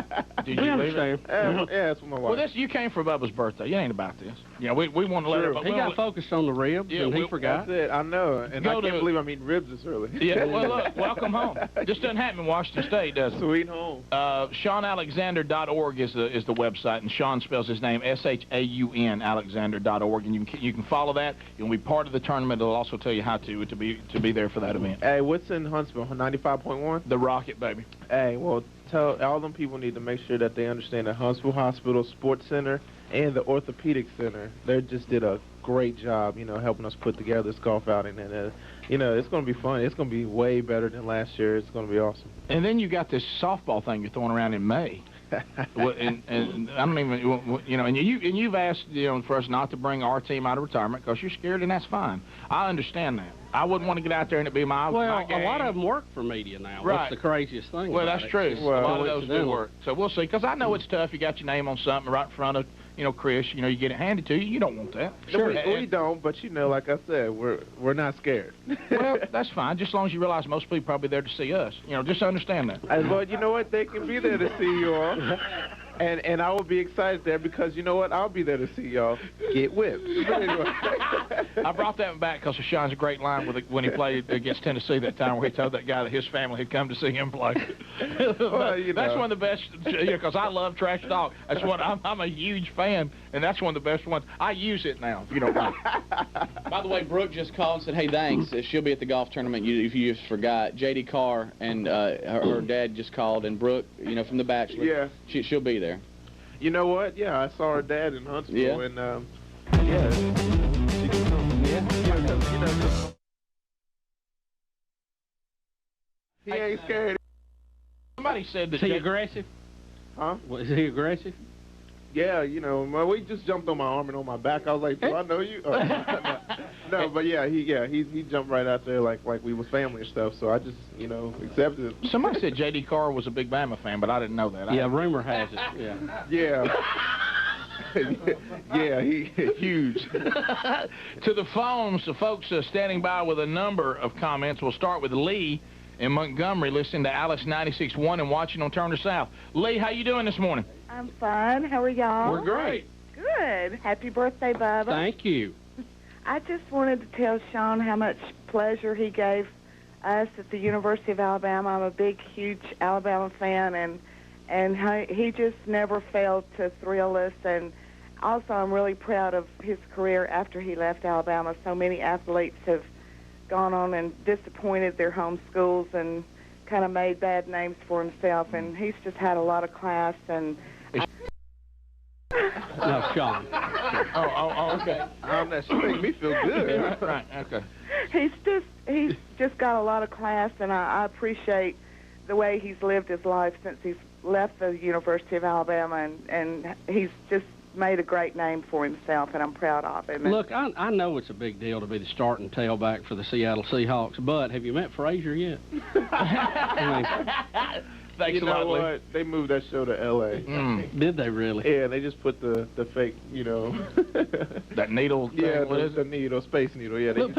Did you leave it? Yeah, that's what my wife. Well, you came for Bubba's birthday. You ain't about this. Yeah, we want to let everybody. He got focused on the ribs, and he forgot forgot. That's it. I know, and Go I can't to- believe I'm eating ribs this early. Yeah, well, look, welcome home. This doesn't happen in Washington State, does it? Sweet home. SeanAlexander.org is the website, and Sean spells his name SHAUN, Alexander.org, and you can follow that. You'll be part of the tournament. It'll also tell you how to be there for that event. Hey, what's in Huntsville? 95.1? The Rocket, baby. Hey, well, tell all them people need to make sure that they understand that Huntsville Hospital Sports Center and the Orthopedic Center, they just did a great job, helping us put together this golf outing. And, it's going to be fun. It's going to be way better than last year. It's going to be awesome. And then you got this softball thing you're throwing around in May. and I don't even, and you've asked, for us not to bring our team out of retirement because you're scared, and that's fine. I understand that. I wouldn't want to get out there and it be my game. A lot of them work for media now. Right. That's the craziest thing. Well, about that's it. true. It's A lot of just those do coincidental. work. So we'll see. Because I know it's tough. You got your name on something right in front of, Chris. You get it handed to you. You don't want that. Sure. We don't, but like I said, we're not scared. Well, that's fine. Just as long as you realize most people probably there to see us. Just understand that. Well, you know what? They can be there to see you all. And I will be excited there because you know what? I'll be there to see y'all get whipped. But anyway. I brought that one back because Sean's a great line when he played against Tennessee that time where he told that guy that his family had come to see him play. Well, That's one of the best, because I love trash talk. That's what I'm a huge fan, and that's one of the best ones. I use it now, if you don't mind. By the way, Brooke just called and said, hey, thanks. She'll be at the golf tournament if you just forgot. J.D. Carr and her dad just called, and Brooke, from The Bachelor, Yeah. she'll be there. You know what? Yeah, I saw her dad in Huntsville, Yeah. and yeah, she can come. Yeah, he ain't scared. Somebody said that. Is he aggressive? Huh? Is he aggressive? Yeah, we just jumped on my arm and on my back. I was like, do I know you? No, but yeah, he jumped right out there like we was family and stuff. So I just, accepted it. Somebody said J.D. Carr was a big Bama fan, but I didn't know that. Yeah, rumor has it. Yeah. Yeah. Yeah, he huge. To the phones, the folks standing by with a number of comments. We'll start with Lee in Montgomery, listening to Alice 96.1 and watching on Turner South. Lee, how you doing this morning? I'm fine. How are y'all? We're great. Good. Happy birthday, Bubba. Thank you. I just wanted to tell Sean how much pleasure he gave us at the University of Alabama. I'm a big, huge Alabama fan, and he just never failed to thrill us. And also, I'm really proud of his career after he left Alabama. So many athletes have gone on and disappointed their home schools and kind of made bad names for himself, and he's just had a lot of class. And No, Sean. Oh, okay. That should make me feel good. Right, okay. He's just got a lot of class, and I appreciate the way he's lived his life since he's left the University of Alabama, and he's just made a great name for himself, and I'm proud of him. Look, I know it's a big deal to be the starting tailback for the Seattle Seahawks, but have you met Frazier yet? Thanks a lot, Lee. What? They moved that show to L.A. Did they really? Yeah, they just put the fake, that needle thing, yeah, what is the needle, space needle, yeah. Look,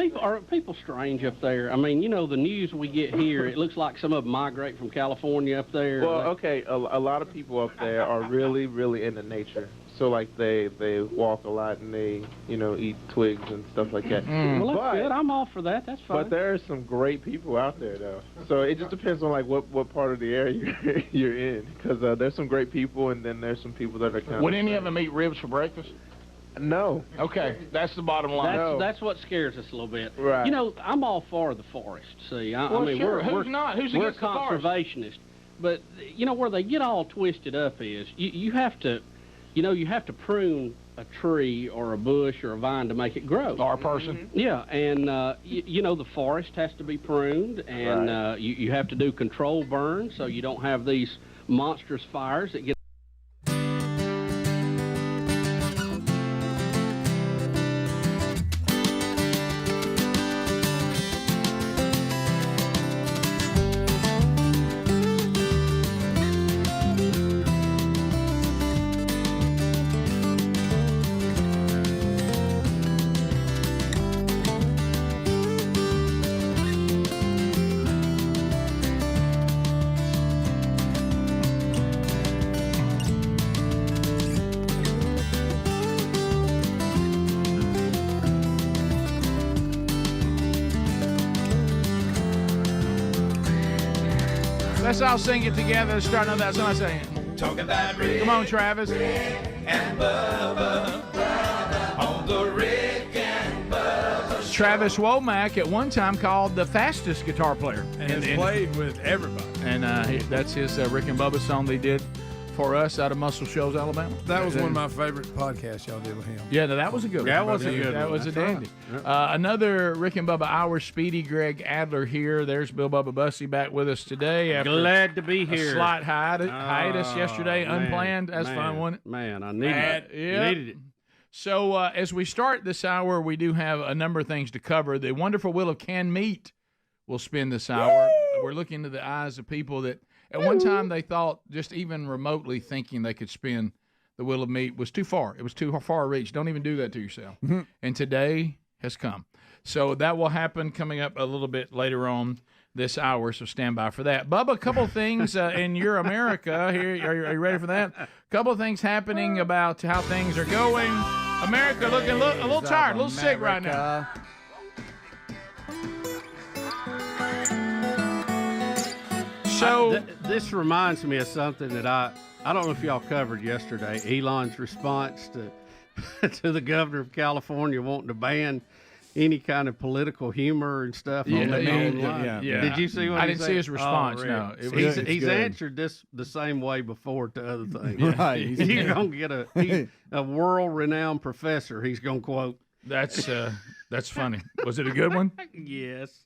people strange up there. I mean, the news we get here, it looks like some of them migrate from California up there. Well, okay, a lot of people up there are really, really into nature. So, like, they walk a lot and they, eat twigs and stuff like that. Well, that's good. I'm all for that. That's fine. But there are some great people out there, though. So it just depends on, like, what part of the area you're in. Because there's some great people, and then there's some people that are kind of... Would any of them eat ribs for breakfast? No. Okay, that's the bottom line. That's what scares us a little bit. Right. I'm all for the forest. See, I mean, sure. we're not? Who's we're against the forest? conservationists. But where they get all twisted up is you have to, you have to prune a tree or a bush or a vine to make it grow. Or a person. Yeah, and the forest has to be pruned, and Right. You have to do control burns so you don't have these monstrous fires that get. Let's all sing it together. Let's start another song. Saying, Talking about Rick. Come on, Travis. And Bubba. On the Rick and Bubba. Travis Womack at one time called the fastest guitar player. And has played with everybody. And that's his Rick and Bubba song they did for us out of Muscle Shoals, Alabama. That was one of my favorite podcasts y'all did with him. Yeah, no, that was a good one. That was a good one. That was a That's dandy. right. Another Rick and Bubba hour, Speedy Greg Adler here. There's Bill Bubba Bussy back with us today. After Glad to be here. A slight hiatus yesterday, man, unplanned. That's fun, wasn't it? Man, I needed it. Yep. Needed it. So as we start this hour, we do have a number of things to cover. The wonderful wheel of canned meat will spin this hour. We're looking into the eyes of people that at one time they thought just even remotely thinking they could spin the wheel of meat was too far. It was too far reach. Don't even do that to yourself. And today has come. So that will happen coming up a little bit later on this hour, so stand by for that. Bubba, a couple of things in your America here. Are you ready for that? A couple of things happening about how things are going. America looking a little tired, a little sick right now. So this reminds me of something that I don't know if y'all covered yesterday. Elon's response to the governor of California wanting to ban any kind of political humor and stuff online. Yeah. Did you see what I he didn't said? see his response. No, He's answered this the same way before to other things. Right. You're gonna get a world-renowned professor. He's gonna quote. That's funny. Was it a good one? Yes.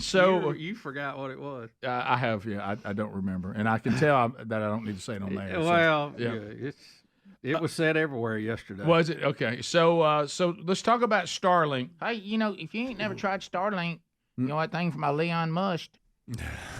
So you forgot what it was. I have. Yeah, I don't remember, and I can tell that I don't need to say it on there. Well, it was said everywhere yesterday. Was it? Okay. So so let's talk about Starlink. Hey, if you ain't never tried Starlink, that thing from Elon Musk.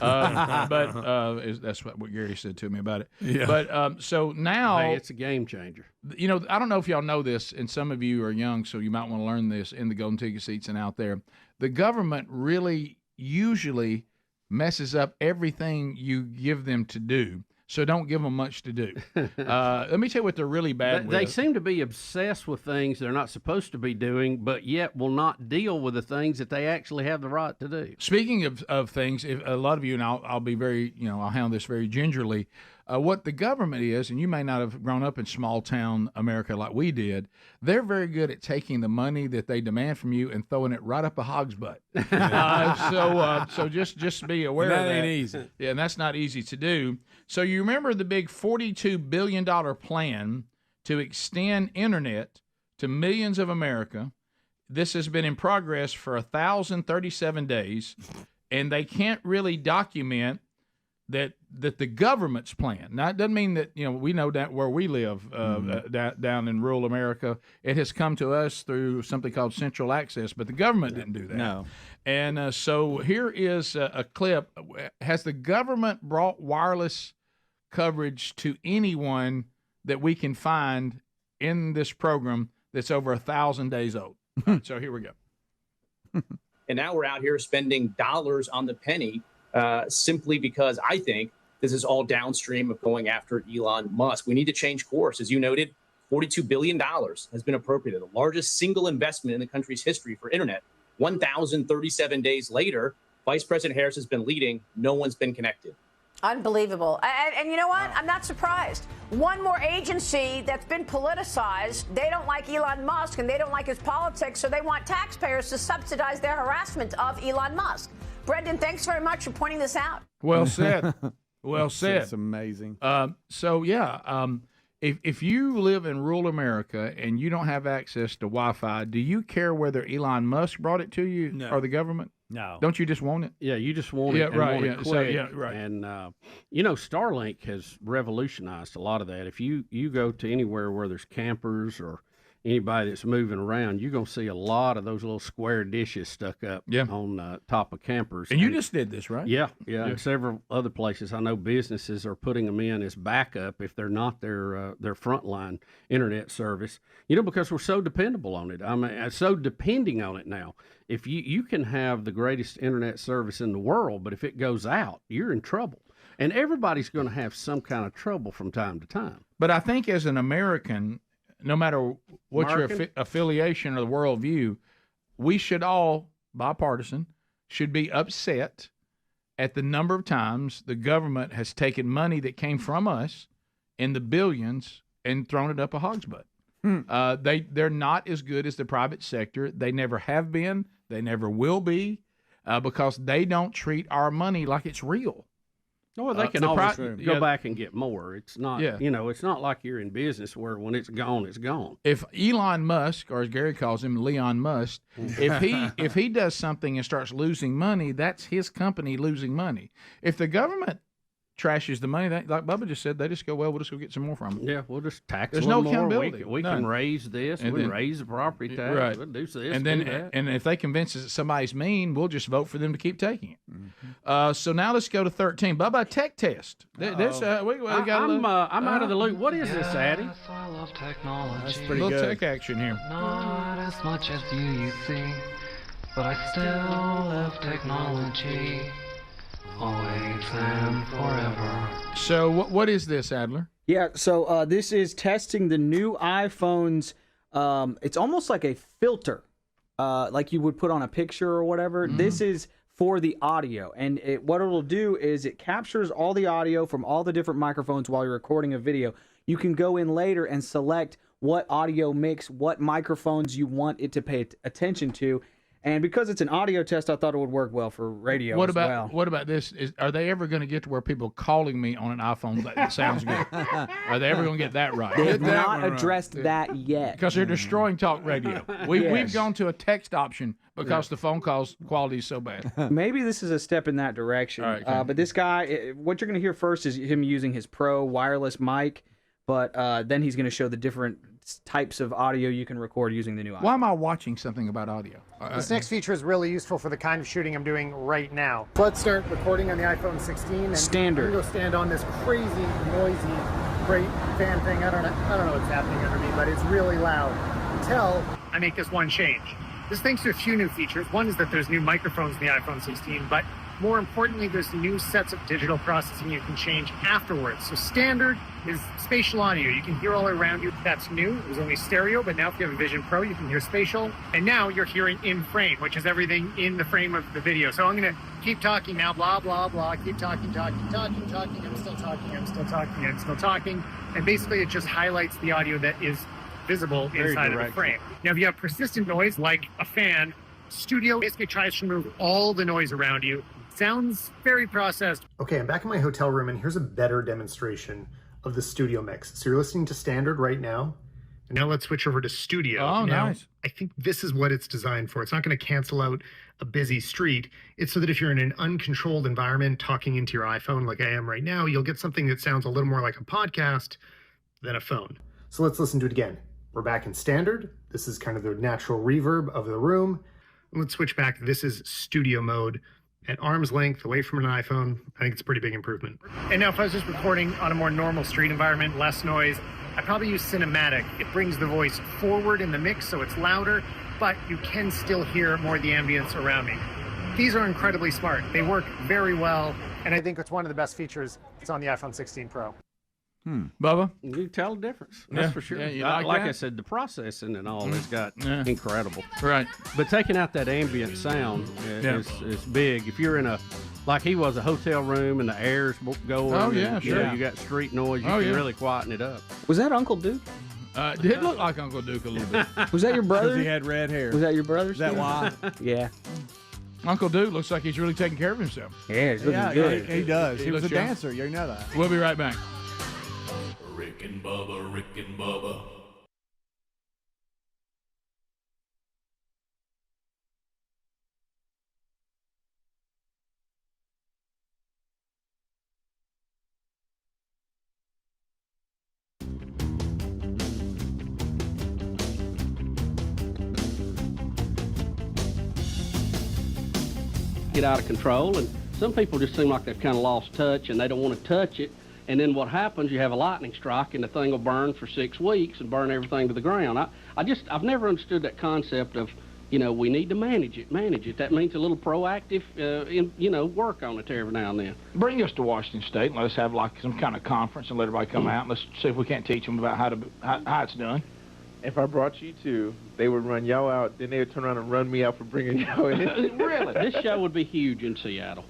That's what Gary said to me about it. Yeah. But so now, hey, it's a game changer. I don't know if y'all know this, and some of you are young, so you might want to learn this in the golden ticket seats and out there. The government really usually messes up everything you give them to do. So don't give them much to do. Let me tell you what they're really bad with. They seem to be obsessed with things they're not supposed to be doing, but yet will not deal with the things that they actually have the right to do. Speaking of things, if a lot of you, and I'll be very, I'll handle this very gingerly, what the government is, and you may not have grown up in small town America like we did, they're very good at taking the money that they demand from you and throwing it right up a hog's butt. So just be aware of that. That ain't easy. Yeah, and that's not easy to do. So you remember the big $42 billion plan to extend internet to millions of America. This has been in progress for 1,037 days, and they can't really document that the government's plan. Now, it doesn't mean that, we know that where we live down in rural America, it has come to us through something called central access, but the government didn't do that. No. And so here is a clip. Has the government brought wireless coverage to anyone that we can find in this program that's over 1,000 days old? So here we go. And now we're out here spending dollars on the penny simply because I think this is all downstream of going after Elon Musk. We need to change course. As you noted, $42 billion has been appropriated, the largest single investment in the country's history for internet. 1,037 days later, Vice President Harris has been leading. No one's been connected. Unbelievable. And you know what? I'm not surprised. One more agency that's been politicized. They don't like Elon Musk and they don't like his politics, so they want taxpayers to subsidize their harassment of Elon Musk. Brendan, thanks very much for pointing this out. Well said. Well said. It's amazing. If you live in rural America and you don't have access to Wi-Fi, do you care whether Elon Musk brought it to you or the government? No. Don't you just want it? Yeah, you just want it. Yeah, right. Want it quick. Right. And Starlink has revolutionized a lot of that. If you go to anywhere where there's campers or anybody that's moving around, you're going to see a lot of those little square dishes stuck up on top of campers. And you just did this, right? Yeah. And several other places. I know businesses are putting them in as backup if they're not their frontline internet service, because we're so dependable on it. I mean, so depending on it now. If you can have the greatest internet service in the world, but if it goes out, you're in trouble. And everybody's going to have some kind of trouble from time to time. But I think as an American, no matter what your affiliation or the worldview, we should all, bipartisan, should be upset at the number of times the government has taken money that came from us in the billions and thrown it up a hog's butt. They're not as good as the private sector. They never have been. They never will be, because they don't treat our money like it's real. Well, they can always go back and get more. It's not, it's not like you're in business where when it's gone, it's gone. If Elon Musk, or as Gary calls him, Leon Musk, if he does something and starts losing money, that's his company losing money. If the government trashes the money, like Bubba just said, they just go, well, we'll just go get some more from them. Yeah, we'll just tax There's a little no more. accountability. We can raise this. We can raise the property tax. Right. We'll do this. And then, do that. and if they convince us that somebody's mean, we'll just vote for them to keep taking it. So now let's go to 13. Bubba, a tech test. This we got I'm out of the loop. What is this, Addy? I love technology. That's pretty little good. tech action here. Not as much as you see, but I still love technology. Always and forever. So what is this, Adler? Yeah, so this is testing the new iPhones. It's almost like a filter, like you would put on a picture or whatever. This is for the audio, and what it'll do is it captures all the audio from all the different microphones while you're recording a video. You can go in later and select what audio mix, what microphones you want it to pay attention to. And because it's an audio test, I thought it would work well for radio What as about well. what about this? Are they ever going to get to where people calling me on an iPhone that sounds good? Are they ever going to get that right? They have not addressed that yet. Because they're destroying talk radio. We've gone to a text option because the phone calls quality is so bad. Maybe this is a step in that direction. All right, okay. But this guy, what you're going to hear first is him using his Pro wireless mic, but then he's going to show the different types of audio you can record using the new iPhone. Why am I watching something about audio? This next feature is really useful for the kind of shooting I'm doing right now. Let's start recording on the iPhone 16. And Standard. I'm going to go stand on this crazy, noisy, great fan thing. I don't know what's happening under me, but it's really loud. Until I make this one change. This thanks to a few new features. One is that there's new microphones in the iPhone 16, but more importantly, there's new sets of digital processing you can change afterwards. So standard is spatial audio. You can hear all around you. That's new. It was only stereo, but now if you have a Vision Pro, you can hear spatial. And now you're hearing in frame, which is everything in the frame of the video. So I'm going to keep talking now, blah, blah, blah. Keep talking. I'm still talking. And basically it just highlights the audio that is visible inside of the frame. Now, if you have persistent noise like a fan, Studio basically tries to remove all the noise around you. Sounds very processed. Okay, I'm back in my hotel room, and here's a better demonstration of the Studio mix. So you're listening to Standard right now. And now let's switch over to Studio. Oh, nice. I think this is what it's designed for. It's not going to cancel out a busy street. It's so that if you're in an uncontrolled environment talking into your iPhone like I am right now, you'll get something that sounds a little more like a podcast than a phone. So let's listen to it again. We're back in Standard. This is kind of the natural reverb of the room. Let's switch back. This is Studio mode. At arm's length, away from an iPhone. I think it's a pretty big improvement. And now if I was just recording on a more normal street environment, less noise, I'd probably use Cinematic. It brings the voice forward in the mix so it's louder, but you can still hear more of the ambience around me. These are incredibly smart. They work very well, and I think it's one of the best features that's on the iPhone 16 Pro. Bubba? You can tell the difference. That's for sure. Yeah, you like that? I said, the processing and all has got incredible. Right. But taking out that ambient sound is big. If you're in a, like he was, a hotel room and the air's going. Oh, yeah, and, sure. You got street noise. You can really quieten it up. Was that Uncle Duke? Did look like Uncle Duke a little bit. Was that your brother? Because he had red hair. Was that your brother? Is that why? Yeah. Uncle Duke looks like he's really taking care of himself. Yeah, he's looking good. He does. He was a looks young. dancer. You know that. We'll be right back. Rick and Bubba. Get out of control, and some people just seem like they've kind of lost touch and they don't want to touch it. And then what happens, you have a lightning strike and the thing will burn for 6 weeks and burn everything to the ground. I've never understood that concept of, we need to manage it. That means a little proactive, work on it every now and then. Bring us to Washington State and let us have like some kind of conference and let everybody come out and let's see if we can't teach them about how it's done. if I brought you two, they would run y'all out. Then they would turn around and run me out for bringing y'all in. Really? This show would be huge in Seattle.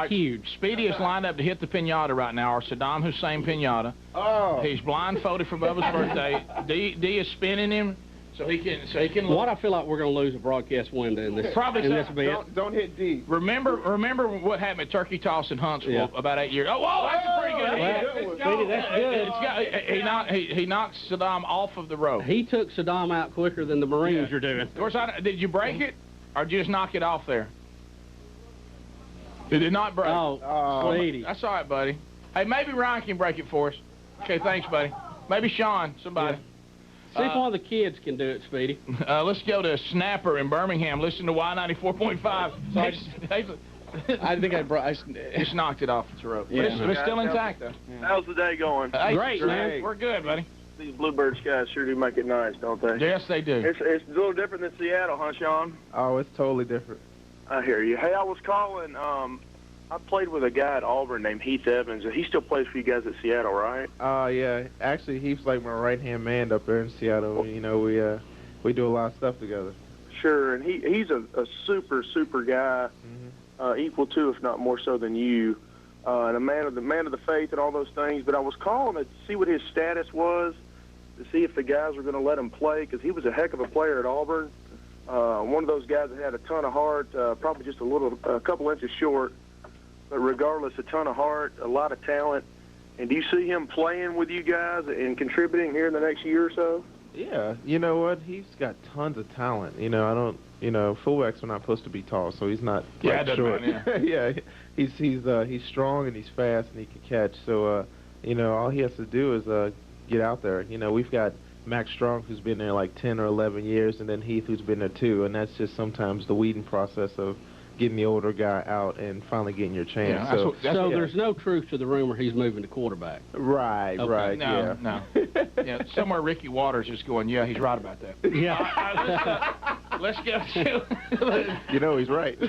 Huge. Speedy is lined up to hit the pinata right now, our Saddam Hussein pinata. Oh. He's blindfolded for Bubba's birthday. D is spinning him so he can look. What I feel like we're going to lose a broadcast window in this. Probably in so. this bit. Don't hit D. Remember what happened at Turkey Toss in Huntsville about 8 years. Oh, whoa, that's a pretty good hit. Speedy, that's good. He knocked Saddam off of the rope. He took Saddam out quicker than the Marines are doing. Of course, did you break it, or did you just knock it off there? Did it not break? Oh, Speedy. That's all right, buddy. Hey, maybe Ryan can break it for us. Okay, thanks, buddy. Maybe Sean, somebody. See if one of the kids can do it, Speedy. Let's go to Snapper in Birmingham. Listen to Y94.5. I think I just knocked it off its rope. Yeah. But it's still intact, though. How's the day going? Hey, Great, man. We're good, buddy. These Bluebird skies sure do make it nice, don't they? Yes, they do. It's a little different than Seattle, huh, Sean? Oh, it's totally different. I hear you. Hey, I was calling. I played with a guy at Auburn named Heath Evans. He still plays for you guys at Seattle, right? Yeah. Actually, Heath's like my right-hand man up there in Seattle. You know, we do a lot of stuff together. Sure, and he's a super guy, equal to, if not more so than you, and a man of the faith and all those things. But I was calling to see what his status was, to see if the guys were going to let him play, because he was a heck of a player at Auburn. One of those guys that had a ton of heart, probably just a couple inches short. But regardless, a ton of heart, a lot of talent. And do you see him playing with you guys and contributing here in the next year or so? Yeah, you know what? He's got tons of talent. You know, fullbacks are not supposed to be tall, so he's not short. Yeah, he's strong and he's fast and he can catch. So, all he has to do is get out there. You know, we've got Max Strong, who's been there like 10 or 11 years, and then Heath, who's been there too. And that's just sometimes the weeding process of getting the older guy out and finally getting your chance. Yeah, so there's no truth to the rumor he's moving to quarterback. Right, okay. right, No. Yeah, somewhere Ricky Waters is going, yeah, he's right about that. Yeah. Let's go to... You know he's right.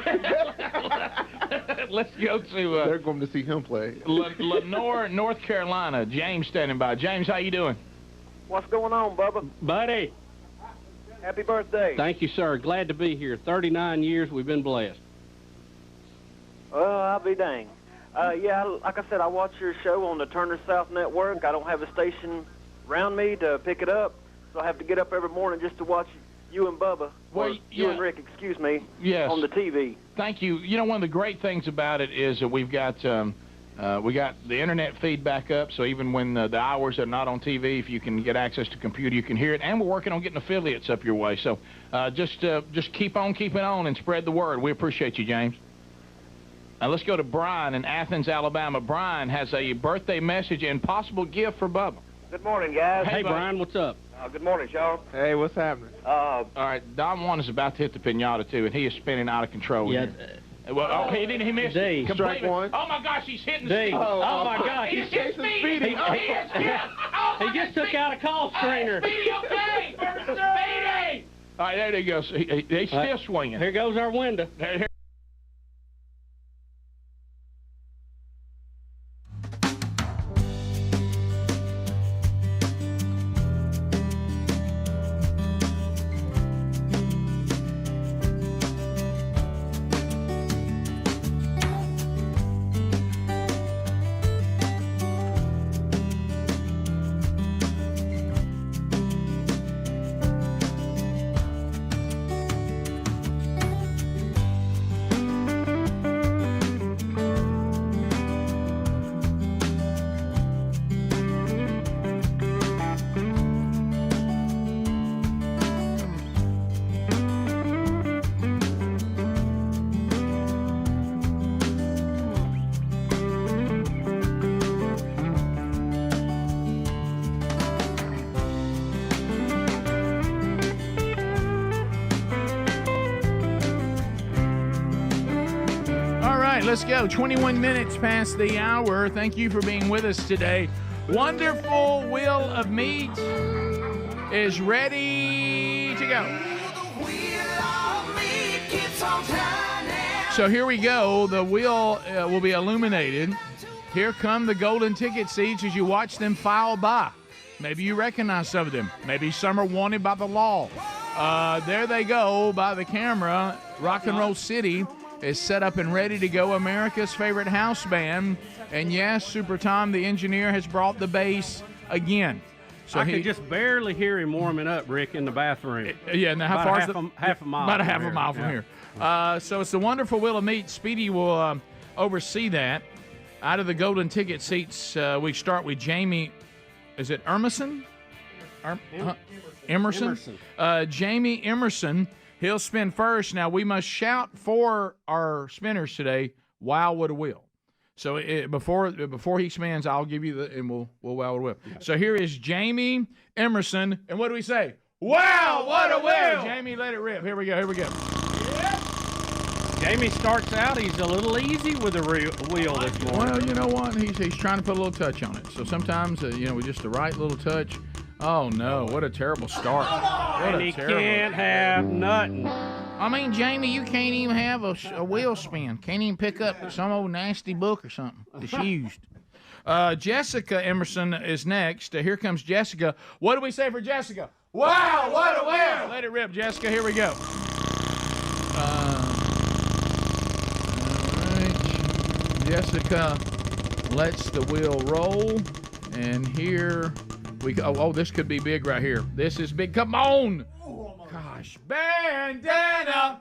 Let's go to... They're going to see him play. Lenore, North Carolina. James standing by. James, how you doing? What's going on, Bubba? Buddy. Happy birthday. Thank you, sir. Glad to be here. 39 years, we've been blessed. I'll be dang. Yeah, like I said, I watch your show on the Turner South Network. I don't have a station around me to pick it up, so I have to get up every morning just to watch you and Bubba, you and Rick, excuse me, on the TV. Thank you. You know, one of the great things about it is that we've got the internet feed back up, so even when the hours are not on TV, if you can get access to computer, you can hear it. And we're working on getting affiliates up your way. So just keep on keeping on and spread the word. We appreciate you, James. Now let's go to Brian in Athens, Alabama. Brian has a birthday message and possible gift for Bubba. Good morning, guys. Hey, Brian, what's up? Good morning, Sean. Hey, what's happening? All right, Don Juan is about to hit the pinata, too, and he is spinning out of control here. Well, okay, he missed it. Strike one. Oh, my gosh, he's hitting D. Speedy. Oh, my gosh. He's hitting Speedy. He just took out a call screener. Speedy, okay. Speedy. All right, there he goes. He's still swinging. Here goes our window. Let's go. 21 minutes past the hour. Thank you for being with us today. Wonderful Wheel of Meat is ready to go. So here we go. The wheel will be illuminated. Here come the golden ticket seats as you watch them file by. Maybe you recognize some of them. Maybe some are wanted by the law. There they go by the camera. Rock and Roll City is set up and ready to go. America's favorite house band. And yes, Super Tom, the engineer, has brought the bass again. So I can just barely hear him warming up, Rick, in the bathroom. Yeah, now how far is it? Half a mile. About a half a mile from here. So it's the wonderful Wheel of Meat. Speedy will oversee that. Out of the golden ticket seats, we start with Jamie. Is it Emerson? Emerson. Jamie Emerson. He'll spin first. Now, we must shout for our spinners today, wow, what a wheel. So before he spins, I'll give you and we'll wow, what a wheel. So here is Jamie Emerson. And what do we say? Wow, what a wheel. Jamie, let it rip. Here we go. Jamie starts out, he's a little easy with the wheel this morning. Well, you know what? He's trying to put a little touch on it. So sometimes, with just the right little touch. Oh, no. What a terrible start. And he can't have nothing. I mean, Jamie, you can't even have a wheel spin. Can't even pick up some old nasty book or something that's used. Jessica Emerson is next. Here comes Jessica. What do we say for Jessica? Wow, what a wheel! Let it rip, Jessica. Here we go. All right. Jessica lets the wheel roll. And here we go. Oh, this could be big right here. This is big. Come on! Gosh. Bandana!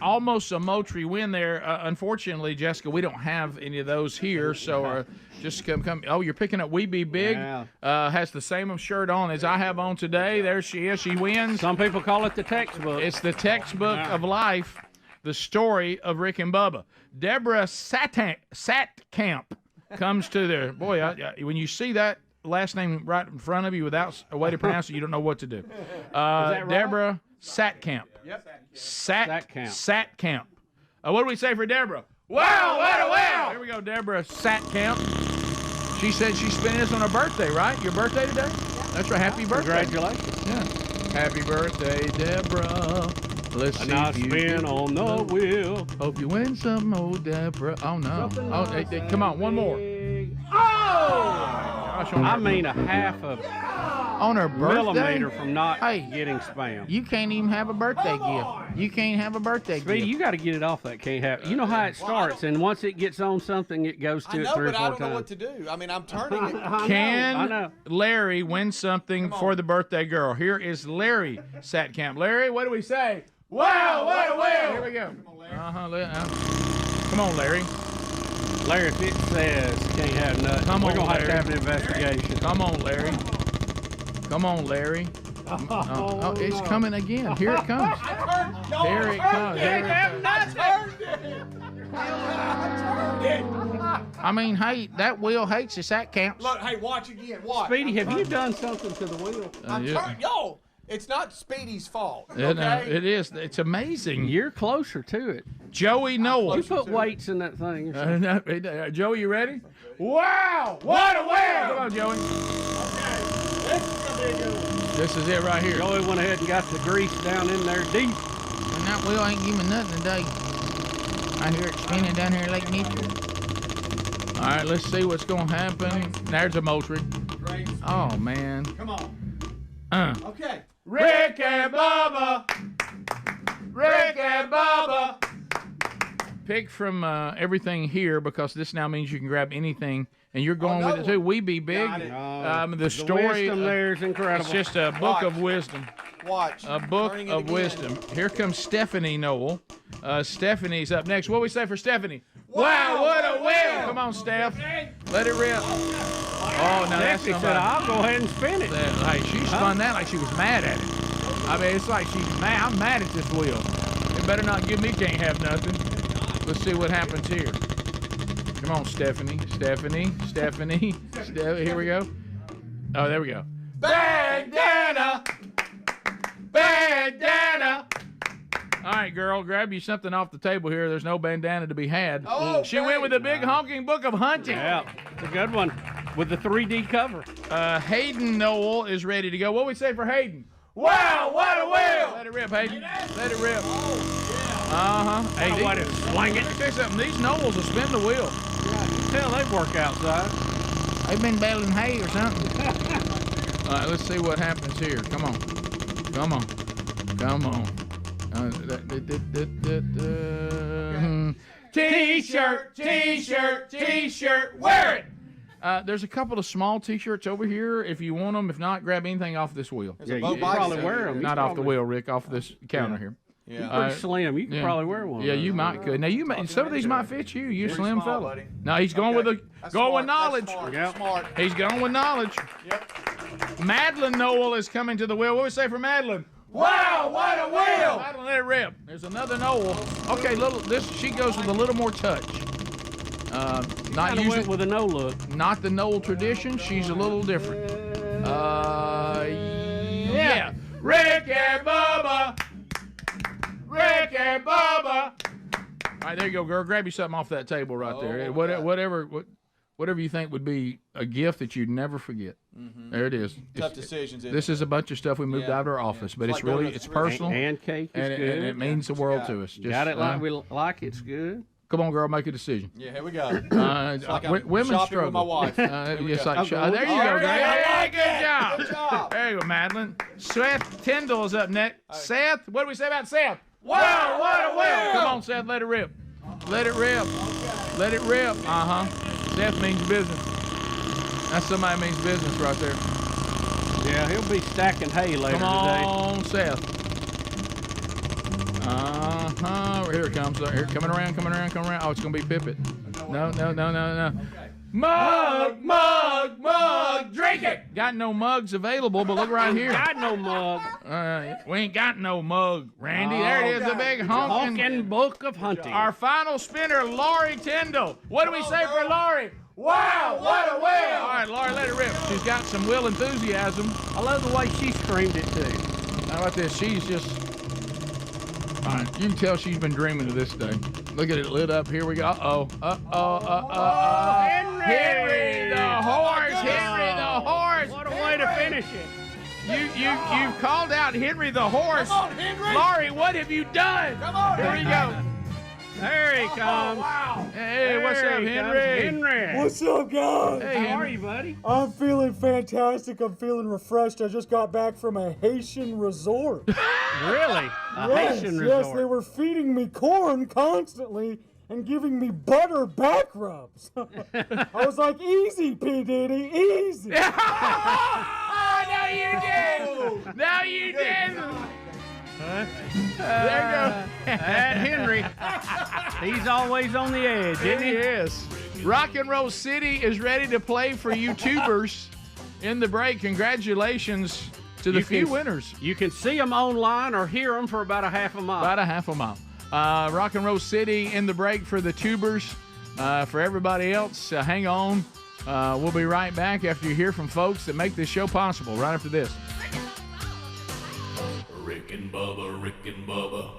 Almost a Moultrie win there. Unfortunately, Jessica, we don't have any of those here, so just come. Oh, you're picking up We Be Big. Yeah. Has the same shirt on as I have on today. There she is. She wins. Some people call it the textbook. It's the textbook of life, the story of Rick and Bubba. Deborah Satkamp comes to there. Boy, when you see that last name right in front of you without a way to pronounce it, you don't know what to do. Right? Deborah Satkamp. Yep. Satkamp. What do we say for Deborah? Wow, what a wow! Here we go, Deborah Satkamp. She said she's spending this on her birthday, right? Your birthday today? That's right. Happy birthday. Congratulations. Yeah. Happy birthday, Deborah. Let's see I if you spin on the wheel. Hope you win some, old Deborah. Oh, no. Hey, come on, one more. Oh! I mean, a half a on her birthday? millimeter from not getting spam. You can't even have a birthday gift. You can't have a birthday Speedy, gift. you got to get it off that can't happen. You know how it starts, and once it gets on something, it goes to it 3 or 4 times. I know what to do. I mean, I'm turning it. Can know. Larry win something for the birthday girl? Here is Larry Satkamp. Larry, what do we say? Wow, what a wheel! Here we go. Come on, Larry. Larry, if it says can't have nothing, we're going to have an investigation. Come on, Larry. Come on, Larry. Oh, it's coming again. Here it comes. Here it comes. I mean, hey, that wheel hates us. That counts. Look, hey, watch again. Watch. Speedy, have you done something to the wheel? Yo, it's not Speedy's fault. Okay? No, it is. It's amazing. You're closer to it. Joey Noah. You put weights in that thing. Or something. Joey, you ready? Wow! What a wheel! Come on, Joey. This is it right here. Joey went ahead and got the grease down in there deep. And that wheel ain't giving nothing today. I hear it spinning down here like Mitchell. All right, let's see what's going to happen. There's a Moultrie. Oh, man. Come on. Okay. Rick and Bubba. Rick and Bubba. Pick from everything here because this now means you can grab anything. And you're going with it too. We Be Big. The story wisdom there is incredible. It's just a book of wisdom. Watch. A book of wisdom. Here comes Stephanie Noel. Stephanie's up next. What do we say for Stephanie? Wow, what a wheel! Come on, Steph. Let it rip. Oh, now that's Stephanie said, I'll go ahead and spin it. She spun that like she was mad at it. I mean, it's like she's mad. I'm mad at this wheel. It better not give me can't have nothing. Let's see what happens here. Come on, Stephanie. Here we go. Oh, there we go. Bandana. All right, girl, grab you something off the table here. There's no bandana to be had. Oh, she went with a big honking book of hunting. Yeah, it's a good one with the 3D cover. Hayden Noel is ready to go. What do we say for Hayden? Wow, what a wheel! Let it rip, Hayden. Let it rip. Hey, let it swing it. Let me tell you something. These Noels will spin the wheel. Yeah, you can tell they work outside. They've been baling hay or something. All right, let's see what happens here. Come on. Come on. Come on. T-shirt, T-shirt, T-shirt, wear it. There's a couple of small T-shirts over here if you want them. If not, grab anything off this wheel. Yeah, you probably wear them. Not off the wheel, Rick, off this counter here. Yeah. Pretty slim. You could probably wear one. Yeah, you might could. Now some of these might fit you. You slim small, fella. buddy. No, he's going with with knowledge. That's smart. He's going with knowledge. Yep. Madeline Noel is coming to the wheel. What do we say for Madeline? Wow, what a wheel! Madeline, let it rip. There's another Noel. Okay, she goes with a little more touch. Not usually with a no look. Not the Noel tradition. She's a little different. Yeah. Rick and Bubba. Rick and Bubba. All right, there you go, girl. Grab you something off that table right there. Whatever you think would be a gift that you'd never forget. Mm-hmm. There it is. Tough decisions. This is a bunch of stuff we moved out of our office, but it's personal. And cake is good. And it means the world to us. Just, got it like we like it's good. Come on, girl, make a decision. Yeah, here we go. Women struggle. With my wife. There you go. There good job. Good job. There you go, Madeline. Seth Tyndall is up next. Right. Seth, what do we say about Seth? Wow, what a wheel! Come on, Seth, let it rip. Let it rip. Let it rip. Seth means business. That's somebody means business right there. Yeah, he'll be stacking hay later today. Come on, Seth. Here it comes. Here, coming around. Oh, it's gonna be Pippet. No. Mug, drink it. Got no mugs available, but look right here. Got no mug. We ain't got no mug, Randy. There it is, the big honking book of hunting. Our final spinner, Laurie Tyndall. What do we say for Laurie? Wow, what a wheel! All right, Laurie, let it rip. She's got some wheel enthusiasm. I love the way she screamed it, too. How about this? She's just... All right, you can tell she's been dreaming of this day. Look at it lit up. Here we go. Henry the horse! Henry the horse! What a way to finish it. You've called out Henry the horse. Come on, Henry! Laurie, what have you done? Come on, Here we go. There he comes. Wow. Hey, what's up, Henry? What's up, guys? Hey, how are you, buddy? I'm feeling fantastic. I'm feeling refreshed. I just got back from a Haitian resort. Really? Haitian resort? Yes, they were feeding me corn constantly and giving me butter back rubs. I was like, easy, P. Diddy, easy. No, you didn't. No, you didn't. There you go. That Henry. He's always on the edge, isn't he? He is. Rock and Roll City is ready to play for YouTubers in the break. Congratulations to the few winners. You can see them online or hear them for about a half a mile. Rock and Roll City in the break for the tubers. For everybody else, hang on. We'll be right back after you hear from folks that make this show possible right after this. Rick and Bubba, Rick and Bubba.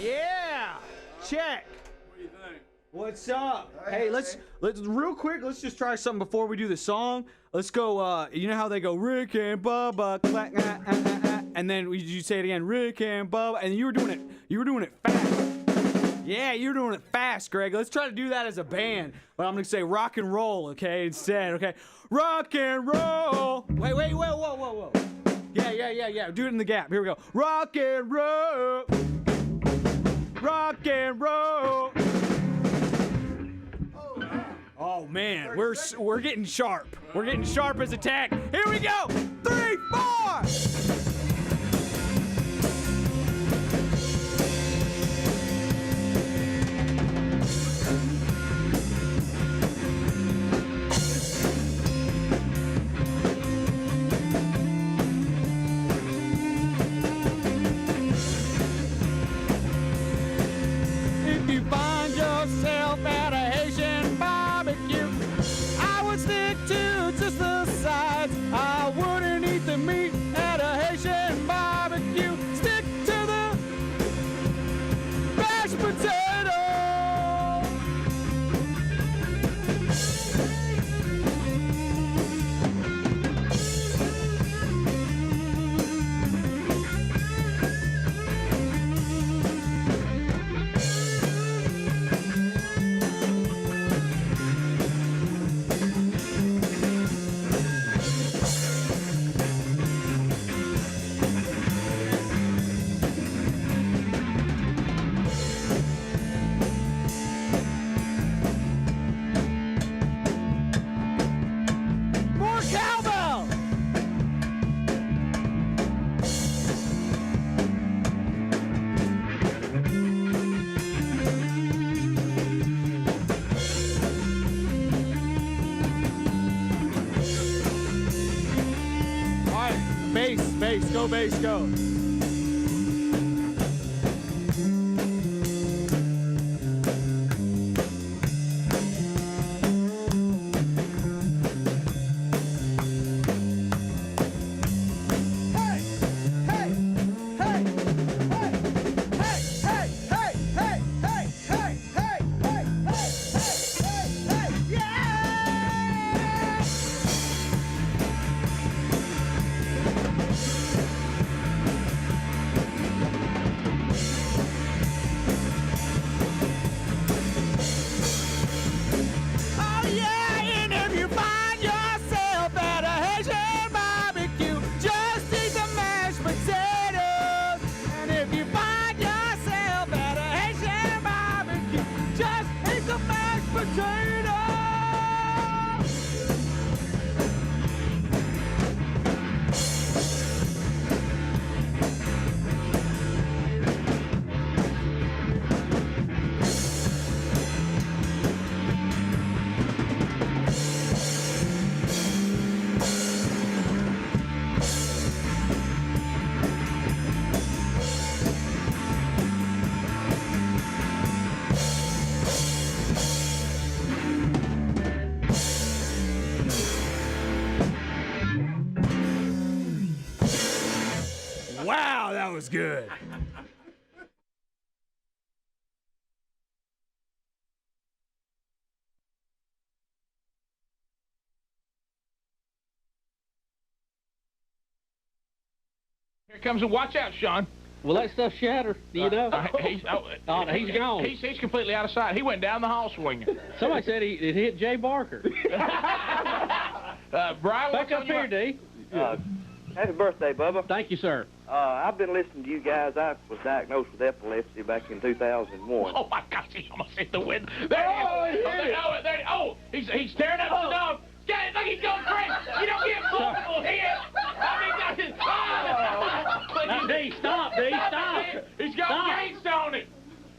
Yeah! Check. What do you think? What's up? Hey, let's real quick, let's just try something before we do the song. Let's go, you know how they go, Rick and Bubba, clack, and then you say it again, Rick and Bubba, and you were doing it fast. Yeah, you're doing it fast, Greg. Let's try to do that as a band. But I'm going to say rock and roll, okay, instead, okay? Rock and roll. Wait, whoa. Yeah. Do it in the gap. Here we go. Rock and roll. Rock and roll. Oh, man, we're getting sharp. We're getting sharp as a tack. Here we go. 3, 4. If you find yourself at a Haitian barbecue, I would stick to just the sides. I wouldn't eat the meat at a go, bass, go. Wow, that was good. Here comes a watch out, Sean. Well, that stuff shattered. Do you know? He's gone. He's completely out of sight. He went down the hall swinging. Somebody said it hit Jay Barker. Brian, back up here, D. Happy birthday, Bubba. Thank you, sir. I've been listening to you guys. I was diagnosed with epilepsy back in 2001. Oh, my gosh, he almost hit the window. There he is. He's tearing up the dog. Look, he's going crazy. You don't get multiple hits. I mean, D, stop, D, stop. He's got gates on it.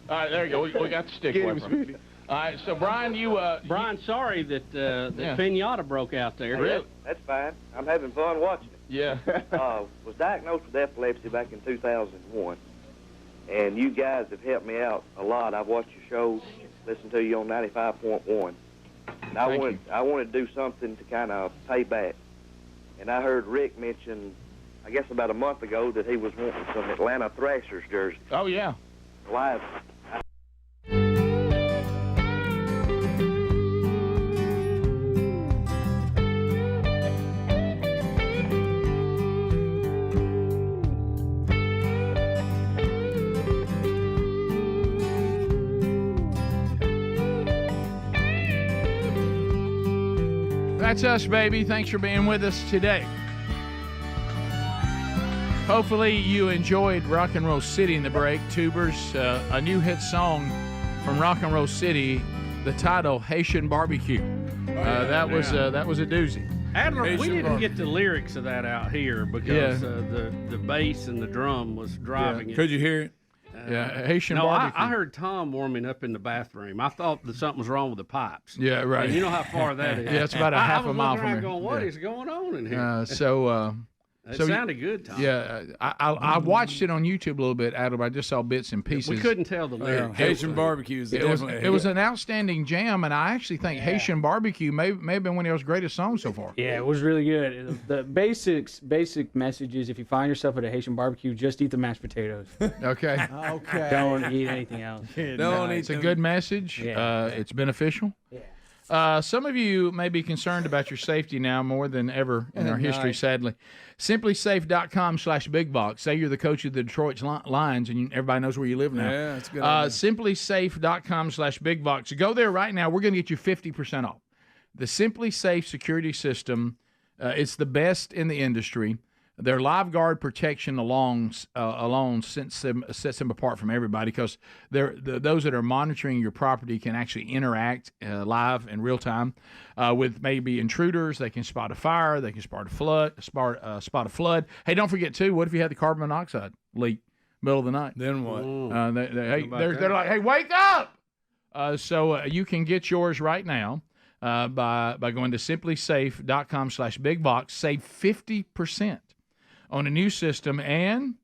All right, there you go. We got the stick away from him. All right, so Brian, Brian, sorry that pinata broke out there. Really? That's fine. I'm having fun watching it. Yeah. Was diagnosed with epilepsy back in 2001, and you guys have helped me out a lot. I've watched your shows, listened to you on 95.1. And I wanted to do something to kind of pay back. And I heard Rick mention, I guess about a month ago, that he was wanting some Atlanta Thrashers jerseys. Oh, yeah. Live. That's us, baby. Thanks for being with us today. Hopefully you enjoyed Rock and Roll City in the break. Tubers, a new hit song from Rock and Roll City, the title Haitian Barbecue. That was a doozy. Adler, we didn't get the lyrics of that out here because the bass and the drum was driving it. Could you hear it? Haitian barbecue. I heard Tom warming up in the bathroom. I thought that something was wrong with the pipes. Yeah, right. And you know how far that is. Yeah, it's about a half a mile from here. Going, what is going on in here? It sounded good, Tom. Yeah, I watched it on YouTube a little bit, Adam. I just saw bits and pieces. We couldn't tell the lyrics. Haitian barbecue is it was an outstanding jam, and I actually think Haitian Barbecue may have been one of his greatest songs so far. Yeah, it was really good. The basic message is if you find yourself at a Haitian barbecue, just eat the mashed potatoes. Okay. Okay. Don't eat anything else. It's a good message. Yeah. It's beneficial. Yeah. Some of you may be concerned about your safety now more than ever in our history, sadly. SimplySafe.com/BigBox. Say you're the coach of the Detroit Lions, and everybody knows where you live now. Yeah, that's a good idea. SimplySafe.com/BigBox. Go there right now. We're going to get you 50% off. The Simply Safe security system, it's the best in the industry. Their LiveGuard protection alone sets them apart from everybody because those that are monitoring your property can actually interact live in real time with maybe intruders. They can spot a fire. They can spot a flood. Hey, don't forget too. What if you had the carbon monoxide leak middle of the night? Then what? They're like, hey, wake up! So you can get yours right now by going to simplysafe.com/bigbox. Save 50% on a new system and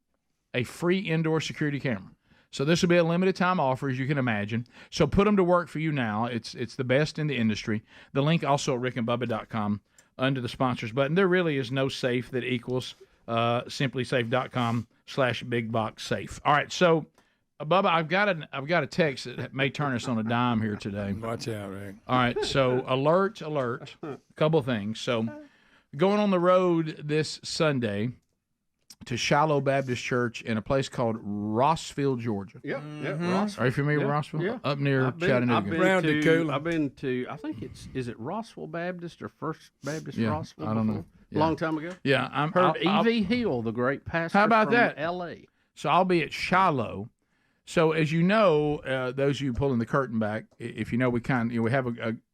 a free indoor security camera. So this will be a limited time offer, as you can imagine. So put them to work for you now. It's the best in the industry. The link also at rickandbubba.com under the sponsors button. There really is no safe that equals simplysafe.com/bigboxsafe. All right, so Bubba, I've got a text that may turn us on a dime here today. Watch out, Rick. All right, so alert, a couple things. So going on the road this Sunday to Shiloh Baptist Church in a place called Rossville, Georgia. Yep. Are you familiar with Rossville? Yeah. Up near Chattanooga. I've been to, I think is it Rossville Baptist or First Baptist Rossville? I don't know. Yeah. Long time ago. Yeah. Heard E.V. Hill, the great pastor How about from that? L.A. So I'll be at Shiloh. So as you know, those of you pulling the curtain back, if you know, we have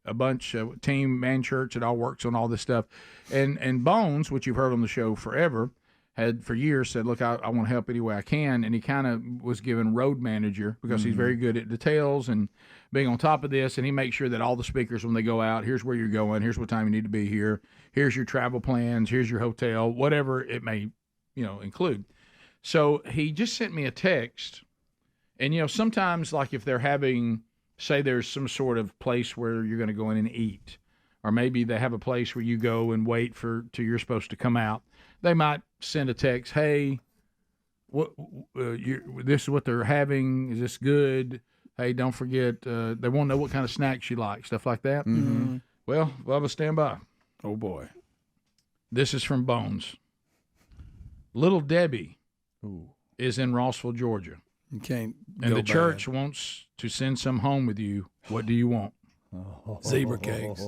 a bunch of team man church that all works on all this stuff, and Bones, which you've heard on the show forever, had for years said, look, I want to help any way I can, and he kind of was given road manager because he's very good at details and being on top of this, and he makes sure that all the speakers, when they go out, here's where you're going, here's what time you need to be here, here's your travel plans, here's your hotel, whatever it may, include. So he just sent me a text, and sometimes like if they're having, say there's some sort of place where you're going to go in and eat, or maybe they have a place where you go and wait till you're supposed to come out, they might send a text, hey, this is what they're having. Is this good? Hey, don't forget, they want to know what kind of snacks you like, stuff like that. Mm-hmm. Well, Bubba, stand by. Oh, boy. This is from Bones. Little Debbie is in Rossville, Georgia. You can't And go the bad. church wants to send some home with you. What do you want? Zebra cakes.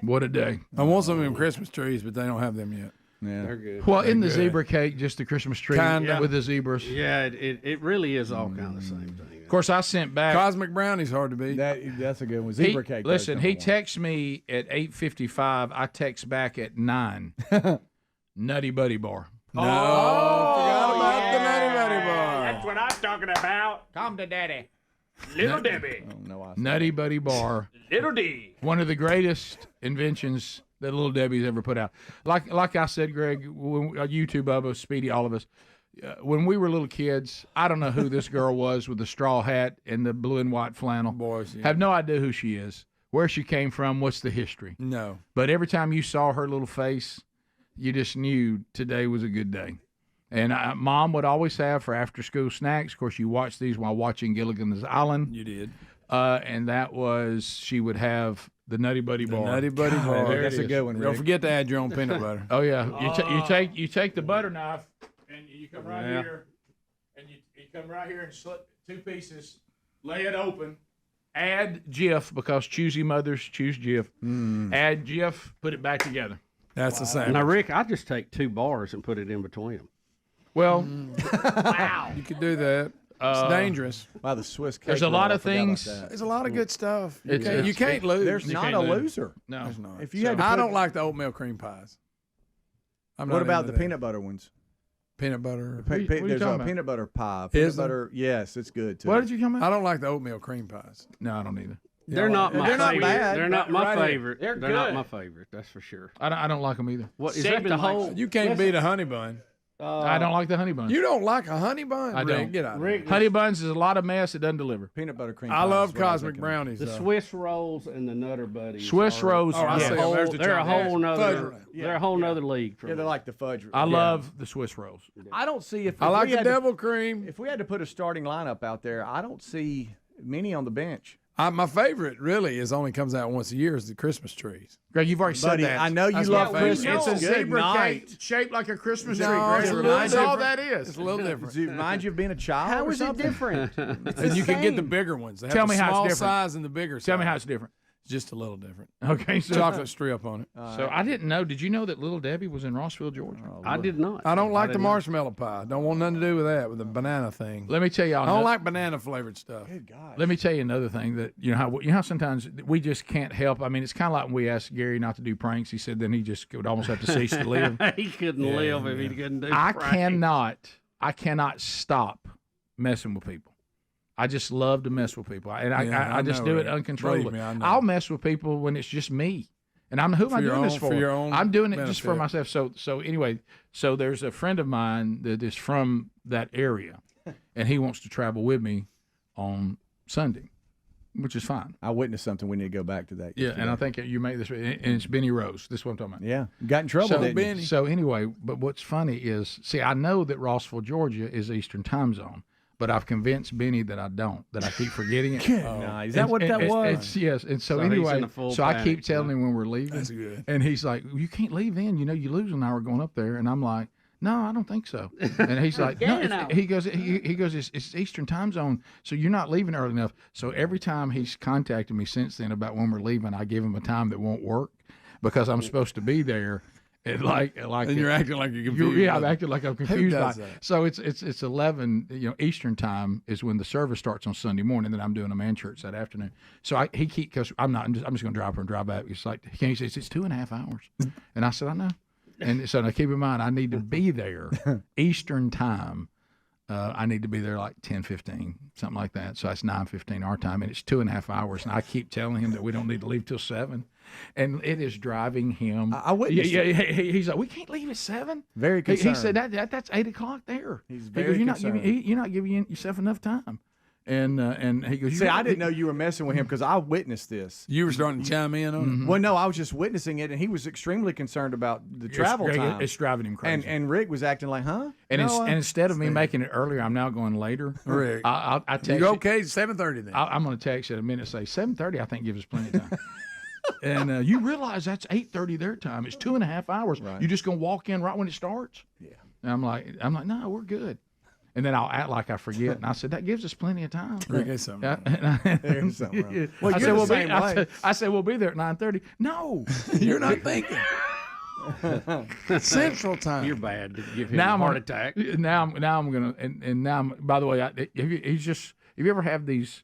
What a day. I want some of them Christmas trees, but they don't have them yet. Yeah. They're good. Well, They're in the good. zebra cake, just the Christmas tree Kinda. with the zebras. Yeah, it really is all kind of the same thing. Of course, I sent back. Cosmic brownie's hard to beat. That's a good one. Zebra cake. Listen, he texts me at 8:55. I text back at 9. Nutty Buddy Bar. Forgot about the Nutty Buddy Bar. That's what I'm talking about. Come to daddy. Little Debbie. Nutty Buddy Bar. Little D. One of the greatest inventions that Little Debbie's ever put out. Like I said, Greg, you two, Bubba, Speedy, all of us, when we were little kids, I don't know who this girl was with the straw hat and the blue and white flannel. Boys, yeah. Have no idea who she is, where she came from, what's the history. No. But every time you saw her little face, you just knew today was a good day. And Mom would always have for after-school snacks. Of course, you watched these while watching Gilligan's Island. You did. And that was, she would have the Nutty Buddy Bar. Nutty Buddy Bar. There That's it a is. good one, Rick. Don't forget to add your own peanut butter. Oh, yeah. You take the butter knife, and you come right here, and you come right here and slip 2 pieces, lay it open, add Jif, because choosy mothers choose Jif. Add Jif, put it back together. That's the same. Now, Rick, I just take 2 bars and put it in between them. Well, wow. You could do that. It's dangerous. Wow, the Swiss cake. There's a lot of roll, I forgot about things. that. There's a lot of good stuff. It's- You can't lose. There's not a loser. No. There's not. If you had to I put- don't like the oatmeal cream pies. I'm What not about into the that. peanut butter ones? Peanut butter? What are you There's talking a about? peanut butter pie. Is Peanut there? butter, yes, it's good too. What did you come I out? don't like the oatmeal cream pies. No, I don't either. They're not my They're not favorite. bad. They're not my Right here. favorite. They're They're not good. my favorite. That's for sure. I don't like them either. What is Saban that? The whole likes You can't beat a honey bun. I don't like the honey buns. You don't like a honey bun? I Rick, don't. Get out of Rick, here. Honey buns is a lot of mess. It doesn't deliver. Peanut butter cream I pie love is what I was cosmic thinking of. brownies. the though. Swiss rolls and the Nutter Buddies. Swiss are- rolls. Oh, I yes. see. Whole- There's the they're a chocolate. whole Fudge nother. roll. They're a whole nother league. For Yeah, me. they're like the fudge. I love the Swiss rolls. I don't see if I like we the had to- devil cream. If we had to put a starting lineup out there, I don't see many on the bench. My favorite really is only comes out once a year is the Christmas trees. Greg, you've already Buddy, said that. I know you That's love my favorite. Christmas. It's a Good zebra night. cake shaped like a Christmas No, tree, Greg. it's a little That's all different. that is. It's a little different. Does it remind you of being a child? How or is it something? different? And you can get the bigger ones. They have Tell the me how it's small different. size and the bigger size. Tell me how it's different. It's just a little different. Okay, so Chocolate strip on it. So I didn't know. Did you know that Little Debbie was in Rossville, Georgia? I did not. I don't like the did not. marshmallow pie. Don't want nothing to do with that, with the banana thing. Let me tell y'all. I don't like banana flavored stuff. Good God. Let me tell you another thing that you know how sometimes we just can't help. I mean, it's kind of like when we asked Gary not to do pranks. He said then he just would almost have to cease to live. He couldn't live if he couldn't do. I pranks. cannot stop messing with people. I just love to mess with people, and Yeah, I I just know, do it Rick. uncontrollably. Believe me, I know. I'll mess with people when it's just me, And who am I doing this for? For your own I'm doing it benefit. just for myself. So anyway, so there's a friend of mine that is from that area, and he wants to travel with me on Sunday, which is fine. I witnessed something. We need to go back to that. Yeah, and I think you made this, and it's Benny Rose. This is what I'm talking about. Yeah, got in trouble, didn't you? So anyway, but what's funny is, see, I know that Rossville, Georgia is Eastern time zone, but I've convinced Benny that I don't, that I keep forgetting it. Nice. Is that what that was? Yes. And so he's anyway, in a full so I panic, keep telling him when we're leaving. That's good. And he's like, you can't leave then. You know, you lose an hour going up there. And I'm like, no, I don't think so. And he's like, no. He goes, it's Eastern time zone, so you're not leaving early enough. So every time he's contacted me since then about when we're leaving, I give him a time that won't work because I'm supposed to be there. And and you're acting like you're confused. Yeah, I'm acting like I'm confused. does By, that? so it's 11, Eastern time is when the service starts on Sunday morning. Then I'm doing a man church that afternoon. So because I'm just going to drive her and drive back. It's like he says it's 2.5 hours, and I said I know. And so now keep in mind I need to be there Eastern time. I need to be there like 10:15, something like that. So that's 9:15 our time, and it's 2.5 hours. And I keep telling him that we don't need to leave till 7. And it is driving him. I witnessed he's like, we can't leave at 7. Very concerned. He said that's 8 o'clock there. He's He very goes, concerned. you're not giving yourself enough time. And he goes, See, I didn't know you were messing with him because I witnessed this. You were starting to chime in on it? Well, no, I was just witnessing it, and he was extremely concerned about the travel time. It's driving him crazy. And Rick was acting like, huh? And, No, and instead of me making it earlier, I'm now going later. Rick, I text you okay? 7:30 then. I'm going to text you in a minute. Say 7:30. I think gives us plenty of time. And you realize that's 8:30 their time. It's 2.5 hours. Right. You just going to walk in right when it starts? Yeah. And I'm like, no, we're good. And then I'll act like I forget. And I said, that gives us plenty of time. Rick, there's something wrong. There's something wrong. Well, I you're said, the same way. I said, we'll be there at 9:30. No. You're not thinking. Central time. You're bad to give him Now a heart attack. Now I'm gonna and now I'm, by the way, if you ever have these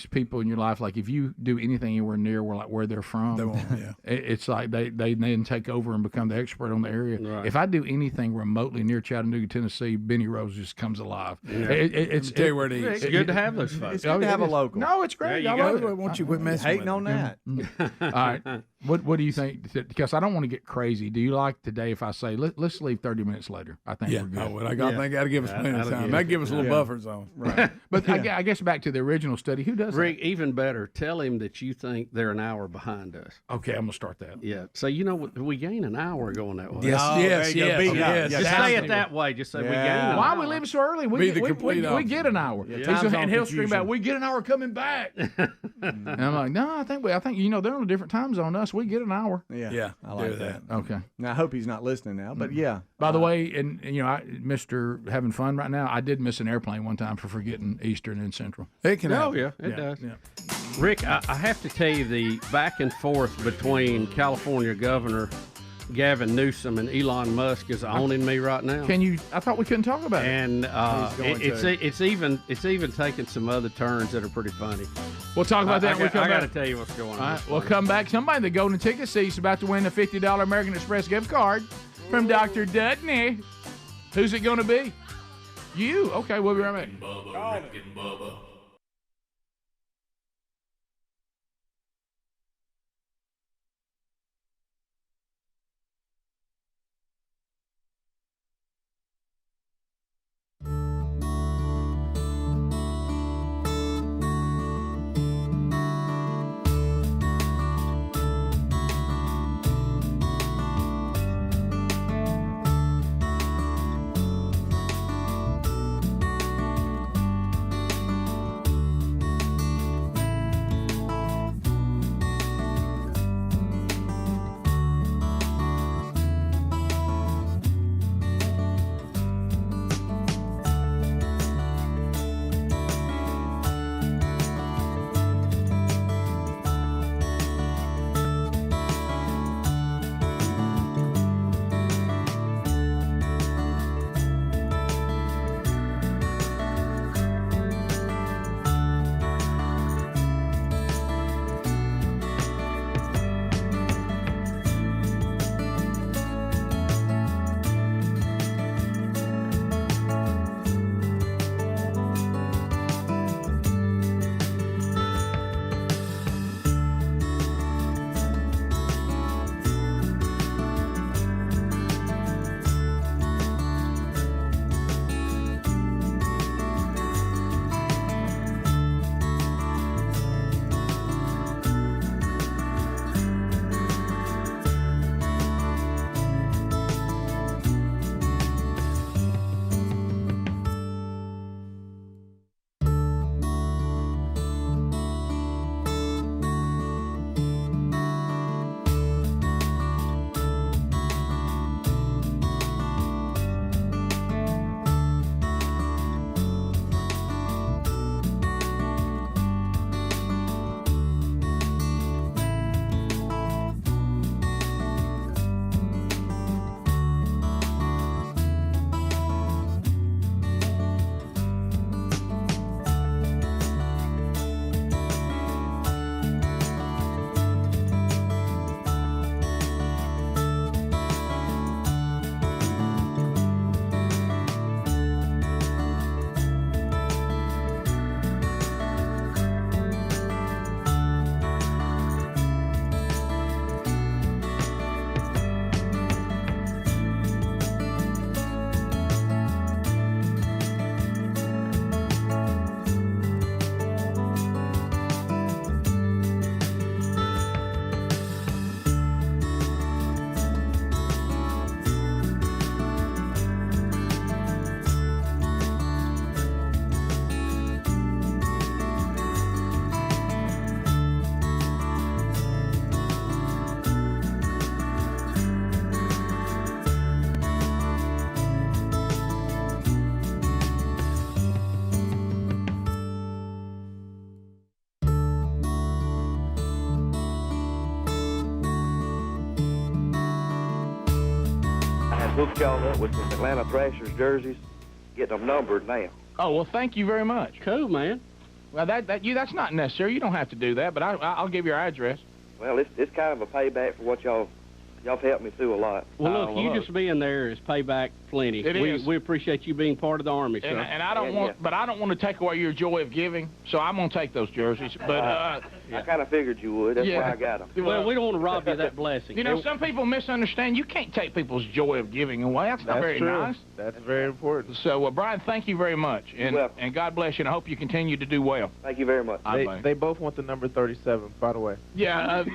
people in your life, like if you do anything anywhere near where they're from, They won't, yeah. It's like they then take over and become the expert on the area. Right. If I do anything remotely near Chattanooga, Tennessee, Benny Rose just comes alive. Yeah. It's tell you where it is. It's good to have those folks. It's good to have a local. No, it's great. There I you love go. it. I want you to quit messing Hating with on it. that. All right. What do you think? Because I don't want to get crazy. Do you like today if I say let's leave 30 minutes later? I think Yeah, we're good. I would. I think that'll give us plenty of that'll time. give That'll us- give us a little buffer zone. Right. But I guess back to the original study. Who does Rick, even better, tell him that you think they're an hour behind us. that? Okay, I'm gonna start that. Yeah. So, we gain an hour going that way. Yes, Oh, yes, there you go. yes, Beat it. yes. Yeah, Just that's say it. it that way. Just say we gain Yeah. an Why hour. are we leaving so early? Be the complete we opposite. get an hour. Yeah, He's time zone and he'll scream confusion. out, "We get an hour coming back." And I'm like, "No, I think they're on a different time zone than us. We get an hour." Yeah, I like do that. Okay. Now, I hope he's not listening now, but yeah. By the way, and Mr. Having Fun right now, I did miss an airplane one time for forgetting Eastern and Central. It can Oh, happen. yeah, it does. Yeah. Rick, I have to tell you, the back and forth between California Governor Gavin Newsom and Elon Musk is owning me right now. I thought we couldn't talk about it. And He's going it's even taking some other turns that are pretty funny. We'll talk about that when we come I got to back. tell you what's going on. All right, we'll come back. Somebody in the golden ticket seat is about to win a $50 American Express gift card from Dr. Dudney. Who's it going to be? You. Okay, we'll be right back. Bubba, Rick and Bubba. hooked y'all up with some Atlanta Thrashers jerseys, getting them numbered now. Oh, well, thank you very much. Cool, man. Well, that's not necessary. You don't have to do that, but I'll give you our address. Well, it's kind of a payback for what y'all helped me through a lot. Well, look, you just being there is payback plenty. It is. We appreciate you being part of the Army, sir. And I don't want to take away your joy of giving, so I'm going to take those jerseys. But I kind of figured you would. That's why I got them. Well, we don't want to rob you of that blessing. You know, some people misunderstand. You can't take people's joy of giving away. That's not very true. nice. That's very important. So, Brian, thank you very much. And God bless you, and I hope you continue to do well. Thank you very much. They both want the number 37, by the way. Yeah,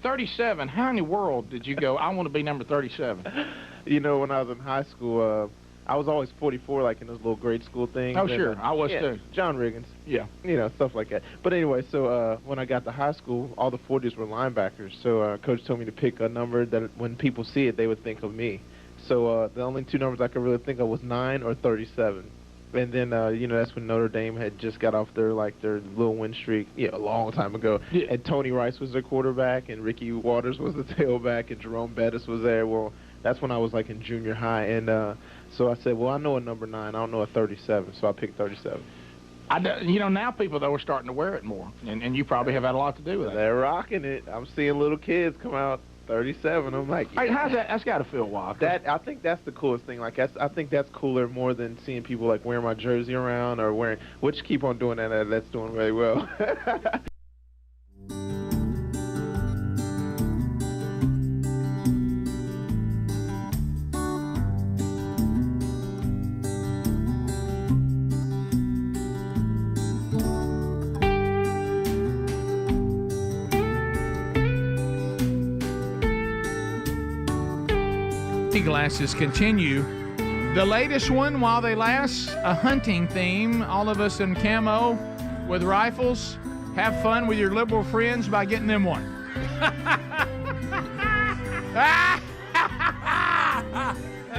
37. How in the world did you go, I want to be number 37? You know, when I was in high school, I was always 44, like in those little grade school things. Oh, sure. I was, too. John Riggins. Yeah. You know, stuff like that. But anyway, so when I got to high school, all the 40s were linebackers. So Coach told me to pick a number that when people see it, they would think of me. So the only two numbers I could really think of was 9 or 37. And then, that's when Notre Dame had just got off their little win streak, a long time ago. Yeah. And Tony Rice was their quarterback, and Ricky Waters was the tailback, and Jerome Bettis was there. Well, that's when I was, in junior high. And so I said, well, I know a number 9. I don't know a 37, so I picked 37. Now people, though, are starting to wear it more, and you probably have had a lot to do with it. They're rocking it. I'm seeing little kids come out 37. I'm like, hey, how's that? That's got to feel wild. I think that's the coolest thing. I think that's cooler more than seeing people wearing my jersey around or wearing. Which keep on doing that. That's doing very well. Glasses continue. The latest one, while they last, a hunting theme. All of us in camo with rifles. Have fun with your liberal friends by getting them one. That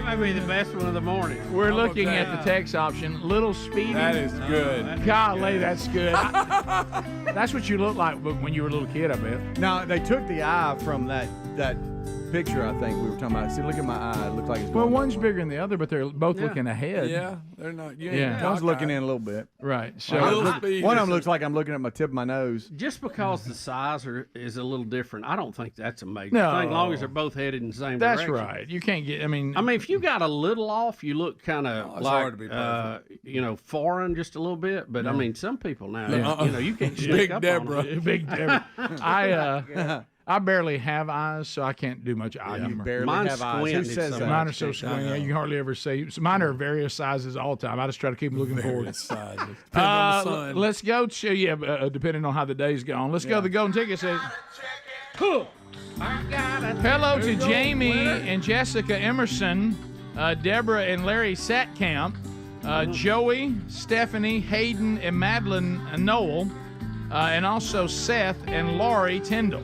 might be the best one of the morning. We're looking at the text option. Little Speedy. That is good. Golly, that's good. That's what you look like when you were a little kid, I bet. Now, they took the eye from that picture, I think we were talking about. See, look at my eye. It looks like it's going one's bigger than the other, but they're both looking ahead. Yeah, they're not. One's looking in a little bit. Right. So one of them looks like I'm looking at my tip of my nose. Just because the size is a little different, I don't think that's a major thing. As long as they're both headed in the same direction. That's right. You can't get. I mean, if you got a little off, you look kind of hard to be perfect. foreign just a little bit. But some people now, you can't stick up Deborah. on them. Big Deborah. I barely have eyes, so I can't do much eye humor. Barely Mine's have eyes. Who says that? Mine are so squinty. You can hardly ever see. So mine are various sizes all the time. I just try to keep them looking forward. Sizes. Let's go to, depending on how the day's gone. Let's go to the Golden Ticket. Hello to Jamie and Jessica Emerson, Deborah and Larry Satkamp, Joey, Stephanie, Hayden, and Madeline Noel, and also Seth and Laurie Tyndall.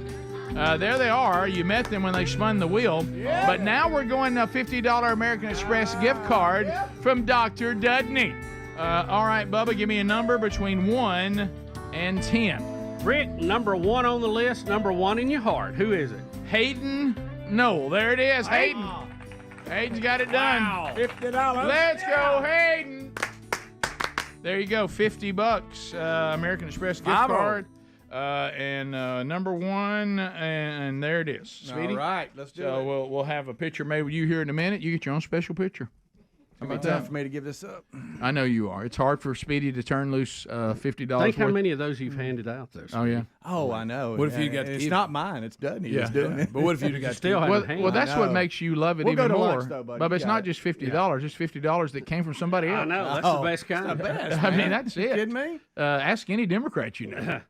There they are. You met them when they spun the wheel. Yeah. But now we're going to a $50 American Express gift card from Dr. Dudney. All right, Bubba, give me a number between 1 and 10. Rick, number 1 on the list, number 1 in your heart. Who is it? Hayden Noel. There it is, Hayden. Hayden's got it done. Wow. $50. Let's go, Hayden. There you go, $50 American Express gift card. And number 1, and there it is. Speedy? All right, let's do it. So we'll have a picture made with you here in a minute. You get your own special picture. How about time for me to give this up? I know you are. It's hard for Speedy to turn loose $50. Think how many of those you've handed out, though. Oh, yeah. Oh, I know. What if you got? It's not mine. It's Dudney. Yeah. He's doing it. But what if you got? Still well, that's what makes you love it we'll even go to more. lunch, though, buddy. But it's not just $50. It's $50 that came from somebody else. I know. That's the best kind. The best, I mean, that's it. You kidding me? Ask any Democrat you know.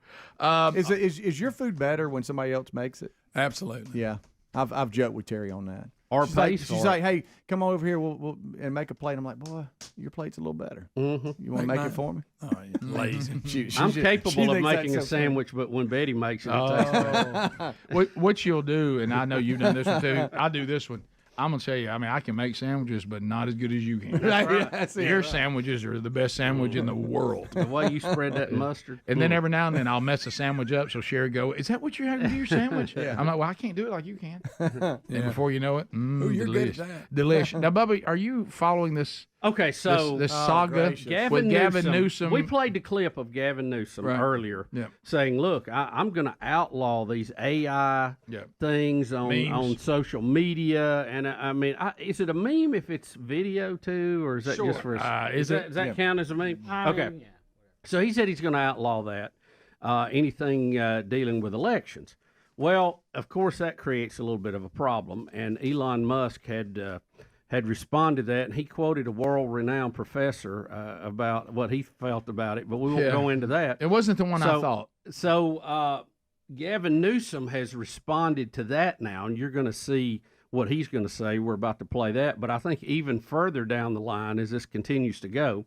Is your food better when somebody else makes it? Absolutely. Yeah, I've joked with Terry on that. Or she's like, hey, come on over here, we'll and make a plate. I'm like, boy, your plate's a little better. Mm-hmm. You want to make it for me? Oh, you're lazy. I'm capable of making a sandwich, but when Betty makes it, it tastes better. What you'll do, and I know you've done this one too. I do this one. I'm gonna tell you. I mean, I can make sandwiches, but not as good as you can. That's it, Your right. sandwiches are the best sandwich in the world. The way you spread that mustard. And then every now and then I'll mess a sandwich up. So Sherry go, "Is that what you're having to do your sandwich?" Yeah. I'm like, "Well, I can't do it like you can." And before you know it, you're good at delish, that. delish. Now, Bubba, are you following this? Okay, so this saga with Gavin Newsom. We played the clip of Gavin Newsom earlier, saying, "Look, I'm going to outlaw these AI things on social media." And I mean, is it a meme if it's video too, or is that just for? Does that count as a meme? Okay. Yeah. So he said he's going to outlaw that anything dealing with elections. Well, of course, that creates a little bit of a problem, and Elon Musk had responded to that, and he quoted a world-renowned professor about what he felt about it, but we won't go into that. It wasn't the one I thought. So Gavin Newsom has responded to that now, and you're going to see what he's going to say. We're about to play that, but I think even further down the line as this continues to go,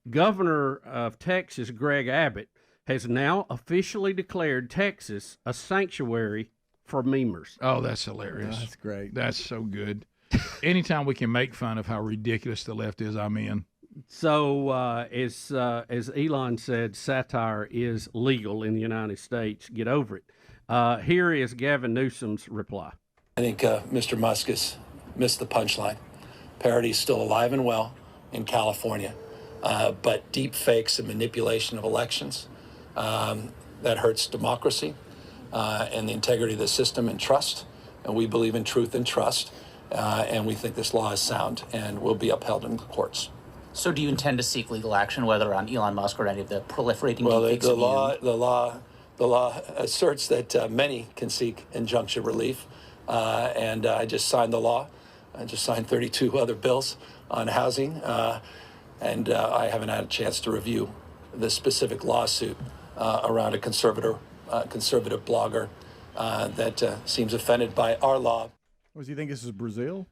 Governor of Texas, Greg Abbott, has now officially declared Texas a sanctuary for memers. Oh, that's hilarious. That's great. That's so good. Anytime we can make fun of how ridiculous the left is, I'm in. So, as Elon said, satire is legal in the United States. Get over it. Here is Gavin Newsom's reply. I think Mr. Musk has missed the punchline. Parody is still alive and well in California, but deep fakes and manipulation of elections, that hurts democracy and the integrity of the system and trust. And we believe in truth and trust. And we think this law is sound and will be upheld in the courts. So do you intend to seek legal action, whether on Elon Musk or any of the proliferating Well, deepfakes? the law asserts that many can seek injunction relief, and I just signed the law. I just signed 32 other bills on housing, and I haven't had a chance to review the specific lawsuit around a conservative blogger that seems offended by our law. Does he think this is Brazil?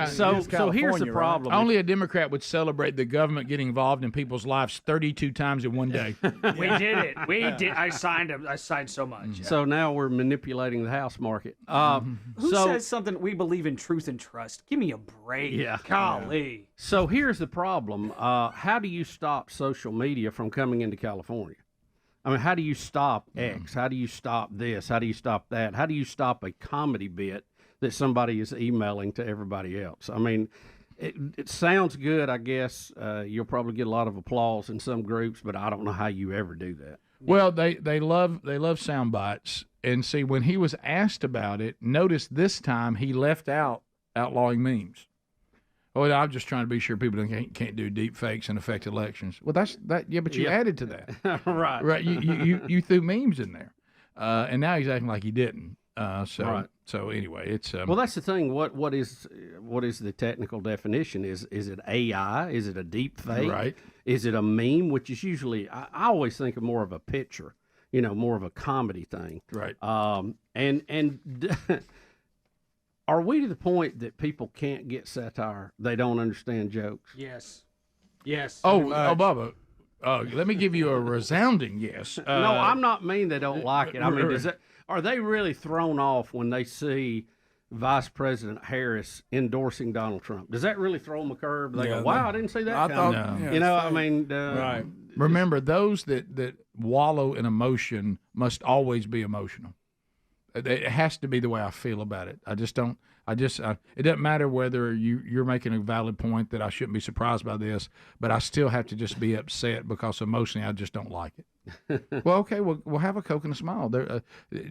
So here's the problem. Right? Only a Democrat would celebrate the government getting involved in people's lives 32 times in one day. We did it. We did. I signed so much. Yeah. So now we're manipulating the house market. Who says something? We believe in truth and trust. Give me a break. Yeah. Golly. So here's the problem. How do you stop social media from coming into California? I mean, how do you stop X? How do you stop this? How do you stop that? How do you stop a comedy bit that somebody is emailing to everybody else? I mean, it sounds good, I guess. You'll probably get a lot of applause in some groups, but I don't know how you ever do that. Well, they love sound bites. And see, when he was asked about it, notice this time he left out outlawing memes. Oh, I'm just trying to be sure people can't do deep fakes and affect elections. Well, yeah, but you added to that. Right. Right. You threw memes in there. And now he's acting like he didn't. So anyway, it's well, that's the thing. What is the technical definition? Is it AI? Is it a deep fake? Right. Is it a meme? Which is usually I always think of more of a picture, more of a comedy thing. Right. And are we to the point that people can't get satire? They don't understand jokes. Yes. Yes. Bubba. Let me give you a resounding yes. No, I'm not mean they don't like it. I mean, are they really thrown off when they see Vice President Harris endorsing Donald Trump? Does that really throw them a curve? They go, "Wow, I didn't see that." Right. Remember, those that wallow in emotion must always be emotional. It has to be the way I feel about it. It doesn't matter whether you're making a valid point that I shouldn't be surprised by this, but I still have to just be upset because emotionally I just don't like it. Well, okay, we'll have a Coke and a smile.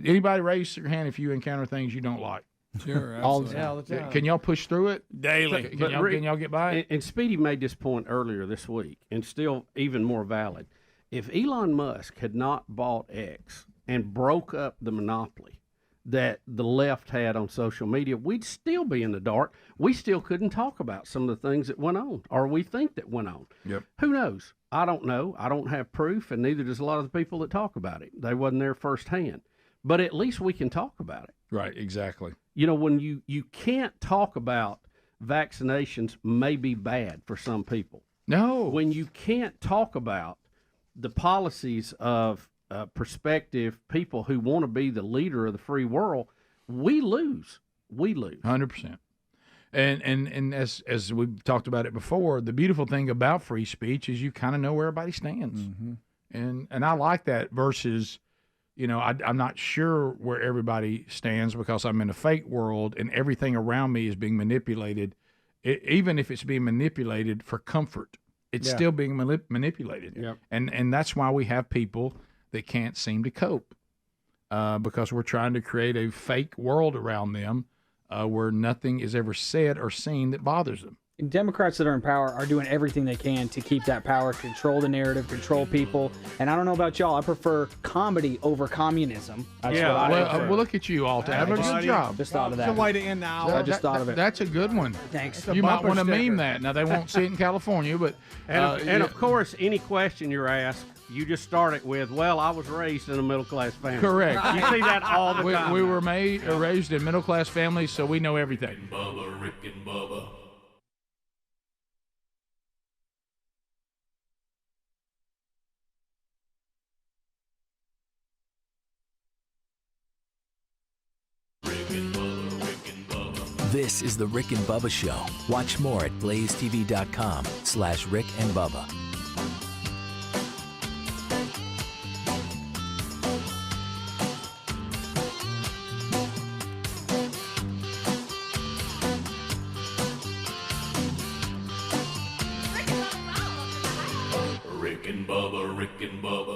Anybody raise your hand if you encounter things you don't like? Sure, all the time. time. Can y'all push through it daily? Can y'all get by it? And Speedy made this point earlier this week, and still even more valid. If Elon Musk had not bought X and broke up the monopoly that the left had on social media, we'd still be in the dark. We still couldn't talk about some of the things that went on, or we think that went on. Yep. Who knows? I don't know. I don't have proof, and neither does a lot of the people that talk about it. They wasn't there firsthand. But at least we can talk about it. Right, exactly. When you can't talk about vaccinations may be bad for some people. No. When you can't talk about the policies of prospective people who want to be the leader of the free world, we lose. 100%. And as we've talked about it before, the beautiful thing about free speech is you kind of know where everybody stands. And I like that versus, I'm not sure where everybody stands because I'm in a fake world and everything around me is being manipulated. Even if it's being manipulated for comfort, it's still being manipulated. Yep. And that's why we have people that can't seem to cope because we're trying to create a fake world around them where nothing is ever said or seen that bothers them. Democrats that are in power are doing everything they can to keep that power, control the narrative, control people. And I don't know about y'all, I prefer comedy over communism. That's what I prefer. Well, look at you all. Have a good job. Just thought of that. It's a way to end the hour. I just thought of it. That's a good one. Thanks. You might want to meme that. Now, they won't see it in California, but... And of course, any question you're asked, you just start it with, well, I was raised in a middle-class family. Correct. You see that all the time. We were raised in middle-class families, so we know everything. Bubba, Rick and Bubba. This is the Rick and Bubba Show. Watch more at blazetv.com/Rick and Bubba. Rick and Bubba, Rick and Bubba.